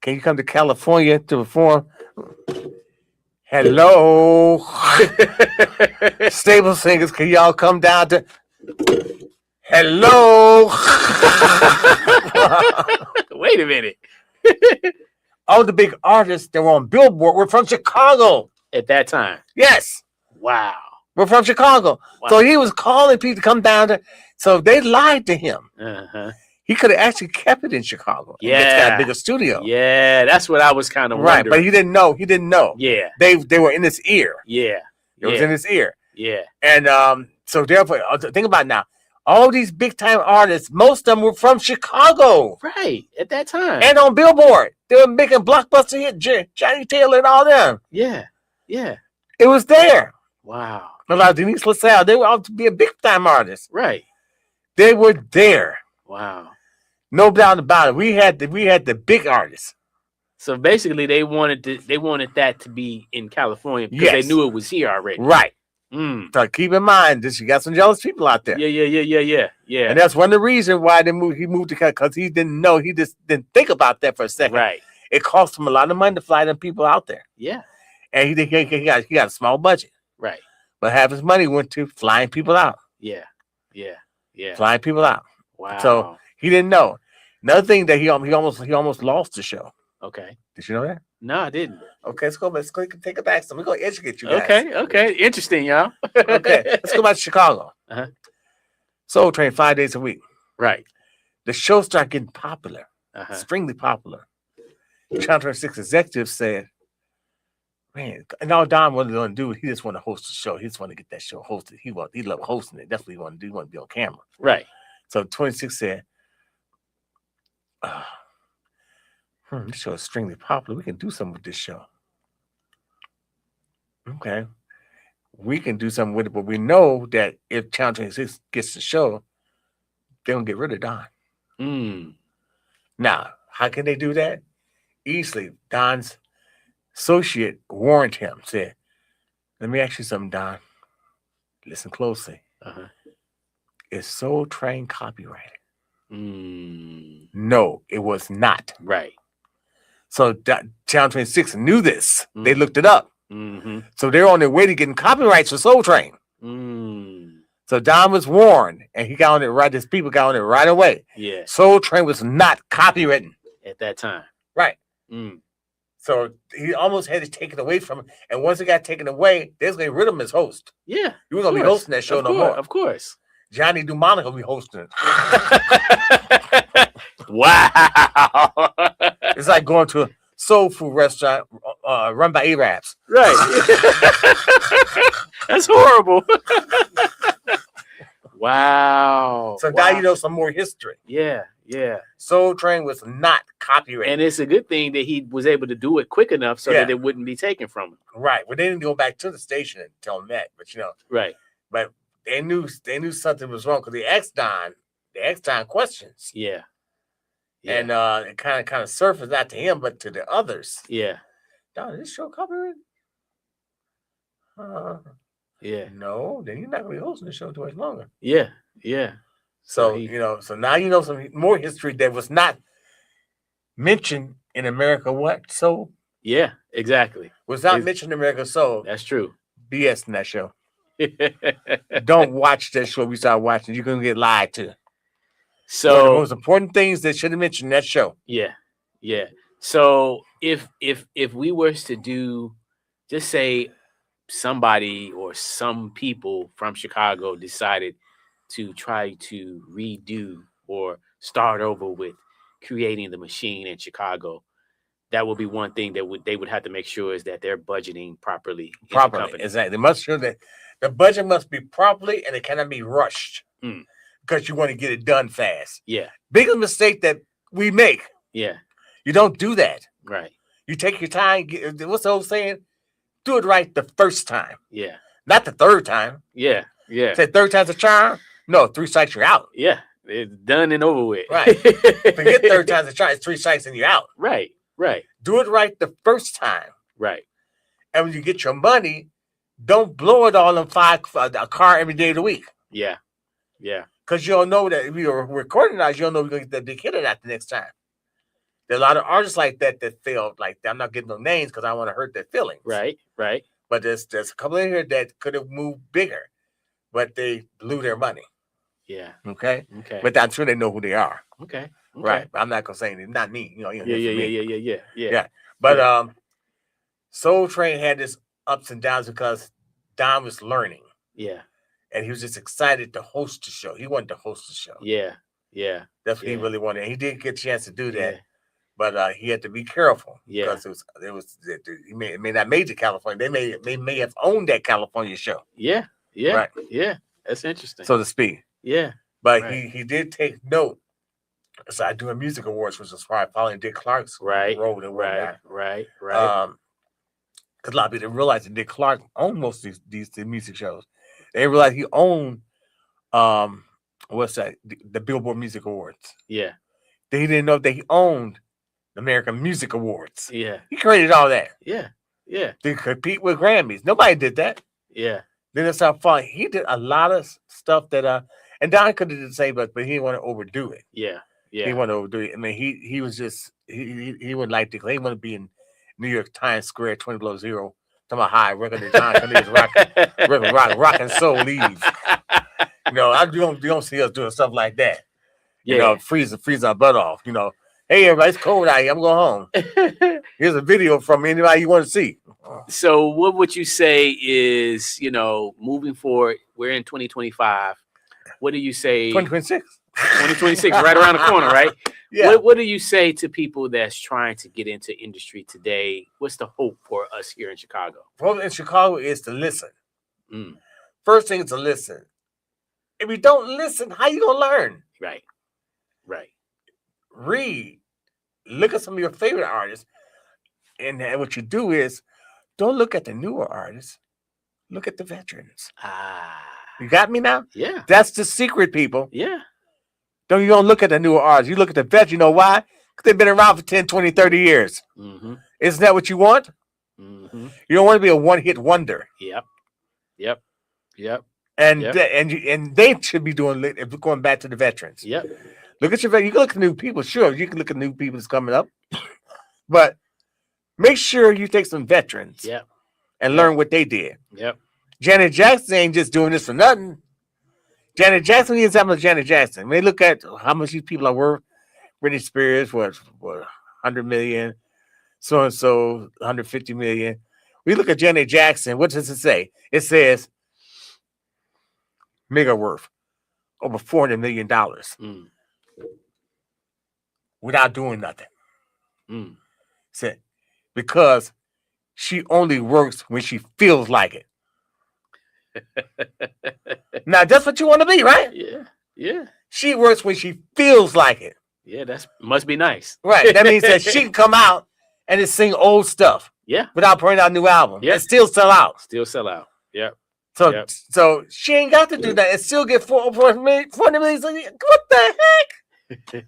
Can you come to California to perform? Hello, Stable Singers. Can y'all come down to? Hello. Wait a minute. All the big artists that were on Billboard were from Chicago at that time. Yes. Wow. We're from Chicago. Wow. So he was calling people to come down to. So they lied to him. Uh-huh. He could have actually kept it in Chicago. Yeah. It's got a bigger studio. Yeah, that's what I was kind of Right, wondering. but he didn't know. He didn't know. Yeah. They were in his ear. Yeah. It was in his ear. Yeah. And so therefore, think about it now. All these big time artists, most of them were from Chicago. Right. At that time. And on Billboard. They were making blockbuster hit, Johnny Taylor and all them. Yeah. Yeah. It was there. Wow. A lot of Denise LaSalle, they were all to be a big time artist. Right. They were there. Wow. No doubt about it. We had the big artists. So basically, they wanted that to be in California because Yes. they knew it was here already. Right. Mm. So keep in mind that you got some jealous people out there. Yeah. And that's one of the reasons why he moved to California, because he didn't know, he just didn't think about that for a second. Right. It cost him a lot of money to fly them people out there. Yeah. And he got a small budget. Right. But half his money went to flying people out. Yeah. Yeah. Yeah. Flying people out. Wow. So he didn't know. Another thing that he almost lost the show. Okay. Did you know that? No, I didn't. Okay, let's go take it back. So we're gonna educate you guys. Okay. Interesting, y'all. Okay. Let's go back to Chicago. Uh-huh. Soul Train 5 days a week. Right. The show started getting popular, Uh-huh. extremely popular. Channel 26 executives said, man, and all Don wanted to do, he just wanted to host the show. He just wanted to get that show hosted. He loved hosting it. That's what he wanted to do. He wanted to be on camera. Right. So 26 said, this show is extremely popular. We can do something with this show. Okay. We can do something with it, but we know that if Channel 26 gets the show, they're going to get rid of Don. Mm. Now, how can they do that? Easily. Don's associate warned him, said, let me ask you something, Don. Listen closely. Uh-huh. Is Soul Train copyrighted? Mm. No, it was not. Right. So Channel 26 knew this. They looked it up. Mm-hmm. So they're on their way to getting copyrights for Soul Train. Mm. So Don was warned, and he got on it right. His people got on it right away. Yeah. Soul Train was not copywritten. At that time. Right. Mm. So he almost had to take it away from him. And once it got taken away, they was going to get rid of him as host. Yeah. You were going to be hosting that show no more. Of course. Johnny Dumont will be hosting it. Wow. It's like going to a soul food restaurant run by Arabs. Right. That's horrible. Wow. So now you know some more history. Yeah. Soul Train was not copyrighted. And it's a good thing that he was able to do it quick enough so that it wouldn't be taken from him. Right. Well, they didn't go back to the station and tell them that, but Right. But they knew something was wrong because they asked Don questions. Yeah. And it kind of surfaced not to him, but to the others. Yeah. Don, is this show copyrighted? Yeah. No, then you're not going to be hosting the show too much longer. Yeah. So, so now you know some more history that was not mentioned in America. What? So? Yeah, exactly. Was not mentioned in America. So? That's true. BS in that show. Don't watch that show we started watching. You're going to get lied to. So, one of the most important things they should have mentioned in that show. Yeah. So if we were to do, just say somebody or some people from Chicago decided to try to redo or start over with creating the machine in Chicago, that would be one thing that they would have to make sure is that they're budgeting properly. Exactly. They must sure that the budget must be properly and it cannot be rushed because you want to get it done fast. Yeah. Biggest mistake that we make. Yeah. You don't do that. Right. You take your time. What's the old saying? Do it right the first time. Yeah. Not the third time. Yeah. Say third time's a charm. No, 3 strikes, you're out. Yeah, it's done and over with. Right. Forget third time's a charm. It's 3 strikes and you're out. Right. Do it right the first time. Right. And when you get your money, don't blow it all on a car every day of the week. Yeah. Because you'll know that if you're recording that, you'll know you're going to get the hit of that the next time. There are a lot of artists like that failed like that. I'm not getting no names because I want to hurt their feelings. Right. But there's a couple in here that could have moved bigger, but they blew their money. Yeah. Okay. Okay. But I'm sure they know who they are. Okay. Right. But I'm not gonna say it. Not me. You know. Yeah. But Soul Train had this ups and downs because Don was learning. Yeah. And he was just excited to host the show. He wanted to host the show. Yeah. That's what he really wanted. And he did get a chance to do that. Yeah. But he had to be careful. Yeah. Because he may not made to California. They may have owned that California show. Yeah. Right. Yeah. That's interesting. So to speak. Yeah. But Right. he did take note. So I do a music awards, which is why following Dick Clark's road and whatnot. Right. Because a lot of people didn't realize that Dick Clark owned most of these music shows. They didn't realize he owned what's that? The Billboard Music Awards. Yeah. They didn't know that he owned the American Music Awards. Yeah. He created all that. Yeah. To compete with Grammys. Nobody did that. Yeah. Then it's how fun. He did a lot of stuff that and Don could have did the same, but he didn't want to overdo it. Yeah. He didn't want to overdo it. I mean, he was just he would like to. He want to be in New York Times Square, 20 below zero. Talking about high record the time, rock and soul leaves. You know, you don't see us doing stuff like that. You know, freeze our butt off. You know, hey everybody, it's cold out here. I'm going home. Here's a video from anybody you want to see. So, what would you say is, moving forward? We're in 2025. What do you say? 2026. 2026, right around the corner, right? Yeah. What do you say to people that's trying to get into industry today? What's the hope for us here in Chicago? Hope in Chicago is to listen. First thing is to listen. If you don't listen, how you gonna learn? Right. Read. Look at some of your favorite artists, and what you do is don't look at the newer artists. Look at the veterans. You got me now? Yeah. That's the secret, people. Yeah. You don't look at the newer artists. You look at the vets. You know why? Because they've been around for 10, 20, 30 years. Mm-hmm. Isn't that what you want? Mm-hmm. You don't want to be a one-hit wonder. Yep. And they should be doing it if we're going back to the veterans. Yep. Look at you can look at new people. Sure, you can look at new people that's coming up. But make sure you take some veterans and learn what they did. Yep. Janet Jackson ain't just doing this for nothing. Janet Jackson, the example of Janet Jackson. When they look at how much these people are worth, Britney Spears was 100 million, so and so 150 million. We look at Janet Jackson. What does it say? It says mega worth over $400 million without doing nothing. Said because she only works when she feels like it. Now that's what you want to be, right? Yeah. She works when she feels like it. Yeah, that must be nice. Right. That means that she can come out and just sing old stuff. Yeah. Without putting out a new album. Yeah. And still sell out. Yep. So she ain't got to do that and still get 400 million. What the heck?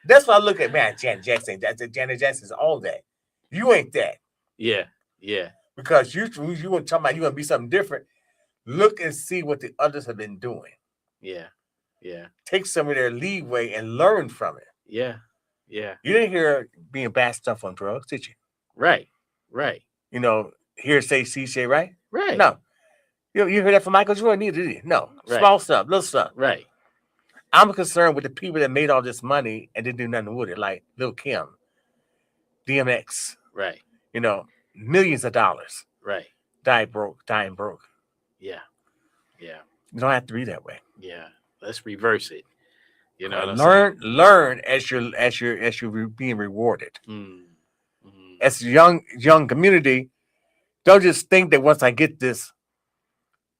That's why I look at, man, Janet Jackson. Janet Jackson is all that. You ain't that. Yeah. Because you want to talk about you want to be something different. Look and see what the others have been doing. Yeah. Take some of their leeway and learn from it. Yeah. You didn't hear being bad stuff on drugs, did you? Right. You know, hearsay, CJ, right? Right. No. You heard that from Michael Jordan either, did you? No. Right. Small stuff, little stuff. Right. I'm concerned with the people that made all this money and didn't do nothing with it, like Lil Kim, DMX. Right. You know, millions of dollars. Right. Dying broke. Yeah. You don't have to be that way. Yeah. Let's reverse it. You know, learn as you're being rewarded. As a young community, don't just think that once I get this,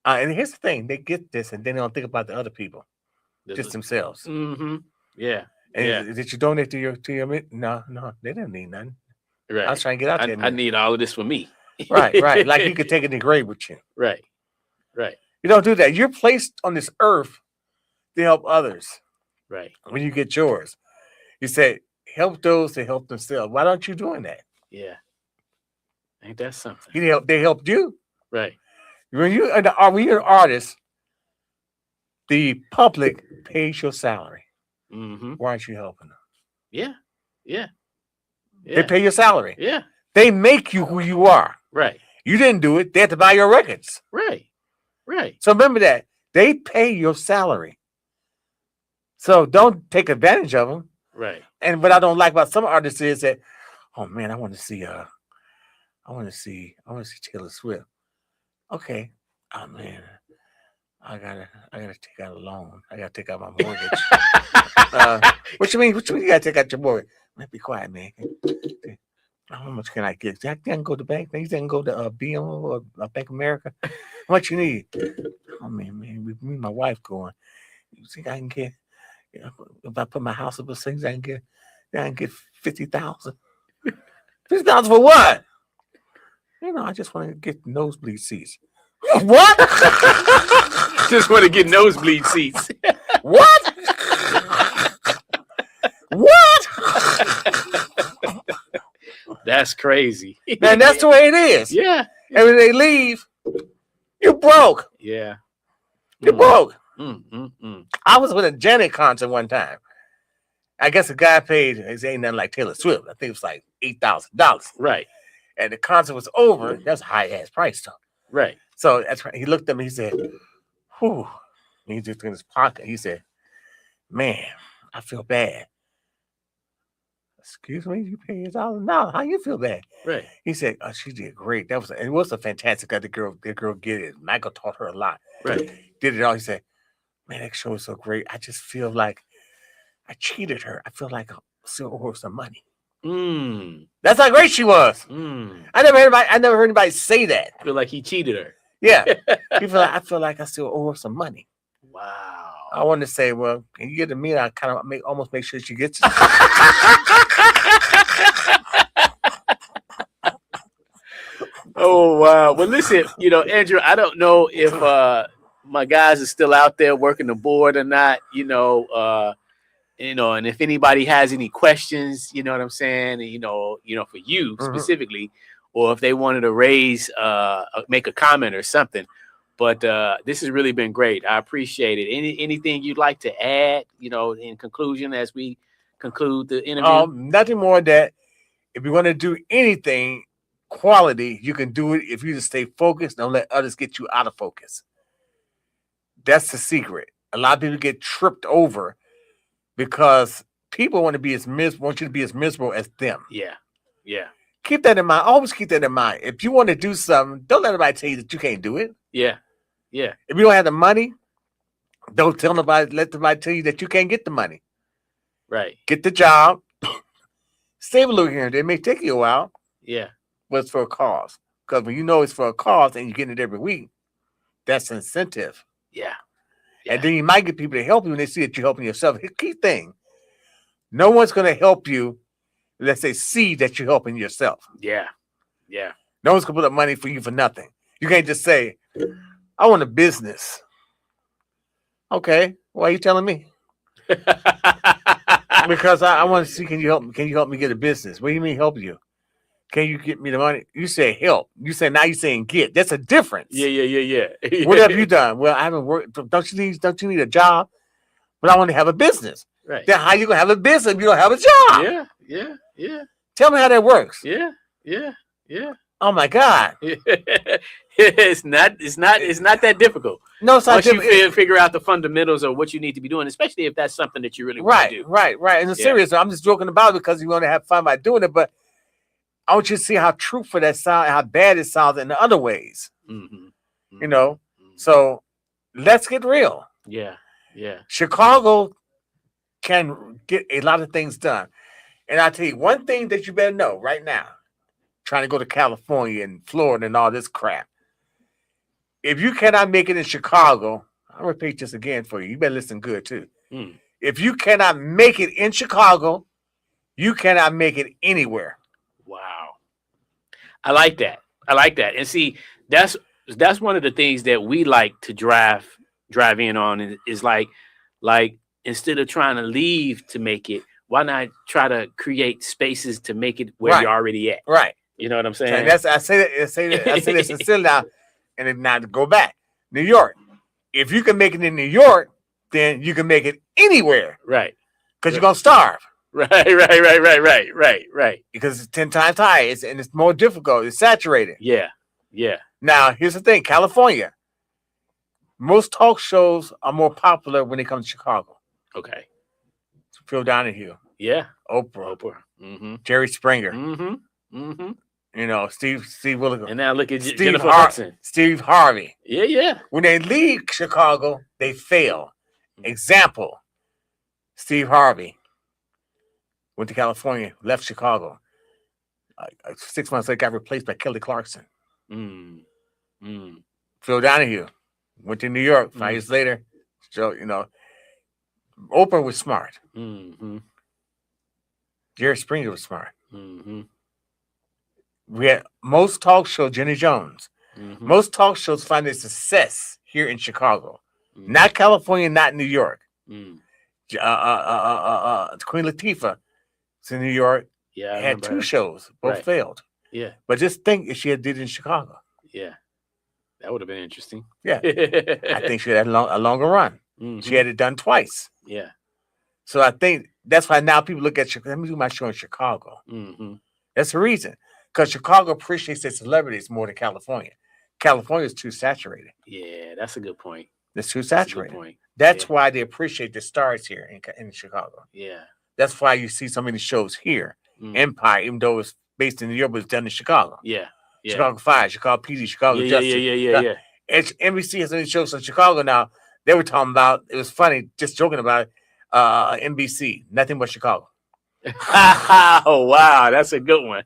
and here's the thing, they get this and then they don't think about the other people, just themselves. Yeah. And did you donate to your no, they didn't need nothing. Right. I was trying to get out there. I need all of this for me. Right. Like you could take it in the grave with you. Right. You don't do that. You're placed on this earth to help others. Right. When you get yours, you say, help those to help themselves. Why aren't you doing that? Yeah. Ain't that something? They helped you. Right. When you're an artist, the public pays your salary. Mm-hmm. Why aren't you helping them? Yeah. Yeah. They pay your salary. Yeah. They make you who you are. Right. You didn't do it. They had to buy your records. Right. Right. So remember that. They pay your salary. So don't take advantage of them. Right. And what I don't like about some artists is that, oh man, I want to see Taylor Swift. Okay. Oh man, I gotta take out a loan. I gotta take out my mortgage. What you mean? What you mean you gotta take out your mortgage? Man, be quiet, man. How much can I get? I can go to the bank. You can go to BM or Bank of America. How much you need? Oh man, me and my wife going. You think I can get? You know, if I put my house up for things, I can get 50,000. 50,000 for what? You know, I just want to get nosebleed seats. What? Just want to get nosebleed seats. What? What? That's crazy. Man, that's the way it is. Yeah. And when they leave, you're broke. Yeah. You're broke. Mm. I was with a Janet concert one time. I guess the guy paid, it ain't nothing like Taylor Swift. I think it was like $8,000. Right. And the concert was over. That's a high ass price, though. Right. So that's right. He looked at me. He said, whew. And he just in his pocket. He said, man, I feel bad. Excuse me, you paid $1,000. How you feel bad? Right. He said, oh, she did great. It was a fantastic guy. The girl get it. Michael taught her a lot. Right. Did it all. He said, man, that show was so great. I just feel like I cheated her. I feel like I still owe her some money. That's how great she was. I never heard anybody say that. Feel like he cheated her. Yeah. I feel like I still owe her some money. Wow. I wanted to say, well, can you get to me? I kind of almost make sure she gets it. Oh wow. Well, listen, Andrew, I don't know if my guys are still out there working the board or not, and if anybody has any questions, you know what I'm saying, and, for you specifically, or if they wanted to make a comment or something. But this has really been great. I appreciate it. Anything you'd like to add, in conclusion as we conclude the interview? Nothing more that if you want to do anything quality, you can do it if you just stay focused. Don't let others get you out of focus. That's the secret. A lot of people get tripped over because people want you to be as miserable as them. Yeah. Yeah. Keep that in mind. Always keep that in mind. If you want to do something, don't let anybody tell you that you can't do it. Yeah. Yeah. If you don't have the money, don't tell nobody, let somebody tell you that you can't get the money. Right. Get the job. Save a little here and there. It may take you a while. Yeah. But it's for a cause. Because when you know it's for a cause and you're getting it every week, that's incentive. Yeah. And then you might get people to help you when they see that you're helping yourself. The key thing, no one's going to help you unless they see that you're helping yourself. Yeah. Yeah. No one's going to put up money for you for nothing. You can't just say, I want a business. Okay. Why are you telling me? Because I want to see, can you help me get a business? What do you mean help you? Can you get me the money? You say help. You say now you're saying get. That's a difference. Yeah. What have you done? Well, I haven't worked. Don't you need a job? But I want to have a business. Right. Then how you gonna have a business if you don't have a job? Yeah. Tell me how that works. Yeah. Oh my God. It's not that difficult. No, it's not once difficult. you figure out the fundamentals of what you need to be doing, especially if that's something that you really want to do. Right. And it's serious. I'm just joking about it because you want to have fun by doing it, but I want you to see how truthful that sounds and how bad it sounds in the other ways. Mm-hmm. So let's get real. Yeah. Chicago can get a lot of things done. And I tell you one thing that you better know right now, trying to go to California and Florida and all this crap. If you cannot make it in Chicago, I'll repeat this again for you. You better listen good too. If you cannot make it in Chicago, you cannot make it anywhere. Wow. I like that. And see, that's that's one of the things that we like to drive in on is like instead of trying to leave to make it, why not try to create spaces to make it where Right. you're already at? Right. You know what I'm saying? And I say this and still now, and then now to go back. New York. If you can make it in New York, then you can make it anywhere. Right. Because you're gonna starve. Right. Because it's 10 times higher. And it's more difficult. It's saturated. Yeah. Now, here's the thing, California. Most talk shows are more popular when they come to Chicago. Okay. Phil Donahue. Yeah. Oprah. Mm-hmm. Jerry Springer. Mm-hmm. You know, Steve Williger. And now look at Jennifer Hudson. Steve Harvey. Yeah. When they leave Chicago, they fail. Example, Steve Harvey went to California, left Chicago. 6 months later, got replaced by Kelly Clarkson. Phil Donahue went to New York 5 years later. So, you know, Oprah was smart. Jerry Springer was smart. We had most talk shows, Jenny Jones. Most talk shows find their success here in Chicago. Not California, not New York. Queen Latifah is in New York. Yeah, I had remember 2 her. shows, both Right. failed. Yeah. But just think if she had did it in Chicago. Yeah. That would have been interesting. Yeah. I think she had a longer run. She had it done twice. Yeah. So I think that's why now people look at Chicago. Let me do my show in Chicago. That's the reason. Because Chicago appreciates their celebrities more than California. California is too saturated. Yeah, that's a good point. It's too That's a good saturated. point. That's why they appreciate the stars here in Chicago. Yeah. That's why you see so many shows here. Empire, even though it's based in New York, but it's done in Chicago. Yeah. Chicago 5, Chicago PD, Chicago Yeah, Justice. yeah. It's NBC has any shows in Chicago now. They were talking about, it was funny, just joking about it, NBC, nothing but Chicago. Oh, wow. That's a good one.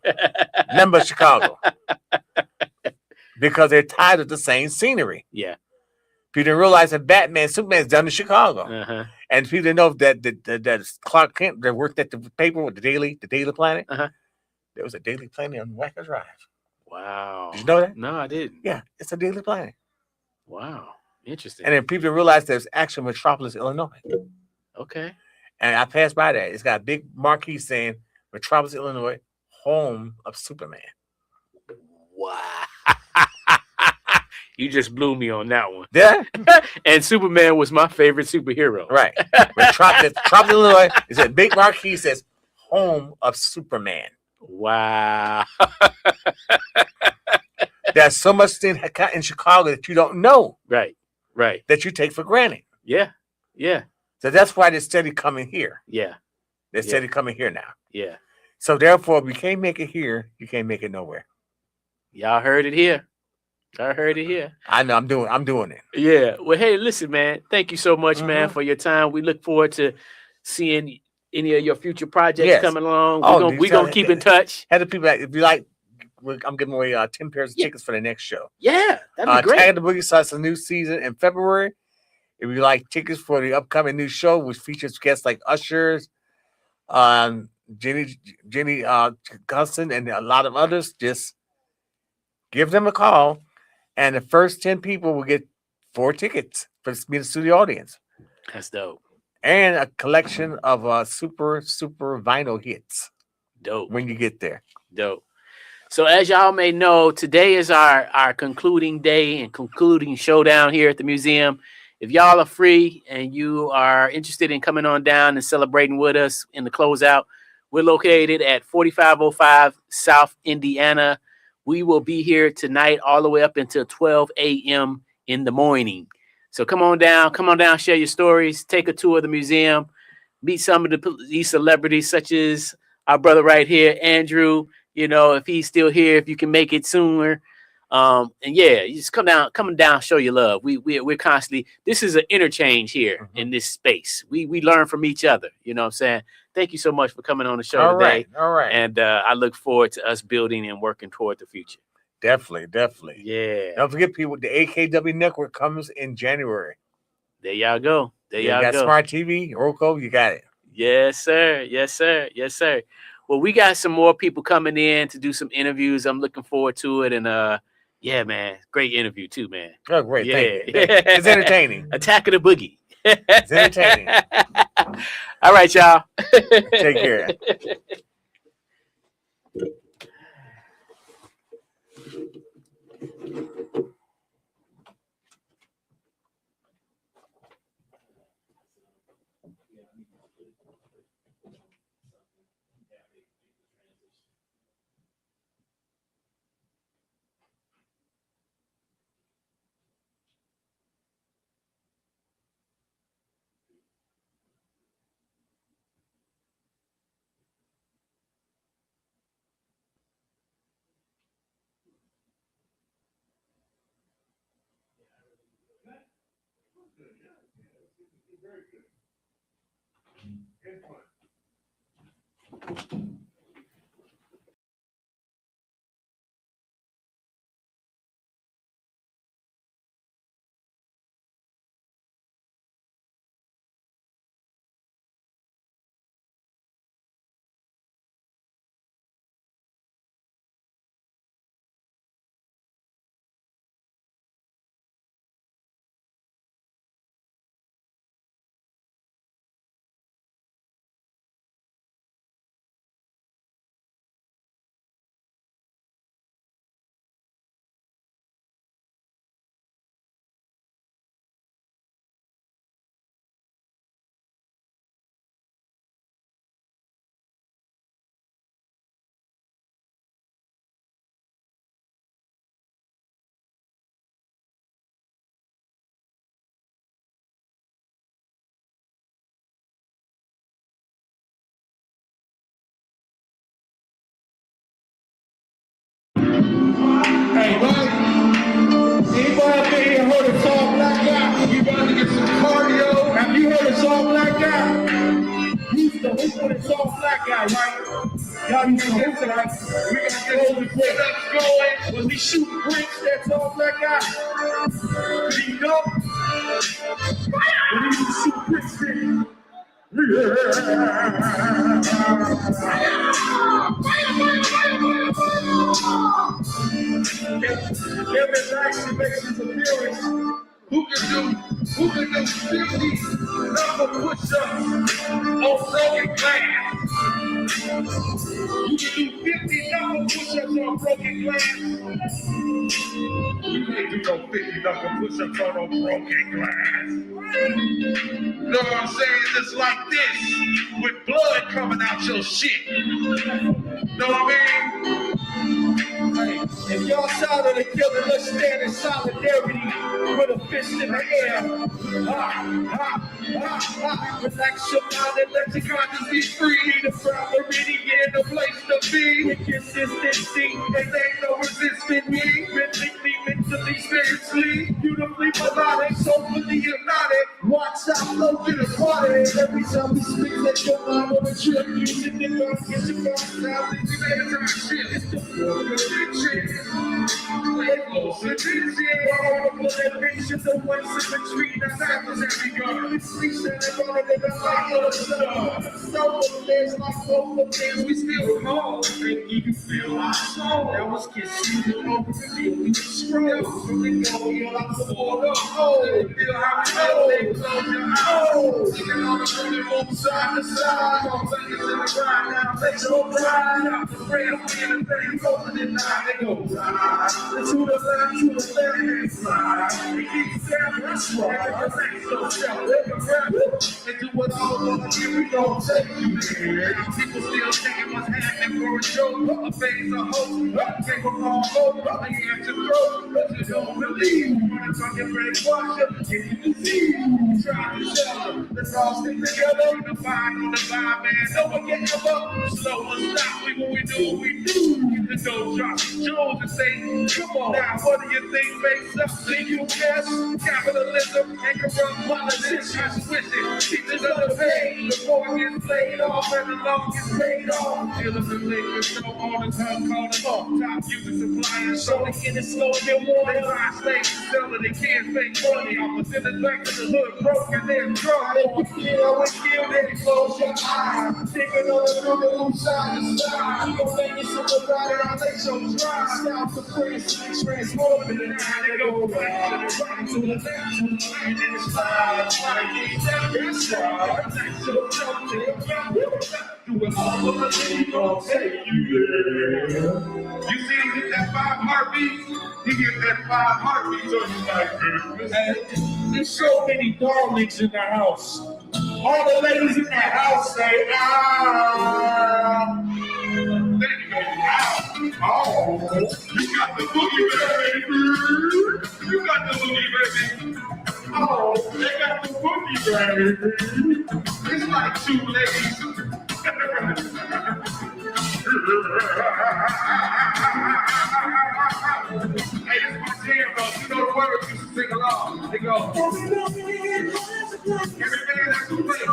Nothing but Chicago. Because they're tired of the same scenery. Yeah. People didn't realize that Batman, Superman's done in Chicago. And people didn't know that Clark Kent that worked at the paper with the Daily Planet. There was a Daily Planet on Wacker Drive. Wow. Did you know that? No, I didn't. Yeah, it's a Daily Planet. Wow. Interesting. And then people didn't realize there's actually Metropolis, Illinois. Okay. And I passed by that. It's got a big marquee saying Metropolis, Illinois, home of Superman. Wow. You just blew me on that one. Yeah. And Superman was my favorite superhero. Right. Metropolis, Illinois is a big marquee says home of Superman. Wow. There's so much thing in Chicago that you don't know. Right. That you take for granted. Yeah. So that's why they're steady coming here. Yeah. They're steady coming here now. Yeah. So therefore, if you can't make it here, you can't make it nowhere. Y'all heard it here. I heard it here. I know. I'm doing it. Yeah. Well, hey, listen, man. Thank you so much, man, for your time. We look forward to seeing any of your future projects coming along. We're gonna keep in touch. Had the people, if you like, I'm giving away 10 pairs of tickets for the next show. Yeah, that'd be great. Tag the Boogie starts a new season in February. If you like tickets for the upcoming new show, which features guests like Usher, Jenny Gusson, and a lot of others, just give them a call. And the first 10 people will get 4 tickets for me to meet the studio audience. That's dope. And a collection of super vinyl hits. Dope. When you get there. Dope. So as y'all may know, today is our concluding day and concluding showdown here at the museum. If y'all are free and you are interested in coming on down and celebrating with us in the closeout, we're located at 4505 South Indiana. We will be here tonight all the way up until 12 a.m. in the morning. So come on down, share your stories, take a tour of the museum, meet some of these celebrities such as our brother right here, Andrew. You know, if he's still here, if you can make it sooner. And yeah, you just come down, show your love. We're constantly, this is an interchange here in this space. We learn from each other. You know what I'm saying? Thank you so much for coming on the show today. All right. And I look forward to us building and working toward the future. Definitely. Yeah. Don't forget, people, the AKW Network comes in January. There y'all go. You got Smart TV, Roku, you got it. Yes, sir. Well, we got some more people coming in to do some interviews. I'm looking forward to it. And Yeah, man. Great interview too, man. Oh, great. Yeah. Thank you. It's entertaining. Attack of the Boogie. It's entertaining. All right, y'all. Take care. Hey, buddy. Anybody out there heard of Tall Black Guy? You about to get some cardio? Have you heard of Tall Black Guy? He's the hoop with Tall Black Guy, right? Y'all used to listen, right? We got to get all the setups going. When we shoot bricks, that Tall Black Guy. Do you know? When we used to shoot bricks, then. Kevin Jackson makes his appearance. Who can do 50 number push-ups on broken glass? You can do 50 number push-ups on broken glass. You can't do no 50 number push-ups on no broken glass. Know what I'm saying? Just like this, with blood coming out your shit. Know what I mean? Hey, if y'all shout at the killer, let's stand in solidarity with a fist in the air. Relax your mind and let your conscience be free. The proud meridian, the place to be. With consistency, and ain't no resisting me. Rhythmically, mentally, spiritually, beautifully melodic, soulfully hypnotic. Watch out, flow, get a party. Every time we speak, let your mind on a trip. You sit there, get your box down, think you made it to my shit. It's the floor, good shit. Play close to this shit. All the pictures of one symmetry, that's apples every gun. It's free standing on it, and I'm like, oh, so there's like both of things we still call. Make you feel our soul. That was kissing you over the feel you strong. From the go, you're like the water. Oh, feel how we know. They close your eyes. Looking on the room, move side to side. All fingers in the grind now. Let's go ride out the rail. We in the thing, open it now. They go ride. To the left, and slide. They keep stabbing, that's right. Relax yourself, let them rap. And do what all of us here, we gon' take you there. People still thinking what's happening for a show. A phase of hope, take a wrong hope. I have to throw, but you don't believe. Running from your brainwasher, get you disease. Try to tell them, let's all stick together. The vibe on the vibe, man. No one can ever slow or stop. We what we do, we do. You can go drop jewels and say, come on. Now, what do you think makes us think you guess? Capitalism and corrupt politicians, twisted teachers of the pain. paid, the boy gets laid off, and the loan gets paid off. Dealers and liquor, so all the time calling off. Top music suppliers, so they get it slow and water. They buy slaves, sell it, they can't make money. I was in the back of the hood, broke and then drunk. If you kill, we kill, then close your eyes. Thinking on the river, move side to side. You gon' make it super bad, I'll let your drive. Style for Chris, transforming it. Now they go right to the right, to the left, to the right, and then slide. Try to get that best shot. Next to the top, do it all of the thing, gon' take you there. You see him get that 5 heartbeats? He get that 5 heartbeats on you like this. There's so many darlings in the house. All the ladies in the house say, ah. Thank you, baby. Oh, you got the boogie, baby. You got the boogie, baby. Oh, they got the boogie, baby. It's like 2 ladies. Hey, this is my jam, though. You know the words, you should sing along. They go. Every man that's a play.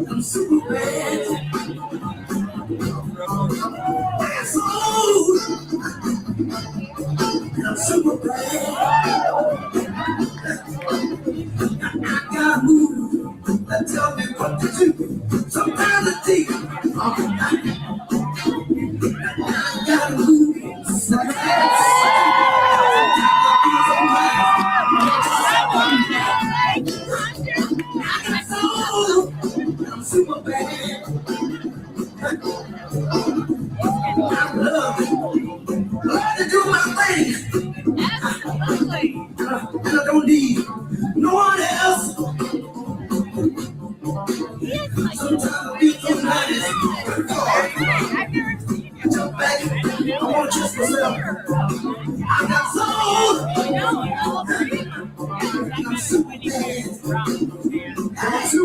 I'm super bad. I'm super bad. I got moves that tell me what to do. Sometimes it's deep. I got moves I'm super bad. I love to do my thing. Absolutely. And I don't need no one else. Sometimes I be so nice. Jump back. I want to trust myself. I got soul. I'm super bad. I do.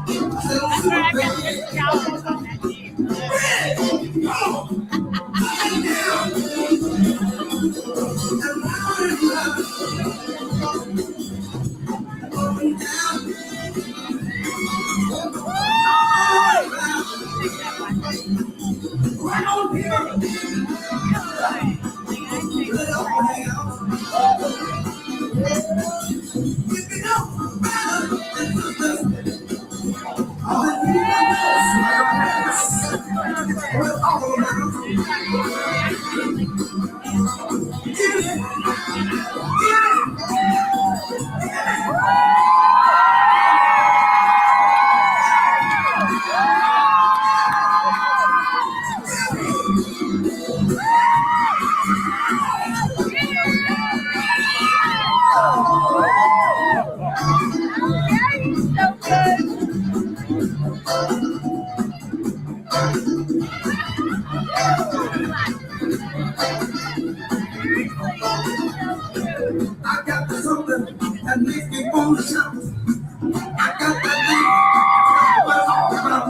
That's where I got this job on that team. Right on here. I got something that makes me want to shout. I got that thing that I'm talking about.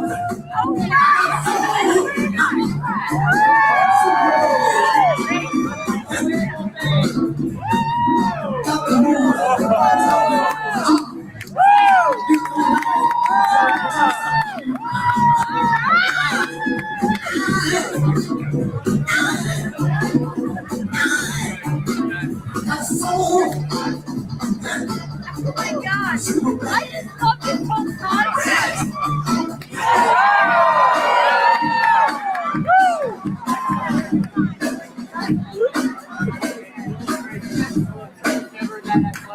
Oh my gosh, I just love this whole concept. Never that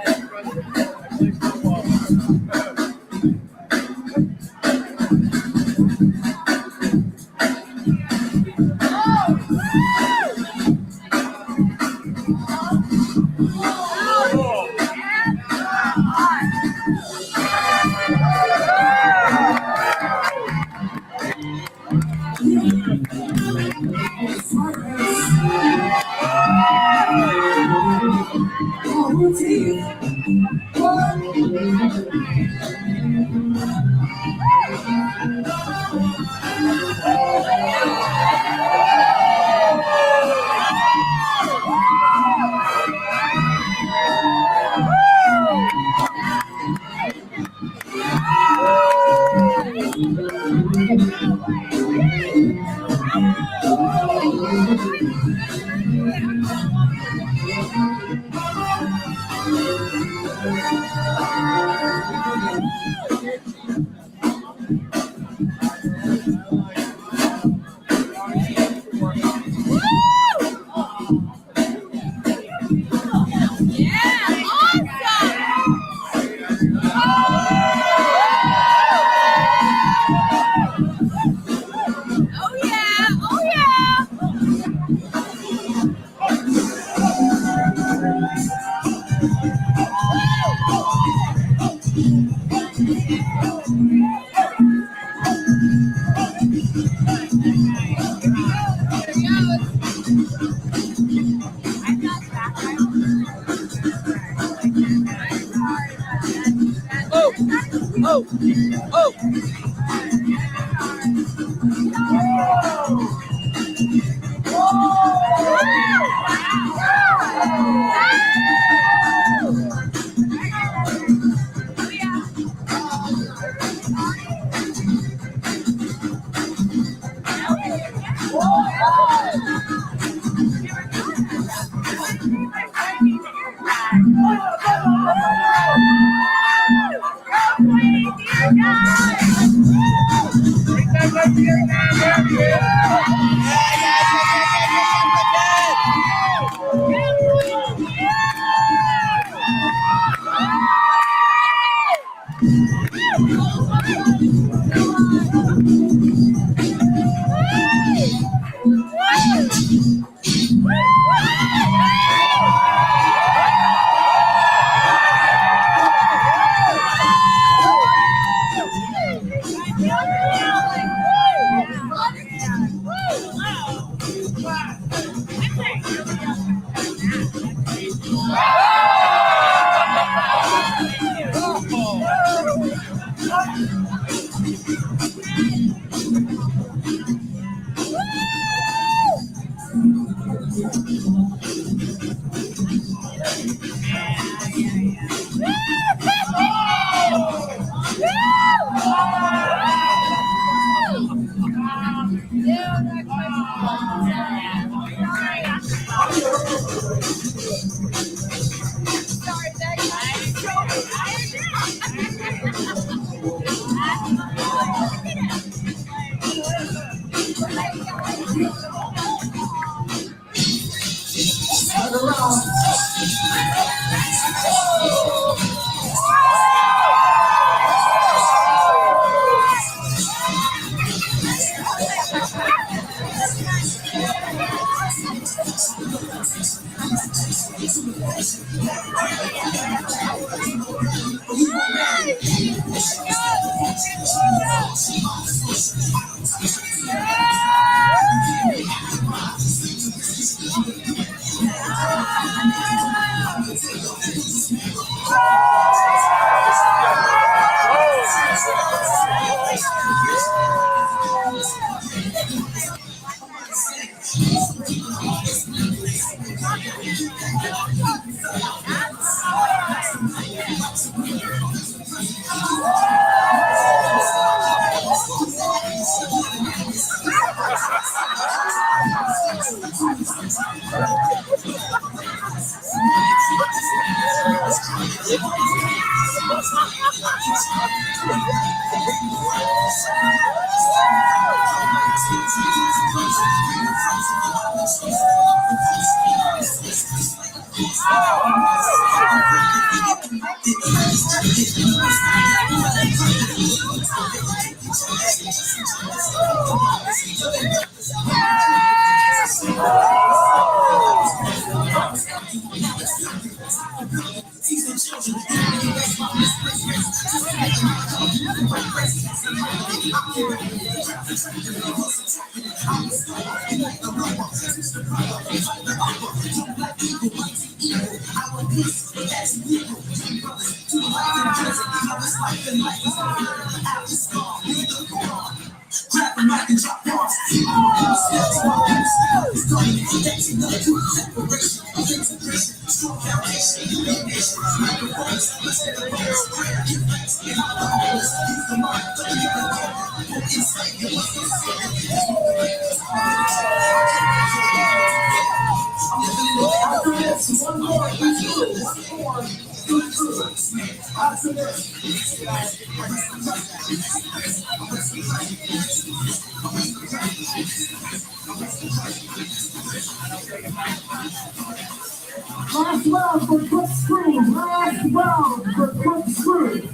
Last round for quick screw. Last round for quick screw.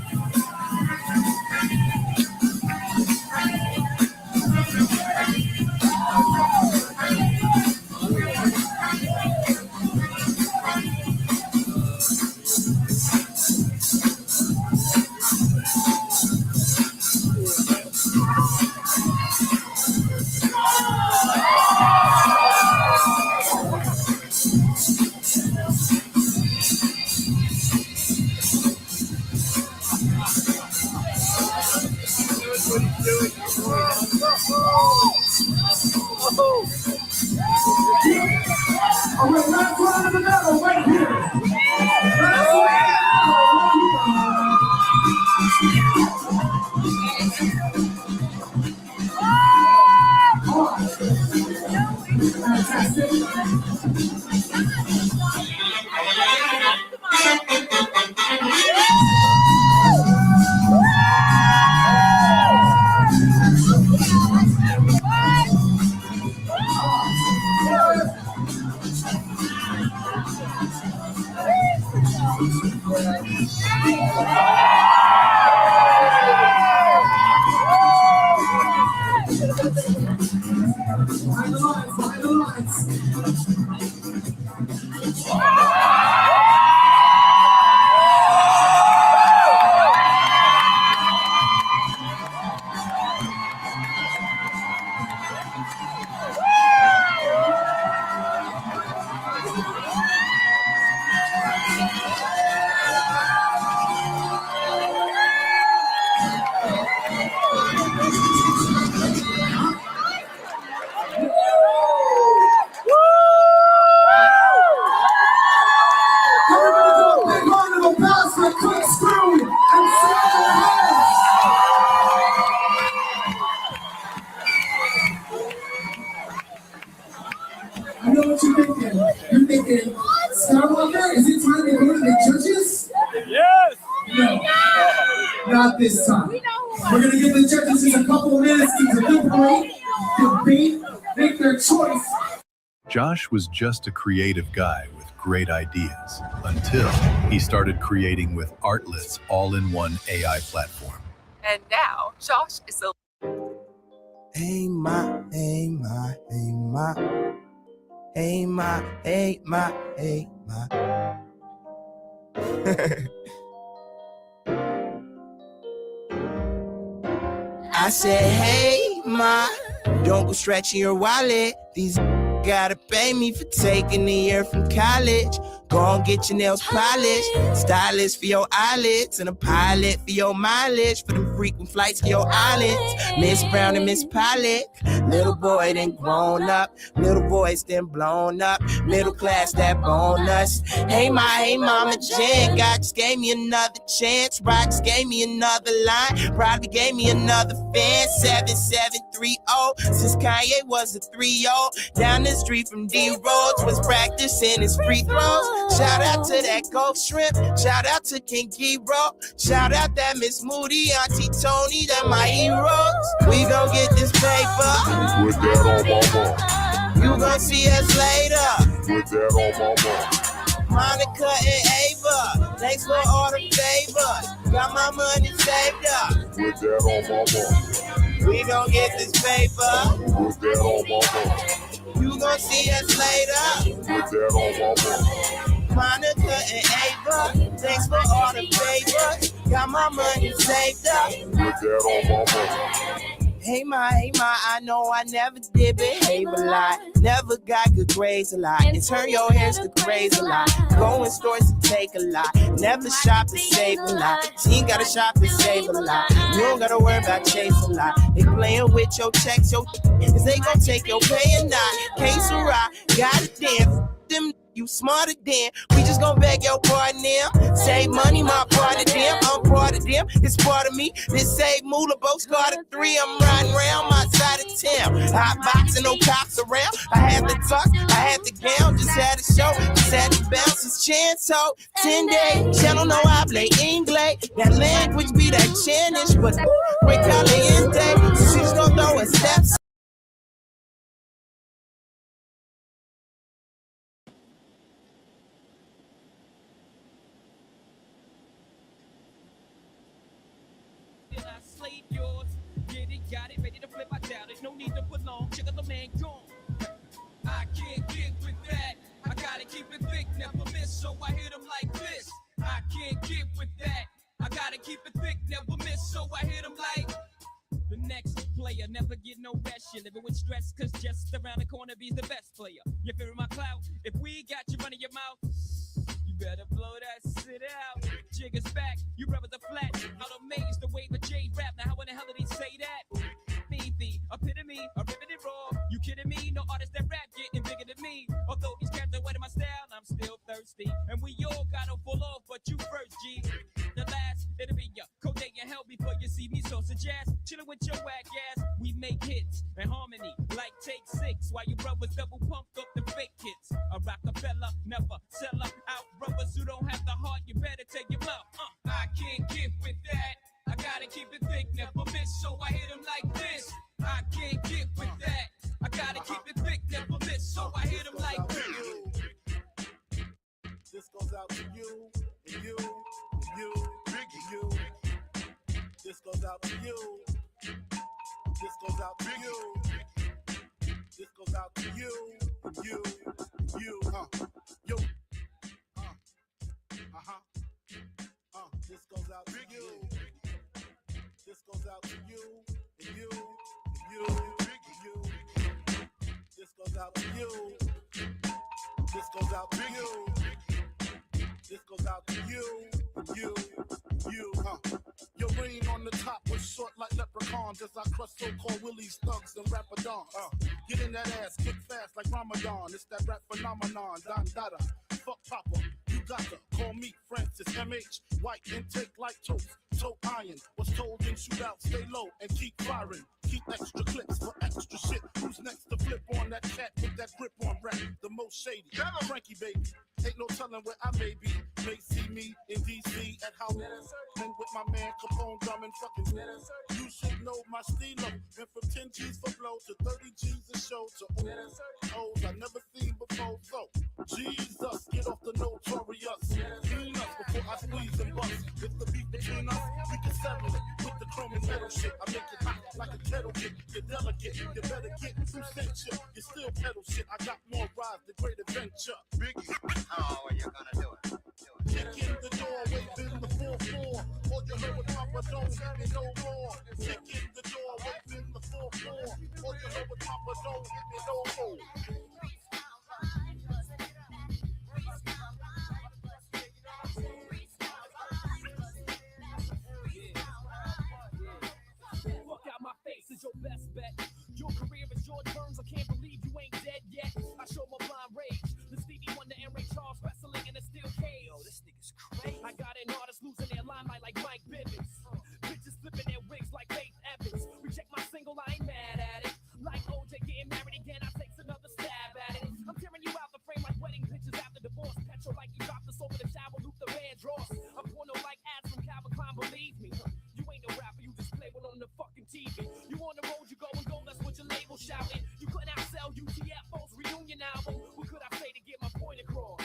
All right, last round of the battle right here. Last I know what you're thinking. You're thinking, Skywalker, is it time to go to the judges? Yes! No, not this time. We're going to give the judges just a couple of minutes to deliberate, debate, make their choice. Josh was just a creative guy with great ideas until he started creating with Artlist's all-in-one AI platform. And now, Josh is a... Hey ma, hey ma, hey ma. Hey ma, hey ma, hey ma. I said, hey ma, don't go stretching your wallet. These gotta pay me for taking a year from college. Go on, get your nails polished. Stylist for your eyelids and a pilot for your mileage. For them frequent flights to your islands. Miss Brown and Miss Pollock. Little boy then grown up. Little voice then blown up. Middle class that bonus. Hey mama Jen. God just gave me another chance. Rock just gave me another line. Probably gave me another fan. 7730. Since Kanye was a 3-0. Down the street from D-Rhodes was practicing his free throws. Shout out to that Gulf Shrimp. Shout out to King Giro. Shout out that Miss Moody, Auntie Tony, they're my heroes. We gon' get this paper. With that on my mom. You gon' see us later. With that on my mom. Monica and Ava, thanks for all the favors. Got my money saved up. With that on my mom. We gon' get this paper. With that on my mom. You gon' see us later. With that on my mom. Monica and Ava, thanks for all the favors. Got my money saved up. With that on my mom. Hey ma, I know I never did behave a lot. Never got good grades a lot. And turn your heads to graze a lot. Go in stores to take a lot. Never shop to save a lot. She ain't gotta shop to save a lot. You don't gotta worry about chase a lot. They playing with your checks, cause they gon' take your pay or not. Case or I got it damn. Them you smarter than. We just gon' beg your pardon them. Save money, my part of them. I'm part of them. It's part of me. This save moolah, both started 3. I'm riding around my side of town. Hot boxing, no cops around. I had the tux, I had the gown, just had a show. Just had to bounce his chin, so 10 days. She don't know I play English. That language be that Chinish, but we caliente. So she's gon' throw a step. Got it, ready to flip out down. There's no need to put long. Check out the man gone. I can't get with that. I gotta keep it thick, never miss. So I hit him like this. I can't get with that. I gotta keep it thick, never miss. So I hit him like the next player. Never get no rest. You're living with stress, cause just around the corner be's the best player. You fearing my clout? If we got you running your mouth, you better blow that shit out. Jig is back, you brothers are flat. Out amazed the way the J rap. Now how in the hell did he say that? Phoebe, epitome, a riveted raw. You kidding me? No artist that rap getting bigger than me. Although these cats are wet in my style, I'm still thirsty. And we all gotta fall off, but you first, G. The last, it'll be your code and hell before you see me. So suggest chillin' with your whack ass. We make hits and harmony like Take 6. While you brothers double pump up the fake hits. A Rockefeller, never sell out brothers who don't have the heart. You better take your mouth. I can't get with that. I gotta keep it thick, never miss. So I hit him like this. I can't get with that. I gotta keep it thick, never miss. So I hit him like this. This goes out to you, and you, and you, and you. This goes out to you. This goes out to you. This goes out to you, and you, and you. Yo. This goes out to you. This goes out to you, and you, and you, and you. This goes out to you. This goes out to you. This goes out to you, and you, and you. Your reign on the top was short like leprechauns as I crush so-called willies, thugs, and rapadons. Get in that ass, kick fast like Ramadan. It's that rap phenomenon, Don Dada. Fuck Papa, you got to call me Francis MH. White intake like toast, toe iron. Was told in shootout, stay low and keep firing. Keep extra clips for extra shit. Who's next to flip on that cat with that grip on rap? The most shady, Frankie baby. Ain't no telling where I may be. May see me in DC at Howard. And with my man Capone drumming fucking. You should know my stilo. Went from 10 G's for blow to 30 G's a show to O's I never seen before. So Jesus, get off the notorious. Clean us before I squeeze and bust. If the beef between us, we can settle it with the chrome and metal shit. I make it hot like a kettle kit. You're delicate, you better get 2 cents shit. You still pedal shit. I got more rides than Great Adventure. Biggie. Oh, what you gonna do it? Kick in the door, wave in the 4-4. All you heard was Papa, don't hit me no more. Kick in the door, wave in the 4-4. All you heard was Papa, don't hit me no more. Look out my face is your best bet. Your career is your terms. I can't believe you ain't dead yet. I show my blind rage. The Stevie Wonder and Ray Charles wrestling in a steel cage. Yo, this nigga's crazy. I got an artist losing their limelight like Mike Bivens. Bitches flipping their wigs like Faith Evans. Reject my single, I ain't mad at it. Like OJ getting married again, I take another stab at it. I'm tearing you out the frame like wedding pictures after divorce. Petrol like you dropped us over the shower, Luther Vandross. I'm porno like ads from Calvin Klein, believe me. You ain't no rapper, you just play one on the fucking TV. You on the road, you go and go, that's what your label shouting. You couldn't outsell UTFO's reunion album. What could I say to get my point across?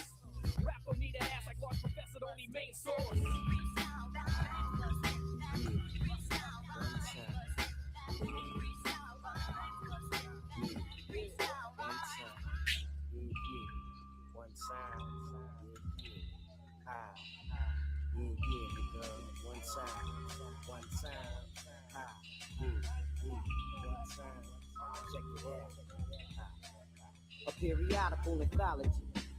Rap don't need that ass like Lost Professor, don't need main source. One sound, high. One sound, high. A periodical anthology.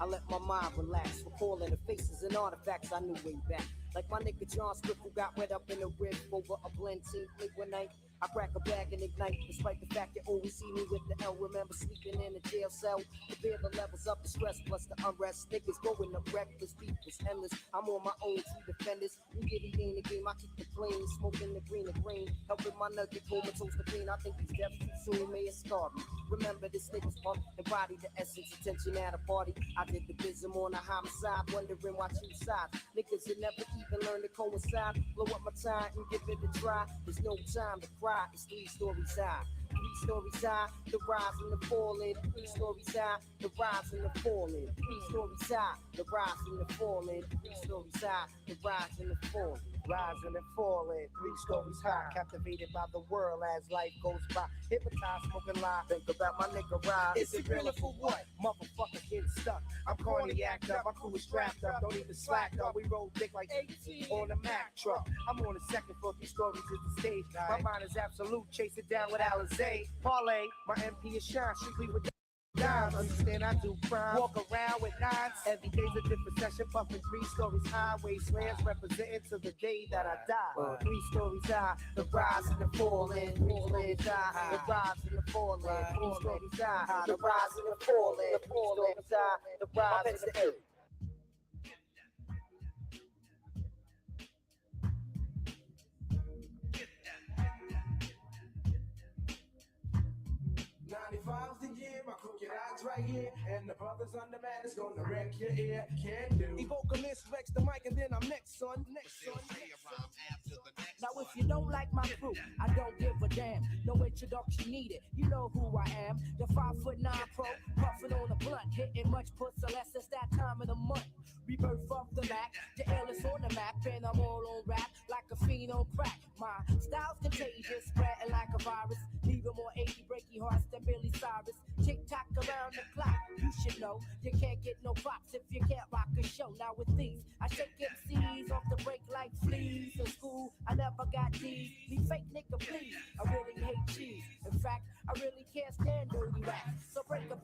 I let my mind relax, recalling the faces and artifacts I knew way back. Like my nigga John Swift, who got wet up in the rib over a blend team liquid night. I crack a bag and ignite, despite the fact you always see me with the L. Remember sleeping in a jail cell. Compare the levels up, the stress plus the unrest. Niggas going up reckless, beef is endless. I'm on my own, two defenders. You get it in the game, I keep the flame, smoking the green and green. Helping my nugget comatose the pain. I think these deaths too soon may have scarred me. Remember this nigga's pump, embody the essence, attention at a party. I did the bism on a homicide, wondering why two sides. Niggas that never even learn to coincide. Blow up my time and give it a try. There's no time to cry. It's 3 stories high. 3 stories high, the rise and the falling. 3 stories high, the rise and the falling. 3 stories high, the rise and the falling. 3 stories high, the rise and the falling. Rising and falling, 3 stories high. Captivated by the world as life goes by. Hypnotized, smoking live. Think about my nigga ride. Is it real or for what? Motherfucker getting stuck. I'm corny, act up. My crew is strapped up. Don't even slack up. We roll thick like 18 on a Mack truck. I'm on the second floor. 3 stories is the stage. My mind is absolute. Chase it down with Alizé. Parlay. My MP is shine. Strictly with dimes. Understand I do crime. Walk around with nines. Every day's a different session. Puffing 3 stories high. Wastelands representing to the day that I die. 3 stories high. The rise and the falling. 3 stories high. The rise and the falling. 3 stories high. The rise and the falling. 3 stories high. The rise and the falling. 95's the year, my crooked eyes right here, and the brothers on the man is gonna wreck your ear. Can do. Evocalist Rex the mic, and then I'm next, son. Next, son. Now if you don't like my crew, I don't give a damn. No introduction needed. You know who I am. The 5'9" pro, puffing on a blunt, hitting much pussy less. It's that time of the month. Rebirth of the Mac, the illest on the map, and I'm all on rap like a fiend on crack. My style's contagious, spreading like a virus, leaving more achy breaky hearts than Billy Cyrus. Tick tock around the clock, you should know you can't get no props if you can't rock a show. Now with these, I shake MCs off the break like fleas. In school, I never got D's. These fake nigga, please. I really hate cheese. In fact, I really can't stand dirty rap. So break a,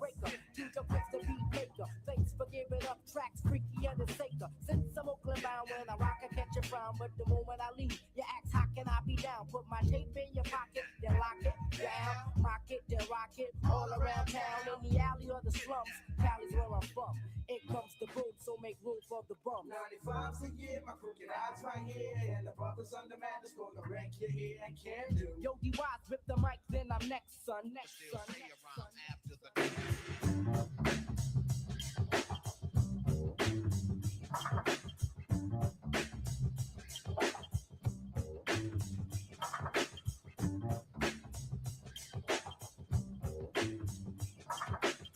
do your best to beat maker. Thanks for giving up tracks, freaky undertaker. Since I'm Oakland bound, when I rock, I catch a frown. But the moment I leave, you ask, how can I be down? Put my tape in your pocket, then lock it down. Rock it, then rock it all around town. In the alley or the slums, Cali's where I'm from. In comes the boom, so make room for the bum. 95's a year, my crooked eyes right here, and the brothers on the man is gonna wreck your ear and can do. Yo, D-Wise, rip the mic, then I'm next, son. Next, son. Next, son.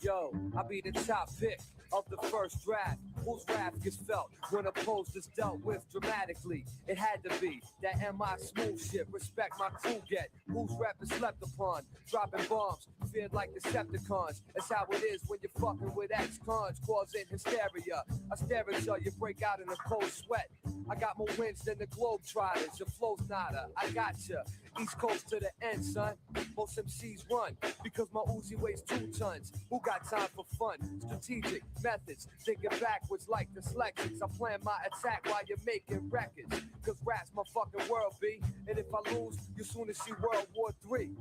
Yo, I be the top pick of the first draft. Whose wrath gets felt when opposed is dealt with dramatically? It had to be that MI smooth shit. Respect my crew get. Whose rap is slept upon? Dropping bombs, feared like Decepticons. That's how it is when you're fucking with ex-cons, causing hysteria. I stare until you break out in a cold sweat. I got more wins than the Globetrotters. Your flow's nada. I got ya. East Coast to the end, son. Most MCs run because my Uzi weighs 2 tons. Who got time for fun? Strategic methods, thinking backwards like dyslexics. I plan my attack while you're making records. Cause rap's my fucking world, B. And if I lose, you soon see World War III.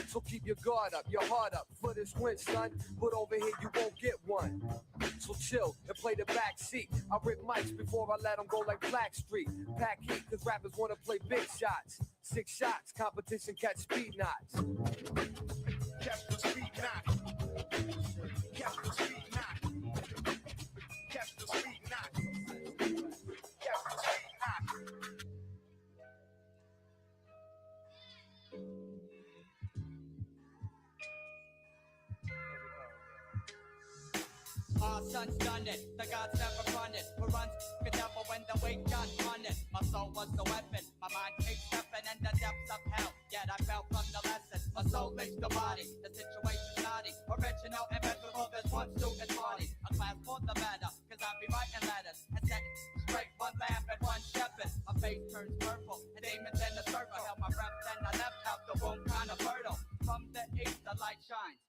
So keep your guard up, your heart up for this win, son. But over here you won't get one. So chill and play the back seat. I rip mics before I let them go like Blackstreet. Pack heat cause rappers wanna play big shots. 6 shots, competition catch speed knots. Catch the speed knot. Catch the speed knot. Catch the speed knot. Catch the speed knot. Our son's done it, the gods never run it. Who runs the devil when the weight got on it? My soul was the weapon, my mind keeps stepping in the depths of hell. Yet I fell from the lesson, my soul makes the body. The situation naughty, original and memorable, there's one stupid party. A class for the better, cause I be writing letters. And set it straight, one lamp and one shepherd. My face turns purple, and demons in the circle. Held my breath, then I left out the womb kinda fertile. From the east, the light shines.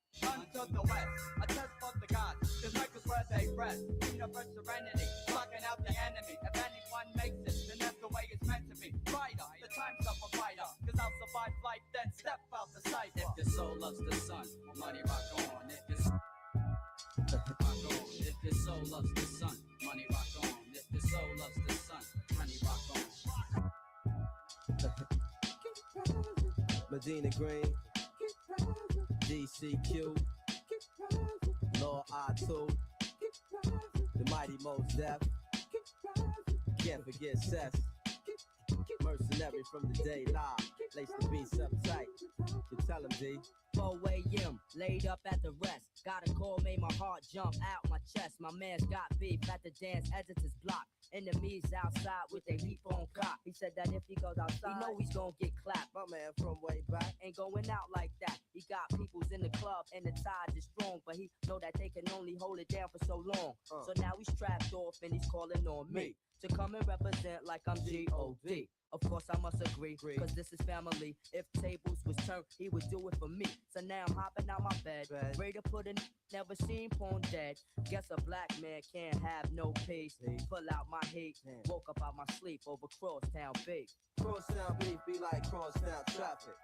Medina Green, DCQ, Law I2, the Mighty Mos Def, can't forget Seth, mercenary from the day live, lace the beats up tight, you tell him D. 4 a.m. laid up at the rest. Got a call, made my heart jump out my chest. My man's got beef at the dance editor's block. Enemies outside with their heat on cop. He said that if he goes outside, he know he's gonna get clapped. My man from way back ain't going out like that. He got peoples in the club and the tide is strong, but he know that they can only hold it down for so long. So now he's strapped off and he's calling on me to come and represent like I'm G.O.D. Of course I must agree, cause this is family. If tables was turned, he would do it for me. So now I'm hopping out my bed, ready to put in, never seen porn dead. Guess a black man can't have no peace. Pull out my heat, woke up out my sleep over Crosstown beef. Crosstown beef be like crosstown traffic.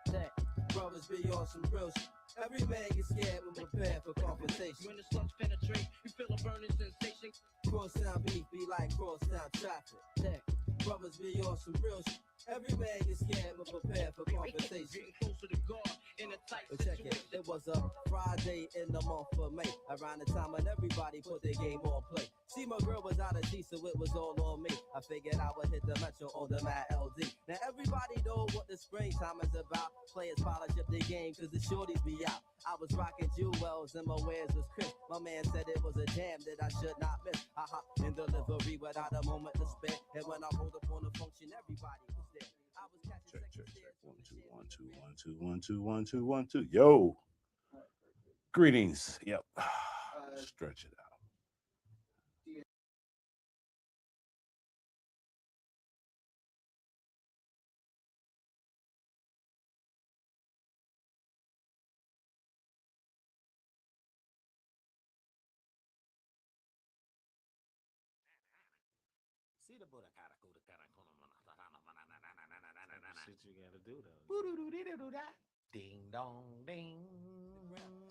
Brothers be on some real shit. Every man gets scared when prepared for confrontation. When the slugs penetrate, you feel a burning sensation. Crosstown beef be like crosstown traffic. Brothers be on some real shit. Every man gets scared when prepared for confrontation. Getting closer to God in a tight Check it. It was a Friday in the month of May, around the time when everybody put their game on play. See, my girl was out of G, so it was all on me. I figured I would hit the metro on the Mad LD. Now everybody know what the springtime is about. Players polish up their game cause the shorties be out. I was rocking jewels and my wares was crisp. My man said it was a jam that I should not miss. I hopped in delivery without a moment to spare. And when I rolled up on the function, everybody was there. I was catching Check. 1 2 1 2 1 2 1 2 1 2. Yo. Greetings. Yep. Stretch it out. Shit you gotta do though. Ding dong ding.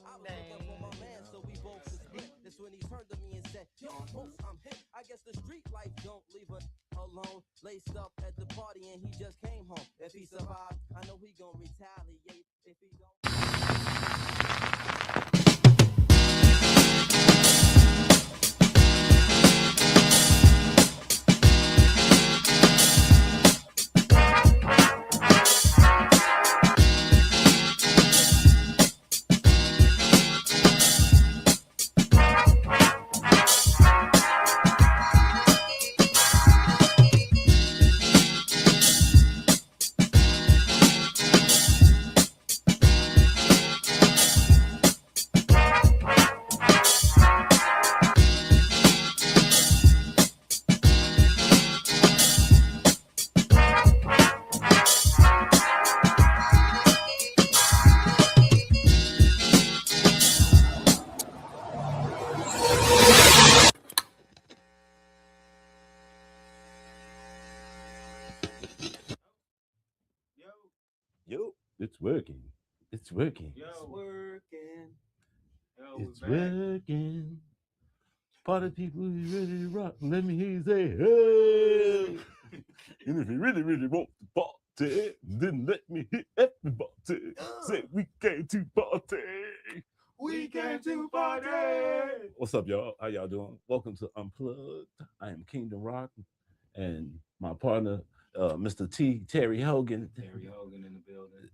I was looking for my man, so we both was split. That's when he turned to me and said, yo, Most, I'm hit. I guess the street life don't leave her alone. Laced up at the party and he just came home. If he survived, I know he gon' retaliate. If he don't. Yo, it's working. It's working. It's working. It's working. Party people, you ready to rock? Let me hear you say, hey. And if you really, really want to party, then let me hit everybody. Say, we came to party. We came to party. What's up, y'all? How y'all doing? Welcome to Unplugged. I am Kingdom Rock, and my partner, Mr. Terry Hogan. Terry Hogan in the building.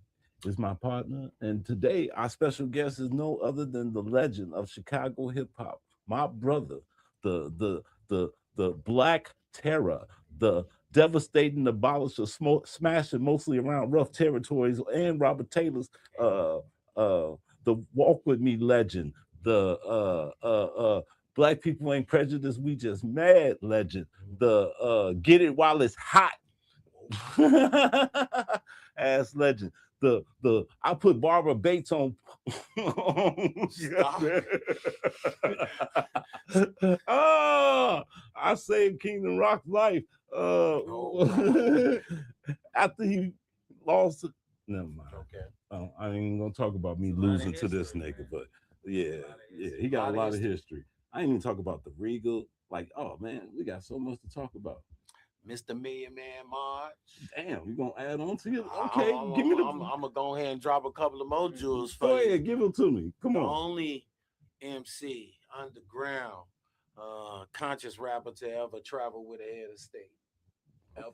Is my partner, and today our special guest is no other than the legend of Chicago hip hop, my brother, the Black Terror, the devastating abolisher, smashing mostly around rough territories, and Robert Taylor's the Walk With Me legend, the Black People Ain't Prejudiced, We Just Mad legend, the Get It While It's Hot ass legend. I put Barbara Bates on. I saved Kingdom Rock's life after he lost. Never mind. Okay. I ain't even gonna talk about me losing to this nigga, but yeah, he got a lot of history. I ain't even talk about the Regal. Like, oh man, we got so much to talk about. Mr. Million Man March. Damn, you gonna add on to it? Okay, give me the. I'm gonna go ahead and drop a couple of more jewels for Go you. ahead, give it to me. Come The on. only MC underground conscious rapper to ever travel with a head of state ever,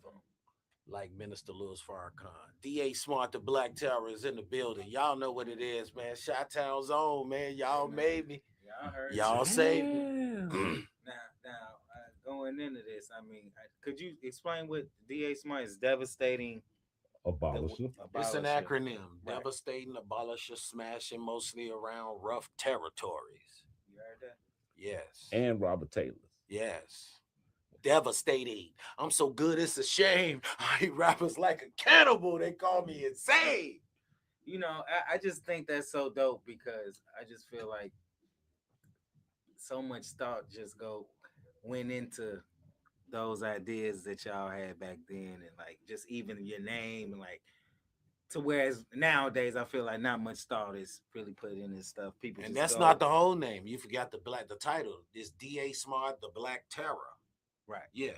like Minister Louis Farrakhan. D.A. Smart, the Black Terror, is in the building. Y'all know what it is, man. Chi-Town's own, man. Y'all made me. Y'all heard. Y'all saved me. Now, going into this, I mean, could you explain what D.A. Smart is devastating? Abolisher. It's an Abolisher. acronym. Right. Devastating, abolisher, smashing, mostly around rough territories. You heard that? Yes. And Robert Taylor. Yes. Devastating. I'm so good, it's a shame. I hate rappers like a cannibal. They call me insane. You know, I just think that's so dope because I just feel like so much thought just went into those ideas that y'all had back then, and like just even your name, and like to whereas nowadays I feel like not much thought is really put in this stuff. People And just that's go, not the whole name. You forgot the title. It's D.A. Smart, the Black Terror. right. Yeah.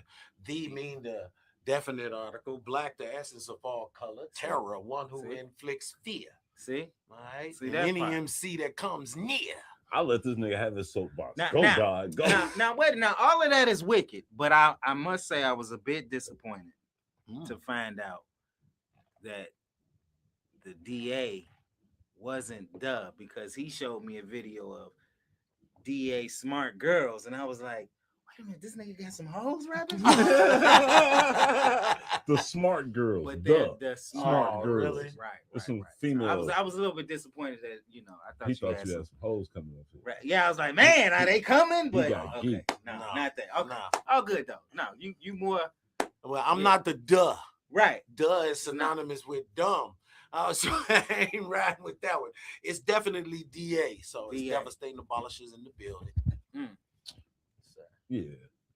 The mean the definite article. Black, the essence of all color. Terror, one who See? inflicts fear. See, All right. See And that any part? MC that comes near. I'll let this nigga have his soapbox. Now, Go, now, God. Go. now, wait. Now, all of that is wicked, but I must say I was a bit disappointed to find out that the DA wasn't Dub, because he showed me a video of DA Smart Girls, and I was like, wait a minute, this nigga got some hoes rapping? The smart girls. But The the smart girls. really? Right. There's some So females. I was a little bit disappointed that I thought He you thought had you some. had some hoes coming up here. Right. Yeah, I was like, man, are they coming? You But got okay, geek. no, No, not that. Okay, no. all good though. No, you more Well, I'm Yeah. not the duh. right. Duh is synonymous with dumb. So I ain't riding with that one. It's definitely DA. So it's DA. devastating abolishers in the building. Yeah.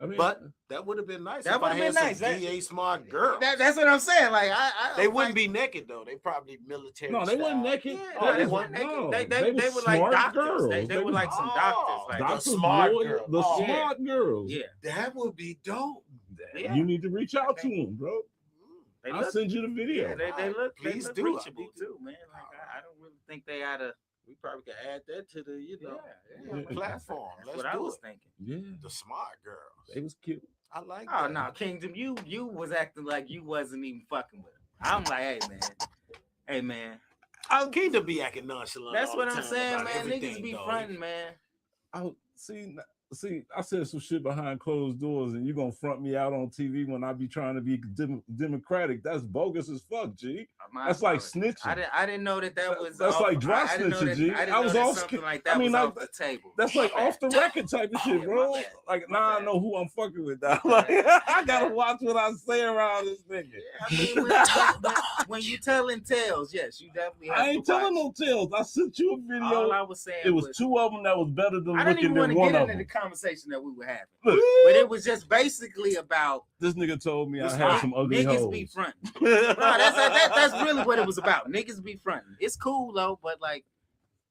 I mean, But that would have been nice. That if I would've been had nice. some That- DA Smart girls. That's what I'm saying. Like They wouldn't be naked though. They probably military. no, they weren't style. naked. Yeah, Oh, no, they was- weren't naked. no, They were were like smart doctors. girls. They were like some doctors. Like Doctors, smart lawyers, girls. the Oh. smart girls. yeah, That would be dope. yeah. You need to reach out to them, bro. They I'll look, send you the video. yeah, they look. Please they do. look reachable too, man. Like I don't really think they ought to. We probably could add that to the Yeah. platform. That's Let's what I do was it. thinking. Yeah, The smart girls. they was cute. I like Oh that. no, Kingdom, you was acting like you wasn't even fucking with him. I'm like, hey man. I'm keen to be acting nonchalant. That's all what the I'm time saying, about man. everything, Niggas be dog. fronting, man. I see. I said some shit behind closed doors, and you gonna front me out on TV when I be trying to be democratic. That's bogus as fuck, G. My That's like apologies. snitching. I didn't know that was. That's off, like dry I didn't know snitching, that, G. I didn't I was know that off. something like that I mean, was like, off the table. that's like My off the bad. record type of shit, Yeah, bro. my bad. Like My now I bad. know who I'm fucking with now. Like I gotta watch what I say around this nigga. I mean, when you telling tales, yes, you definitely have I ain't to telling watch. no tales. I sent you a video. All I was saying It was two of them that was better than I didn't looking even want than to one get of into the them. conversation that we were having, Look, but it was just basically about this nigga told me I It's had like some ugly niggas hoes. be fronting. No, that's really what it was about. Niggas be fronting. It's cool though, but like,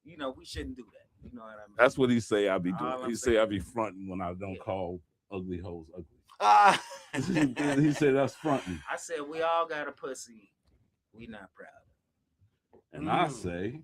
we shouldn't do that. You know what I mean? That's what he say I be All doing. I'm He say I be fronting when I don't call ugly hoes ugly. Ah. He said that's fronting. I said we all got a pussy. We not proud of. And I say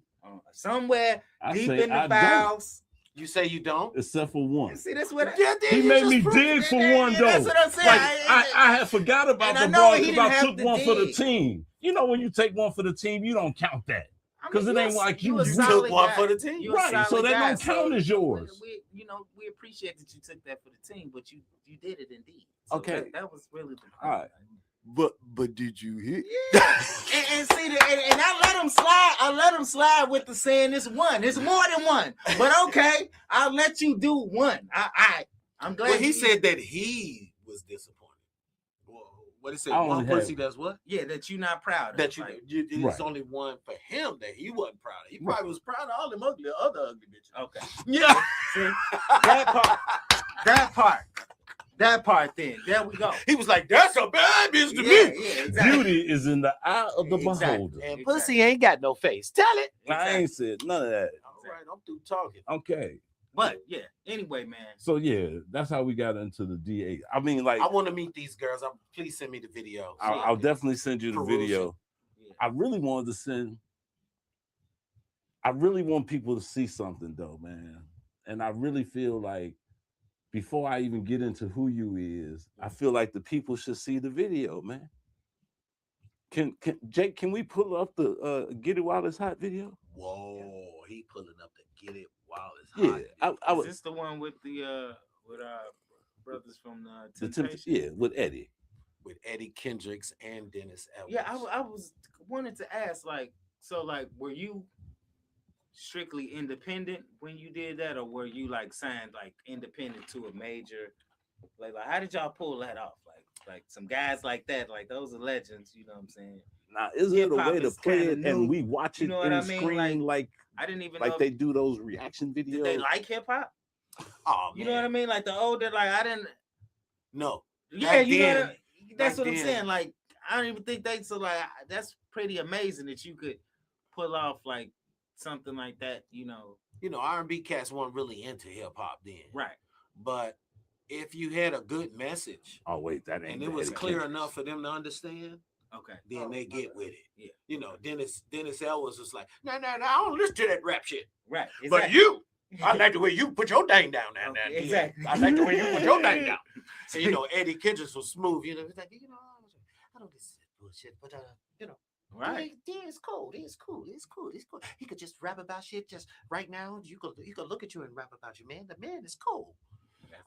Somewhere I deep say in the I don't. bowels. You say you don't? Except for one. See, that's what He made me dig for one though. That's what I'm saying. Like I had forgot about And I the know broad he because didn't I have took to one for the dig. team. You know when you take one for the team, you don't count that. Because it ain't like you a took solid one guy. for the team. You a Right. So solid that guy. don't count as yours. We appreciate that you took that for the team, but you did it indeed. So Okay. that was really the All right. But did you hit? Yeah. and see, and I let him slide. I let him slide with the saying it's one. It's more than one. But okay, I'll let you do one. I'm glad. Well, he said that he was disappointed. What he said? I One only had- pussy. That's what? Yeah, that you're not proud of. That you, Like, it's Right. only one for him that he wasn't proud of. He probably was proud of all them other ugly bitches. Okay. Yeah. See, that part. Then there we go. He was like, "That's a bad bitch to Yeah, me." yeah, exactly. Beauty is in the eye of the beholder. And pussy ain't got no face. Tell it. I ain't said none of that. All right, I'm through talking. Okay. But yeah, anyway, man. So yeah, that's how we got into the DA. I mean, like, I want to meet these girls. Please send me the video. I'll definitely send you the Peruse it. video. I really wanted to send. I really want people to see something though, man. And I really feel like before I even get into who you is, I feel like the people should see the video, man. Can Jake? Can we pull up the Get It While It's Hot video? Whoa, he pulling up the Get It While It's Yeah, Hot. Is this the one with the with our brothers from the Temptation? yeah, with Eddie. With Eddie Kendricks and Dennis Edwards. Yeah, I was wanted to ask, like, so like, were you strictly independent when you did that, or were you like signed like independent to a major? Like how did y'all pull that off? Like some guys like that, like those are legends, you know what I'm saying? Now, is it a Hip-hop way to is play kinda it and new, we watch it you know what in I mean? screen like I didn't even like know they do those reaction videos? Did they like hip hop? Oh, you know what I mean? Like the older, like I didn't. No. Yeah, Back you then- know that's back what I'm then- saying. Like I don't even think they. So like that's pretty amazing that you could pull off like something like that. You know, R&B cats weren't really into hip hop then. Right. But if you had a good message Oh wait, that ain't and it the was Eddie clear Kendricks. enough for them to understand, okay, then they get with it. Yeah. You know, Dennis Edwards was like, no, I don't listen to that rap shit. Right. But exactly. you, I like the way you put your thing down there. Okay, Yeah. exactly. I like the way you put your thing down. So, Eddie Kendricks was smooth. He's like, I don't listen to that bullshit, but Right. it's cool. It's cool. He could just rap about shit just right now. You could look at you and rap about you, man. The man is cool.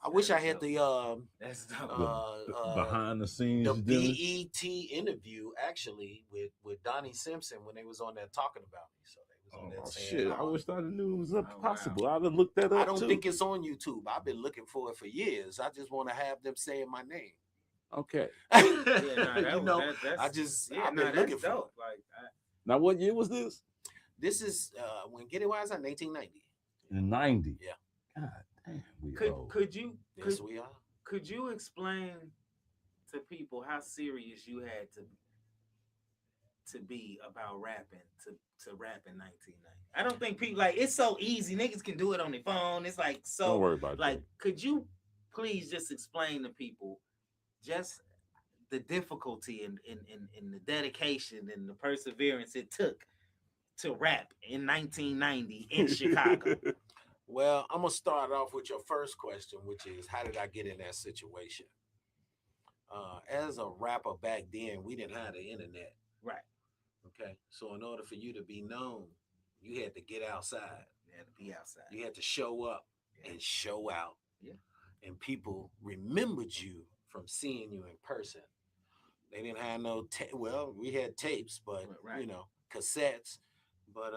I wish I had the That's behind the scenes the dealing? BET interview actually with Donnie Simpson when they was on there talking about me. So they was on there Oh saying, shit! I wish I knew it was Oh, possible. I'd have looked that up I don't too. think it's on YouTube. I've been looking for it for years. I just want to have them saying my name. Okay. Yeah, You know, that's, I just yeah, I've been that's looking for dope. it. Like Now, what year was this? This is when Get It Wise in 1990. In '90. Yeah. God damn, we could old. could you Yes, could, we are. could you explain to people how serious you had to be about rapping to rap in 1990? I don't think people like it's so easy. Niggas can do it on their phone. It's like so. Don't worry about like, could you please just explain to people just the difficulty and the dedication and the perseverance it took to rap in 1990 in Chicago? Well, I'm gonna start off with your first question, which is how did I get in that situation? As a rapper back then, we didn't have the internet. Right. Okay. So in order for you to be known, you had to get outside. You had to be outside. You had to show up and show out. Yeah. And people remembered you from seeing you in person. They didn't have no well, we had tapes, but Right. cassettes, but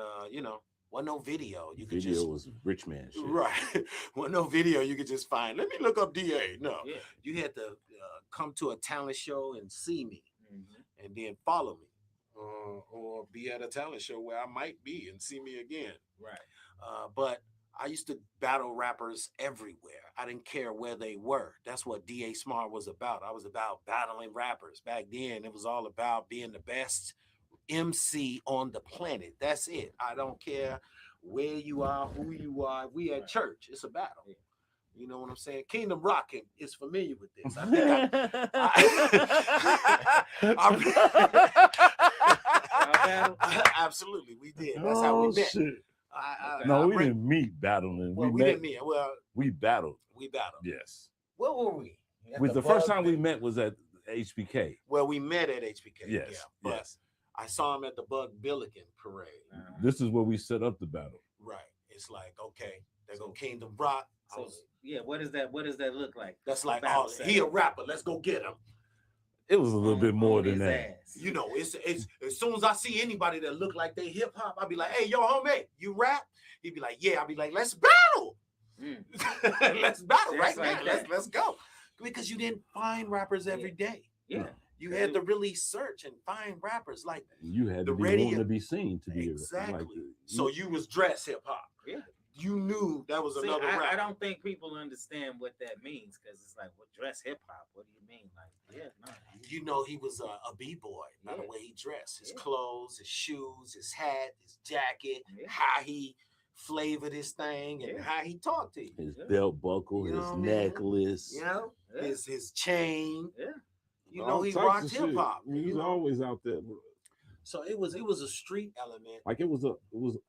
wasn't no video. You could Video just was rich man shit. right. Wasn't no video you could just find. Let me look up DA. No. Yeah. You had to come to a talent show and see me Mm-hmm. and then follow me. Or be at a talent show where I might be and see me again. Right. But I used to battle rappers everywhere. I didn't care where they were. That's what DA Smart was about. I was about battling rappers. Back then, it was all about being the best MC on the planet. That's it. I don't care where you are, who you are. We at church. It's a battle. You know what I'm saying? Kingdom Rocking is familiar with this. I think absolutely, we did. That's how we met. Shit. I we bring- didn't meet battling. Well, we met, didn't meet. Well, we battled. we battled. Yes. Where were we? At With the first Bug time we Pit? met was at HBK. Well, we met at HBK. Yes, Yeah, but yes. I saw him at the Bug Billiken parade. This is where we set up the battle. Right. It's like, okay, they go Kingdom Rock. I So was- yeah, what does that look like? that's like, Battle oh, set. he a rapper. Let's go get him. It was a little bit more On than his that. ass. You know, it's as soon as I see anybody that look like they hip hop, I'll be like, hey, yo, homie, you rap? He'd be like, yeah. I'll be like, let's battle. Mm. Let's battle Just right like now. that. Let's go. Because you didn't find rappers every day. Yeah. You had to really search and find rappers like You had The to be radio- wanting to be seen to be exactly. like the- So you was dress hip hop. Yeah. You knew that was See, another I rapper. don't think people understand what that means because it's like, what dress hip hop? What do you mean? Like, yeah, no. You know, he was a b-boy by the Yeah. way he dressed. His Yeah. clothes, his shoes, his hat, his jacket, Yeah. how he flavor this thing and how he talked to you. His belt buckle, You know his what I mean? necklace. You know, his chain. Yeah. You All know, he types rocked of hip shit. hop. He was You know? always out there, bro. So it was a street element. Like it was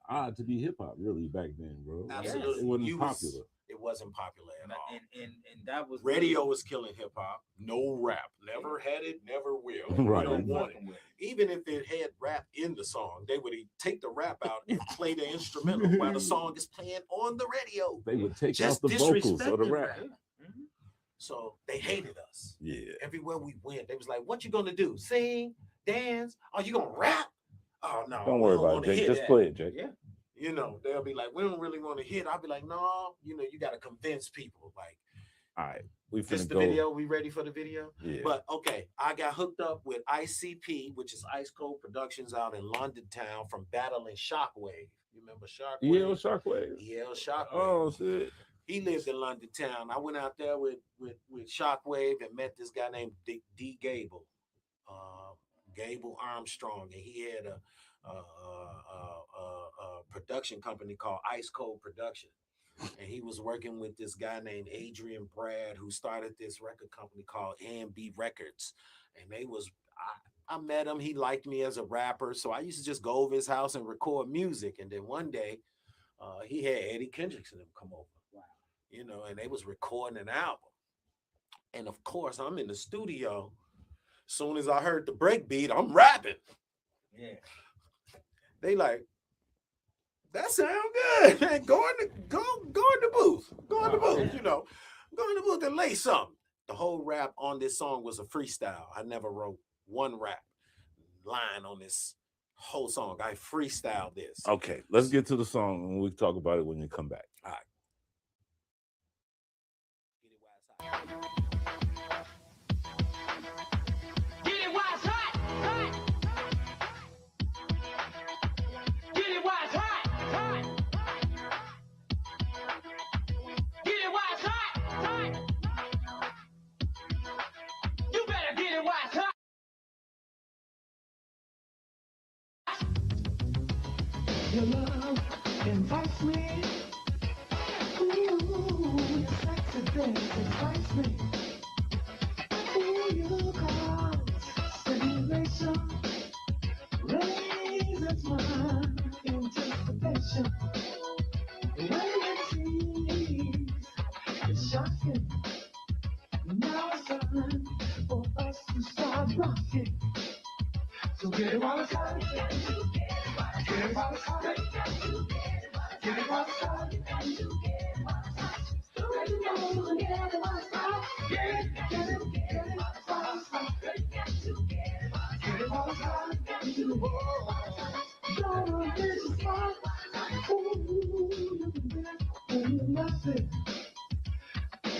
odd to be hip hop really back then, bro. Like, Absolutely. it wasn't You popular. It wasn't popular at all. And that was Radio was killing hip hop. No rap. Never had it, never will. Right. We don't want it. Even if it had rap in the song, they would take the rap out and play the instrumental while the song is playing on the radio. They would take Just out the vocals of the disrespecting rap. So they hated us. Yeah. Everywhere we went, they was like, "What you gonna do? Sing, dance? Are you gonna rap? Oh no, Don't we worry about wanna it, Jake. hear Just that." play it, Jake. Yeah. You know, they'll be like, "We don't really want to hit." I'll be like, "No, you know, you got to convince people." Like, all right, we this finna the go. video. We ready for the video? Yeah. But okay, I got hooked up with ICP, which is Ice Cold Productions out in London town from battling Shockwave. You remember Shockwave? EL Shockwave. EL Shockwave. Oh shit. He lived in London town. I went out there with Shockwave and met this guy named D. Gable, Gable Armstrong, and he had a production company called Ice Cold Production, and he was working with this guy named Adrian Brad, who started this record company called A&B Records, and they was I met him. He liked me as a rapper, so I used to just go over his house and record music. And then one day, he had Eddie Kendricks and them come over. Wow. You know, and they was recording an album. And of course, I'm in the studio. Soon as I heard the break beat, I'm rapping. Yeah. They like, that sound good, man. Go in the booth. Go in the booth, you know. Go in the booth and lay something. The whole rap on this song was a freestyle. I never wrote one rap line on this whole song. I freestyled this. Okay, let's get to the song and we'll talk about it when you come back. All right. Get it while it's hot, hot. Get it while it's hot, hot. Get it while it's hot, hot. You better get it while it's hot. Your love invites me. Ooh, your sexy things entice me. Ooh, you cause stimulation, raises my anticipation. The way it seems is shocking. Now it's time for us to start rocking. So get it while it's hot. Get it while it's hot. Get it while it's hot. Get it while it's hot. Get it while it's hot. Get it while it's hot. Gonna get you hot. Ooh, you can bet when you left it.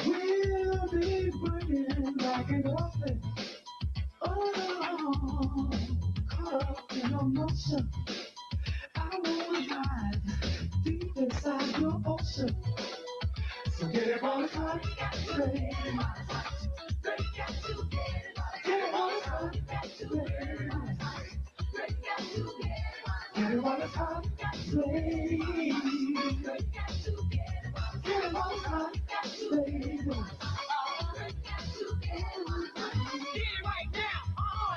We'll be bringing back an orphan. Oh, caught up in emotion. I wanna hide deep inside your ocean. So get it while it's hot, baby. Get it while it's hot, baby. Get it while it's hot, baby. Get it while it's hot, baby. Get it right now,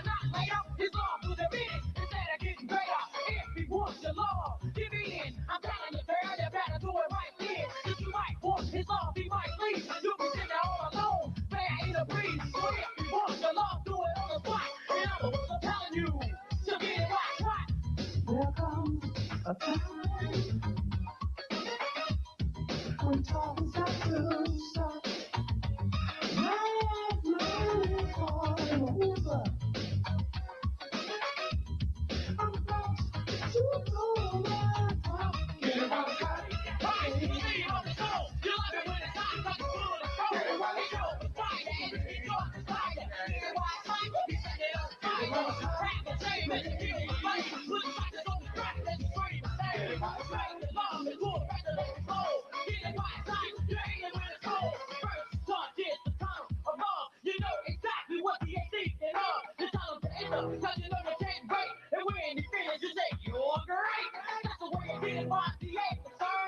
not later. It's all through the minute. Instead of getting greater, if we want your love, give it in. I'm telling you, girl, you better do it right then. If you might want his love, he might leave. You'll be sitting there all alone, fair in a breeze. So if you want your love, do it on the spot. And I'm telling you, to get it right, right. There comes a time when talking's got to stop. Love really hard and over. I'm about to go my top. Get it while it's hot. Right, you see it on the show. You love it when it's hot, like a bull in the cold. Get it while it's hot. It's fire, and it's been dark, it's fire. Get it while it's hot. We set it on fire. Rap and shame and give me fight. Put the fighters on the track and scream. Get it while it's hot. The love is good, right to let it flow. Get it while it's hot. You ain't it when it's cold. First, start this, the time of love. You know exactly what the AC and love. It's time to enter, cause you know you can't wait. And when you finish, you say, you're great. That's the way you get it by the 8 concern.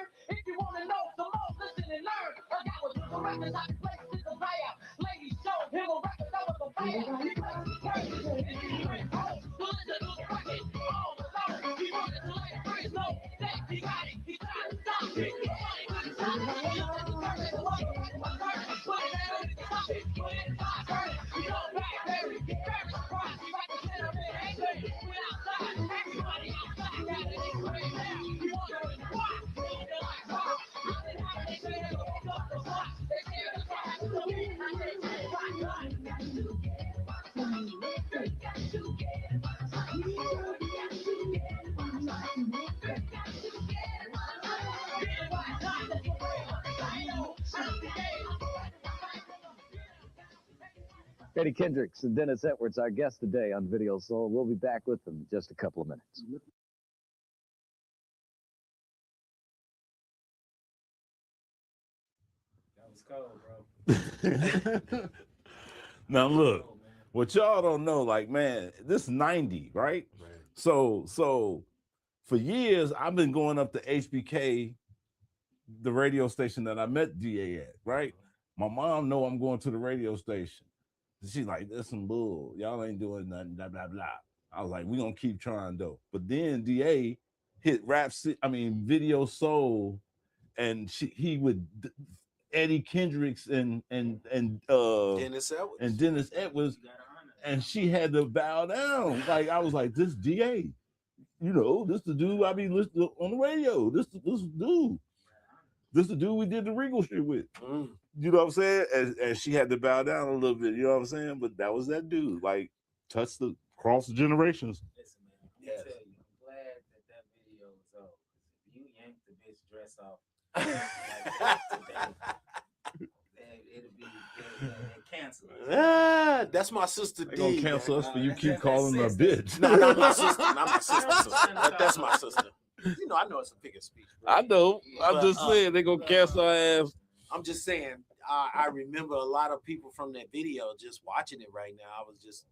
Eddie Kendricks and Dennis Edwards, our guests today on Video Soul. We'll be back with them in just a couple of minutes. That was cold, bro. Now look, what y'all don't know, like, man, this 90, right? So for years I've been going up to HBK, the radio station that I met DA at, right? My mom know I'm going to the radio station. She's like, "There's some bull. Y'all ain't doing nothing, blah, blah, blah." I was like, "We gonna keep trying though." But then DA hit Video Soul, and he would Eddie Kendricks and Dennis Edwards. and Dennis Edwards, and she had to bow down. Like, I was like, "This DA, you know, this the dude I be listening to on the radio. This dude. This the dude we did the Regal shit with." You know what I'm saying? And she had to bow down a little bit, you know what I'm saying? But that was that dude, like, touched the cross the generations. Listen, man, I'm tell you, I'm glad that video was over. If you yank the bitch dress off like that today, it'll be canceled. That's my sister They D. gonna cancel man. us for you keep calling her a bitch. No, not my sister. Not my sister. That's my sister. You know, I know it's a figure of speech. Bro. I know. I'm But, just saying they gonna cancel our ass. I'm just saying, I remember a lot of people from that video just watching it right now. I was just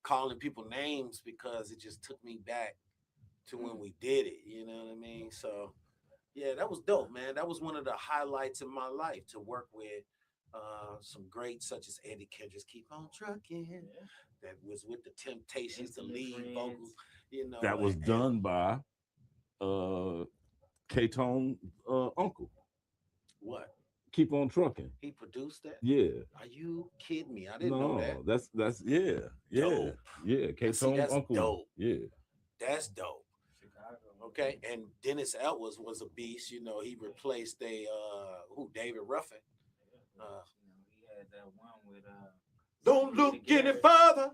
calling people names because it just took me back to when we did it. You know what I mean? So, yeah, that was dope, man. That was one of the highlights in my life, to work with some greats such as Eddie Kendricks, "Keep On Trucking." That was with the Temptations, the lead vocals. You know, That was done by K-Tone uncle. What? Keep On Trucking. He produced that? Yeah. Are you kidding me? I didn't know that. That's yeah. Dope. Yeah. K-Tone that's uncle. dope. Yeah. That's dope. Okay, and Dennis Edwards was a beast. You know, he replaced David Ruffin. He had that one with Don't look any further,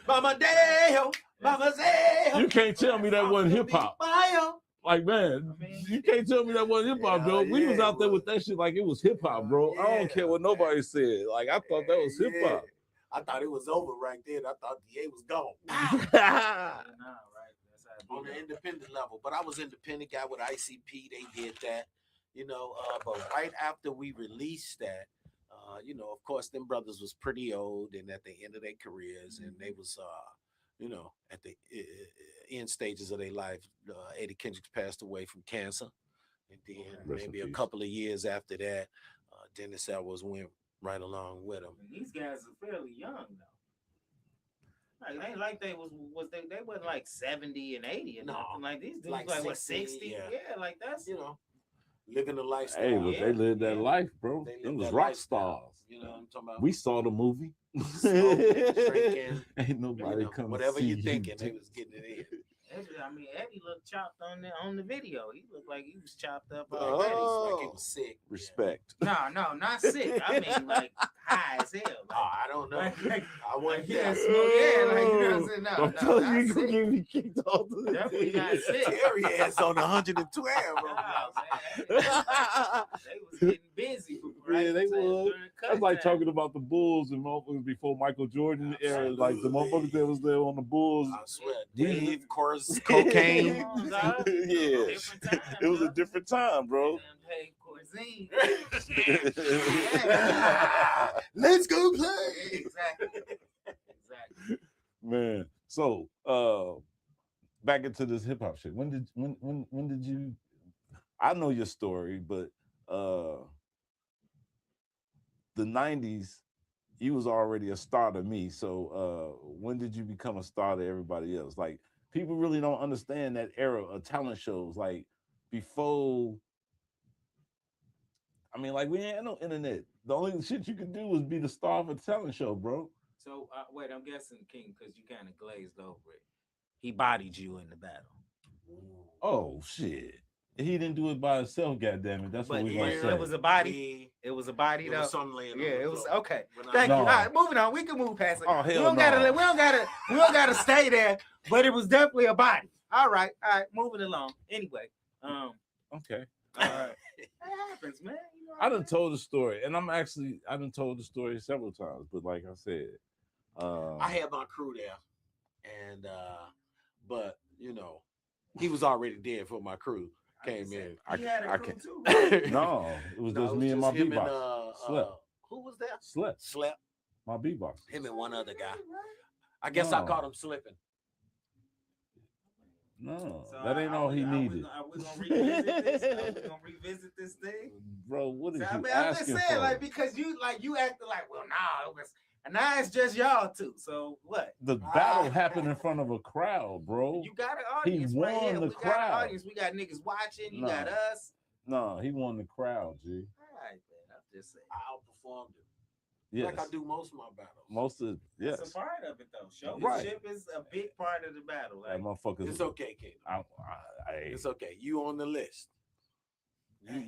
Mama Dale, Mama Dale. You can't tell me that wasn't hip hop. Like, man, you can't tell me that wasn't hip hop, bro. We was out there with that shit like it was hip hop, bro. I don't care what nobody said. Like, I thought that was hip hop. I thought it was over right then. I thought DA was gone. On the independent level, but I was independent guy with ICP. They did that, you know. But right after we released that, you know, of course, them brothers was pretty old and at the end of their careers, and they was, you know, at the end stages of their life. Eddie Kendricks passed away from cancer, and then maybe a couple of years after that, Dennis Edwards went right along with him. These guys are fairly young though. Like, ain't like they wasn't like 70 and 80 and nothing. Like these dudes like what 60? Yeah, like that's, you know, living the lifestyle. Hey, but they lived that life, bro. They Them lived was that rock lifestyle, stars. you know what I'm talking about? We saw the movie. Smoking, drinking, Ain't nobody coming. whatever you thinking, they was getting it in. I mean, Eddie looked chopped on the video. He looked like he was chopped up Like he was sick. Respect. No, not sick. I mean, like high as hell. Like, I don't know. I wasn't yeah, there. yeah, like, you know what I'm saying? I'm telling you, you gonna sick. get me kicked off the Definitely not sick. Terry ass on 112. They was getting busy. Right? Yeah, they During was. the That's like cut talking about the Bulls and motherfuckers before Michael Jordan era. Like the motherfuckers that was there on the Bulls. I swear, Dave, course, cocaine. Yeah, it was a different time, bro. Hey, cuisine. Let's go play. Exactly. Man, so back into this hip hop shit. When did you? I know your story, but the 90s, you was already a star to me. So when did you become a star to everybody else? Like, people really don't understand that era of talent shows. Like, before, I mean, like, we ain't had no internet. The only shit you could do was be the star of a talent show, bro. So wait, I'm guessing King, because you kind of glazed over it. He bodied you in the battle. Oh shit. He didn't do it by himself, goddammit. That's what But we're gonna say. it was a body. It was a body It though. was something laying on Yeah, the it was floor. okay. When I- Thank you. No. All right, moving on. We can move past it. Oh, we hell don't no. gotta stay there. But it was definitely a body. All right, moving along. Anyway, Okay. all right. That happens, man. You know I done told the story, and I done told the story several times, but like I said, I had my crew there, and but you know, he was already dead before my crew came in. He had a I crew can't. too, right? No, it was just me and my him beatbox. Slept. who was there? Slept. My beatbox. Him and one other guy. I guess I No. caught him slipping. No, So that ain't all he needed. Are we gonna revisit this? Are we gonna revisit this thing? Bro, what is So, you I'm just asking saying, for? like, because you acted like, well, nah, it was, and now it's just y'all two. So what? The battle happened in front of a crowd, bro. You got an He audience won right here. the We got crowd. an audience. We got niggas watching. You No. got us. No, he won the crowd, G. All right, man. I'm just saying. I outperformed him. Yes. Like I do most of my battles. Most of yes. It's a part of it though. Right. Showmanship is a big part of the battle. That Like, motherfuckers. It's okay, Kate. It's okay. You on the list.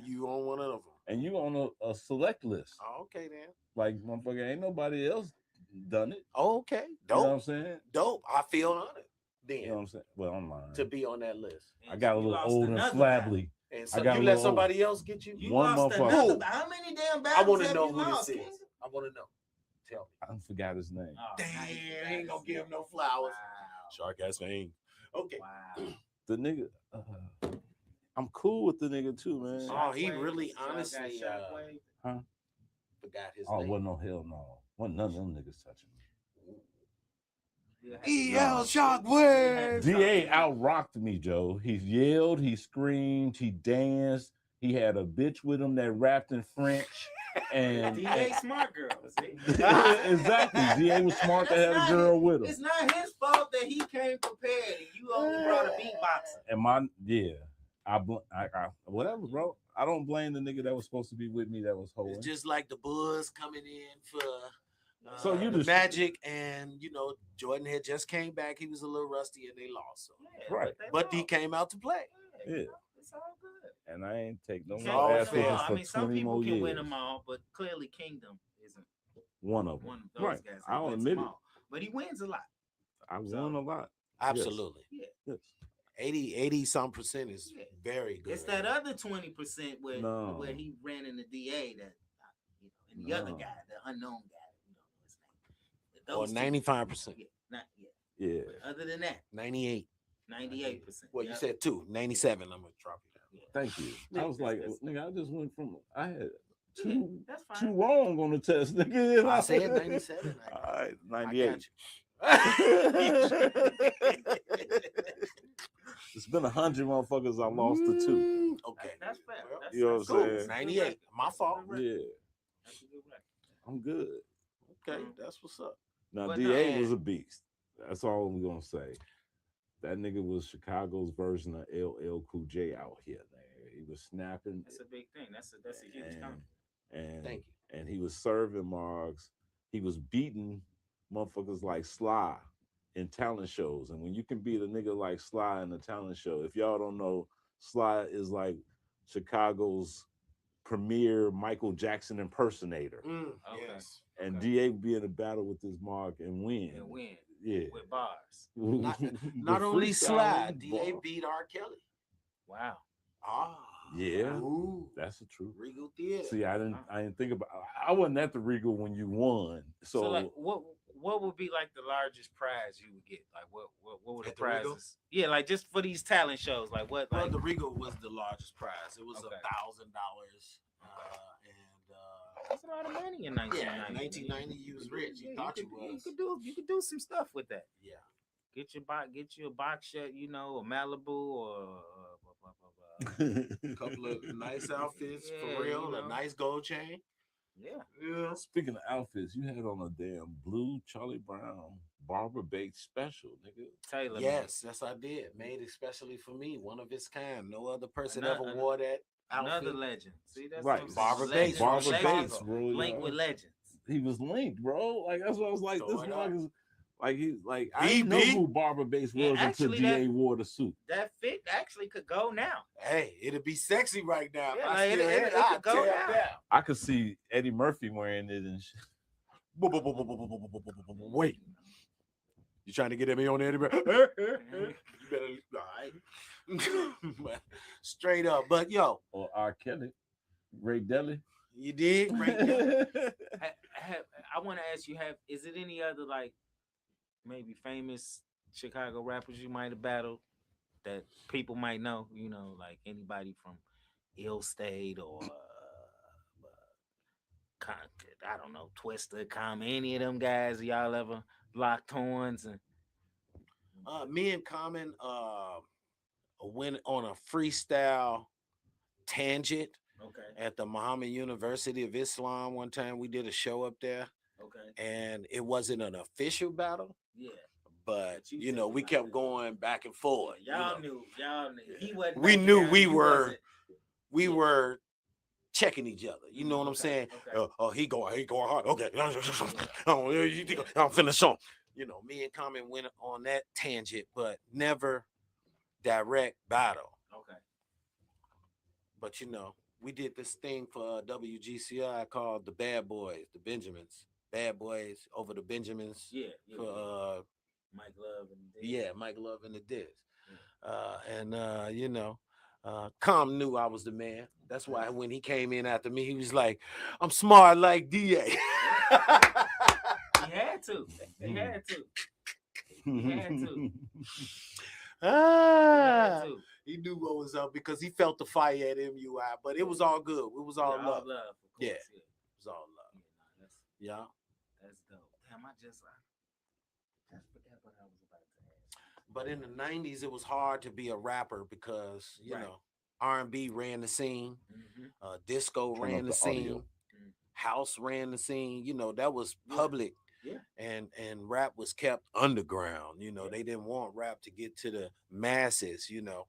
You on one of them. And you on a select list. Oh, okay then. Like, motherfucker, ain't nobody else done it. Okay. You Dope. know what I'm saying? Dope. I feel honored then You know what I'm saying? Well, I'm lying. to be on that list. I got a you little lost old and another flabbly. And I so got you a let little somebody else get you. you one lost motherfucker. another. How many damn I battles want to have know you who lost, this King? is. I want to know. Tell me. I forgot his name. Oh, Damn, now you I ain't gonna give him no flowers. Shark ass thing. Okay. Wow. The nigga, I'm cool with the nigga too, man. Oh, he Shockwave? honestly, Y'all got Shockwave? Huh? forgot his Oh, name. wasn't no hell no. Wasn't none of them niggas touching me. EL Shockwave. DA out rocked me, Joe. He yelled, he screamed, he danced. He had a bitch with him that rapped in French. And DA smart girl. See? exactly. DA was smart to have a girl with him. It's not his fault that he came prepared and you only brought a beatboxer. And I whatever, bro. I don't blame the nigga that was supposed to be with me that was holding. It's just like the Bulls coming in for So you the just- Magic, and Jordan had just came back. He was a little rusty, and they lost. So. Right. But he came out to play. Yeah. It's all good. And I ain't take no Can't more win ass them all. whoopings I for mean, some 20 people more can years. win them all, but clearly Kingdom isn't One of them. one of those Right. guys. that I'll wins admit them it. all. But he wins a lot. I won a lot. Absolutely. Yeah. Yes. 80 some percent is very good. It's that other 20% where No. where he ran in the DA that and the other No. guy, the unknown guy, we don't know his name. But Or those two- 95%. Yeah, not yet. Yeah. But other than that, 98. 98%. Well, you Yep. said 97. I'm gonna drop you down. Thank you. I was like, nigga, I just went from I had that's fine. two wrong on the test, nigga. I said 97. All right, I 98. It's been 100 motherfuckers I lost to two. Okay. That's fair. That's You know what I'm cool. saying? 98. My fault. Yeah, That's a good record. I'm good. Okay, that's what's up. Now But DA no, was a beast. That's all I'm gonna say. That nigga was Chicago's version of LL Cool J out here, man. He was snapping That's a big thing. That's a huge compliment. and Thank and he was serving marks. He was beating motherfuckers like Sly in talent shows. And when you can beat a nigga like Sly in a talent show, if y'all don't know, Sly is like Chicago's premier Michael Jackson impersonator. Okay. Yes. And DA would be in a battle with this mark and win. And win Yeah. with bars. Not The only Sly, freestyle DA bar. beat R. Kelly. Wow. Ah. Yeah, Ooh. that's the truth. Regal Theater. See, I didn't think about. I wasn't at the Regal when you won, So, so, like, what would be like the largest prize you would get? Like, what were the At the Regal? prizes? Yeah, like just for these talent shows. Like, what? Well, Like, the Regal was the largest prize. It was Okay. $1,000. that's a lot of money in 1990. 1990, you was rich. You thought you was. You could do some stuff with that. Yeah. Get you a box shirt, a Malibu or A couple of nice outfits Yeah, for real. you A know. nice gold chain. Yeah. Speaking of outfits, you had on a damn blue Charlie Brown Barbara Bates special, nigga. Taylor. Yes, I did. Made especially for me, one of its kind. No other person Ano- ever wore that outfit. Another legend. See, that's Right. what I'm saying. Barbara Legends, Bates. Barbara legends, Bates, bro. Link yeah. with legends. He was linked, bro. Like that's what I was like. Throw This it up. motherfucker's like he like I didn't know BB. who Barbara Bates Yeah, was until actually, GA that- wore the suit. That fit actually could go now. Hey, it'd be sexy right now. Yeah, If I like, still it had it, could I'd go tear down. it down. I could see Eddie Murphy wearing it and shit. Wait. You trying to get at me on there? You better, all right. Straight up. But yo, Or R. Kelly, Ray Deli. you did right there. I want to ask you, is it any other like maybe famous Chicago rappers you might have battled that people might know? You know, like anybody from Ill State or I don't know, Twister, Common, any of them guys y'all ever locked horns and Me and Common went on a freestyle tangent at the Muhammad University of Islam one time. We did a show up there. And it wasn't an official battle. Yeah. But you know, we kept going back and forth. Y'all knew. He wasn't. We knocking knew down, we he were wasn't- checking each other. You know what I'm saying? He going hard. Okay. Oh, you think I'm finna show. You know, me and Common went on that tangent, but never direct battle. Okay. But you know, we did this thing for WGCI called the Bad Boys, the Benjamins. Bad Boys over the Benjamins. Yeah. For Mike Love and the Diz. yeah, Mike Love and the Diz. You know, Com knew I was the man. That's why when he came in after me, he was like, "I'm smart like DA." He had to. He had to. He had to. He knew what was up because he felt the fire at MUI, but it was all good. It was all Yeah, love. of course, Yeah, it was all love. Yeah. That's dope. Damn, I just forgot what I was about to ask. But in the 90s, it was hard to be a rapper because, you Right. know, R&B ran the scene, disco Turn ran up the the scene, audio. house ran the scene. You know, that was public. Yeah. And rap was kept underground. You know, they didn't want rap to get to the masses. You know,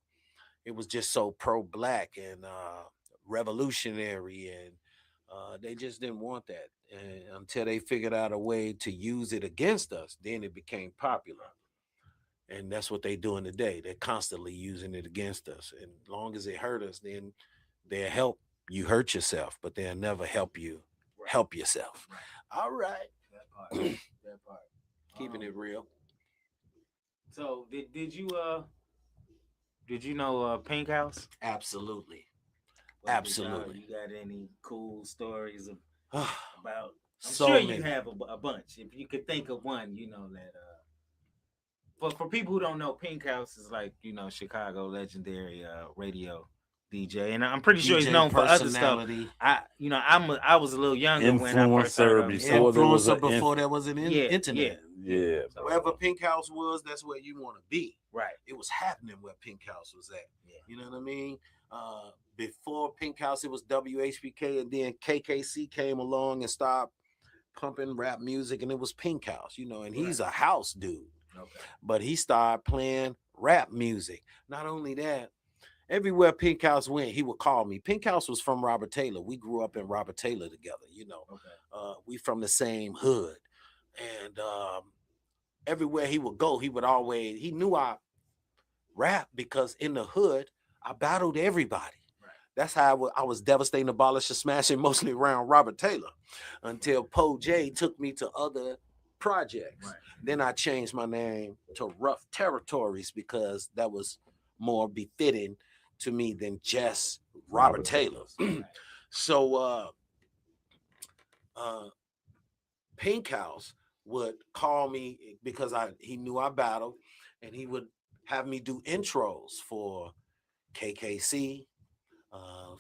it was just so pro-black and revolutionary, and they just didn't want that. And until they figured out a way to use it against us, then it became popular. And that's what they're doing today. They're constantly using it against us. And as long as it hurt us, then they'll help you hurt yourself, but they'll never help you help yourself. All right. That part. That part. Keeping it real. So did you know Pink House? Absolutely. Well, Absolutely. You got any cool stories about? I'm So sure you many. have a bunch. If you could think of one, you know that. But for people who don't know, Pink House is like, you know, Chicago legendary radio DJ, and I'm pretty sure he's DJ known for other stuff. personality. I was a little younger when I first heard of him. Influencer before there was an internet. Yeah. Wherever Pink House was, that's where you want to be. Right. It was happening where Pink House was at. You know what I mean? Before Pink House, it was WHBK, and then KKC came along and started pumping rap music, and it was Pink House, you know, and he's a house dude. Okay. But he started playing rap music. Not only that, everywhere Pink House went, he would call me. Pink House was from Robert Taylor. We grew up in Robert Taylor together, you know. We from the same hood. And everywhere he would go, he knew I rap because in the hood, I battled everybody. That's how I was devastating, abolishing, smashing, mostly around Robert Taylor, until Poe J took me to other projects. Then I changed my name to Rough Territories because that was more befitting to me than just Robert Taylor. So Pink House would call me because he knew I battled, and he would have me do intros for KKC,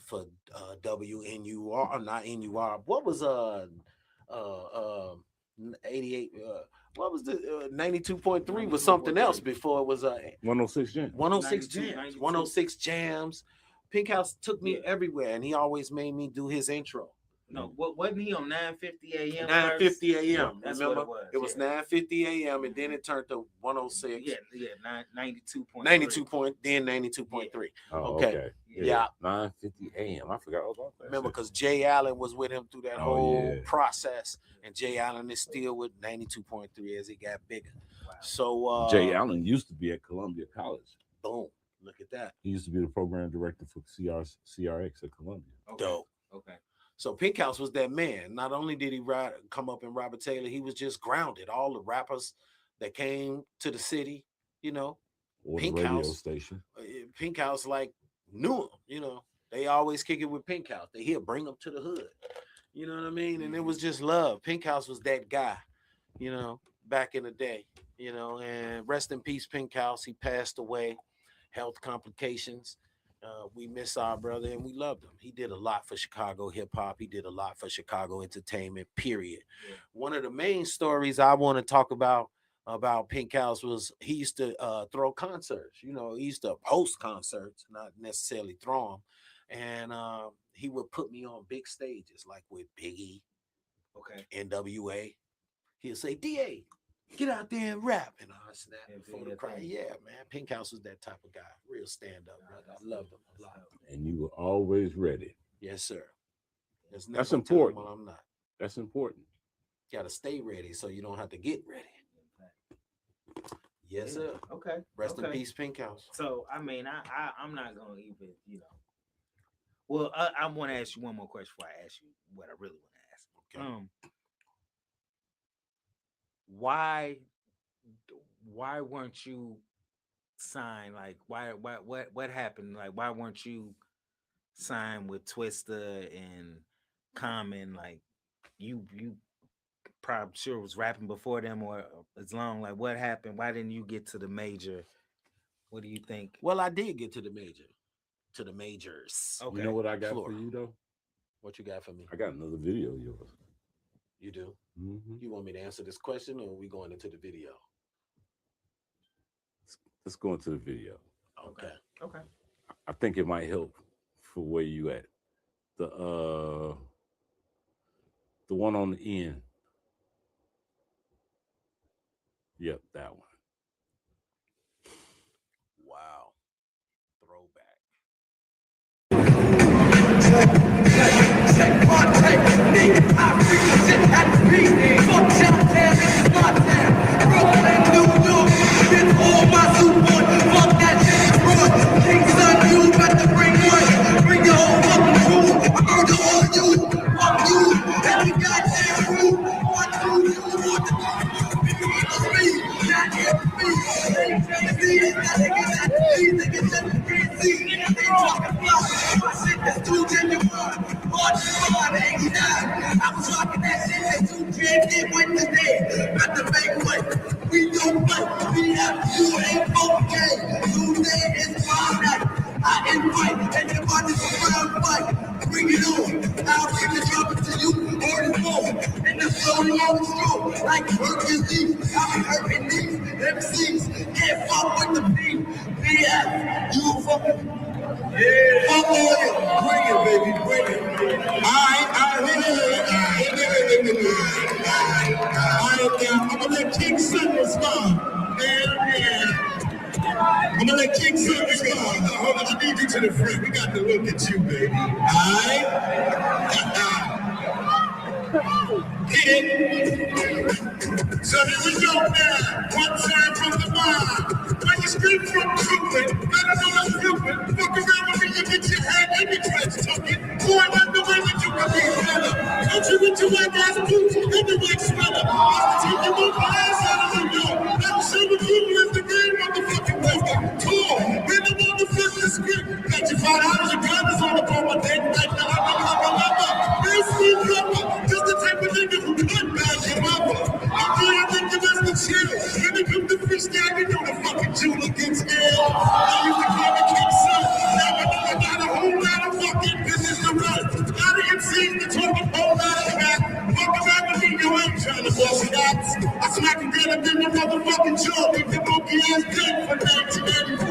for WNUR, not NUR. What was 88? What was the 92.3 was something else before it was 106 Jams. 106 Jams. 106 Jams. Pink House took me everywhere, and he always made me do his intro. No, wasn't he on 9:50 a.m.? 9:50 a.m. That's Remember? what It was 9:50 a.m. and then it turned to 106. Yeah, 92.3. 92 point, then 92.3. Oh, Okay. Yeah. 9:50 a.m. I forgot all about that. Remember, because Jay Allen was with him through that Oh, whole yeah. process, and Jay Allen is still with 92.3 as he got bigger. So Jay Allen used to be at Columbia College. Boom. Look at that. He used to be the program director for CRX at Columbia. Dope. Okay. So Pink House was that man. Not only did he come up in Robert Taylor, he was just grounded. All the rappers that came to the city, you know, Or Pink the radio House, station. Pink House like knew him. You know, they always kick it with Pink House. He'll bring them to the hood. You know what I mean? And it was just love. Pink House was that guy, you know, back in the day. You know, and rest in peace, Pink House. He passed away, health complications. We miss our brother and we loved him. He did a lot for Chicago hip hop. He did a lot for Chicago entertainment, period. Yeah. One of the main stories I want to talk about Pink House was he used to throw concerts. You know, he used to host concerts, not necessarily throw them. And he would put me on big stages like with Biggie, NWA. He'll say, DA, get out there and rap. And I snap before the crowd. Yeah, man. Pink House was that type of guy. Real stand-up, brother. I loved him a lot. And you were always ready. Yes, sir. There's never That's a time important. when I'm not. That's important. You got to stay ready so you don't have to get ready. Yes, sir. Okay. Rest in peace, Pink House. So, I mean, I'm not going to even, you know. Well, I want to ask you one more question before I ask you what I really want to ask. Okay. Why weren't you signed? Like, what happened? Like, why weren't you signed with Twista and Common? Like, you probably sure was rapping before them or as long. Like, what happened? Why didn't you get to the major? What do you think? Well, I did get to the majors. Okay. You know what I got for you though? What you got for me? I got another video of yours. You do? Mm-hmm. You want me to answer this question or are we going into the video? Let's go into the video. Okay. Okay. I think it might help for where you at. The one on the end. Yep, that one. Wow. Throwback. I was rocking that shit that you can't get with today. Got to make way. We don't fight. We have you ain't okay. Tuesday is my night. I invite anybody to round fight. Bring it on. I'll bring the trouble to you or the phone. And the flow long stroke like Hercules deep. I'll be hurting these MCs. Can't fuck with the beat. BF, you fucking. Yeah. Fuck on it. Bring it, baby. Bring it. I'm gonna let King Sun respond. I'm gonna let King Sun respond. Hold on, I need you to the front. We got to look at you, baby. Alright? Hit it. So here we go now. One time from the mind. When you scream from Brooklyn, let them know I'm Brooklyn. Fuck around with me, you get your head and your dreads tucking. Boy, not the way that you can be better. Don't you with your white ass boots and the white sweater. I'll take you over ass out of the door. I'm sure the people is the game motherfucking wisdom. Cool, been the motherfucking script. Got your $5 and guns on the phone, my dick. Like the Real sweet rapper, just the type of nigga who could bag your mother. I think the rest of chill. When it comes to freestyle, you know the fucking jeweler gets ill. I used to call me King Sun. Now I know I got a whole lot of fucking business to run. A lot of MCs to talk a whole lot of crap. Fuck around with me, you ain't trying to bust it out. I smack a girl up in the motherfucking jaw. Keep your monkey ass dead for 1984.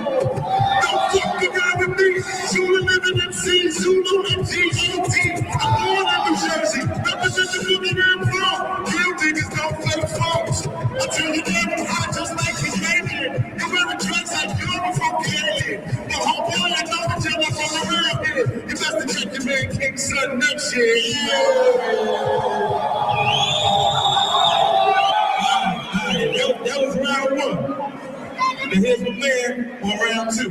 Don't fuck around with me. Zulu living MC, Zulu MG, ET. I'm born in New Jersey. was round one. And here's my man on round two.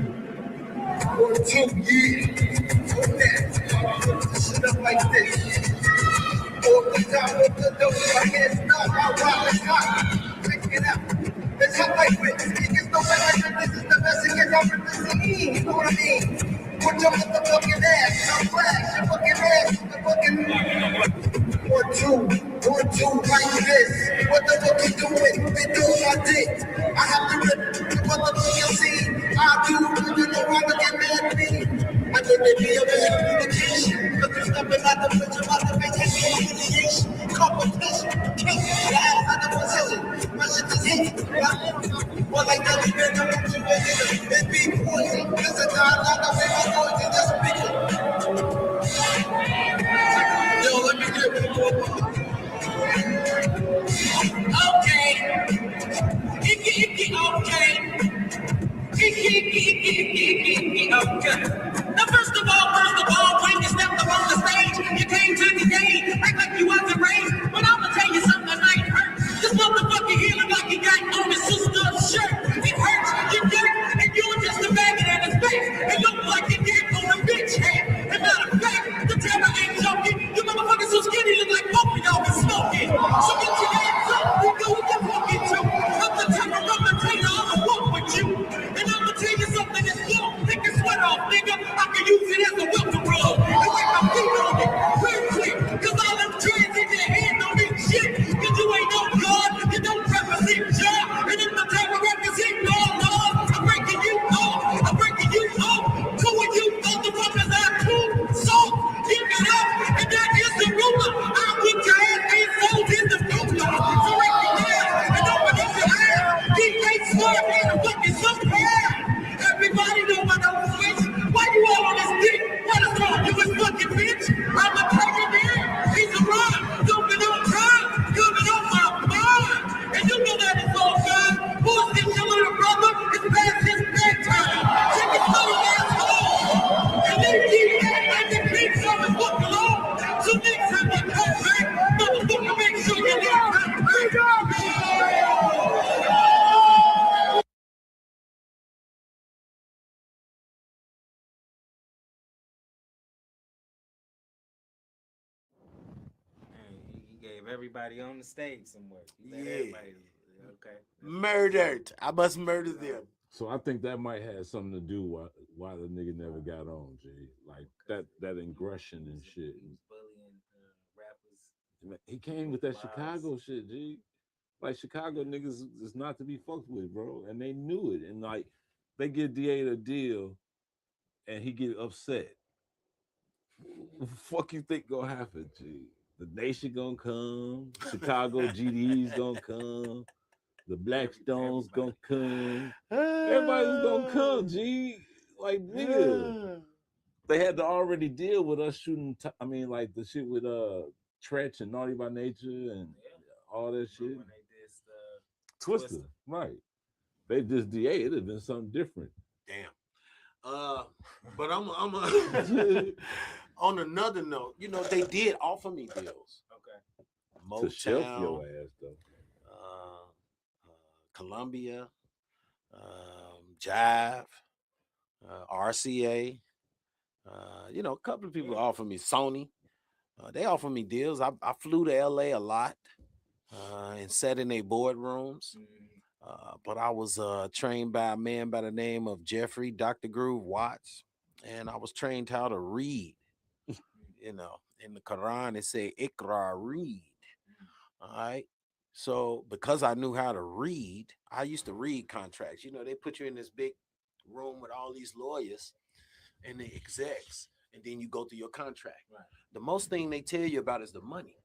Or two, yeah. On that. Shit up like this. Off the top of the door, my hands up, I rock it hot. Check it out. It's hot like this. It gets no better than this. Is the best it gets over the scene. You know what I mean? Put your motherfucking ass. I'm flash. Your fucking ass. The fucking. Or two, like this. What the fuck you doing? They do my dick. I have to rip the motherfucking scene. I do, you know I look at mad me. I think they be a bad communication. Look at stepping out the picture, out the vacation, humiliation, competition, king, the ass out the position. My shit is hit. Well, like that, you better know what you better. It be poison. This is not the way my voice is just speaking. Yo, let me get it. Okay. Okay. Okay. Now, first of all, when you stepped up on the stage, you came to the game, act like you wasn't raised. But I'ma tell you something that might hurt. This motherfucker here look like he got on his sister's shirt. It hurts, you dirt, and you're just a maggot at his face. It look like you get on a bitch head. And matter of fact, the terror ain't joking. You motherfuckers so skinny look like both of y'all been smoking. So get your hands up, we know what you're fucking to. I'm the terror of the tater, I'ma walk with you. And I'ma tell you something that's slow. Take your sweat off, nigga. I can use it as a welcome rug. And wipe my feet on it. Real quick, cause all them dreads in your head don't mean shit. Cause you ain't no God, you don't represent God. And if the terror represent God, Lord, I'm breaking you off. I'm breaking you off. Two of you motherfuckers are too soft. Give it up, and that is the rumor. I'll put your ass 8 souls in the future. So right there, and open up your eyes. DJ Smart in the fucking somewhere. Everybody know what I'm switch. Why you all on this dick? What is wrong? You was fucking bitch. I'm a taking in. He's a run. Jumping on time. Coming on my mind. And you know that it's all good. Bullshit, your little brother. It's past his bedtime. Check his little asshole. And then he act like the big son is fuck alone. So next time you come back, motherfucker, make sure you get back. He gave everybody on the stage some work. He let Yeah. everybody- Okay. Murdered. I must murder them. So I think that might have something to do why the nigga never got on, G. Like that aggression and shit. Bullying rappers. He came with that Chicago shit, G. Like Chicago niggas is not to be fucked with, bro. And they knew it. And like they give DA a deal and he get upset. What the fuck you think gonna happen, G? The nation gonna come, Chicago GD's gonna come, the Blackstones gonna come. Everybody's gonna come, G. Like nigga. They had to already deal with us shooting like the shit with Tretch and Naughty by Nature and all that shit. When they did Twister, right. They just DA, it'd have been something different. Damn. But I'm on another note, you know, they did offer me deals. Okay. To shelf Motown, your ass though. Columbia, Jive, RCA. You know, a couple of people offered me Sony. They offered me deals. I flew to LA a lot and sat in their boardrooms. But I was trained by a man by the name of Jeffrey Dr. Groove Watts, and I was trained how to read. You know, in the Quran it say Iqra, read. All right. So because I knew how to read, I used to read contracts. You know, they put you in this big room with all these lawyers and the execs, and then you go through your contract. Right. The most thing they tell you about is the money.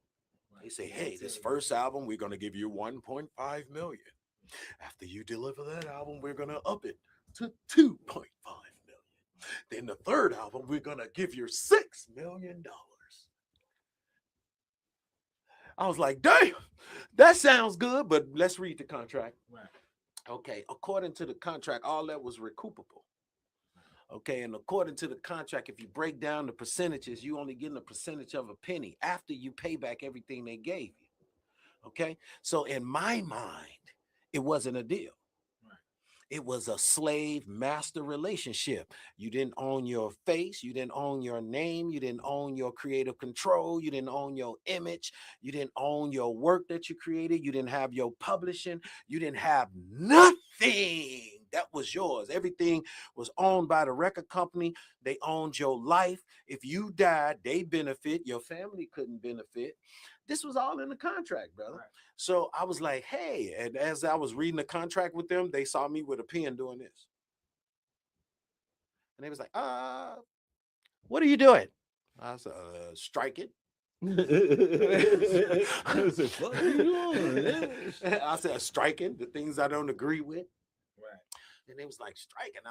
They say, hey, this first album, we're going to give you 1.5 million. After you deliver that album, we're going to up it to 2.5 million. Then the third album, we're going to give you $6 million. I was like, damn, that sounds good, but let's read the contract. Right. Okay, according to the contract, all that was recoupable. Okay, and according to the contract, if you break down the percentages, you only getting a percentage of a penny after you pay back everything they gave you. Okay, so in my mind, it wasn't a deal. It was a slave master relationship. You didn't own your face. You didn't own your name. You didn't own your creative control. You didn't own your image. You didn't own your work that you created. You didn't have your publishing. You didn't have nothing that was yours. Everything was owned by the record company. They owned your life. If you died, they benefit. Your family couldn't benefit. This was all in the contract, brother. Right. So I was like, hey, and as I was reading the contract with them, they saw me with a pen doing this. And they was like, what are you doing? I said, striking. I said, what are you doing? I said, striking, the things I don't agree with. Right. And they was like, striking.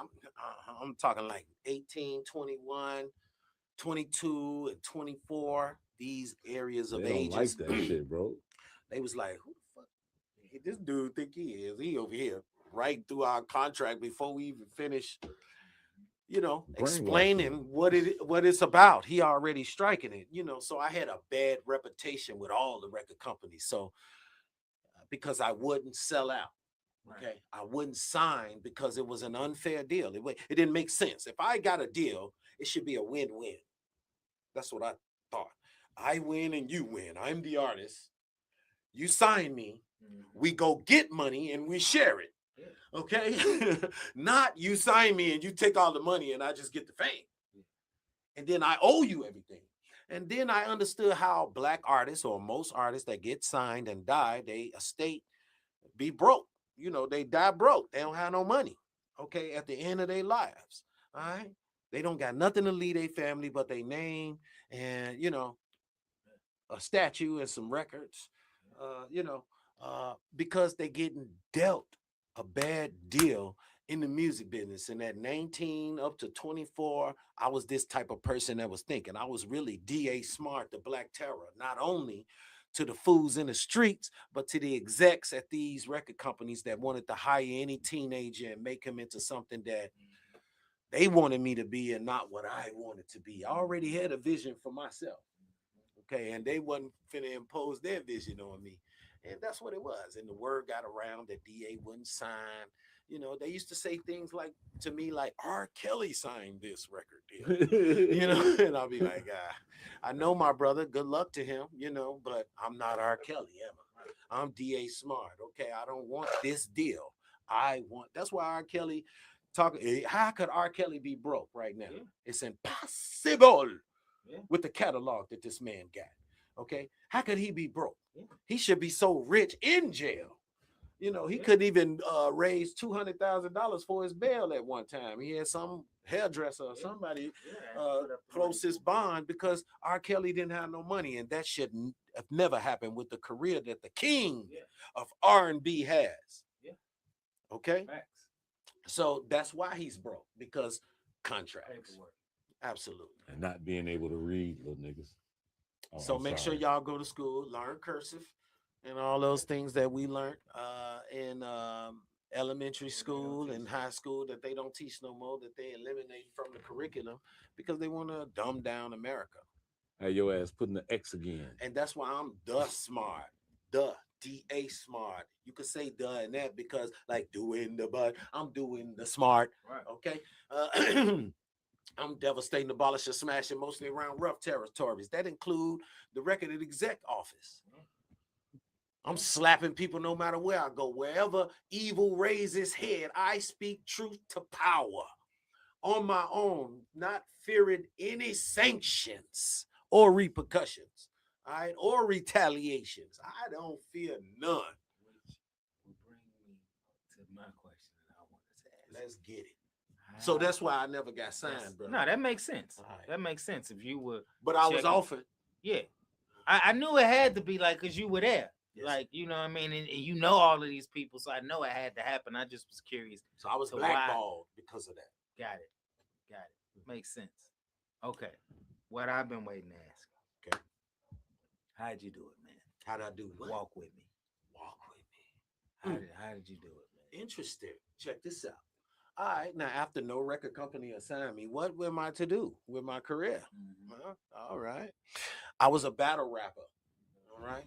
I'm talking like 18, 21, 22, and 24. These areas of They ages. don't like that shit, bro. They was like, who the fuck this dude think he is? He over here writing through our contract before we even finish, explaining what it's about. He already striking it, So I had a bad reputation with all the record companies. So because I wouldn't sell out. Okay. Right. I wouldn't sign because it was an unfair deal. It didn't make sense. If I got a deal, it should be a win-win. That's what I thought. I win and you win. I'm the artist. You sign me. We go get money and we share it. Yeah. Okay. Not you sign me and you take all the money and I just get the fame. Yeah. And then I owe you everything. And then I understood how Black artists or most artists that get signed and die, they estate be broke. They die broke. They don't have no money. Okay. At the end of their lives. All right. They don't got nothing to leave their family but their name and, a statue and some records, because they getting dealt a bad deal in the music business. And at 19 up to 24, I was this type of person that was thinking. I was really D.A. Smart, the Black Terror, not only to the fools in the streets, but to the execs at these record companies that wanted to hire any teenager and make him into something that they wanted me to be and not what I wanted to be. I already had a vision for myself. Okay, and they wasn't finna impose their vision on me. And that's what it was. And the word got around that DA wouldn't sign. They used to say things like to me, like, R. Kelly signed this record deal. And I'll be like, I know my brother, good luck to him, but I'm not R. Kelly, am I? I'm DA Smart. Okay, I don't want this deal. That's why R. Kelly how could R. Kelly be broke right now? Yeah. It's impossible. Yeah. With the catalog that this man got. Okay. How could he be broke? Yeah. He should be so rich in jail. He couldn't even raise $200,000 for his bail at one time. He had some hairdresser or somebody close his bond because R. Kelly didn't have no money. And that should have never happened with the career that the king of R&B has. Yeah. Okay. Facts. So that's why he's broke, because contracts. Absolutely. And not being able to read, little niggas. So make sure y'all go to school, learn cursive and all those things that we learned in elementary school and high school that they don't teach no more, that they eliminate from the curriculum because they want to dumb down America. Hey, your ass putting the X again. And that's why I'm the smart, the DA Smart. You could say the and that because like doing the but I'm doing the smart. Right. Okay. I'm devastating, abolishing, smashing, mostly around rough territories. That include the record and exec office. I'm slapping people no matter where I go. Wherever evil raises head, I speak truth to power on my own, not fearing any sanctions or repercussions, all right, or retaliations. I don't fear none. Which will bring me to my question that I wanted to ask. Let's get it. So that's why I never got signed, bro. No, that makes sense. Right. That makes sense if you were. But I was offered. Yeah, I knew it had to be like because you were there. Yes. Like, you know what I mean? And you know all of these people, so I know it had to happen. I just was curious. So I was blackballed because of that. Got it. Makes sense. Okay. What I've been waiting to ask. Okay. How'd you do it, man? How'd I do what? Walk with me. Walk with me. How did you do it, man? Interesting. Check this out. All right. Now, after no record company assigned me, what am I to do with my career? Mm-hmm. All right. I was a battle rapper. All right.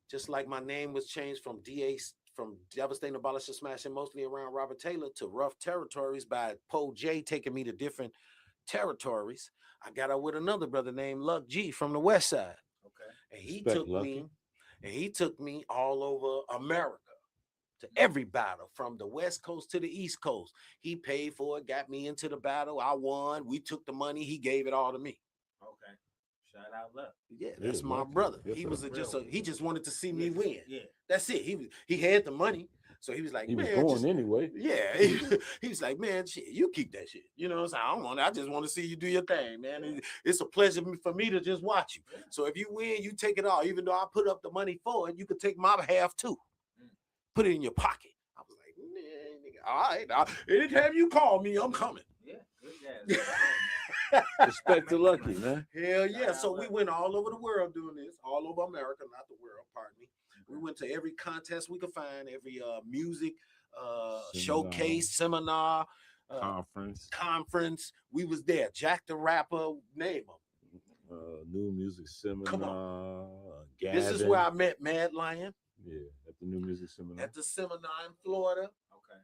Just like my name was changed from DA from Devastating, Abolish, and Smashing, mostly around Robert Taylor, to Rough Territories by Poe J, taking me to different territories. I got out with another brother named Luck G from the West Side. Okay. And he Respect, took Lucky. me all over America to every battle from the West Coast to the East Coast. He paid for it, got me into the battle. I won. We took the money. He gave it all to me. Okay. Shout out Luck. Yeah, that's Yeah, my Lucky. brother. Yes, He sir. was he just wanted to see me win. Yeah. That's it. He had the money. So he was like, He was man, going just, anyway. yeah. He was like, man, shit, you keep that shit. You know what I'm saying? I don't want it. I just want to see you do your thing, man. It's a pleasure for me to just watch you. So if you win, you take it all. Even though I put up the money for it, you could take my half too. Put it in your pocket. I was like, man, nigga, all right. Anytime you call me, I'm coming. Yeah. Good guys. Respect to Lucky, man. Hell yeah. So we went all over the world doing this, all over America, not the world, pardon me. We went to every contest we could find, every music showcase, seminar, conference. We was there. Jack the Rapper, name them. New music seminar. Come on. Gavin. This is where I met Mad Lion. Yeah, at the new music seminar. At the seminar in Florida. Okay.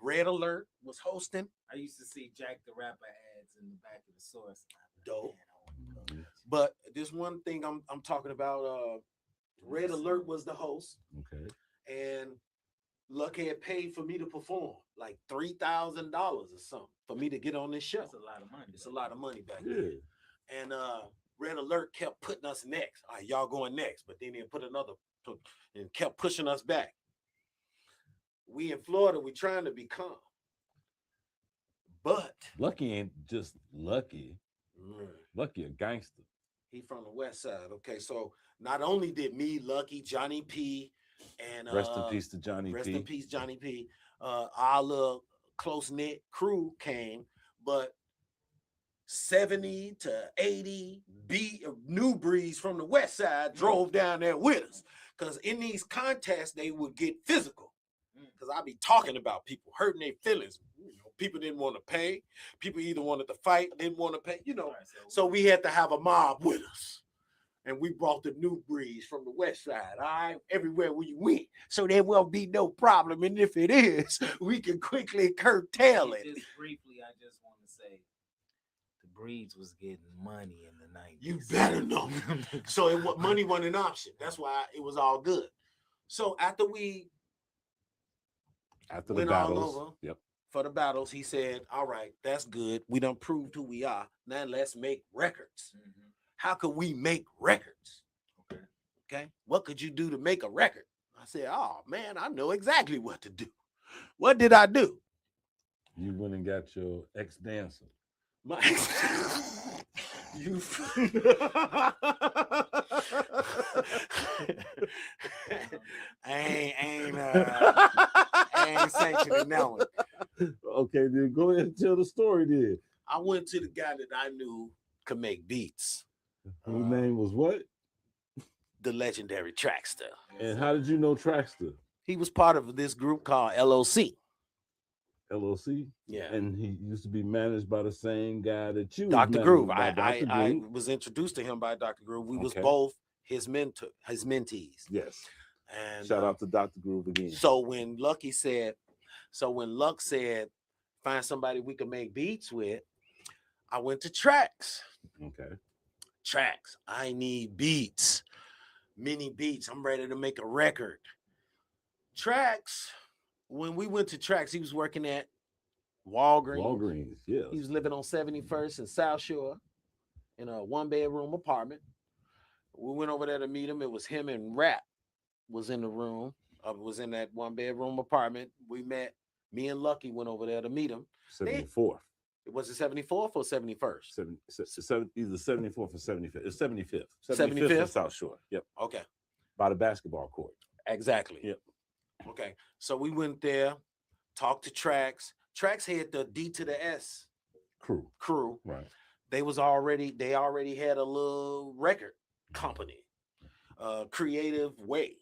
Red Alert was hosting. I used to see Jack the Rapper ads in the back of the source. Dope. But this one thing I'm talking about, Red Alert was the host. Okay. And Luck had paid for me to perform like $3,000 or something for me to get on this show. That's a lot of money. It's a lot of money back Yeah. then. And Red Alert kept putting us next. All right, y'all going next, but then they put another and kept pushing us back. We in Florida, we trying to be calm. But Lucky ain't just Lucky. Lucky a gangster. he from the West Side. Okay, so not only did me, Lucky, Johnny P, and Rest in peace to Johnny rest P. in peace, Johnny P. Our little close-knit crew came, but 70 to 80 new breeds from the West Side drove down there with us. Because in these contests, they would get physical. Because I be talking about people hurting their feelings. You know, people didn't want to pay. People either wanted to fight, didn't want to pay, you know. So we had to have a mob with us. And we brought the new breeds from the West Side, all right, everywhere we went. So there won't be no problem. And if it is, we can quickly curtail it. Just briefly, I just want to say the breeds was getting money in the 90s. You better know. So money wasn't an option. That's why it was all good. So after we After the went all battles. over Yep. for the battles, he said, all right, that's good. We done proved who we are. Now let's make records. How could we make records? Okay. What could you do to make a record? I said, oh man, I know exactly what to do. What did I do? You went and got your ex-dancer. My you I ain't sanctioning that one. Okay, then go ahead and tell the story then. I went to the guy that I knew could make beats. Whose name was what? The legendary Trackster. And how did you know Trackster? He was part of this group called LOC. LOC? Yeah. And he used to be managed by the same guy that you was Dr. managed Groove. by, Dr. I Groove. was introduced to him by Dr. Groove. We was Okay. both his mentees. Yes. And Shout out to Dr. Groove again. So when Luck said, find somebody we can make beats with, I went to Tracks. Okay. Tracks. I need beats. Mini beats. I'm ready to make a record. Tracks. When we went to Tracks, he was working at Walgreens. Walgreens, yeah. He was living on 71st and South Shore in a 1-bedroom apartment. We went over there to meet him. It was him and Rap was in the room. Was in that 1-bedroom apartment. We met. Me and Lucky went over there to meet him. 74th. Was it 74th or 71st? Either 74th or 75th. It's 75th. 75th? in South Shore. Yep. Okay. By the basketball court. Exactly. Yep. Okay. So we went there, talked to Tracks. Tracks had the D to the S crew. Right. They already had a little record company, Creative Way.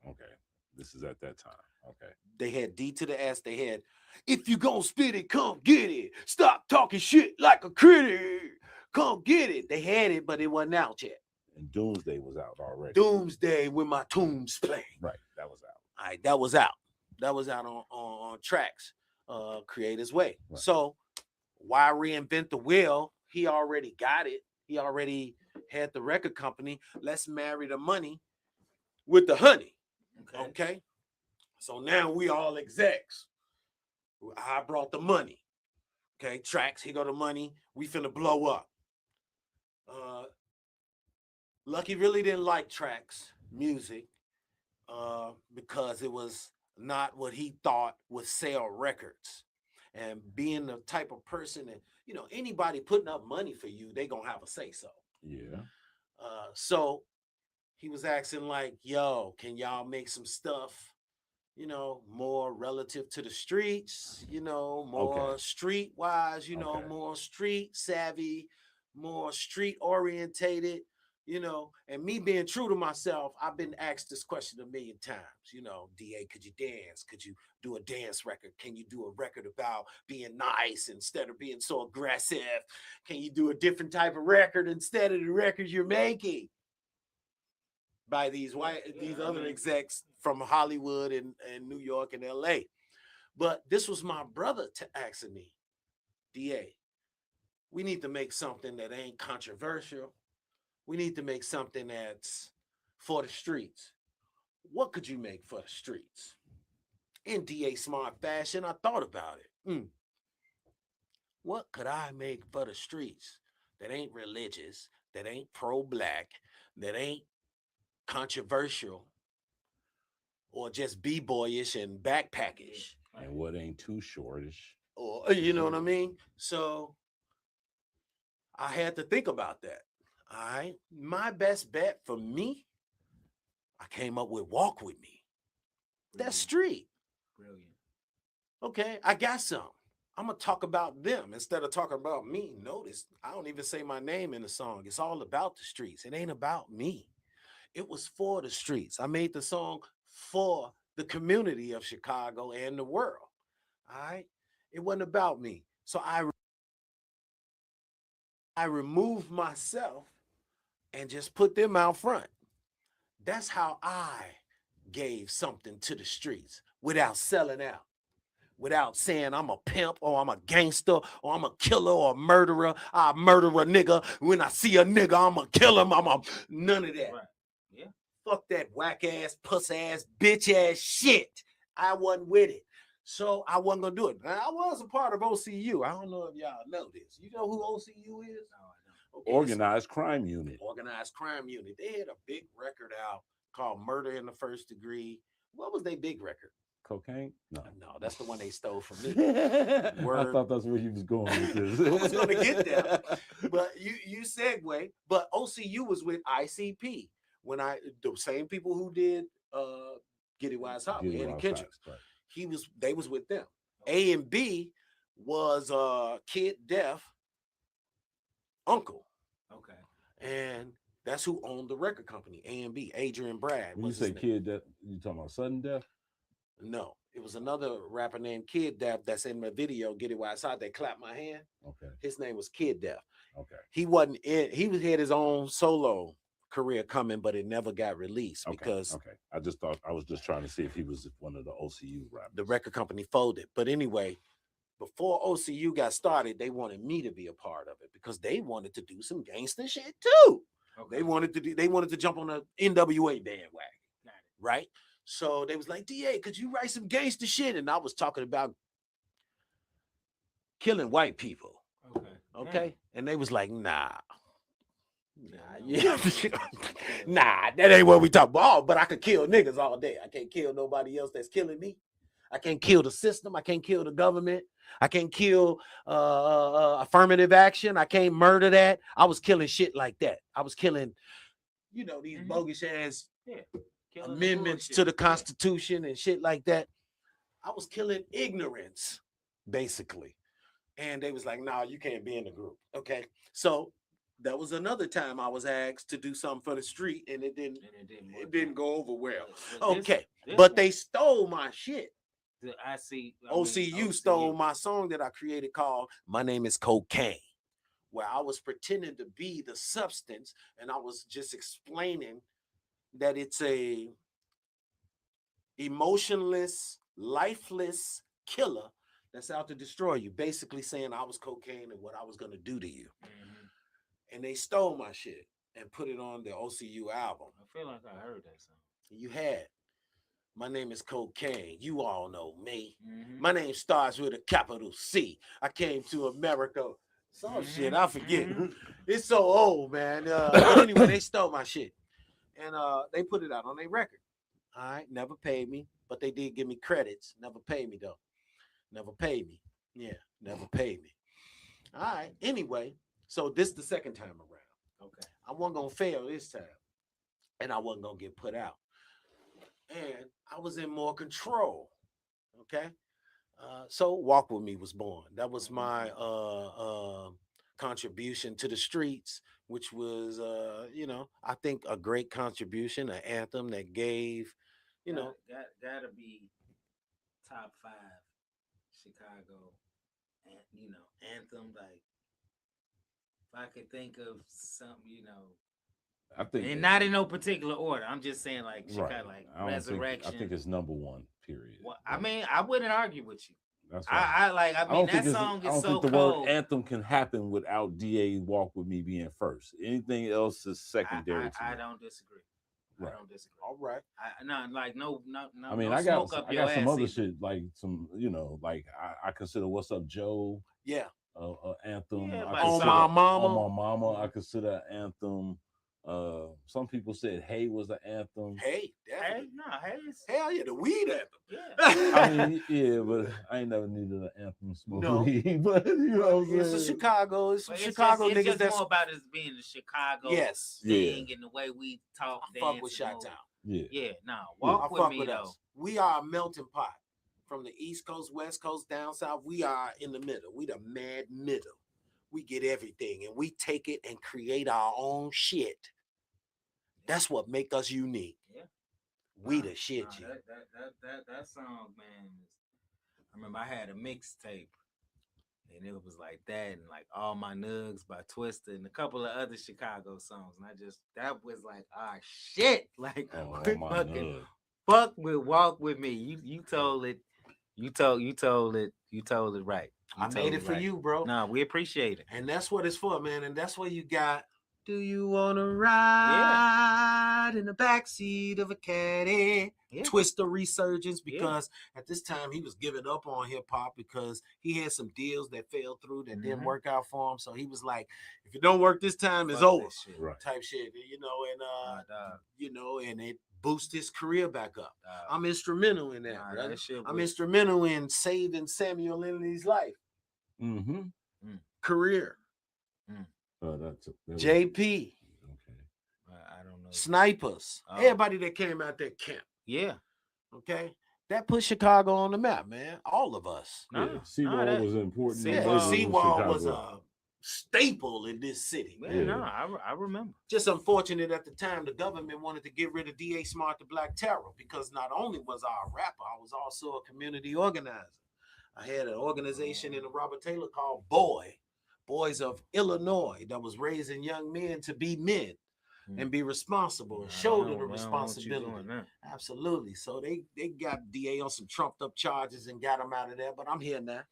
Okay. This is at that time. Okay. They had D to the S. They had, if you gonna spit it, come get it. Stop talking shit like a critic. Come get it. They had it, but it wasn't out yet. And Doomsday was out already. Doomsday with my tunes play. Right, that was out. All right, that was out. That was out on Tracks, Creator's Way. Right. So why reinvent the wheel? He already got it. He already had the record company. Let's marry the money with the honey. Okay. So now we all execs. I brought the money. Okay, Tracks, here go the money. We finna blow up. Lucky really didn't like Tracks music because it was not what he thought would sell records. And being the type of person that, you know, anybody putting up money for you, they gonna have a say so. Yeah. So he was asking like, yo, can y'all make some stuff, you know, more relative to the streets, you know, more street wise, you know, more street savvy, more street orientated, you know. And me being true to myself, I've been asked this question a million times, you know, DA, could you dance? Could you do a dance record? Can you do a record about being nice instead of being so aggressive? Can you do a different type of record instead of the records you're making? By these other execs from Hollywood and New York and LA. But this was my brother asking me, DA, we need to make something that ain't controversial. We need to make something that's for the streets. What could you make for the streets? In DA smart fashion, I thought about it. What could I make for the streets that ain't religious, that ain't pro-black, that ain't controversial, or just b-boyish and backpackish, and what ain't too shortish, or you know what I mean? So I had to think about that. All right, my best bet for me, I came up with Walk With Me. That's street. Brilliant. Okay, I got some. I'm gonna talk about them instead of talking about me. Notice I don't even say my name in the song. It's all about the streets. It ain't about me. It was for the streets. I made the song for the community of Chicago and the world. All right. It wasn't about me. So I removed myself and just put them out front. That's how I gave something to the streets without selling out, without saying I'm a pimp or I'm a gangster or I'm a killer or a murderer. I murder a nigga. When I see a nigga, I'm going to kill him. None of that. Right. Yeah. Fuck that whack ass, puss ass, bitch ass shit. I wasn't with it. So I wasn't gonna do it. Now, I was a part of OCU. I don't know if y'all know this. You know who OCU is? Okay, Organized Crime Unit. Organized Crime Unit. They had a big record out called Murder in the First Degree. What was their big record? Cocaine? No, that's the one they stole from me. I thought that's where you was going with this. I was gonna get there, but you segue. But OCU was with ICP when the same people who did Get It While It's Hot, Eddie Kendricks. Right. They was with them. A and B was Kid Def uncle. Okay. And that's who owned the record company, A and B. Adrian Brad. When you say Kid Def, you talking about Sudden Death? No, it was another rapper named Kid Def that's in the video, Get It While It's Hot. They clapped my hand. Okay. His name was Kid Def. Okay. He wasn't in, he had his own solo career coming, but it never got released because I was just trying to see if he was one of the OCU rappers. The record company folded. But anyway, before OCU got started, they wanted me to be a part of it because they wanted to do some gangster shit too. Okay. They wanted to jump on the NWA bandwagon, right? So they was like, DA, could you write some gangster shit? And I was talking about killing white people. Okay. And they was like, nah, that ain't what we talk about. Oh, but I could kill niggas all day. I can't kill nobody else that's killing me. I can't kill the system. I can't kill the government. I can't kill affirmative action. I can't murder that. I was killing shit like that. I was killing, these bogus ass amendments to the Constitution and shit like that. I was killing ignorance, basically. And they was like, nah, you can't be in the group. Okay. So that was another time I was asked to do something for the street, and it didn't go over well. Okay. But they stole my shit. OCU stole my song that I created called My Name is Cocaine, where I was pretending to be the substance, and I was just explaining that it's a emotionless, lifeless killer that's out to destroy you. Basically saying I was cocaine and what I was gonna do to you. And they stole my shit and put it on the OCU album. I feel like I heard that song. You had. My name is Cocaine. You all know me. My name starts with a capital C. I came to America. Some shit, I forget. It's so old, man. But anyway, they stole my shit. And they put it out on their record. All right, never paid me, but they did give me credits. Never paid me, though. Never paid me. Yeah, never paid me. All right, anyway, so this is the second time around. Okay. I wasn't going to fail this time. And I wasn't going to get put out. And I was in more control. Okay. So Walk With Me was born. That was my contribution to the streets, which was, I think a great contribution, an anthem that gave, gotta be top 5 Chicago, anthem. Like, if I could think of something, I think, and not in no particular order. I'm just saying, like, Chicago, right. like I don't Resurrection. I think it's number 1. Period. Well, I mean, I wouldn't argue with you. That's right. I mean, that song is so I don't think the cold. word anthem can happen without DA Walk With Me being first. Anything else is secondary. I don't disagree. Right. I don't disagree. All right. No. I mean, no I got smoke up I your got some ass other either. shit, like some, like I consider What's Up Joe. Yeah. Anthem. Yeah, I but consider On My Mama. On My Mama. I consider anthem. Some people said Hey was an anthem. Hey, Hey, no, hey, hell yeah, the weed anthem. Yeah. I mean, yeah, but I ain't never needed an anthem smoke No. weed. But you know what I'm It's saying? a Chicago. It's some But Chicago it's niggas just that's more about us being the Chicago Yes. thing and the way we talk. I fuck dance, with and move. Chi-Town. Yeah. Yeah, no, I walk with fuck me with though. us. We are a melting pot. From the East Coast, West Coast, down south, we are in the middle. We the mad middle. We get everything and we take it and create our own shit. That's what make us unique. Yeah. We the shit, Nah, G. that song, man. I remember I had a mixtape, and it was like that, and like All My Nugs by Twista, and a couple of other Chicago songs, and that was like, shit, like Oh, we my fucking God. fuck with Walk With Me. You told it, you told it right. I made it for you, bro. No, we appreciate it. And that's what it's for, man. And that's where you got. Do you wanna ride in the backseat of a caddy? Yeah. Twista resurgence, because at this time he was giving up on hip hop because he had some deals that fell through that didn't work out for him. So he was like, if it don't work this time, it's Fuck over. that shit. Right. Type shit, and Dog. and it boosts his career back up. Dog. I'm instrumental in that, Nah, brother. that shit I'm was- instrumental in saving Samuel Lilly's life, Mm-hmm. career. That was- JP, I don't know. snipers, Oh. everybody that came out that camp. Yeah. Okay, that put Chicago on the map, man. All of us. Yeah, Seawall was important. Yeah, Labor Seawall was Chicago. a staple in this city. Man, no, I remember. Just unfortunate at the time the government wanted to get rid of D.A. Smart, the Black Terror, because not only was I a rapper, I was also a community organizer. I had an organization in the Robert Taylor called Boys of Illinois, that was raising young men to be men and be responsible and shoulder the responsibility. Absolutely. So they got DA on some trumped up charges and got him out of there, but I'm here now.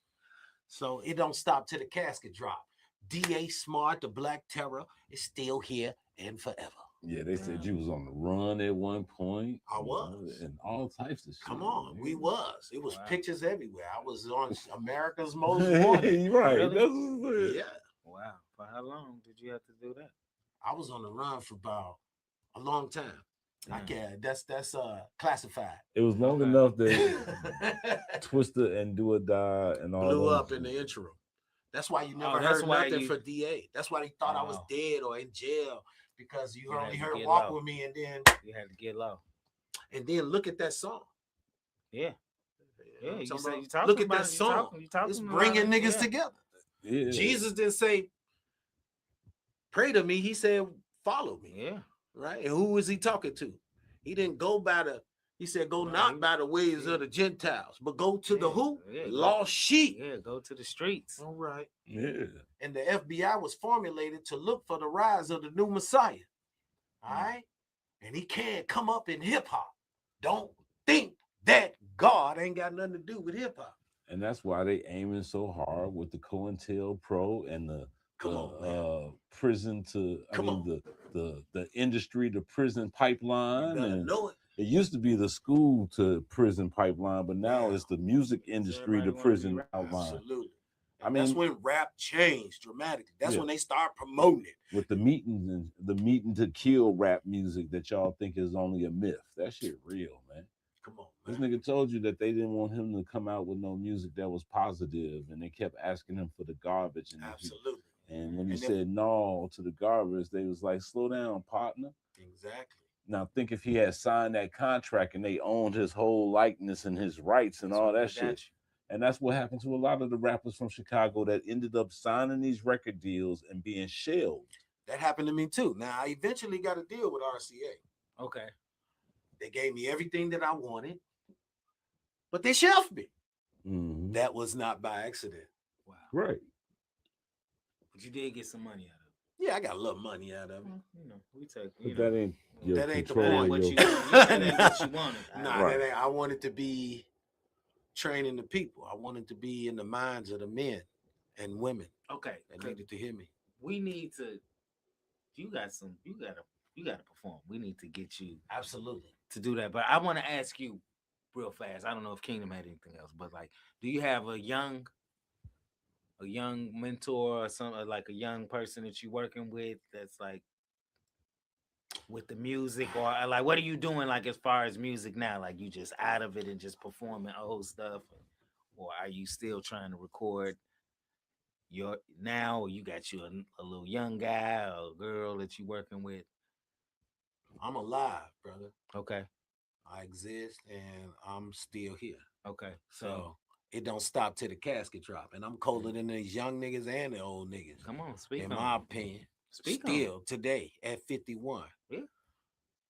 So it don't stop till the casket drop. DA Smart, the Black Terror, is still here and forever. Yeah, they said you was on the run at one point. I was. And all types of shit. Come on, we was. It was Wow. pictures everywhere. I was on America's Most Wanted. Right. Really? That's what it is. Yeah. Wow. For how long did you have to do that? I was on the run for about a long time. I can't. That's classified. It was long enough that Twister and Do or Die and all Blew those- up in the interim. That's why you never that's heard why nothing you- for DA. That's why they thought I was Oh. dead or in jail, because you You had only to heard get Walk low. With Me, and then You had to get low. look at that song. Yeah. You know what I'm You talking said about? you talking Look at about that it, you song. talking- you talking It's about bringing it, niggas yeah. together. Yeah. Jesus didn't say, pray to me. He said, follow me. Yeah. Right? And who was he talking to? He didn't go by the, He said, go No, not he- by the ways of the Gentiles, but go to the who? Yeah, Lost sheep. Yeah, go to the streets. All right. Yeah. And the FBI was formulated to look for the rise of the new Messiah. All right. And he can't come up in hip hop. Don't think that God ain't got nothing to do with hip hop. And that's why they aiming so hard with the COINTELPRO and the prison to the industry to prison pipeline. And know it. it used to be the school to prison pipeline, but now it's the music industry to prison pipeline. Absolutely. I mean, that's when rap changed dramatically. That's Yeah. when they start promoting it. with the meeting and the meeting to kill rap music that y'all think is only a myth. That shit real, man. Come on. This nigga told you that they didn't want him to come out with no music that was positive, and they kept asking him for the garbage. And Absolutely. And when he And then- said no to the garbage, they was like, "Slow down, partner." Exactly. Now think if he had signed that contract and they owned his whole likeness and his rights and all that shit. And that's what happened to a lot of the rappers from Chicago that ended up signing these record deals and being shelved. That happened to me too. Now I eventually got a deal with RCA. Okay. They gave me everything that I wanted, but they shelved me. Mhm. That was not by accident. Right. But you did get some money out of Yeah, I got a little money out of it. it. You know, we take. But that ain't your That ain't the control point. of What your- you that ain't what you wanted. Nah, Right. that ain't, I wanted to be training the people. I wanted to be in the minds of the men and women Okay. that needed to hear me. We need to. You gotta perform. We need to get you Absolutely to do that. But I want to ask you real fast. I don't know if Kingdom had anything else, but like, do you have a young mentor or something, like a young person that you're working with that's like with the music, or like what are you doing like as far as music now? Like you just out of it and just performing old stuff, or are you still trying to record your now, or you got you a little young guy or girl that you working with? I'm alive, brother. Okay. I exist and I'm still here. Okay. So it don't stop till the casket drop. And I'm colder than these young niggas and the old niggas. Come on, speak in on my it. opinion. Speak on it. Still today at 51. Yeah.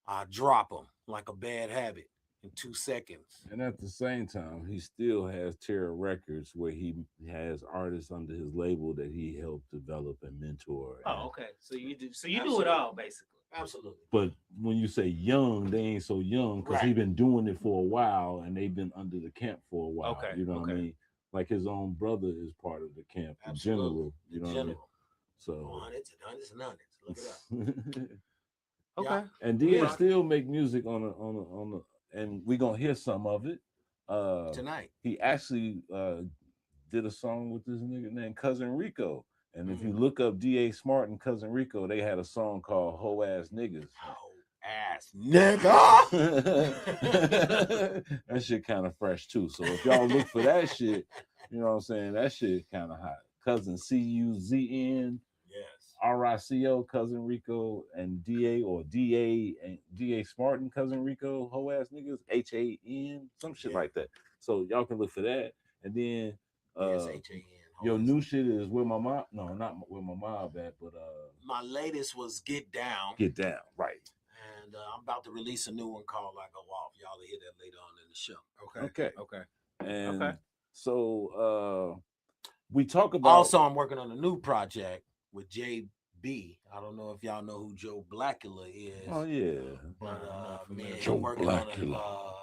I drop them like a bad habit in 2 seconds. And at the same time, he still has Terror Records where he has artists under his label that he helped develop and mentor. Oh, okay. So you do. So you do it all basically. Absolutely. But when you say young, they ain't so young because he Right. been doing it for a while and they've been under the camp for a while. Okay, You know what I okay. mean? Like his own brother is part of the camp, the Absolutely. general. You know what I mean? General. So Hundreds and hundreds and hundreds. Look it up. Okay. and DA still make music on a and we gonna hear some of it. Tonight. He actually did a song with this nigga named Cousin Rico. And if you look up DA Smart and Cousin Rico, they had a song called Ho Ass Niggas. Ass nigga. That shit kind of fresh too. So if y'all look for that shit, you know what I'm saying? That shit kind of hot. Cousin CUZN, Yes. RICO, Cousin Rico, and DA or DA and DA Smart and Cousin Rico, Ho Ass Niggas, HAN, some shit like that. So y'all can look for that. And then Yes, HAN. your new shit is Where My Mom, no, not Where My Mom at, but My latest was Get Down. Get Down, right. And I'm about to release a new one called I Go Off. Y'all will hear that later on in the show. Okay. Okay. And Okay. so we talk about Also, I'm working on a new project with JB. I don't know if y'all know who Joe Blackula is. Oh yeah. But me and Joe him working on Blackula.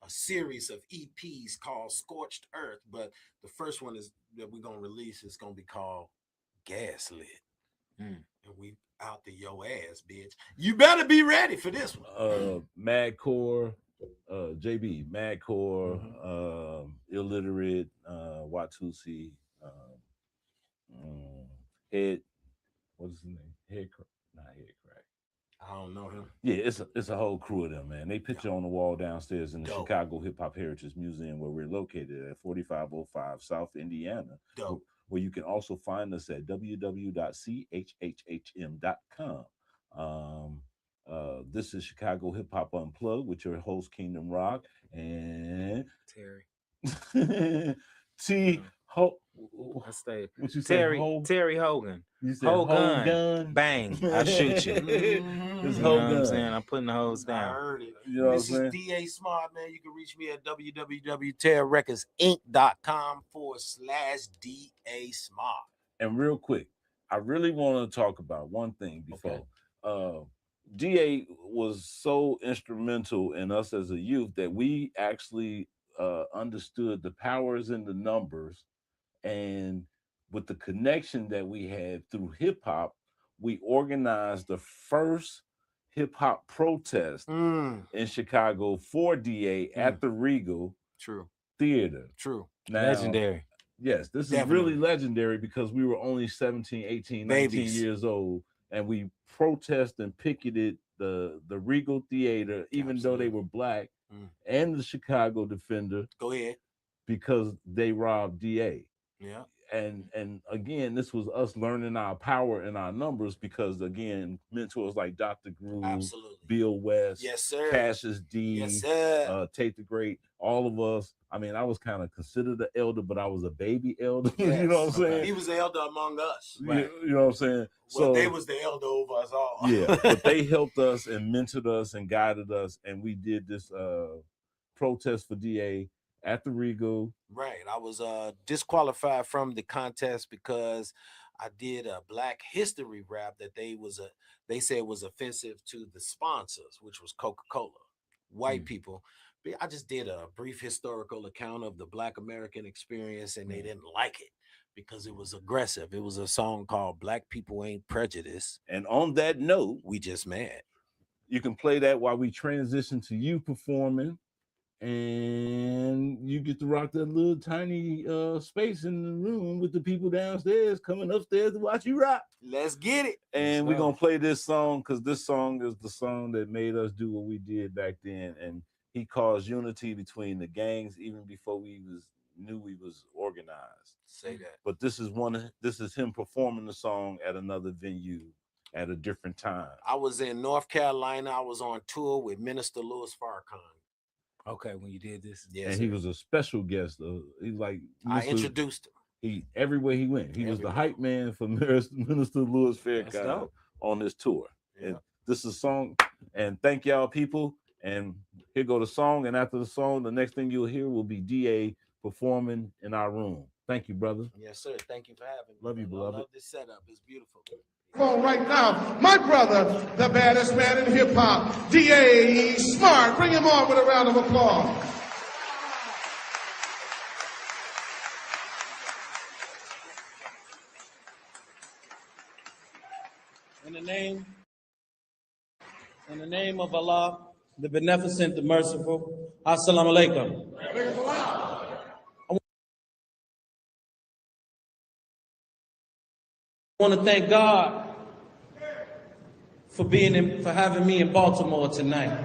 a series of EPs called Scorched Earth. But the first one is that we're gonna release is gonna be called Gaslit. And we out the yo ass, bitch. You better be ready for this one. Madcore, JB, Madcore, Illiterate, Watusi, Head, what's his name? Head Crack, not Head Crack. I don't know him. Yeah, it's a whole crew of them, man. They picture on the wall downstairs in the Dope. Chicago Hip Hop Heritage Museum, where we're located at 4505 South Indiana. Dope. Where you can also find us at www.chhhm.com. This is Chicago Hip Hop Unplugged with your host Kingdom Rock and Terry. T Ho. I say What you say, Terry Hogan. You said Hogan. Bang. I shoot you. It's You know what I'm Hogan. saying? I'm putting the hose I down. heard it. You know what I'm This is saying? DA Smart, man. You can reach me at www.terrorrecordsinc.com/DA Smart. And real quick, I really want to talk about one thing before. DA was so instrumental in us as a youth that we actually understood the powers in the numbers, and with the connection that we had through hip hop, we organized the first hip hop protest in Chicago for DA at the Regal Theater. Now, Legendary. Yes, this Definitely. is really legendary because we were only 17, 18, 19 Babies. years old, and we protested and picketed the Regal Theater, even though they were black, and the Chicago Defender. Go ahead. Because they robbed DA. Yeah. And again, this was us learning our power and our numbers because again, mentors like Dr. Groove, Bill West, Yes, sir. Cassius D, Yes, sir. Tate the Great, all of us. I mean, I was kind of considered the elder, but I was a baby elder. You know what I'm saying? He was the elder among us. You know what I'm saying? Well, they was the elder over us all. Yeah, but they helped us and mentored us and guided us, and we did this protest for DA at the Regal. Right. I was disqualified from the contest because I did a Black History rap that they said was offensive to the sponsors, which was Coca-Cola, white people. But I just did a brief historical account of the Black American experience, and they didn't like it because it was aggressive. It was a song called Black People Ain't Prejudiced. And on that note, we just mad. You can play that while we transition to you performing, and you get to rock that little tiny space in the room with the people downstairs coming upstairs to watch you rock. Let's get it. And we're gonna play this song because this song is the song that made us do what we did back then, and he caused unity between the gangs even before we knew we was organized. Say that. But this is him performing the song at another venue at a different time. I was in North Carolina. I was on tour with Minister Louis Farrakhan. Okay, when you did this, yes, and he was a special guest. He's like I introduced him. He everywhere he went. He was the hype man for Minister Louis Farrakhan on this tour. And this is a song. And thank y'all, people. And here go the song. And after the song, the next thing you'll hear will be DA performing in our room. Thank you, brother. Yes, sir. Thank you for having me. Love you, man. beloved. I love this setup. It's beautiful. On right now, my brother, the baddest man in hip hop, DA Smart. Bring him on with a round of applause. In the name of Allah, the Beneficent, the Merciful. Assalamu alaikum. I want to thank God for having me in Baltimore tonight.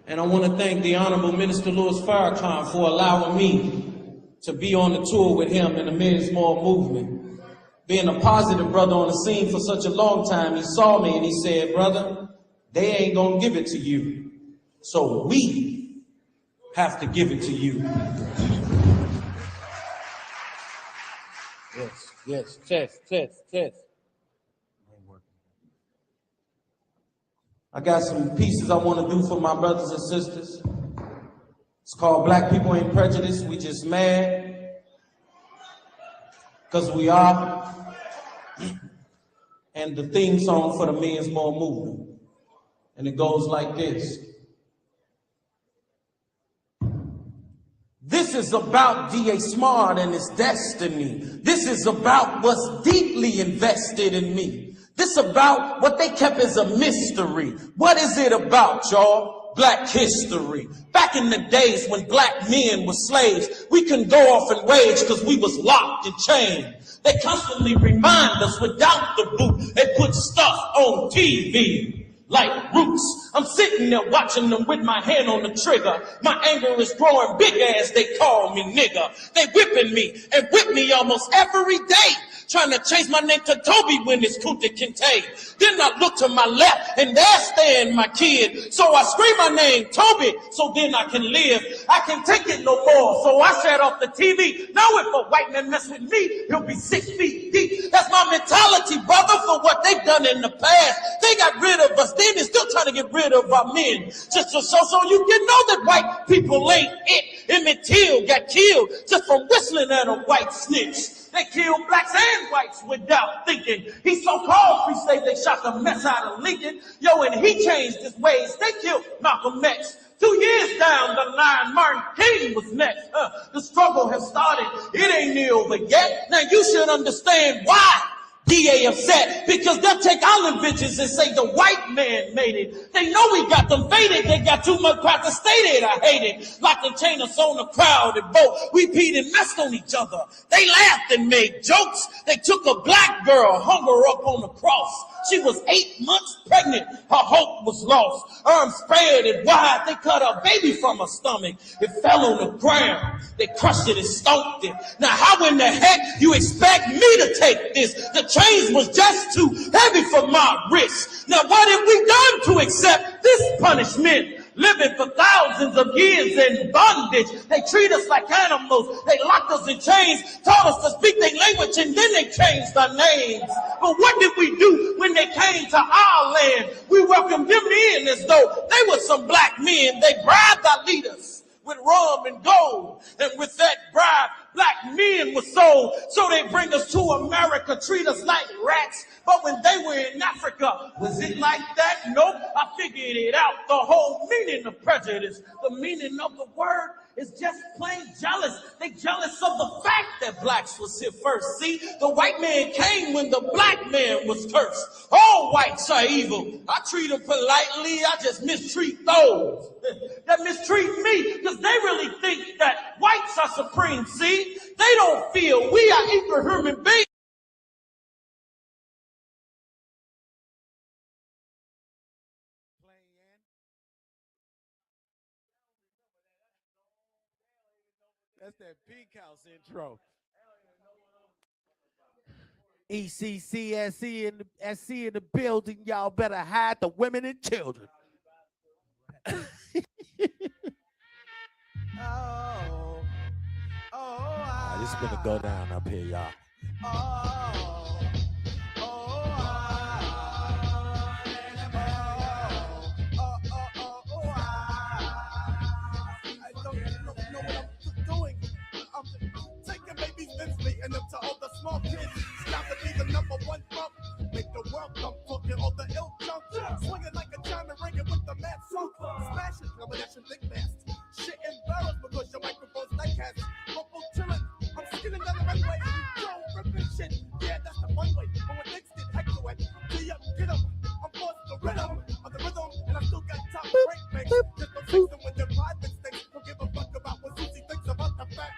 And I want to thank the Honorable Minister Louis Farrakhan for allowing me to be on the tour with him in the Men's More movement. Being a positive brother on the scene for such a long time, he saw me and he said, brother, they ain't gonna give it to you. So we have to give it to you. Yes, test. I got some pieces I want to do for my brothers and sisters. It's called Black People Ain't Prejudiced. We just mad because we are. And the theme song for the Men's More movement. And it goes like this. This is about DA Smart and his destiny. This is about what's deeply invested in me. This is about what they kept as a mystery. What is it about, y'all? Black history. Back in the days when black men were slaves, we couldn't go off and wage because we was locked and chained. They constantly remind us without the boot, they put stuff on TV. Like Roots. I'm sitting there watching them with my hand on the trigger. My anger is growing big as they call me nigga. They whipping me and whip me almost every day. Trying to change my name to Toby when it's Kunta Kinte. Then I look to my left and there stand my kid. So I scream my name, Toby, so then I can live. I can't take it no more, so I shut off the TV. Now if a white man mess with me, he'll be 6 feet deep. That's my mentality, brother, for what they've done in the past. They got rid of us, then they're still trying to get rid of our men. Just so you can know that white people ain't it. Emmett Till got killed just from whistling at a white snitch. They killed blacks and whites without thinking. He so-called free slave, they shot the mess out of Lincoln. Yo, and he changed his ways. They killed Malcolm X. 2 years down the line, Martin King was next. The struggle has started. It ain't near over yet. Now you should understand why DA upset, because they'll take island bitches and say the white man made it. They know we got them faded. They got too much pride to state it. I hate it. Locked and chained us on the crowded boat. We peed and messed on each other. They laughed and made jokes. They took a black girl, hung her up on the cross. She was 8 months pregnant. Her hope was lost. Arms spread and wide. They cut her baby from her stomach. It fell on the ground. They crushed it and stomped it. Now how in the heck you expect me to take this? The chains was just too heavy for my wrist. Now what have we done to accept this punishment? Living for thousands of years in bondage. They treat us like animals. They locked us in chains, taught us to speak their language, and then they changed our names. But what did we do when they came to our land? We welcomed them in as though they were some black men. They bribed our leaders with rum and gold. And with that bribe, black men were sold. So they bring us to America, treat us like rats. But when they were in Africa, was it like that? Nope, I figured it out. The whole meaning of prejudice, the meaning of the word is just plain jealous. They jealous of the fact that blacks was here first. See, the white man came when the black man was cursed. All whites are evil. I treat them politely. I just mistreat those that mistreat me, because they really think that whites are supreme. See, they don't feel we are equal human beings. That's that Pink House intro. ECCSE in the SC in the building. Y'all better hide the women and children. This is gonna go down up here, y'all. And up to all the small kids, stop to be the number one bump. Make the world come talking all the ill junk. Swinging like a diamond ringing with the mad funk. Smashing combination thick fast. Shit embarrassed because your microphone's like cats. Rumble chillin', I'm skinning down the runway. Yo, ripping shit, yeah, that's the fun way. But when things get hectic wet, G up, get 'em. I'm forced to rhythm of the rhythm, and I still got top break things. Just don't fix them with their private things. Don't give a fuck about what Susie thinks about the fact.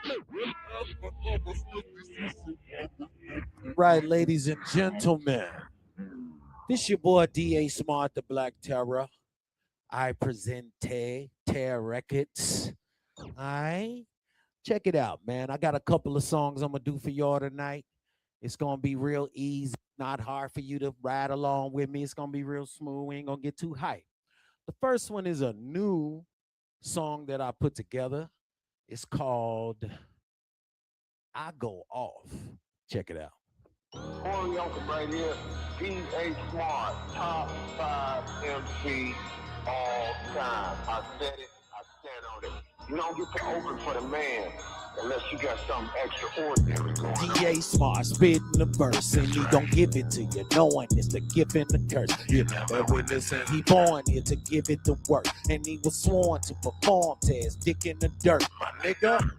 Right, ladies and gentlemen, this your boy DA Smart, the Black Terror. I present Terror Records. Alright, check it out, man. I got a couple of songs I'm gonna do for y'all tonight. It's gonna be real easy, not hard for you to ride along with me. It's gonna be real smooth. We ain't gonna get too hyped. The first one is a new song that I put together. It's called I Go Off. Check it out. Corey Uncle right here, DA Smart, top 5 MC all time. I said it, I stand on it. You don't get to open for the man unless you got something extraordinary going on. DA Smart spitting the verse, and he gon' give it to you, knowing it's the gift and the curse. You never witness him. He born here to give it the work, and he was sworn to perform to his dick in the dirt, my nigga.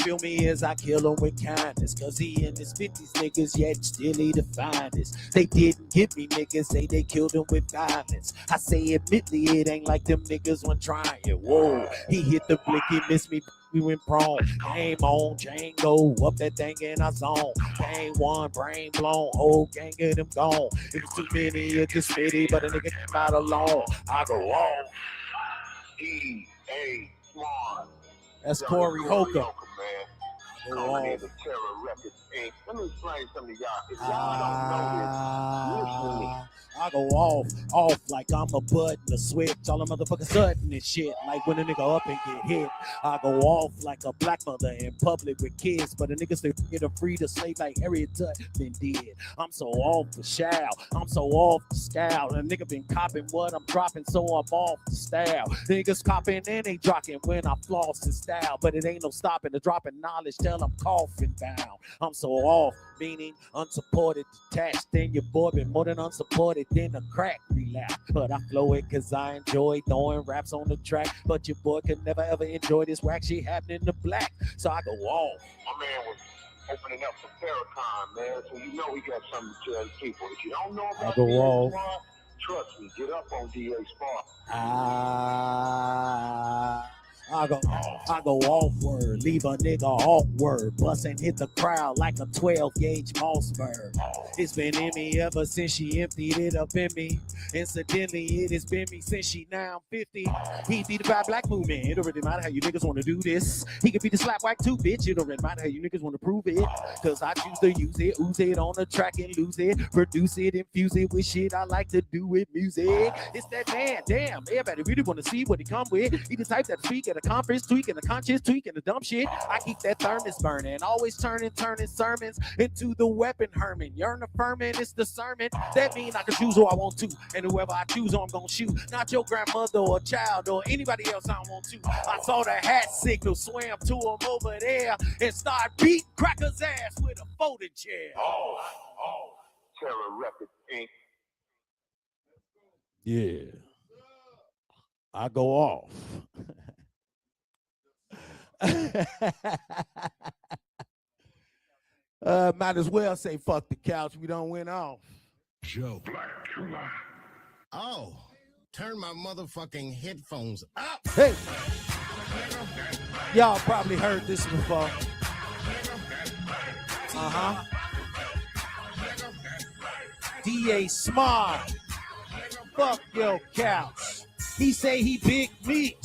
Feel me as I kill him with kindness, cause he in his 50s, niggas, yet still he the finest. They didn't get me, niggas, say they killed him with violence. I say admittedly, it ain't like them niggas when trying. Whoa, he hit the blick, he missed me, we went prone. Game on, Django, up that thing in our zone. Game one, brain blown, whole gang of them gone. It was too many of this city, but a nigga came out alone. I go off. DA Smart. That's Corey Holcomb. coming in the Terror Records Inc. Let me explain something to y'all. If y'all don't know this, listen to me. I go off like I'm a button, a switch, all the motherfuckers sudden and shit. Like when a nigga up and get hit, I go off like a black mother in public with kids, but a nigga still get a free to slave like Harriet Tubman did. I'm so off the shout, I'm so off the scout. A nigga been copping what I'm dropping, so I'm off the style. Niggas copping and they dropping when I floss the style, but it ain't no stopping the dropping knowledge till I'm coughing down. I'm so off, meaning unsupported, detached, then your boy been more than unsupported. Then a crack relapse, but I flow it cause I enjoy throwing raps on the track. But your boy could never ever enjoy this whack shit happening to black. So I go off. My man was opening up for Farrakhan, man, so you know he got something to tell people. If you don't know I about go D.A. off. Smart, trust me, get up on D.A. Smart. I go off word, leave a nigga awkward, bust and hit the crowd like a 12 gauge Mossberg. It's been in me ever since she emptied it up in me. Incidentally, it has been me since she now 50. He be the bad black movement. It don't really matter how you niggas want to do this. He could be the slap whack too, bitch. It don't really matter how you niggas want to prove it. Cause I choose to use it, ooze it on the track and lose it, produce it, infuse it with shit I like to do with music. It's that man, damn, everybody really want to see what he come with. He the type that speak at a conference, tweaking the conscience, tweaking the dumb shit. I keep that thermos burning, always turning sermons into the weapon Herman. Yearn affirming, it's the sermon. That mean I can choose who I want to, and whoever I choose I'm gonna shoot. Not your grandmother or child or anybody else I want to. I saw the hat signal, swam to him over there, and start beat Cracker's ass with a folding chair. Terror Records Inc. Yeah. I go off. Might as well say fuck the couch. We don't win off. Joe Black. Oh, turn my motherfucking headphones up. Hey, y'all probably heard this before. D.A. Smart. Fuck your couch. He say he big meat.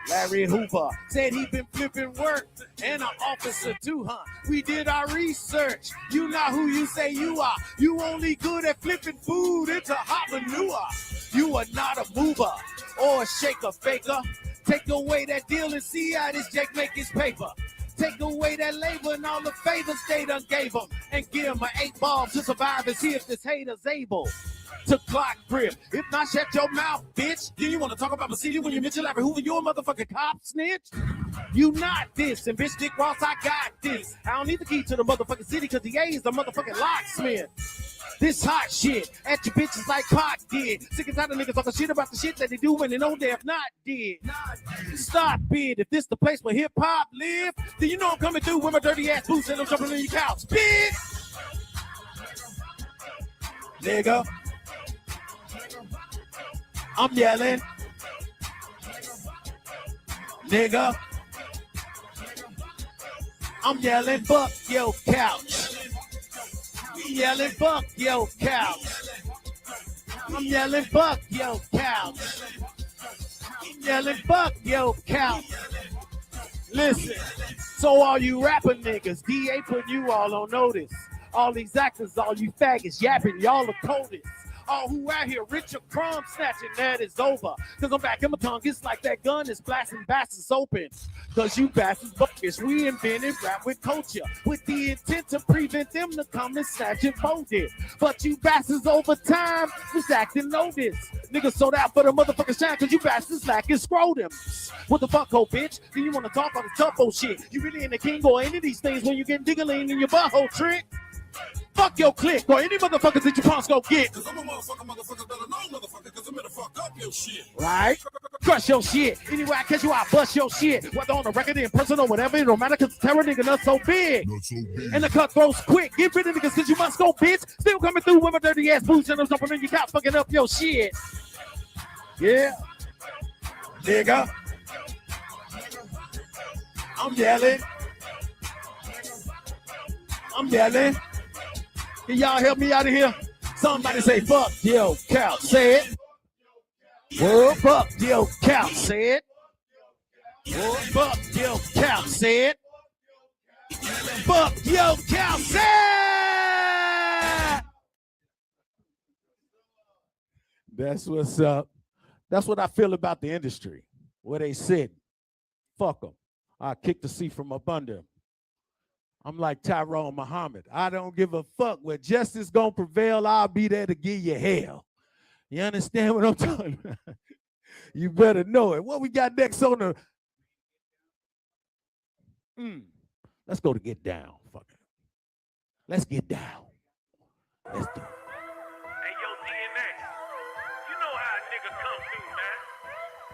Larry Hoover said he been flipping work, and an officer too, huh? We did our research. You not who you say you are. You only good at flipping food into hot manure. You are not a mover or a shaker faker. Take away that deal and see how this Jake make his paper. Take away that labor and all the favors they done gave him, and give him an 8 ball to survive and see if this hater's able to clock grip. If not, shut your mouth, bitch. Do you want to talk about the city when you mention Larry Hoover? You a motherfucking cop snitch? You not this, and bitch Dick Ross, I got this. I don't need the key to the motherfucking city, cause the A is the motherfucking locksmith. This hot shit at your bitches like Pot did. Sick and tired of niggas talking shit about the shit that they do when they know they have not did. Stop it. If this the place where hip hop live, then you know I'm coming through with my dirty ass boots and I'm jumping on your couch, bitch. Nigga. I'm yelling. Nigga. I'm yelling, fuck your couch. Yelling, fuck your couch. I'm yelling, fuck your couch. Yelling, fuck your couch. Listen, so all you rapper niggas, DA put you all on notice. All these actors, all you faggots yapping, y'all are coldest. All who out here rich or crumb snatching, that is over. Cause I'm back in my tongue, it's like that gun is blasting bastards open. Cause you bastards buckets, we invented rap with culture, with the intent to prevent them to come and snatch and fold it. But you bastards over time was acting notice. Niggas sold out for the motherfucking shine, cause you bastards lacking scrotums. What the fuck, oh bitch? Do you wanna talk on the tough old shit? You really in the king or any of these things when you get diggling in your butthole trick? Fuck your clique or any motherfuckers that you punks go get. Cause I'm a motherfucker better know motherfucker, cause I'm gonna fuck up your shit. Right? Crush your shit. Anyway I catch you, I bust your shit. Whether on the record, in person or whatever, it don't matter cause the terror nigga not so big. And the cutthroats quick. Get rid of niggas cause you must go, bitch. Still coming through with my dirty ass boots and I'm jumping on your couch fucking up your shit. Yeah. Nigga. I'm yelling. I'm yelling. Can y'all help me out of here? Somebody say, fuck your couch. Say it. Well, fuck your couch. Say it. Well, fuck your couch. Say it. fuck your Kelsey. That's what's up. That's what I feel about the industry. Where they sit. Fuck them. I kick the seat from up under them. I'm like Tyrone Muhammad. I don't give a fuck. Where justice gonna prevail, I'll be there to give you hell. You understand what I'm talking about? You better know it. What we got next on the... Let's go to Get Down. Fuck it. Let's get down. Let's do it. Hey, yo, DNA, you know how a nigga come through, man.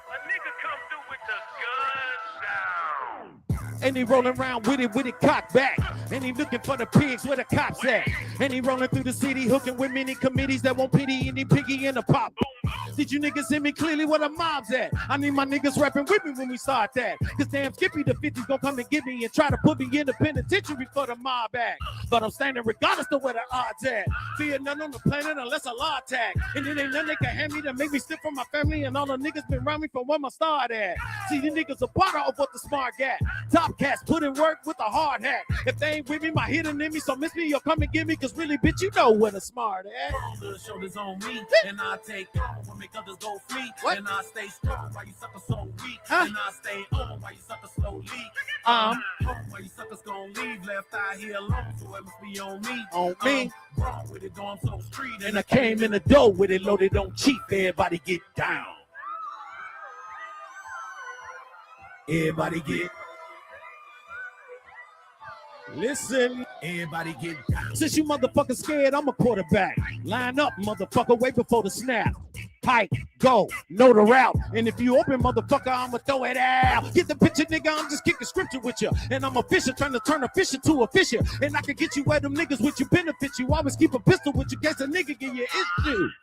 A nigga come through with the guns down. And he rolling around with it cocked back. And he looking for the pigs where the cops at. And he rolling through the city hooking with many committees that won't pity any piggy in the pop. Did you niggas hear me clearly where the mob's at? I need my niggas rapping with me when we start that. Cause damn Skippy the 50's gonna come and get me and try to put me in the penitentiary for the mob act. But I'm standing regardless of where the odds at. Fear none on the planet unless a law attack. And it ain't nothing they can hand me to make me slip from my family. And all the niggas been around me from where my start at. See, the niggas a part of what the smart got. Top cats put in work with a hard hat. If they ain't with me, my hidden enemy. So miss me, you'll come and get me. Cause really, bitch, you know where the smart at. The shoulders on me, and I take on when make others go free. And I stay strong while you suckers so weak. And I stay on while you suckers slowly. Home while you suckers gon' leave. Left eye here alone, so it must be on me. On me. Wrong with it, going so street. And I came in the door with it loaded on cheap. Everybody get down. Everybody get. Listen, everybody get down. Since you motherfuckers scared, I'm a quarterback. Line up, motherfucker, wait before the snap. Pike, go, know the route. And if you open, motherfucker, I'ma throw it out. Get the picture, nigga, I'm just kicking scripture with you. And I'm a fisher trying to turn a fisher to a fisher. And I can get you where them niggas with you benefit you. Always keep a pistol with you, guess a nigga give you issues.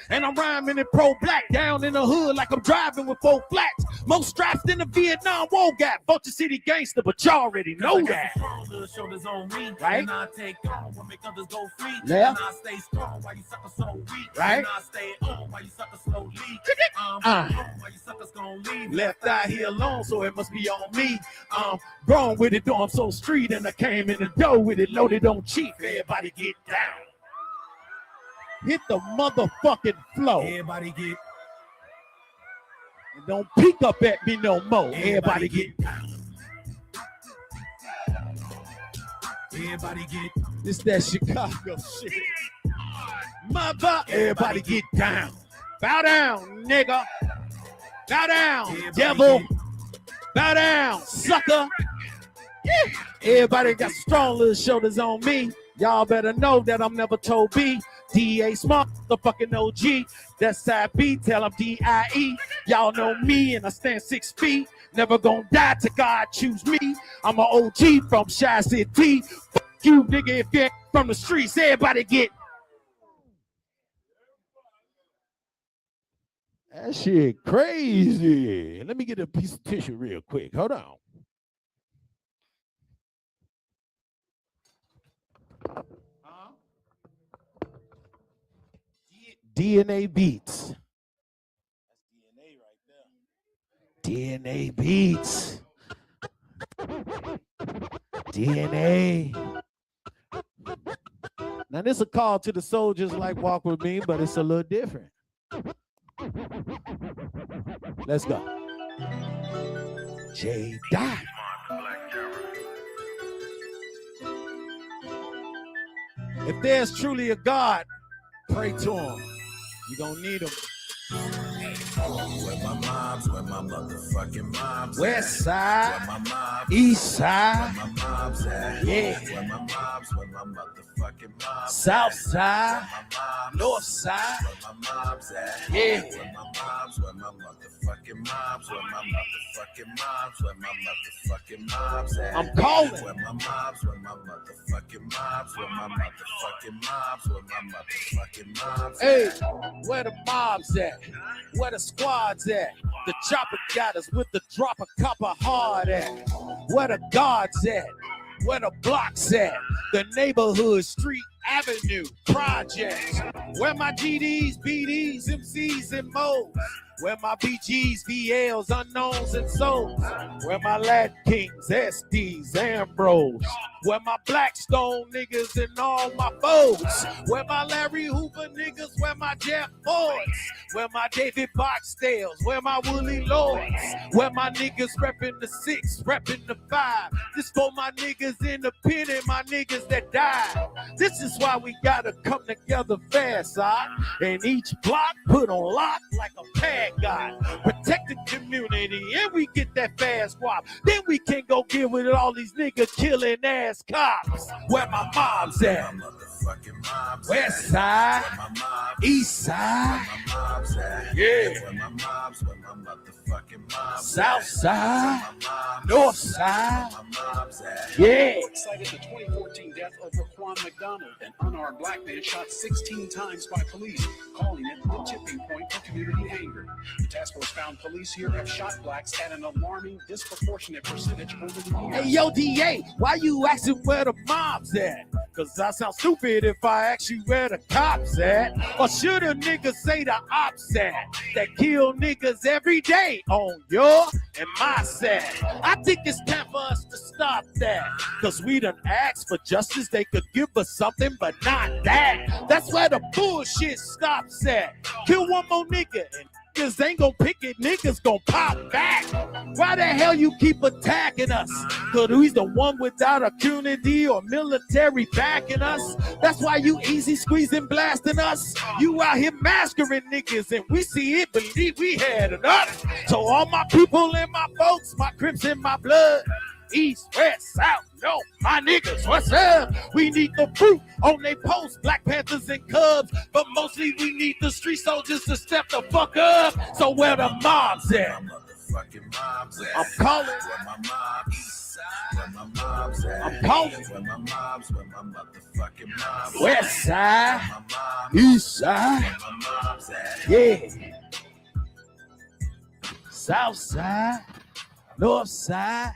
And I'm rhyming in pro-black, down in the hood like I'm driving with 4 flats. More straps than the Vietnam War got. Vulture City gangster, but y'all already know that. The shoulders on me, right? And I take on when make others go free. Yeah. And I stay strong while you suckers so weak. Right. And I stay on while you suckers slowly. While you suckers gon' leave. Left eye here alone, so it must be on me. Grown with it, though I'm so street, and I came in the door with it loaded on cheap. Everybody get down. Hit the motherfucking flow. Everybody get. And don't peek up at me no more. Everybody get down. Everybody get. This that Chicago shit. Everybody get down. Bow down, nigga. Bow down, devil. Bow down, sucker. Yeah. Everybody got strong little shoulders on me. Y'all better know that I'm never told B. DA Smart, the fucking OG. That's side B, tell him DIE. Y'all know me and I stand 6 feet. Never gonna die till God choose me. I'm an OG from Shy City. Fuck you, nigga, if you're from the streets. Everybody get. That shit crazy. Let me get a piece of tissue real quick. Hold on. DNA Beats. DNA Beats. DNA. Now this is a call to the soldiers like Walk With Me, but it's a little different. Let's go. J. Dot. If there's truly a God, pray to him. You're gonna need him. Where my moms, where my motherfucking moms. West side, where my moms, east side, where my moms at. yeah. Where my moms, where my motherfucking moms. South side, where my moms, north side, where my moms at. yeah. Where my moms, where my motherfucking moms, where my motherfucking moms, where my motherfucking moms at. I'm calling. Where my moms, where my motherfucking moms, where my motherfucking moms, where my motherfucking moms. Hey, where the mobs at? Where the squad's at? The chopper got us with the drop of copper hard at. Where the guards at? Where the blocks at? The neighborhood, street, avenue, projects. Where my GDs, BDs, MCs, and Mo's? Where my BGs, VLs, unknowns, and souls. Where my Latin Kings, SDs, Ambrose. Where my Blackstone niggas and all my foes. Where my Larry Hoover niggas, where my Jeff Fords. Where my David Boxdales, where my Willie Lords. Where my niggas reppin' the 6, reppin' the 5. This for my niggas in the pen and my niggas that died. This is why we gotta come together fast, and each block put on lock like a pad guy. Protect the community and we get that fast swap. Then we can go get with all these nigga killing ass cops. Where my mom's at? West side, east side, yeah. South side, north side, yeah. Cited the 2014 death of Raquan McDonald, an unarmed black man shot 16 times by police, calling it the tipping point for community anger. The task force found police here have shot blacks at an alarming, disproportionate percentage over the years. Hey, yo, DA, why you asking where the mob's at? Cause I sound stupid if I ask you where the cops at. Or should a nigga say the ops at? That kill niggas every day on your and my side. I think it's time for us to stop that. Cause we done asked for justice, they could give us something, but not that. That's where the bullshit stops at. Kill one more nigga and niggas ain't gon' pick it, niggas gon' pop back. Why the hell you keep attacking us? Cause he's the one without a community or military backing us. That's why you easy squeezing blasting us. You out here masquering niggas and we see it, believe we had enough. So all my people and my folks, my Crips and my blood, East, West, South, no, my niggas, what's up? We need the fruit on they posts, Black Panthers and Cubs, but mostly we need the street soldiers to step the fuck up. So where the mob's at? I'm calling. I'm calling. West side, east side, yeah. South side, north side,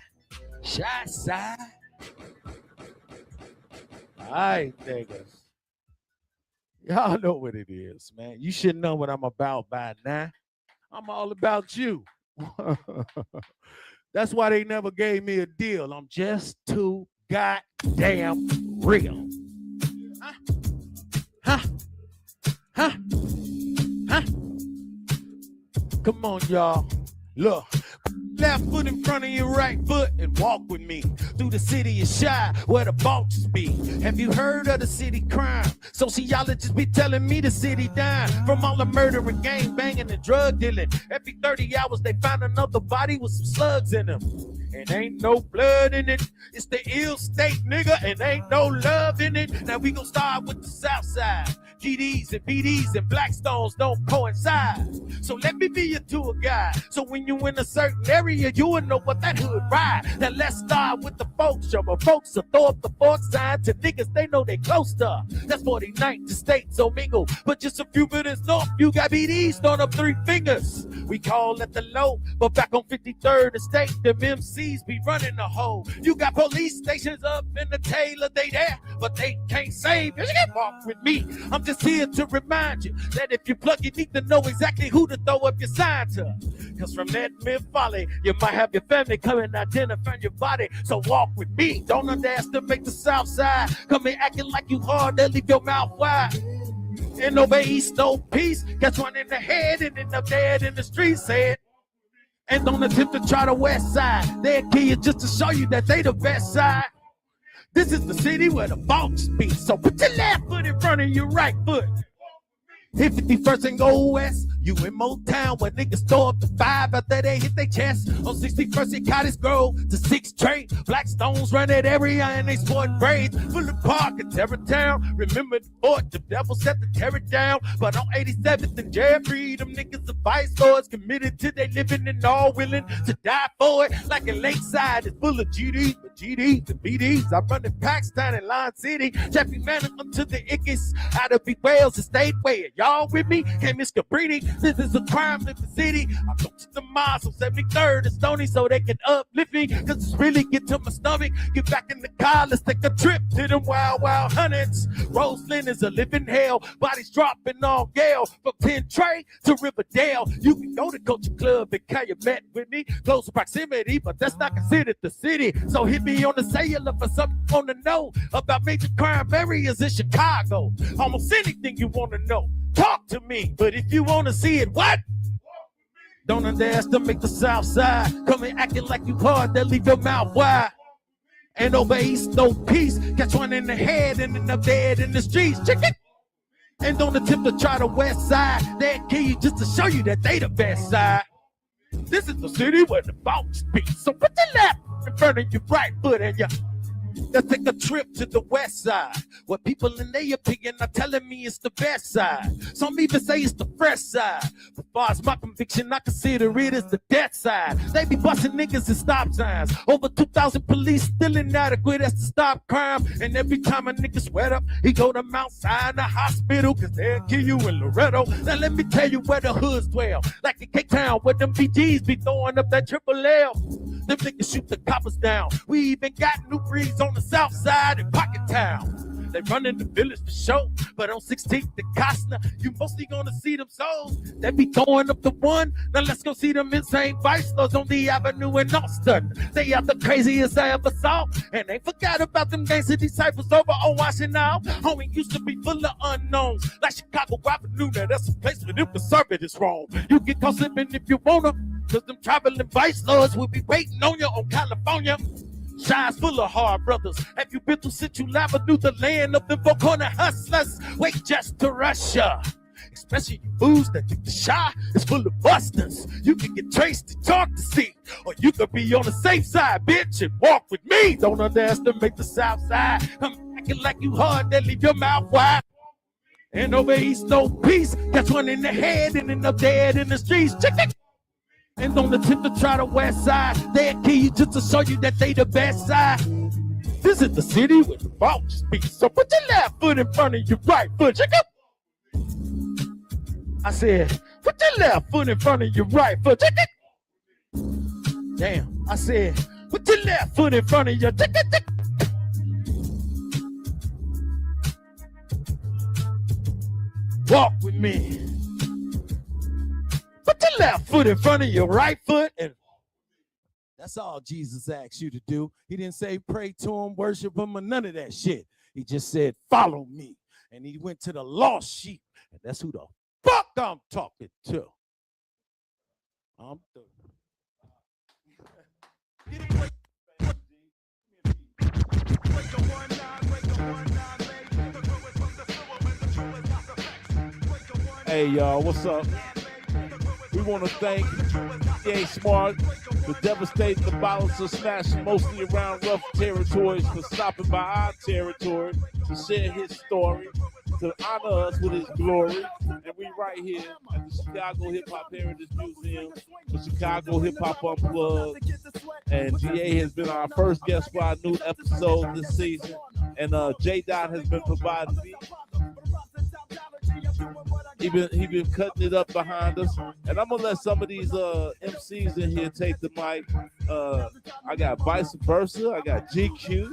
Shot side. All right, niggas. Y'all know what it is, man. You should know what I'm about by now. I'm all about you. That's why they never gave me a deal. I'm just too goddamn real. Huh? Come on, y'all. Look. Left foot in front of your right foot and walk with me through the city of Shy where the vultures be. Have you heard of the city crime? Sociologists be telling me the city dying from all the murder and gang banging and drug dealing. Every 30 hours they find another body with some slugs in them. And ain't no blood in it. It's the ill state, nigga, and ain't no love in it. Now we gon' start with the south side. GDs and BDs and Blackstones don't coincide. So let me be your tour guide. So when you in a certain area, you will know what that hood ride. Now let's start with the folks. Show my folks to throw up the fork sign to niggas they know they close to. That's 49th to state, so mingle. But just a few minutes north, you got BDs throwing up 3 fingers. We call it the low, but back on 53rd Estate, them MCs be running the hole. You got police stations up in the Taylor, they there, but they can't save you. Get off with me. I'm just here to remind you that if you plug, you need to know exactly who to throw up your sign to. Cause from that myth folly, you might have your family come and identify your body. So walk with me. Don't underestimate the south side. Come in acting like you hard, they'll leave your mouth wide. And no east, no peace. Catch one in the head and end up dead in the streets. Said. And don't attempt to try the west side. They'll kill you just to show you that they the best side. This is the city where the folks be. So put your left foot in front of your right foot. Hit 51st and go west. You in Motown where niggas throw up the 5 after they hit their chest. On 61st and Cottage Grove to 6th Street. Blackstones run that area and they sporting braids. Full of Park and Terrortown. Remember the fort, the devil set the terror down. But on 87th and Jeffrey, them niggas are vice lords committed to they living and all willing to die for it. Like a lakeside is full of GDs, but GDs and BDs. I run the packs down in Line City. Jeffrey Manning to the Ickies. Out of big whales and stayed where. Y'all with me? Hey, Miss Cabrini. This is a crime in the city. I go to the miles on 73rd and Stony so they can uplift me. Cause it's really get to my stomach. Get back in the car. Let's take a trip to them wild, wild hundreds. Roseland is a living hell. Bodies dropping on Gale. From 10 Trey to Riverdale. You can go to Culture Club and Calumet with me. Close proximity, but that's not considered the city. So hit me on the cellular for something you want to know about major crime areas in Chicago. Almost anything you want to know. Talk to me. But if you want to see it, what? Don't underestimate the South Side. Coming acting like you hard, they'll leave your mouth wide. And over East, no peace. Catch one in the head and end up dead in the streets. Chicken. And don't attempt to try the West Side. They'll kill you just to show you that they the best side. This is the city where the boss speaks. So put the left in front of your right foot and let's take a trip to the west side, where people in their opinion are telling me it's the best side. Some even say it's the fresh side. But far as my conviction, I consider it as the death side. They be busting niggas in stop signs. Over 2,000 police still inadequate as to stop crime. And every time a nigga sweat up, he go to Mount Sinai Hospital, cause they'll kill you in Loretto. Now let me tell you where the hoods dwell. Like in K-Town, where them BGs be throwing up that triple L. Them niggas shoot the coppers down. We even got new breeds on the south side in Pocket Town. They run in the village for show, but on 16th and Costner, you mostly gonna see them souls. They be throwing up the one. Now let's go see them insane vice lords on the avenue in Austin. They are the craziest I ever saw, and they forgot about them gangster disciples over on Washington. Homie used to be full of unknowns, like Chicago Avenue. Now that's a place where them conservatives roam. You get caught slipping if you wanna, cause them traveling vice lords will be waiting on you on California. Shy's full of hard brothers. Have you been through Central Avenue, the land of the four corner hustlers? Wait just to Russia. Especially you fools that think the Shy is full of busters. You can get traced to talk to see, or you could be on the safe side, bitch, and walk with me. Don't underestimate the south side. I'm acting like you hard, they leave your mouth wide. And over East, no peace. Catch one in the head and end up dead in the streets. Chicken. And don't attempt to try the west side. They'll kill you just to show you that they the best side. This is the city where the boss speaks. So put your left foot in front of your right foot. Check it. I said, put your left foot in front of your right foot. Check it. Damn. I said, put your left foot in front of your check it. Walk with me. Put your left foot in front of your right foot, and that's all Jesus asked you to do. He didn't say pray to him, worship him, or none of that shit. He just said, follow me. And he went to the lost sheep, and that's who the fuck I'm talking to. I'm through. Hey, y'all, what's up? We want to thank DA Smart for devastating the balance of smash mostly around rough territories, for stopping by our territory to share his story, to honor us with his glory. And we right here at the Chicago Hip Hop Heritage Museum for Chicago Hip Hop Unplugged. And GA has been our first guest for our new episode this season. And J-Dot has been providing me. He been cutting it up behind us, and I'm gonna let some of these MCs in here take the mic. I got Vice Versa, I got GQ,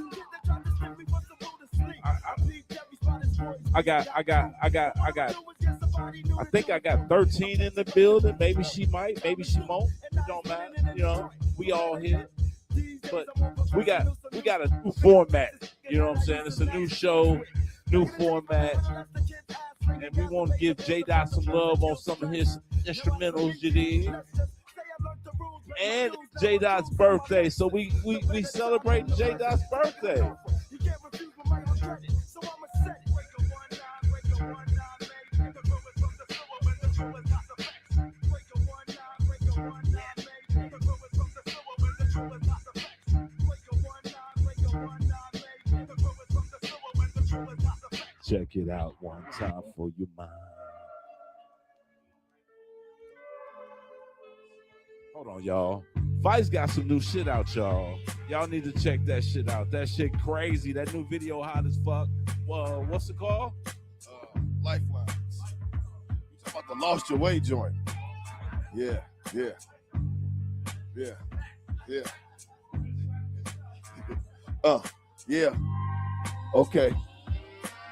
I think I got 13 in the building. Maybe she might, maybe she won't. It don't matter, you know. We all here, but we got a new format. You know what I'm saying? It's a new show, new format. And we want to give J-Dot some love on some of his instrumentals, you did. And J-Dot's birthday, so we celebrate J-Dot's birthday. Check it out one time for your mind. Hold on, y'all. Vice got some new shit out, y'all. Y'all need to check that shit out. That shit crazy. That new video hot as fuck. What's it called? Lifelines. You talking about the Lost Your Way joint? Yeah. Yeah. Okay.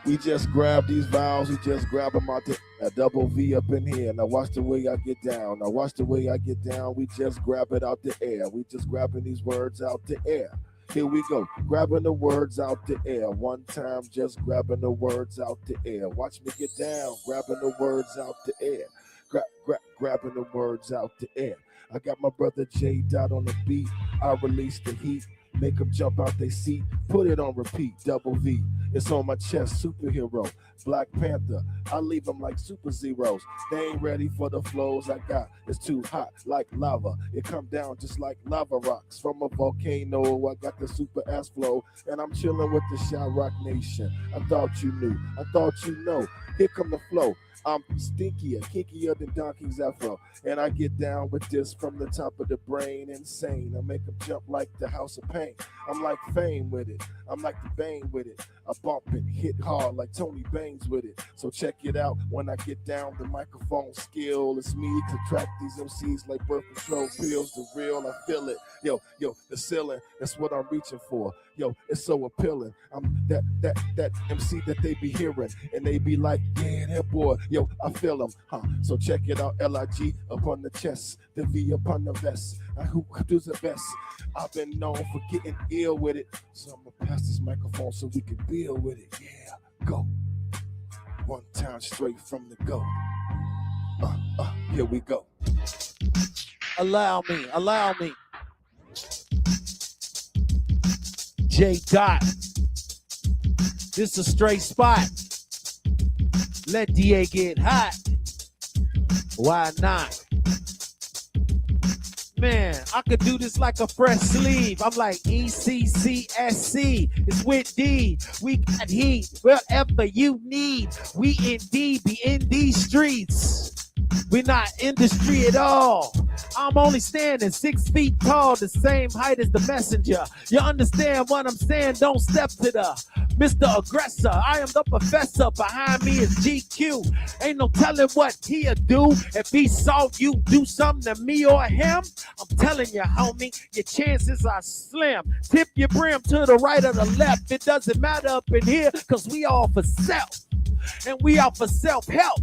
We just grab these vowels. We just grab them out there. A double V up in here. Now watch the way I get down. We just grab it out the air. We just grabbing these words out the air. Here we go. Grabbing the words out the air. One time, just grabbing the words out the air. Watch me get down. Grabbing the words out the air. Grabbing the words out the air. I got my brother J Dot on the beat. I release the heat. Make them jump out their seat. Put it on repeat. Double V. It's on my chest. Superhero. Black Panther. I leave them like super zeros. They ain't ready for the flows I got. It's too hot like lava. It come down just like lava rocks from a volcano. I got the super ass flow. And I'm chilling with the Shot Rock Nation. I thought you knew. I thought you know. Here come the flow. I'm stinkier, kinkier than Donkey's Afro. And I get down with this from the top of the brain. Insane. I make them jump like the House of Pain. I'm like Fame with it. I'm like the Bane with it. I bump it, hit hard like Tony Baines with it. So check it out when I get down the microphone skill. It's me to track these MCs like birth control pills. The real, I feel it. Yo, the ceiling, that's what I'm reaching for. Yo, it's so appealing. I'm that MC that they be hearing. And they be like, yeah, that boy. Yo, I feel them. So check it out. LIG upon the chest. The V upon the vest. Who does the best? I've been known for getting ill with it. So I'm gonna pass this microphone so we can deal with it. Yeah, go. One time straight from the go. Here we go. Allow me. J Dot. This a straight spot. Let DA get hot. Why not? Man, I could do this like a fresh sleeve. I'm like ECCSC. It's with D. We got heat wherever you need. We indeed be in these streets. We're not industry at all. I'm only standing 6 feet tall, the same height as the messenger. You understand what I'm saying? Don't step to the Mr. Aggressor. I am the professor. Behind me is GQ. Ain't no telling what he'll do. If he saw you do something to me or him, I'm telling you, homie, your chances are slim. Tip your brim to the right or the left. It doesn't matter up in here, because we all for self. And we all for self-help.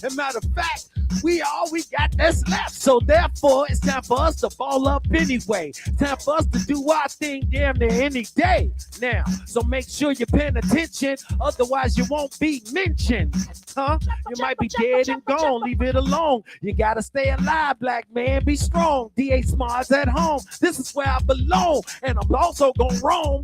And matter of fact, we got that's left. So therefore, it's time for us to ball up anyway. Time for us to do our thing damn near any day now. So make sure you're paying attention. Otherwise, you won't be mentioned. You might be dead and gone. Leave it alone. You gotta stay alive, black man. Be strong. DA Smart's at home. This is where I belong. And I'm also gonna roam,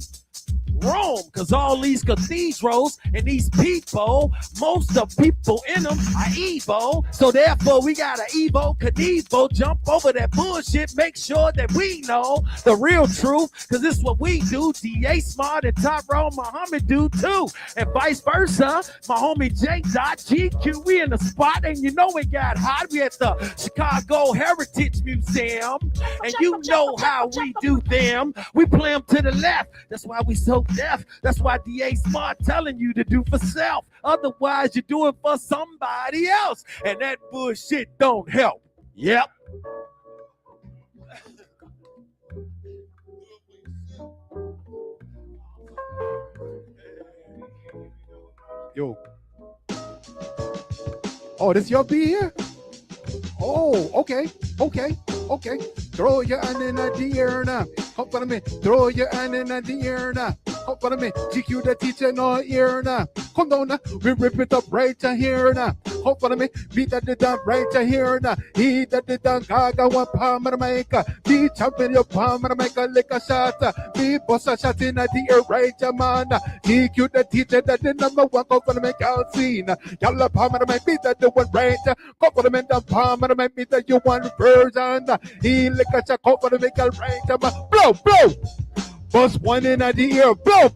because all these cathedrals and these people, most of people in them are evil. So therefore, we got an Evo Knievel, jump over that bullshit, make sure that we know the real truth, because this is what we do. DA Smart and Tyrone Muhammad do too, and vice versa. My homie J Dot GQ, we in the spot, and you know it got hot. We at the Chicago Heritage Museum, and you know how we do them. We play them to the left. That's why we so deaf. That's why DA Smart telling you to do for self. Otherwise, you're doing for somebody else. And that bullshit don't help. Yep. Yo. Oh, this your beat here? Oh, okay. Throw your hand in the air now. Come for me. Throw your hand in the air now. Come for me. GQ the teacher no ear now. Come down now. We rip it up right here now. Come for me. Beat that the down right here now. He that the down gaga one palm and make a beat jump in your palm and make a lick a shot. Be boss a shot in the air right man. GQ the teacher that the number one. Come for me. Y'all seen. Y'all palm and make beat that the one right. Come for me. The palm and make beat that you one version. He lick a shot. Come for me. Make a right man. Blow. Bust one in the ear, blow.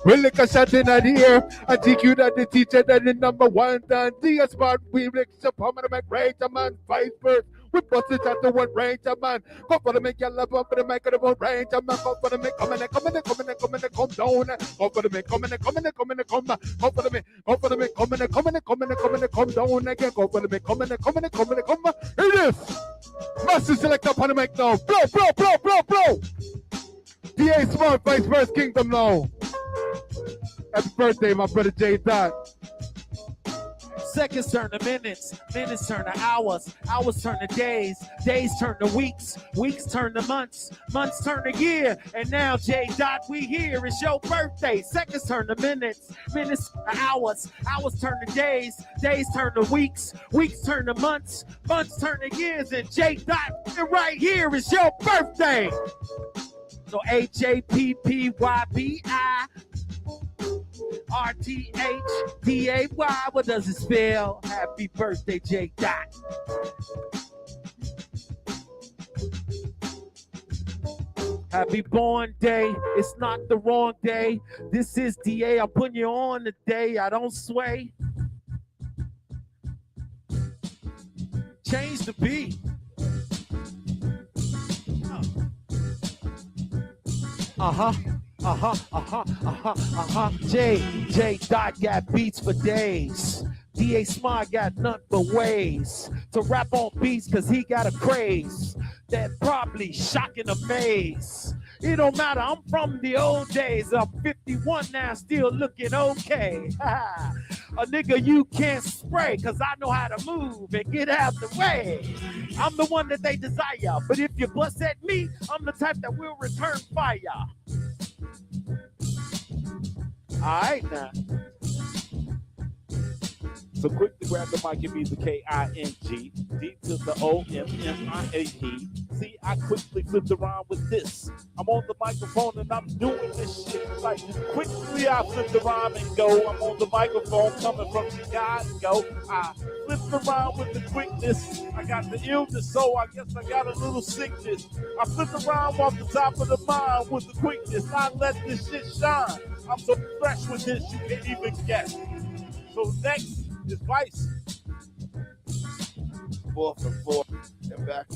We lick a shot in the air. I GQ that the teacher that the number one. And DS Smart, we lick a palm and make right a man. Vice versa. We bust it at the one range, man. Go for the make your love up for the make of the one range, man. Go for the make, come down. Go for the make, come Go for the make, come down again. Go for the make, come. It is. Master select up on the mic now. Blow. DA Smart, Vice First Kingdom now. Happy birthday, my brother J Dot. Seconds turn to minutes, minutes turn to hours, hours turn to days, days turn to weeks, weeks turn to months, months turn to year, and now J Dot, we here, it's your birthday. Seconds turn to minutes, minutes to hours, hours turn to days, days turn to weeks, weeks turn to months, months turn to years, and J Dot, right here, it's your birthday. So HAPPYBI. RTHDAY, what does it spell? Happy birthday, J Dot. Happy born day, it's not the wrong day. This is DA, I'm putting you on today, I don't sway. Change the beat. J Dot got beats for days. DA Smart got nothing but ways to rap on beats cause he got a craze that probably shock and amaze. It don't matter, I'm from the old days. I'm 51 now, still looking okay. A nigga you can't spray cause I know how to move and get out the way. I'm the one that they desire, but if you bust at me, I'm the type that will return fire. All right now. So quick to grab the mic and be the K-I-N-G, D to the O-M-M-I-A-P. See, I quickly flipped around with this. I'm on the microphone and I'm doing this shit. Like, quickly I flipped around and go. I'm on the microphone coming from Chicago. I flipped around with the quickness. I got the illness, so I guess I got a little sickness. I flipped around off the top of the mind with the quickness. I let this shit shine. I'm so fresh with this, you can't even guess. So next is Vice. 4 for 4 and back,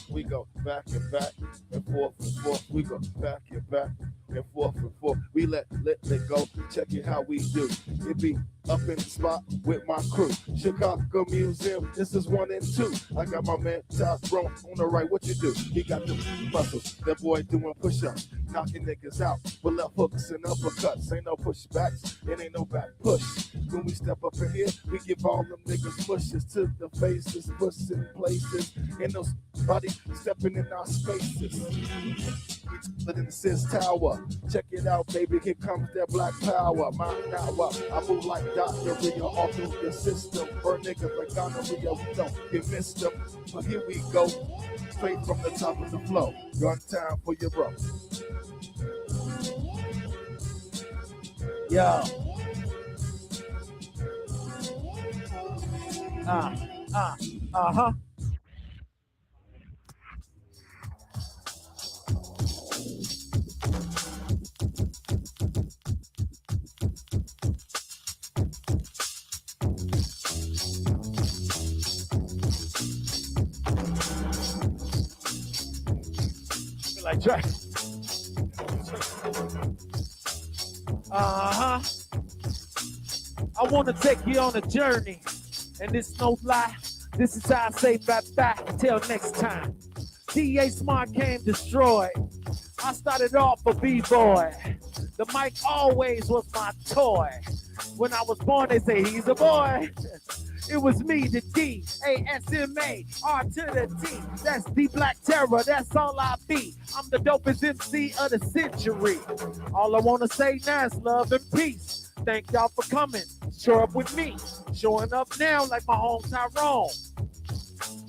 we go back and back and 4 for 4, we go back and 4 for 4. We let it go. Check it how we do. It be up in the spot with my crew. Chicago Museum, this is 1 and 2. I got my man Tyrone on the right. What you do? He got the muscles. That boy doing push-ups, knocking niggas out with left hooks and uppercuts. Ain't no pushbacks, it ain't no back push. When we step up in here, we give all them niggas pushes to the faces, pushing places. Ain't nobody stepping in our spaces. We split in the Sis Tower. Check it out, baby. Here comes that black power. My power. I move like diarrhea all through your system. Burn niggas like gonorrhea. We don't get missed them. But here we go. Straight from the top of the flow. Gun time for your bro. Yo. Uh-huh. Like Jack. I want to take you on a journey, and it's no lie. This is how I say bye-bye until next time. DA Smart came destroyed. I started off a B-boy. The mic always was my toy. When I was born, they say he's a boy. It was me, the D-A-S-M-A, R to the T. That's the Black Terror, that's all I be. I'm the dopest MC of the century. All I want to say now is love and peace. Thank y'all for coming. Show up with me. Showing up now like my home Tyrone.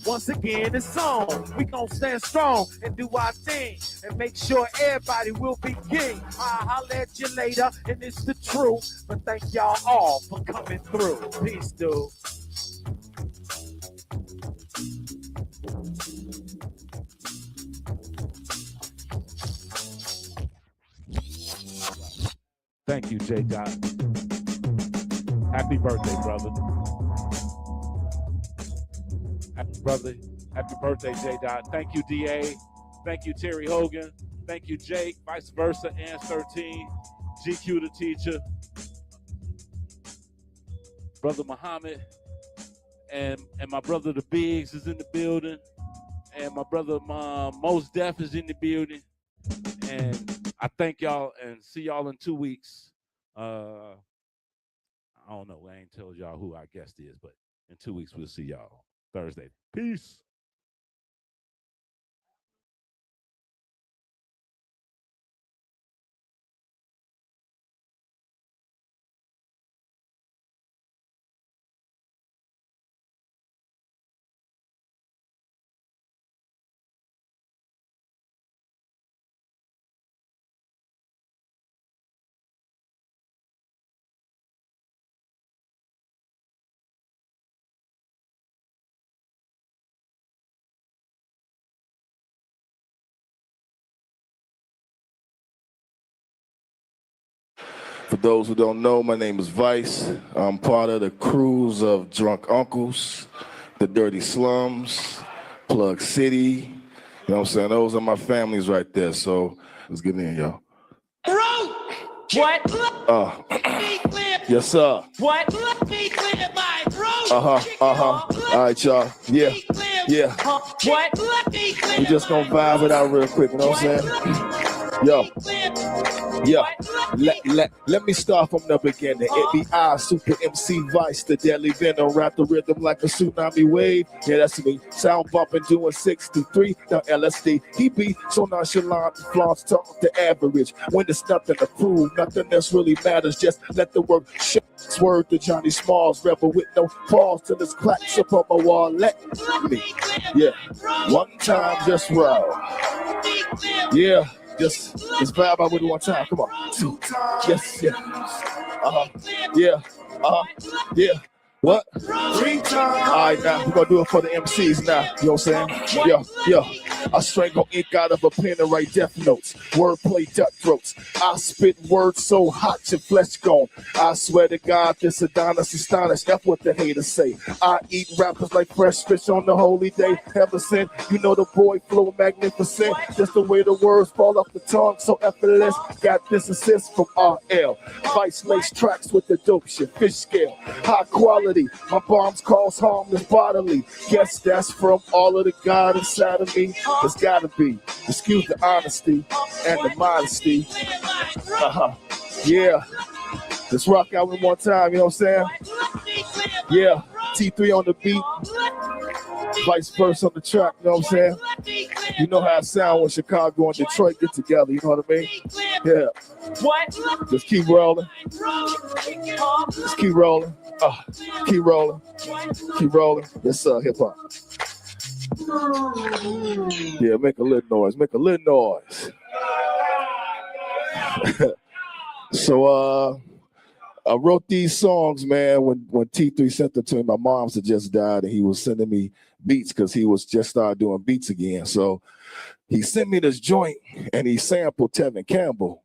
Once again, it's on. We gon' stand strong and do our thing and make sure everybody will be king. I'll holler at you later, and it's the truth. But thank y'all all for coming through. Peace, dude. Thank you, J. Dot. Happy birthday, brother. Happy brother. Happy birthday, J. Dot. Thank you, DA. Thank you, Terry Hogan. Thank you, Jake. Vice versa, and 13. GQ the teacher. Brother Muhammad. And my brother the Biggs is in the building. And my brother Mos Def is in the building. And I thank y'all and see y'all in 2 weeks. I don't know. I ain't told y'all who our guest is, but in 2 weeks we'll see y'all Thursday. Peace. For those who don't know, my name is Vice. I'm part of the crews of Drunk Uncles, the Dirty Slums, Plug City. You know what I'm saying? Those are my families right there. So let's get in, y'all. Bro, what? Yes, sir. What? Be clear, my bro. All right, y'all. Yeah. What? We just gonna vibe it out real quick, you know what I'm saying? Yo, let me start from the beginning. It be I, Super MC Vice, the deadly venom, rap the rhythm like a tsunami wave. Yeah, that's me. Sound bumping, doing 63. Now LSD, he be so nonchalant, flaunts talk the average. When there's nothing to prove, nothing else really matters. Just let the work show. Word to Johnny Smalls, rebel with no pause till it's clacks up on my wall. Let me, one time just roll. Yeah. Just vibe out with it one time. Come on. 2 times. Yes. Yeah. What? 3 times. All right, now we're gonna do it for the MCs now. You know what I'm saying? Yo. I strangle ink out of a pen and write death notes. Wordplay duck throats. I spit words so hot your flesh gone. I swear to God, this Adonis astonished. That's what the haters say. I eat rappers like fresh fish on the holy day. Heaven sent, you know the boy flow magnificent. Just the way the words fall off the tongue, so effortless. Got this assist from RL. Vice lace tracks with the dope shit. Fish scale, high quality. My bombs cause harmless bodily. Guess that's from all of the God inside of me. It's gotta be. Excuse the honesty and the modesty. Yeah. Let's rock out one more time, you know what I'm saying? Yeah. T3 on the beat. Vice versa on the track, you know what I'm saying? You know how it sounds when Chicago and Detroit get together, you know what I mean? Yeah. Just keep rolling. Just keep rolling. Keep rolling. Keep rolling. Yes, sir, hip hop. Yeah, make a little noise. Make a little noise. So I wrote these songs, man, when T3 sent them to me. My mom's had just died, and he was sending me beats because he was just started doing beats again. So he sent me this joint, and he sampled Tevin Campbell.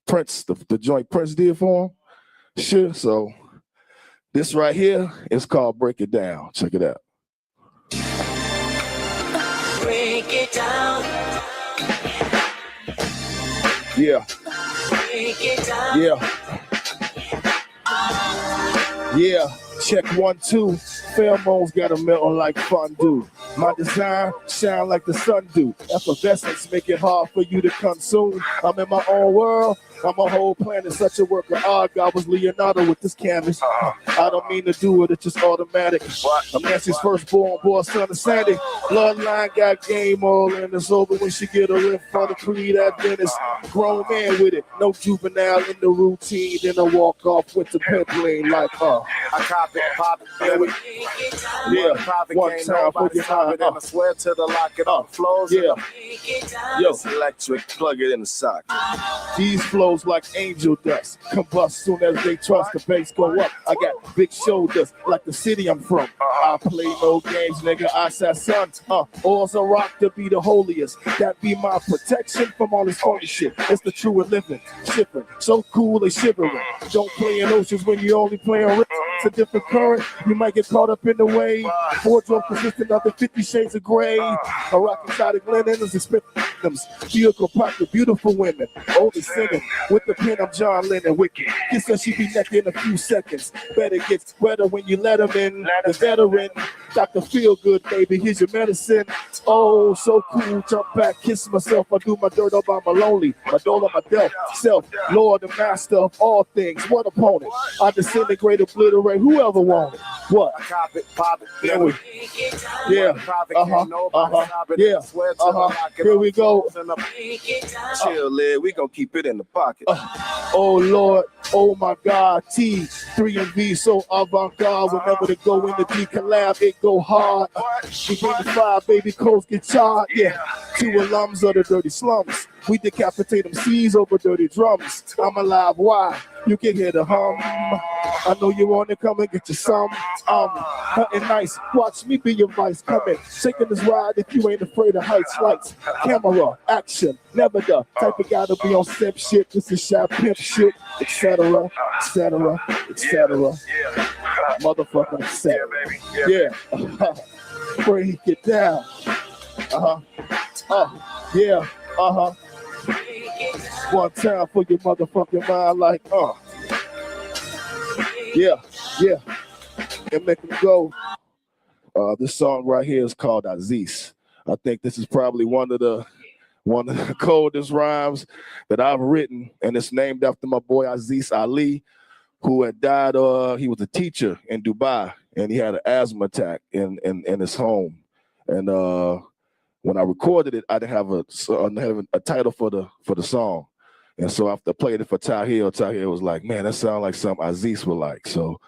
Prince, the joint Prince did for him. Sure. So this right here is called Break It Down. Check it out. Break it down. Yeah. Break it down. Yeah. Check 1, 2. Pheromones got a melting like fondue. My design shine like the sun do. Effervescence make it hard for you to consume. I'm in my own world. I'm a whole planet, such a work of art. God was Leonardo with this canvas. I don't mean to do it, it's just automatic. I'm Nancy's firstborn boy, son of Sandy. Bloodline got game all in. It's over when she get a riff for the Creed Adventist. Grown man with it, no juvenile in the routine. Then I walk off with the pimpling like, I cop it, pop it, yeah, one time for your mind. I swear to the lock it up. Flows, yeah. Yo, electric, plug it in the socket. These flows like angel dust, combust soon as they trust. The bass go up. I got big shoulders like the city I'm from. I play no games, nigga. I said sons. All's a rock to be the holiest. That be my protection from all this phony shit. It's the true living, shipping. So cool they shivering. Don't play in oceans when you only playing risk. It's a different current. You might get caught up in the wave. Wardrobe consistent of the 50 Shades of Grey. A rocking shot of Glennon's and victims. Vehicle parked with beautiful women. Only singing with the pen of John Lennon. Wicked. Kiss her, she be necked in a few seconds. Better gets wetter when you let him in. The veteran. Dr. Feel Good, baby. Here's your medicine. Oh, so cool. Jump back, kiss myself. I do my dirt all by my lonely. My dollar, my death. Self, Lord, the master of all things. What opponent? I disintegrate, obliterate whoever wanted. What? Yeah. Yeah. Yeah. Here we go. Chill, lid. We gonna keep it in the pocket. Oh Lord, oh my God. T, 3 and V, so avant-garde. Whenever they go in the D collab, it go hard. We bring the 5, baby, codes get charred. Yeah. 2 alums of the dirty slums. We decapitate them C's over dirty drums. I'm alive, why? You can hear the hum. I know you want to come and get you some. Nothing nice. Watch me be your vice. Come in, shaking this ride if you ain't afraid of heights, lights, camera, action. Never the type of guy to be on simp shit. This is shot pimp shit, etc., etc., etc. Motherfucking etc. Yeah. Break it down. Yeah. One time for your motherfucking mind, like, yeah, and make them go. This song right here is called Aziz. I think this is probably one of the coldest rhymes that I've written, and it's named after my boy Aziz Ali, who had died. He was a teacher in Dubai, and he had an asthma attack in his home, and when I recorded it, I didn't have a title for the song. And so after I played it for Tahir was like, man, that sounds like something Aziz would like. So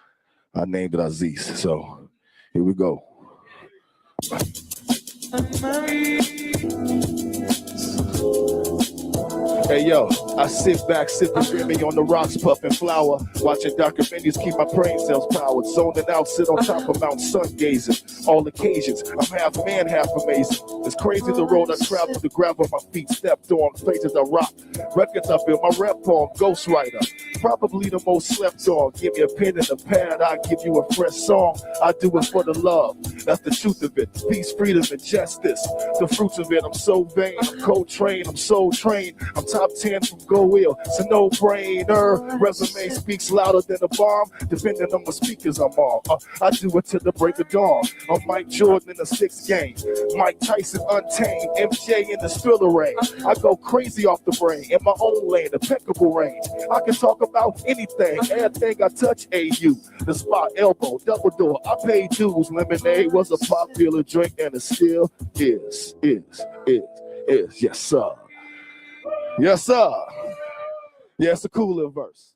I named it Aziz. So here we go. Hey yo, I sit back, sipping dreaming on the rocks, puffing flower, watching documentaries keep my brain cells powered, zoning out, sit on top of Mount Sun gazing. All occasions, I'm half man, half amazing. It's crazy the road I traveled, the gravel my feet stepped on, faces I rock. Records I feel, my rap poem, Ghostwriter. Probably the most slept on. Give me a pen and a pad, I'll give you a fresh song. I do it for the love, that's the truth of it. Peace, freedom, and justice. The fruits of it, I'm so vain, I'm co-trained, I'm so trained. I'm top 10 from Go Wheel, it's a no-brainer. Resume speaks louder than a bomb, depending on what speakers I'm on. I do it till the break of dawn. I'm Mike Jordan in the 6th game, Mike Tyson untamed, MJ in the spiller rain. I go crazy off the brain, in my own lane, impeccable range. I can talk about anything, everything I touch, AU. The spot, elbow, double door, I pay dues. Lemonade was a popular drink and it still is. Yes, sir. Yes, sir. Yeah, it's a cool little verse.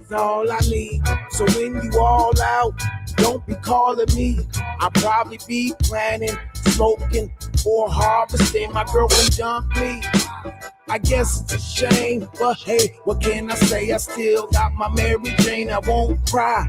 is all I need. So when you all out, don't be calling me. I'll probably be planning, smoking, or harvesting. My girlfriend dumped me. I guess it's a shame, but hey, what can I say? I still got my Mary Jane. I won't cry,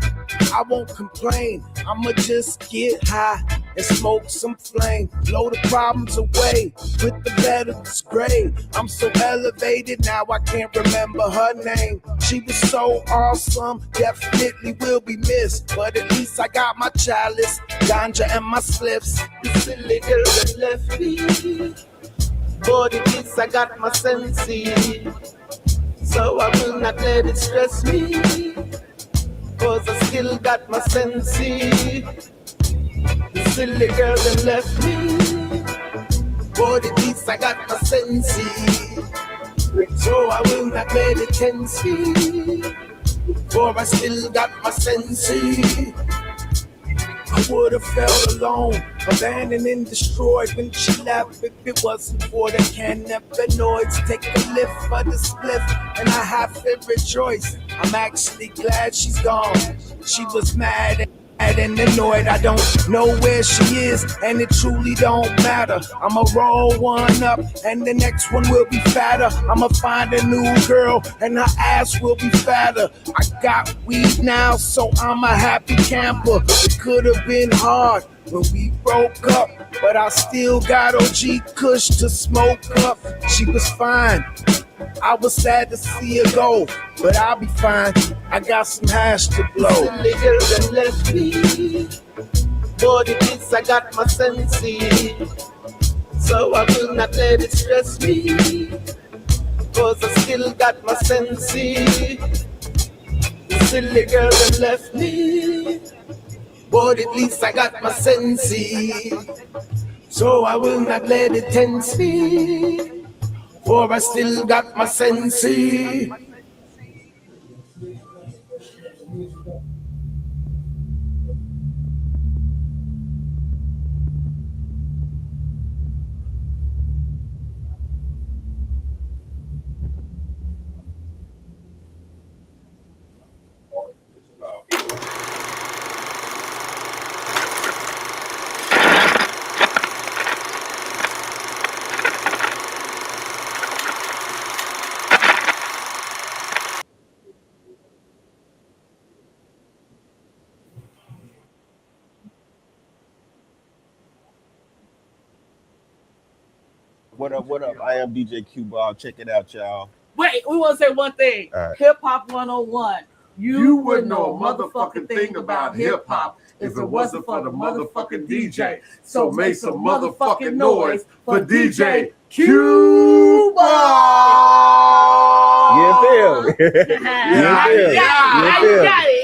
I won't complain. I'ma just get high and smoke some flame. Blow the problems away with the letters gray. I'm so elevated now I can't remember her name. She was so awesome, definitely will be missed. But at least I got my chalice, ganja and my slips. The silly girl that left me. But at least I got my senses, so I will not let it stress me, cause I still got my senses. The silly girl that left me, but at least I got my senses, so I will not let it tense me, for I still got my senses. I would have felt alone, abandoned and destroyed when she left. If it wasn't for the cannabinoids, take a lift for the spliff, and I have to rejoice. I'm actually glad she's gone. She was mad and annoyed. I don't know where she is, and it truly don't matter. I'ma roll one up, and the next one will be fatter. I'ma find a new girl, and her ass will be fatter. I got weed now, so I'm a happy camper. It could have been hard when we broke up, but I still got OG Kush to smoke up. She was fine. I was sad to see her go, but I'll be fine. I got some hash to blow. The girl that left me, but at least I got my senses, so I will not let it stress me, cause I still got my senses. The silly girl that left me, but at least I got my senses, so I will not let it tense me, for I still got my senses. What up, what up? I am DJ Q-Ball. Check it out, y'all. Wait, we want to say one thing. All right. Hip Hop 101. You wouldn't know a motherfucking thing about hip hop if it wasn't for the motherfucking DJ. So make some motherfucking noise for DJ Q-Ball. You feel me?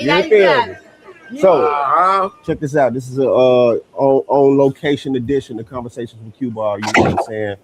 You feel me? So check this out. This is a on location edition of Conversations with Q-Ball. You know what I'm saying?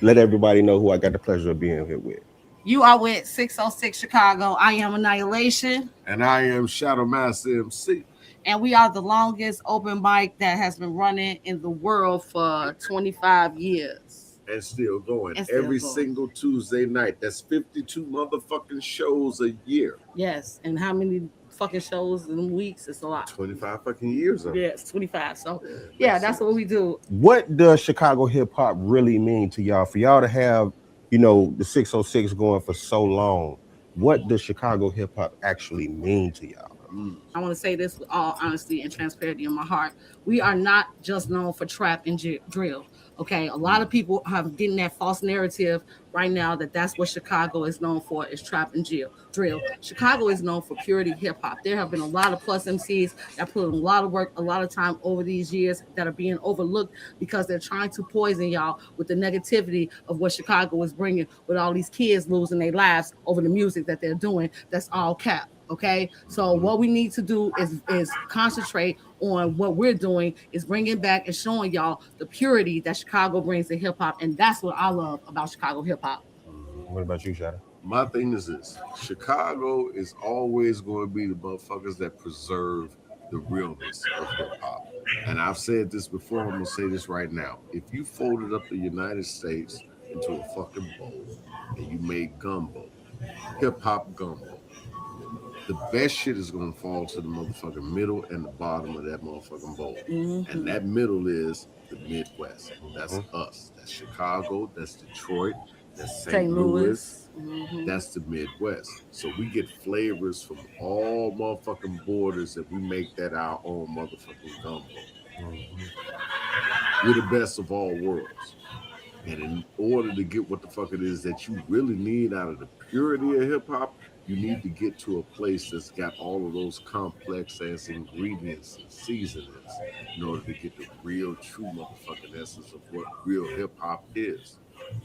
Let everybody know who I got the pleasure of being here with. You are with 606 Chicago. I am Annihilation. And I am Shadow Master MC. And we are the longest open mic that has been running in the world for 25 years. And still going. And still Every going. single Tuesday night. That's 52 motherfucking shows a year. Yes. And how many fucking shows in weeks? It's a lot. 25 fucking years of it. Yes, 25. So yeah, that's what we do. What does Chicago hip hop really mean to y'all? For y'all to have, you know, the 606 going for so long, what does Chicago hip hop actually mean to y'all? I want to say this with all honesty and transparency in my heart. We are not just known for trap and drill. Okay, a lot of people have getting that false narrative right now that that's what Chicago is known for, is trap and drill. Chicago is known for purity hip hop. There have been a lot of plus MCs that put in a lot of work, a lot of time over these years that are being overlooked because they're trying to poison y'all with the negativity of what Chicago is bringing, with all these kids losing their lives over the music that they're doing. That's all cap. Okay, so what we need to do is concentrate on what we're doing, is bringing back and showing y'all the purity that Chicago brings to hip hop, and that's what I love about Chicago hip hop. What about you, Shadow? My thing is this: Chicago is always going to be the motherfuckers that preserve the realness of hip hop. And I've said this before, I'm gonna say this right now. If you folded up the United States into a fucking bowl and you made gumbo, hip hop gumbo, the best shit is gonna fall to the motherfucking middle and the bottom of that motherfucking bowl. And that middle is the Midwest. That's us. That's Chicago. That's Detroit. That's St. Louis. That's the Midwest. So we get flavors from all motherfucking borders that we make that our own motherfucking gumbo. We're the best of all worlds. And in order to get what the fuck it is that you really need out of the purity of hip hop, you need to get to a place that's got all of those complex ass ingredients and seasonings in order to get the real, true motherfucking essence of what real hip hop is.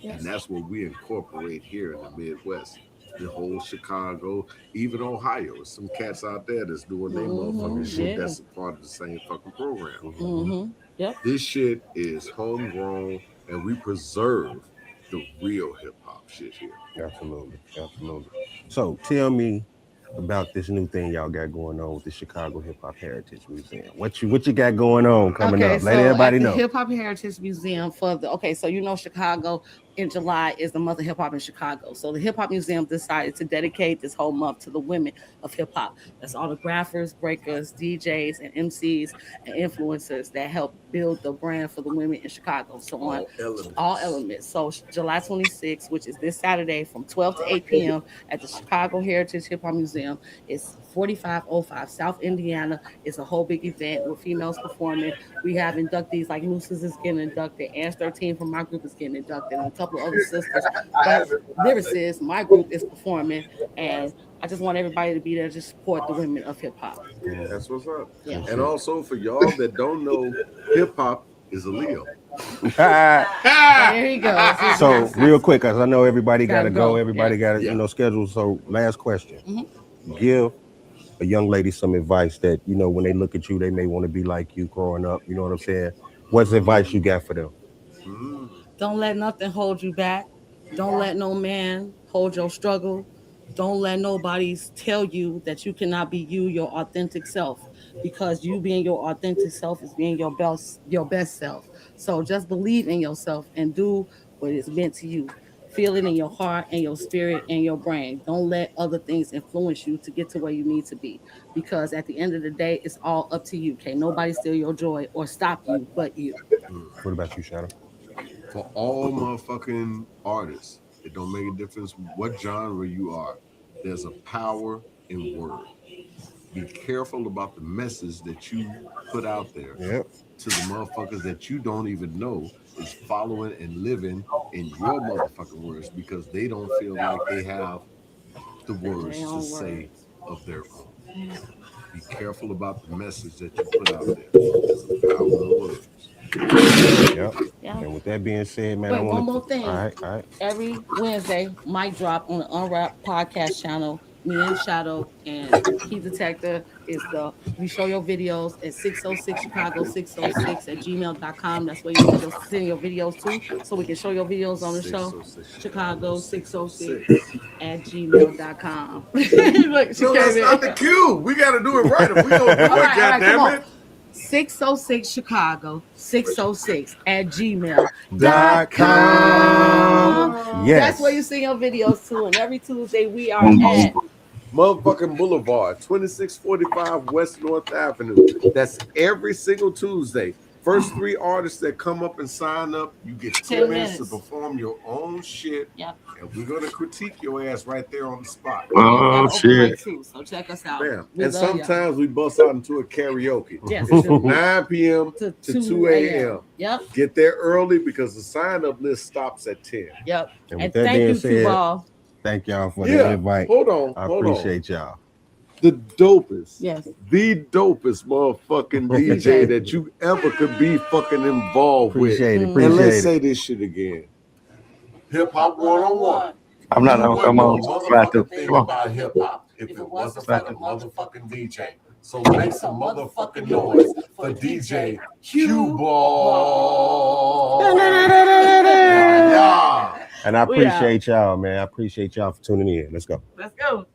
And that's what we incorporate here in the Midwest. The whole Chicago, even Ohio. There's some cats out there that's doing their motherfucking shit that's a part of the same fucking program. This shit is homegrown, and we preserve the real hip hop shit here. Absolutely. So tell me about this new thing y'all got going on with the Chicago Hip Hop Heritage Museum. What you got going on coming up? Let everybody know. Hip Hop Heritage Museum so you know Chicago in July is the month of hip hop in Chicago. So the Hip Hop Museum decided to dedicate this whole month to the women of hip hop. That's all the graphers, breakers, DJs, and MCs and influencers that help build the brand for the women in Chicago. So on all elements. So July 26th, which is this Saturday from 12 to 8 p.m. at the Chicago Heritage Hip Hop Museum. It's 4505 South Indiana. It's a whole big event with females performing. We have inductees like Mooses is getting inducted, Ants 13 from my group is getting inducted, and a couple of other sisters. But lyricists, my group is performing, and I just want everybody to be there to support the women of hip hop. Yeah, that's what's up. Yeah. And also for y'all that don't know, hip hop is a Leo. There you go. So real quick, because I know everybody gotta go. Everybody got schedule. So last question. Give a young lady some advice that, when they look at you, they may want to be like you growing up. You know what I'm saying? What's advice you got for them? Don't let nothing hold you back. Don't let no man hold your struggle. Don't let nobody tell you that you cannot be you, your authentic self, because you being your authentic self is being your best self. So just believe in yourself and do what is meant to you. Feel it in your heart and your spirit and your brain. Don't let other things influence you to get to where you need to be, because at the end of the day, it's all up to you. Can't nobody steal your joy or stop you but you. What about you, Shadow? For all motherfucking artists, it don't make a difference what genre you are. There's a power in word. Be careful about the message that you put out there to the motherfuckers that you don't even know is following and living in your motherfucking words, because they don't feel like they have the words to say of their own. Be careful about the message that you put out there. There's a power in words. And with that being said, man, Wait, I want one more thing. All right. Every Wednesday, mic drop on the Unwrapped podcast channel. Me and Shadow and Key Detector we show your videos at 606 Chicago 606 at gmail.com. That's where you can just send your videos to, so we can show your videos on the show. Chicago 606 at gmail.com. Look, No, that's not the cue. We got to do it right. If we don't do it, goddammit. 606 Chicago 606 at gmail.com. Yes. That's where you see your videos too. And every Tuesday we are at motherfucking Boulevard, 2645 West North Avenue. That's every single Tuesday. First 3 artists that come up and sign up, you get 10 minutes to perform your own shit. Yep. And we're gonna critique your ass right there on the spot. Oh shit. So check us out. Bam. And sometimes we bust out into a karaoke. Yes. From 9 p.m. to 2 a.m. Yep. Get there early because the sign-up list stops at 10. Yep. And with that thank being you, said, Q-Ball. thank y'all for the invite. Hold on. I appreciate y'all. The dopest, the dopest motherfucking DJ that you ever could be fucking involved Appreciate with. it. And let's say this shit again. Hip Hop 101. I'm not gonna come on. Come on. About hip hop if it wasn't for the motherfucking DJ. So make some motherfucking noise for DJ Q-Ball. And I appreciate y'all, man. I appreciate y'all for tuning in. Let's go. Let's go.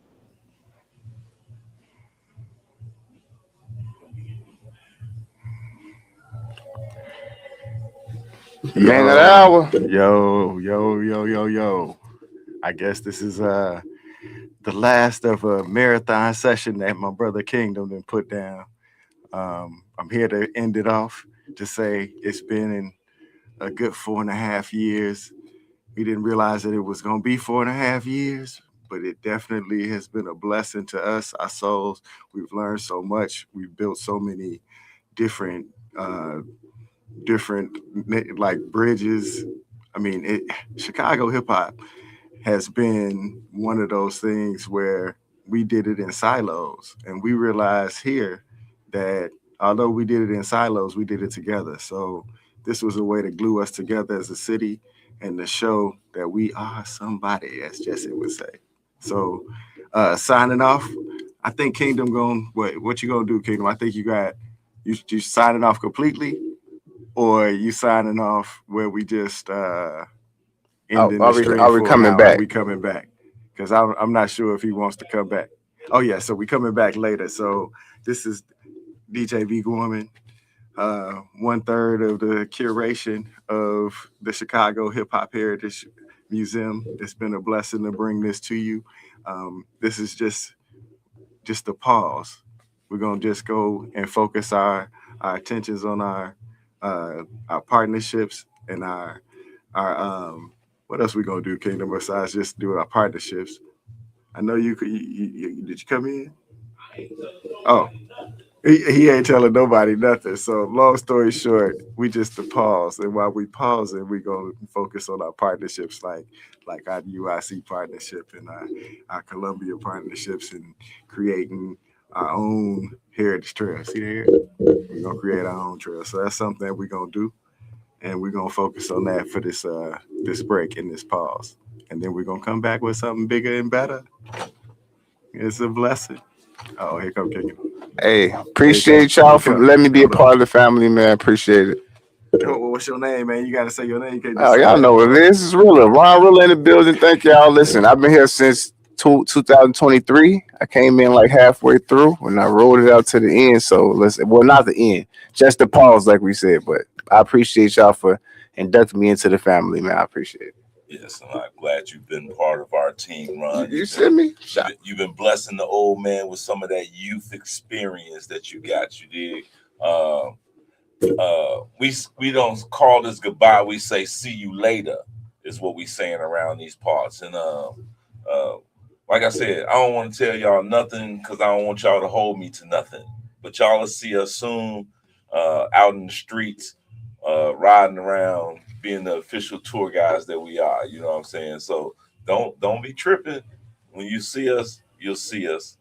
Man of the hour. Yo. I guess this is the last of a marathon session that my brother Kingdom done put down. I'm here to end it off to say it's been a good 4.5 years. We didn't realize that it was going to be 4.5 years, but it definitely has been a blessing to us, our souls. We've learned so much. We've built so many different like bridges. I mean, Chicago hip hop has been one of those things where we did it in silos, and we realized here that although we did it in silos, we did it together. So this was a way to glue us together as a city and to show that we are somebody, as Jesse would say. So signing off, I think Kingdom what you gonna do, Kingdom? I think you signing off completely, or you signing off where we just ending the stream are we for coming now? back? Are we coming back? Because I'm not sure if he wants to come back. Oh yeah, so we coming back later. So this is DJ V Gorman, 1/3 of the curation of the Chicago Hip Hop Heritage Museum. It's been a blessing to bring this to you. This is just a pause. We're gonna just go and focus our attentions on our partnerships and our what else we gonna do, Kingdom, besides just do our partnerships? I know you could. Did you come in? Oh, he ain't telling nobody nothing. So long story short, we just pause, and while we pausing, we gonna focus on our partnerships, like our UIC partnership and our Columbia partnerships, and creating our own heritage trail. See there? We're gonna create our own trail. So that's something that we're gonna do, and we're gonna focus on that for this break and this pause, and then we're gonna come back with something bigger and better. It's a blessing. Oh, here come Kicking. Hey, appreciate y'all for letting me be a part of the family, man. Appreciate it. What's your name, man? You gotta say your name. Oh, y'all know what it is. This is Rilla. Ron Rilla in the building. Thank y'all. Listen, I've been here since 2023. I came in like halfway through and I rolled it out to the end. So not the end, just the pause, like we said. But I appreciate y'all for inducting me into the family, man. I appreciate it. Yes, and I'm glad you've been part of our team, Ron. You see me? You've been blessing the old man with some of that youth experience that you got. You did. We don't call this goodbye. We say see you later is what we saying around these parts. And like I said, I don't want to tell y'all nothing because I don't want y'all to hold me to nothing. But y'all will see us soon out in the streets, riding around, being the official tour guides that we are. You know what I'm saying? So don't be tripping. When you see us, you'll see us.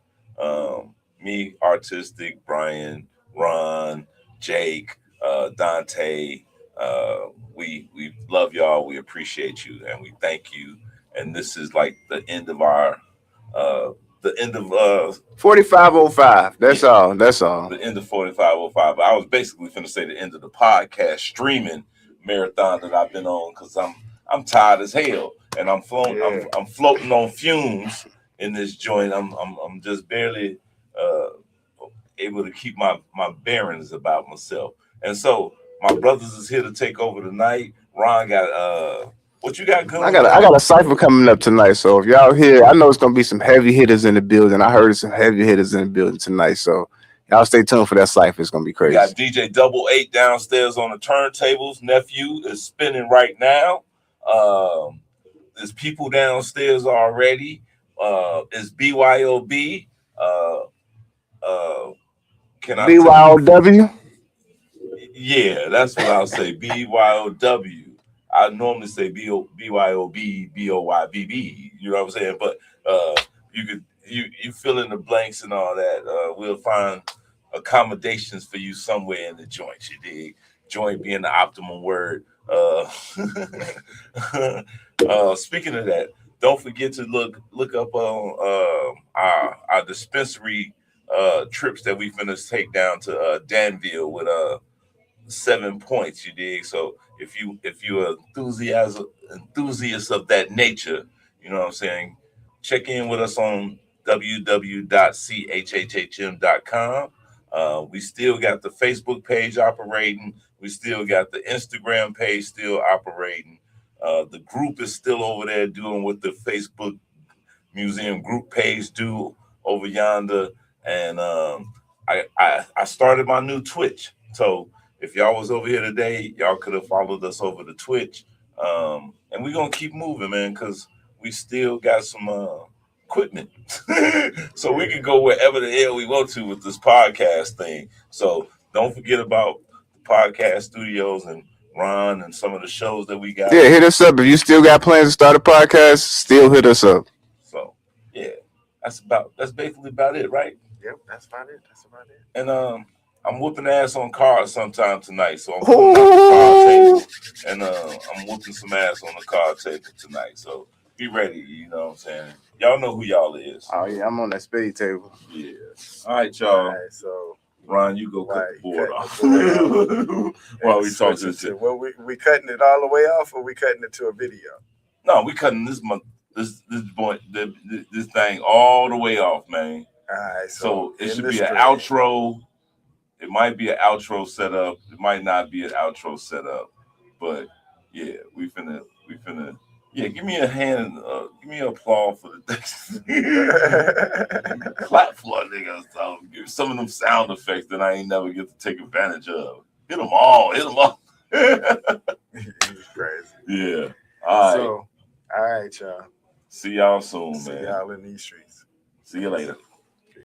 Me, Artistic, Brian, Ron, Jake, Dante. We love y'all. We appreciate you, and we thank you. And this is like the end of our 4505. That's all. That's all. The end of 4505. I was basically finna say the end of the podcast streaming marathon that I've been on because I'm tired as hell, and I'm floating. Yeah. I'm floating on fumes in this joint. I'm just barely able to keep my bearings about myself. And so my brothers is here to take over tonight. Ron got what you got going? I got a cipher coming up tonight. So if y'all here, I know it's gonna be some heavy hitters in the building. I heard some heavy hitters in the building tonight. So y'all stay tuned for that cipher. It's gonna be crazy. We got DJ Double 8 downstairs on the turntables. Nephew is spinning right now. There's people downstairs already. It's BYOB. Can I BYOW? Yeah, that's what I'll say. BYOW. I normally say BYOB, BOYBB. You know what I'm saying? But you fill in the blanks and all that. We'll find accommodations for you somewhere in the joint. You dig? Joint being the optimum word. Speaking of that, don't forget to look up on our dispensary trips that we finna take down to Danville with 7 points. You dig? So if you're enthusiast of that nature, you know what I'm saying, check in with us on www.chhhm.com. We still got the Facebook page operating. We still got the Instagram page still operating. The group is still over there doing what the Facebook Museum group page do over yonder. And I started my new Twitch. So if y'all was over here today, y'all could have followed us over to Twitch. And we're gonna keep moving, man, because we still got some equipment. So we can go wherever the hell we want to with this podcast thing. So don't forget about the podcast studios and Ron and some of the shows that we got. Yeah, hit us up. If you still got plans to start a podcast, still hit us up. So yeah, that's basically about it, right? Yep, that's about it. That's about it. And I'm whooping ass on cars sometime tonight. So I'm putting out the card table, and I'm whooping some ass on the card table tonight. So be ready, you know what I'm saying? Y'all know who y'all is. Oh yeah, I'm on that speed table. Yeah. All right, y'all. All right, so Ron, you go cut the board off while we talk this shit. Well, we cutting it all the way off, or we cutting it to a video? No, we cutting this thing all the way off, man. All right, so it should be stream. an outro. It might be an outro setup. It might not be an outro setup. But yeah, we finna. Yeah, give me a hand. Give me an applause for the clap for a nigga. So give some of them sound effects that I ain't never get to take advantage of. Hit them all. He's crazy. Yeah. All right. So, all right, y'all. See y'all soon, See man. y'all in these streets. See you later.